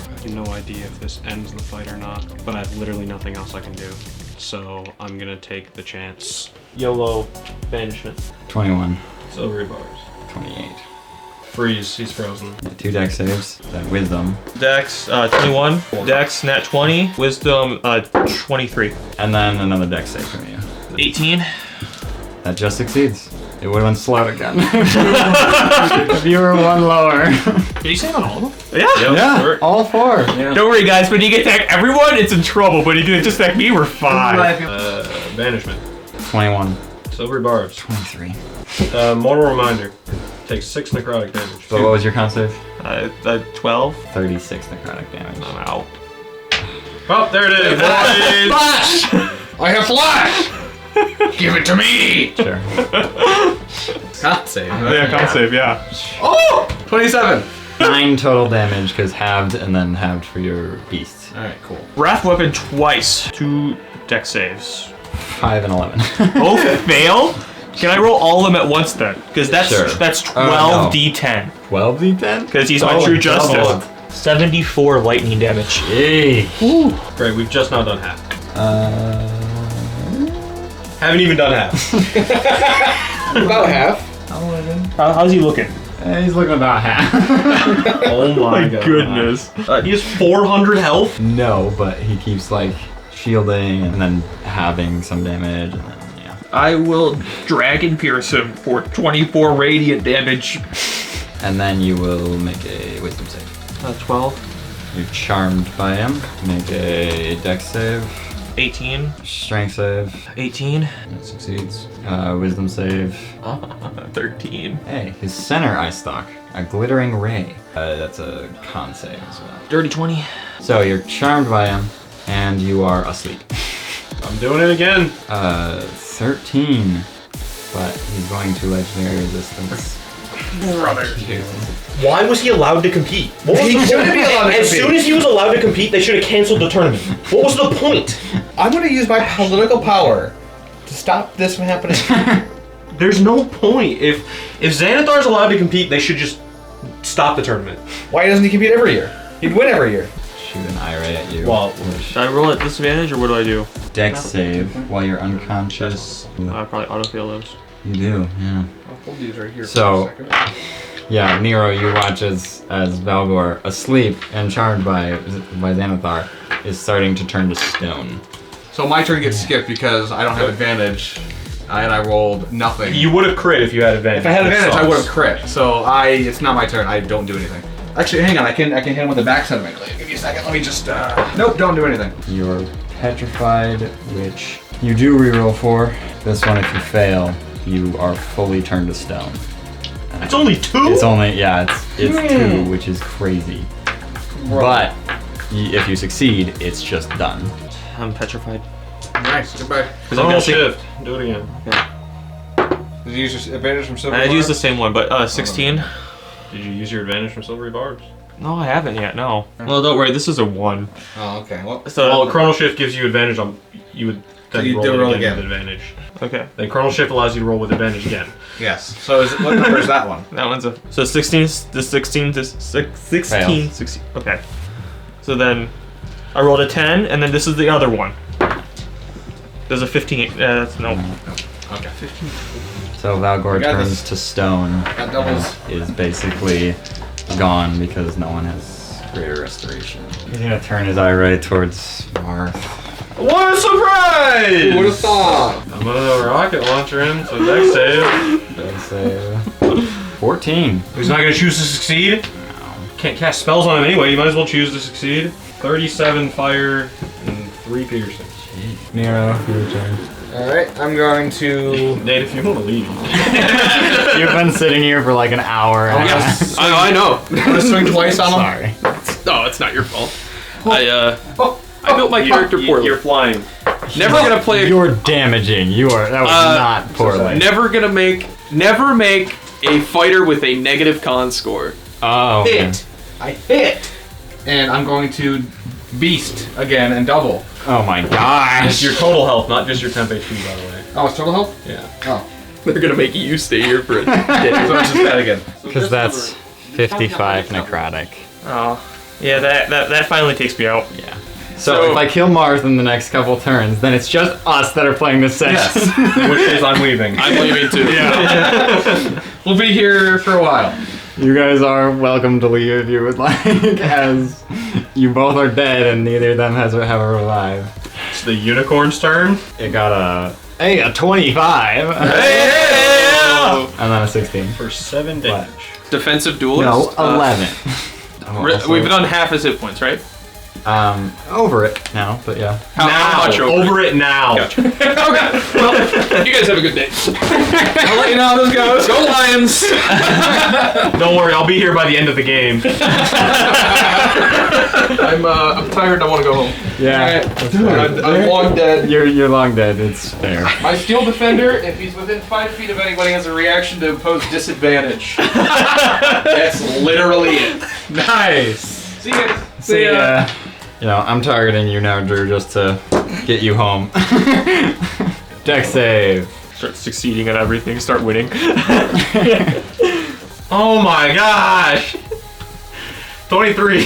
I: I have no idea if this ends the fight or not, but I have literally nothing else I can do. So I'm gonna take the chance.
C: YOLO banishment.
A: 21,
I: Silvery bars.
A: 28.
I: Freeze, he's frozen.
A: 2 dex saves, then wisdom,
C: Dex 21. Dex nat 20. Wisdom 23.
A: and then another dex save from you.
C: 18.
A: That just succeeds. It would have been slowed again. If you were 1 lower.
C: Did you save on all of them?
I: Yep,
A: Yeah,
I: sure.
A: all 4.
C: Don't worry, guys. When you get attack everyone, it's in trouble. But if you just attack me, we're fine.
I: Banishment.
A: 21,
I: Silvery bars.
A: 23.
I: Mortal reminder. Takes 6 necrotic damage.
A: So what was your con save?
C: 12.
A: 36 necrotic damage.
C: I'm out.
I: Oh, there it is.
G: Flash! I have flash! Give it to me!
A: Sure.
G: Con save.
C: Yeah, con save. Yeah.
G: Oh! 27.
A: 9 total damage, because halved and then halved for your beast.
G: Alright, cool.
C: Wrath weapon twice. 2 dex saves.
A: 5 and 11.
C: Both fail. Can I roll all of them at once then? Because that's
A: Sure.
C: that's
A: No.
C: 12 d10.
A: 12 d10?
C: Because he's my true justice.
A: double.
C: 74 lightning damage.
A: Yay.
I: Great, we've just now done half.
A: Uh,
I: Haven't even done half.
G: About half.
C: How's he looking?
A: he's looking about half.
I: Oh my god.
C: Goodness.
H: He has 400 health.
A: No, but he keeps like shielding and then having some damage and then yeah.
C: I will dragon pierce him for 24 radiant damage.
A: And then you will make a wisdom save.
C: 12.
A: You're charmed by him. Make a dex save.
C: 18.
A: Strength save.
C: 18.
A: That succeeds. Wisdom save.
C: 13.
A: Hey, his center eye stalk. A glittering ray. That's a con save as well.
C: Dirty 20.
A: So you're charmed by him, and you are asleep.
I: I'm doing it again.
A: 13. But he's going to legendary resistance.
C: Brother.
H: Why was he allowed to compete? What was
G: He
H: the
G: shouldn't be allowed to
H: As
G: compete.
H: soon as he was allowed to compete, they should have canceled the tournament. What was the point?
G: I'm gonna use my political power to stop this from happening.
H: There's no point. If Xanathar's allowed to compete, they should just stop the tournament.
G: Why doesn't he compete every year? He'd win every year.
A: Shoot an irate at you.
H: Well,
C: Should I roll at disadvantage or what do I do?
A: Dex save while you're unconscious.
C: I probably autofill those.
A: You do, yeah.
G: I'll hold these right here
A: So-
G: for a second.
A: Yeah, Nero, you watch as Valgor, asleep and charmed by Xanathar, is starting to turn to stone.
G: So my turn gets skipped because I don't have advantage, and I rolled nothing.
H: you would have crit if you had advantage.
G: If I had
H: That
G: advantage, I
H: sucks.
G: would have crit. So it's not my turn. I don't do anything. Actually, hang on. I can hit him with the backside of my blade. Give me a second. Let me just. Nope, don't do anything.
A: You're petrified, which you do reroll for. This one, if you fail, you are fully turned to stone.
H: It's only 2?
A: It's only, yeah, it's 2, which is crazy. But if you succeed, it's just done.
C: I'm petrified.
G: Nice. Goodbye.
H: Chronal shift. Do it again.
G: Did you use your advantage from silver?
C: I used the same one, but 16.
H: Did you use your advantage from silvery barbs?
C: No, I haven't yet. No. Well, don't worry. This is a 1.
G: Oh, okay. Well,
C: So
H: Well, Chronal shift gives you advantage on. You would then
G: you
H: roll,
G: do
H: it
G: roll
H: again
G: again.
H: with advantage.
C: okay.
H: Then Chronal shift allows you to roll with advantage again.
G: yes. So what number is that one?
C: That one's a 16. This 16. This 16.
A: Fails.
C: 16. Okay. So then I rolled a 10, and then this is the other one. There's a 15. That's no.
G: Okay.
A: So Valgor
G: got
A: turns
G: this.
A: to stone
G: That doubles.
A: and is basically gone because no one has greater restoration. He's gonna turn his eye right towards Marth.
H: What a surprise!
G: Who would have thought?
H: I'm gonna rocket launcher him, so dex save.
A: Dex save. 14.
H: He's not gonna choose to succeed? Can't cast spells on him anyway, you might as well choose to succeed. 37 fire and 3 piercing.
A: Nero, your turn.
G: Alright, I'm going to.
H: Nate, if you want to leave.
A: You've been sitting here for like an hour. And
J: Yes, I know.
G: I'm going to swing twice on him.
A: Sorry.
J: No, it's not your fault. I built my character poorly.
H: You're flying.
J: Never gonna play.
A: You're damaging. That was not poorly.
J: Never make a fighter with a negative con score.
A: Oh. man.
G: Hit. I hit. And I'm going to beast again and double.
A: Oh my
H: It's
A: gosh.
H: your total health, not just your temp HP, by the way.
G: Oh, it's total health?
H: Yeah.
G: Oh.
J: They're gonna make you stay here for a
G: So it's just that again.
A: Because that's 55 necrotic.
C: Oh. Yeah, that finally takes me out.
A: Yeah. So if I kill Marth in the next couple turns, then it's just us that are playing this session.
H: In which case I'm leaving.
J: I'm leaving too.
G: We'll be here for a while.
A: You guys are welcome to leave if you would like, as you both are dead and neither of them have a revive.
H: It's the unicorn's turn.
A: It got a 25. And then a 16.
H: For 7 damage.
J: Defensive duelist.
A: No, 11.
J: We've done half his hit points, right?
A: Over it now, but yeah.
J: How much over?
H: Over it now.
J: Gotcha. Okay. Well, you guys have a good day.
G: I'll let you know how this goes.
J: Go Lions!
H: Don't worry, I'll be here by the end of the game.
G: I'm tired. I want to go home.
A: Yeah.
G: I'm long dead.
A: You're long dead. It's fair.
G: My steel defender, if he's within 5 feet of anybody, has a reaction to impose disadvantage. That's literally it.
A: Nice.
G: See you guys.
A: See ya. I'm targeting you now, Drew, just to get you home. Dex save.
C: Start succeeding at everything. Start winning.
H: Oh my gosh! 23.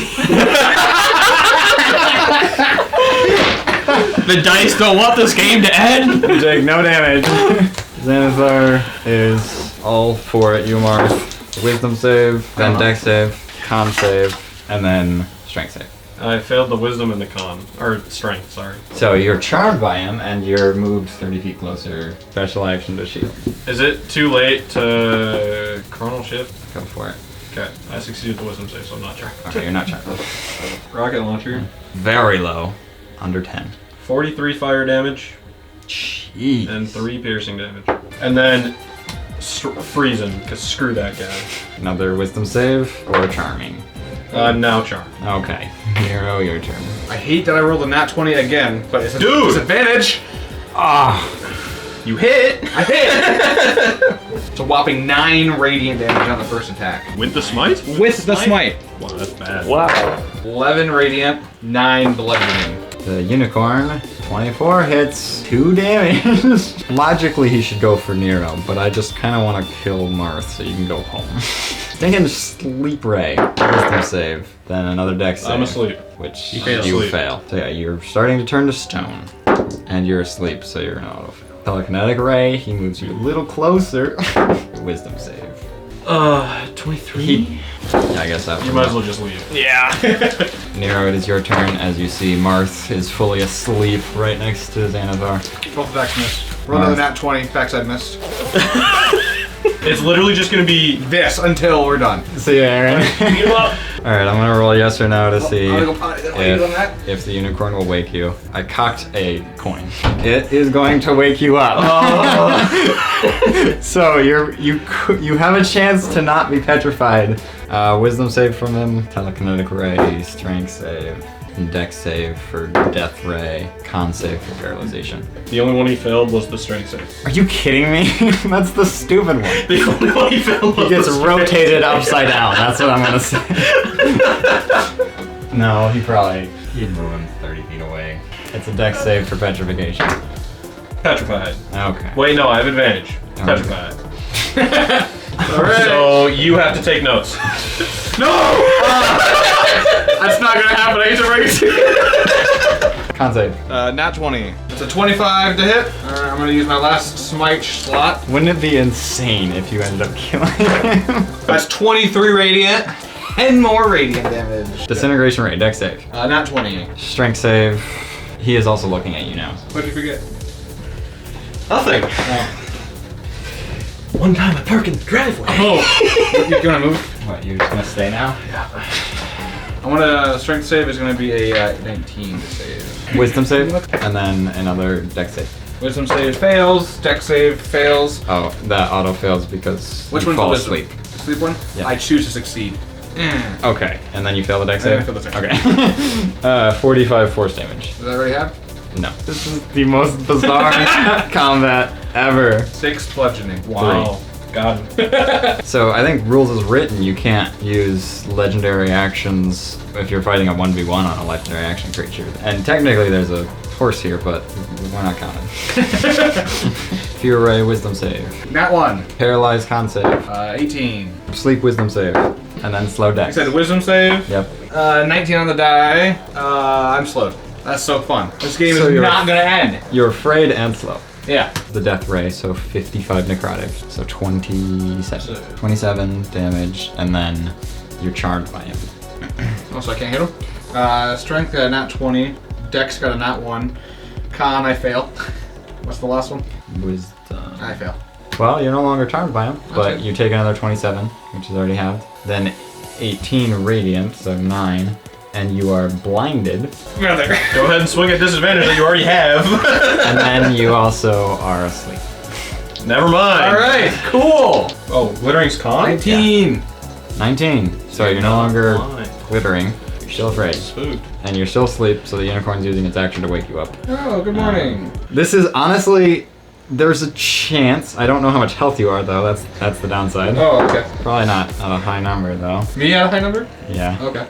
C: The dice don't want this game to end.
A: You take no damage. Xanathar is all for it. You mark wisdom save, then dex save, con save, and then strength save.
H: I failed the wisdom and the con. Or strength, sorry.
A: So you're charmed by him, and you're moved 30 feet closer. Special action to shield.
H: Is it too late to chronal shift?
A: Go for it.
H: Okay, I succeeded the wisdom save, so I'm not charmed.
A: Okay, you're not charmed.
H: Rocket launcher.
A: Very low. Under 10.
H: 43 fire damage
A: Jeez.
H: and 3 piercing damage. And then freeze him, because screw that guy.
A: Another wisdom save or charming?
H: Now charmed.
A: Okay. Nero, your turn.
G: I hate that I rolled a nat 20 again, but it's a
H: Dude!
G: disadvantage.
A: Ah.
H: You hit!
G: I hit! It's a whopping 9 radiant damage on the first attack.
H: With the smite?
G: With the smite.
H: Wow, that's bad.
C: Wow.
G: 11 radiant, 9 bludgeoning.
A: The unicorn 24 hits, 2 damage. Logically, he should go for Nero, but I just kind of want to kill Marth so you can go home. Thinking Sleep Ray. Wisdom save. Then another dex save.
I: I'm asleep.
A: Which
I: You
A: you
I: fail.
A: fail. So yeah, you're starting to turn to stone. And you're asleep, so you're an auto fail. Telekinetic Ray, he moves you a little closer. Wisdom save.
I: 23?
A: Yeah, I guess that
I: You might as well just leave.
C: Yeah.
A: Nero, it is your turn as you see Marth is fully asleep right next to Xanathar.
B: Both backs missed. Roll another nat 20. Backside missed.
I: It's literally just gonna be
B: This until we're done.
A: See you, Aaron. Alright, I'm gonna roll yes or no to see
B: I'm gonna go potty. Then what are you doing that?
A: if the unicorn will wake you. I cocked a coin. It is going to wake you up. So you have a chance to not be petrified. Wisdom save from him, telekinetic ray, strength save, dex save for death ray, con save for paralyzation.
I: the only one he failed was the strength save.
A: Are you kidding me? That's the stupid one.
I: The only one he failed was
A: He gets
I: the strength
A: rotated upside down. That's what I'm gonna say. No, he'd move him 30 feet away. It's a dex save for petrification.
I: Petrified.
A: Okay.
I: Wait, no, I have advantage.
A: Okay.
I: Petrified.
B: Alright.
I: So you have to take notes.
B: No! That's not gonna happen. I hate to break it.
A: Con save.
B: Nat 20. It's a 25 to hit. Alright, I'm gonna use my last smite slot.
A: Wouldn't it be insane if you ended up killing him?
B: That's 23 radiant. 10 more radiant damage.
A: Disintegration rate, dex save.
B: Nat 20.
A: Strength save. He is also looking at you now.
B: What did you forget?
I: Nothing. One time I park in the driveway.
B: Oh. You gonna move?
A: What, you're just gonna stay now?
B: I want to strength save is gonna be a 19 to save.
A: Wisdom save, and then another dex save.
B: Wisdom save fails. Dex save fails.
A: Oh, that auto fails because
B: Which
A: you
B: one's the
A: fall
B: wisdom?
A: asleep.
B: Sleep one?
A: Yeah.
B: I choose to succeed.
A: Okay, and then you fail the dex
B: And then
A: save?
B: I fail the dex
A: Okay. 45 force damage.
B: Does that already have?
A: No. This is the most bizarre combat ever.
B: 6 bludgeoning.
I: Wow. Got him.
A: So I think rules as written, you can't use legendary actions if you're fighting a 1v1 on a legendary action creature. And technically there's a horse here, but we're not counting. Fear Ray, wisdom save.
B: Nat 1.
A: Paralyzed con save.
B: 18.
A: Sleep wisdom save. And then slow
B: You
A: dex.
B: said wisdom save?
A: Yep.
B: 19 on the die. I'm slowed. That's so fun. This game
A: So
B: is
A: you're-
B: not gonna end.
A: You're afraid and slow.
B: Yeah.
A: The death ray, so 55 necrotic, so 27. 27 damage, and then you're charmed by him.
B: Also, I can't hit him. Strength got a nat 20. Dex got a nat 1. Con, I fail. What's the last one?
A: Wisdom.
B: I fail.
A: Well, you're no longer charmed by him, but
B: Okay.
A: you take another 27, which is already halved. Then 18 radiant, so 9, and you are blinded.
B: Brother.
I: Go ahead and swing at disadvantage that you already have.
A: And then you also are asleep.
I: Never mind.
B: Alright, cool.
I: Oh, glittering's con?
B: 19.
A: 19. So you're no longer
I: Fine.
A: glittering. You're still afraid.
I: Spooked.
A: And you're still asleep, so the unicorn's using its action to wake you up.
B: Oh, good morning.
A: This is honestly, there's a chance. I don't know how much health you are though. That's the downside.
B: Oh, okay.
A: Probably not a high number though.
B: Me at a high number?
A: Yeah.
B: Okay.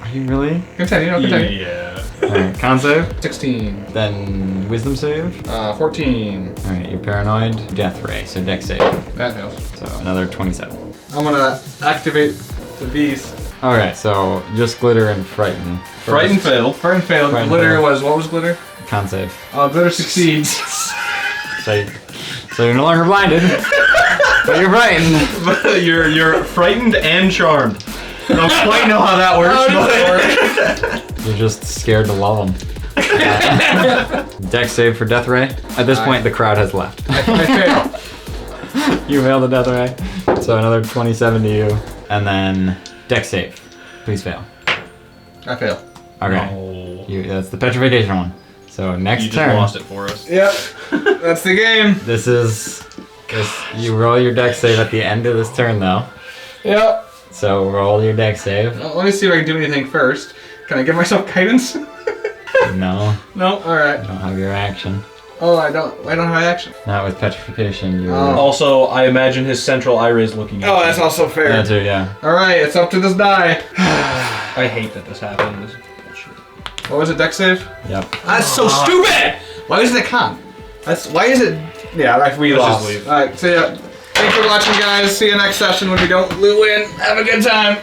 A: Are you really?
B: Continue, no, continue.
I: Yeah.
A: Alright, con save.
B: 16.
A: Then wisdom save.
B: 14.
A: Alright, you're paranoid. Death ray, so dex save.
B: That fails.
A: So another 27.
B: I'm gonna activate the beast.
A: Alright, so just glitter and frighten.
I: Frighten fail.
B: Frighten failed.
A: Frighten
B: Glitter
A: failed.
B: was, what was glitter?
A: Con save.
B: Glitter succeeds.
A: So you're no longer blinded, but you're frightened.
I: you're frightened and charmed. I don't quite know how that works. But
A: You're just scared to love them. Dex save for death ray. At this point, the crowd has left.
B: I fail.
A: You failed the death ray. So another 27 to you. And then dex save. Please fail.
B: I fail.
A: Okay.
I: No.
A: That's the petrification one. So next
I: You just
A: turn.
I: lost it for us.
B: Yep. That's the game.
A: This you roll your dex save at the end of this turn though.
B: Yep.
A: So roll your dex save.
B: Well, let me see if I can do anything first. Can I give myself guidance?
A: No,
B: No? Alright.
A: you don't have your action.
B: Oh, I don't have action.
A: Not with petrification. You.
B: Oh.
I: Also, I imagine his central eye is looking at
B: Oh,
I: you.
B: that's also fair.
A: Yeah, too. Yeah.
B: Alright, it's up to this die.
I: I hate that this happened. This is bullshit.
B: What was it, deck save?
A: Yep.
B: That's so stupid! Why isn't it con? Why is it... Yeah, we
C: Let's
B: lost.
C: just leave.
B: Alright, so yeah. Thanks for watching, guys. See you next session when we don't win. Have a good time.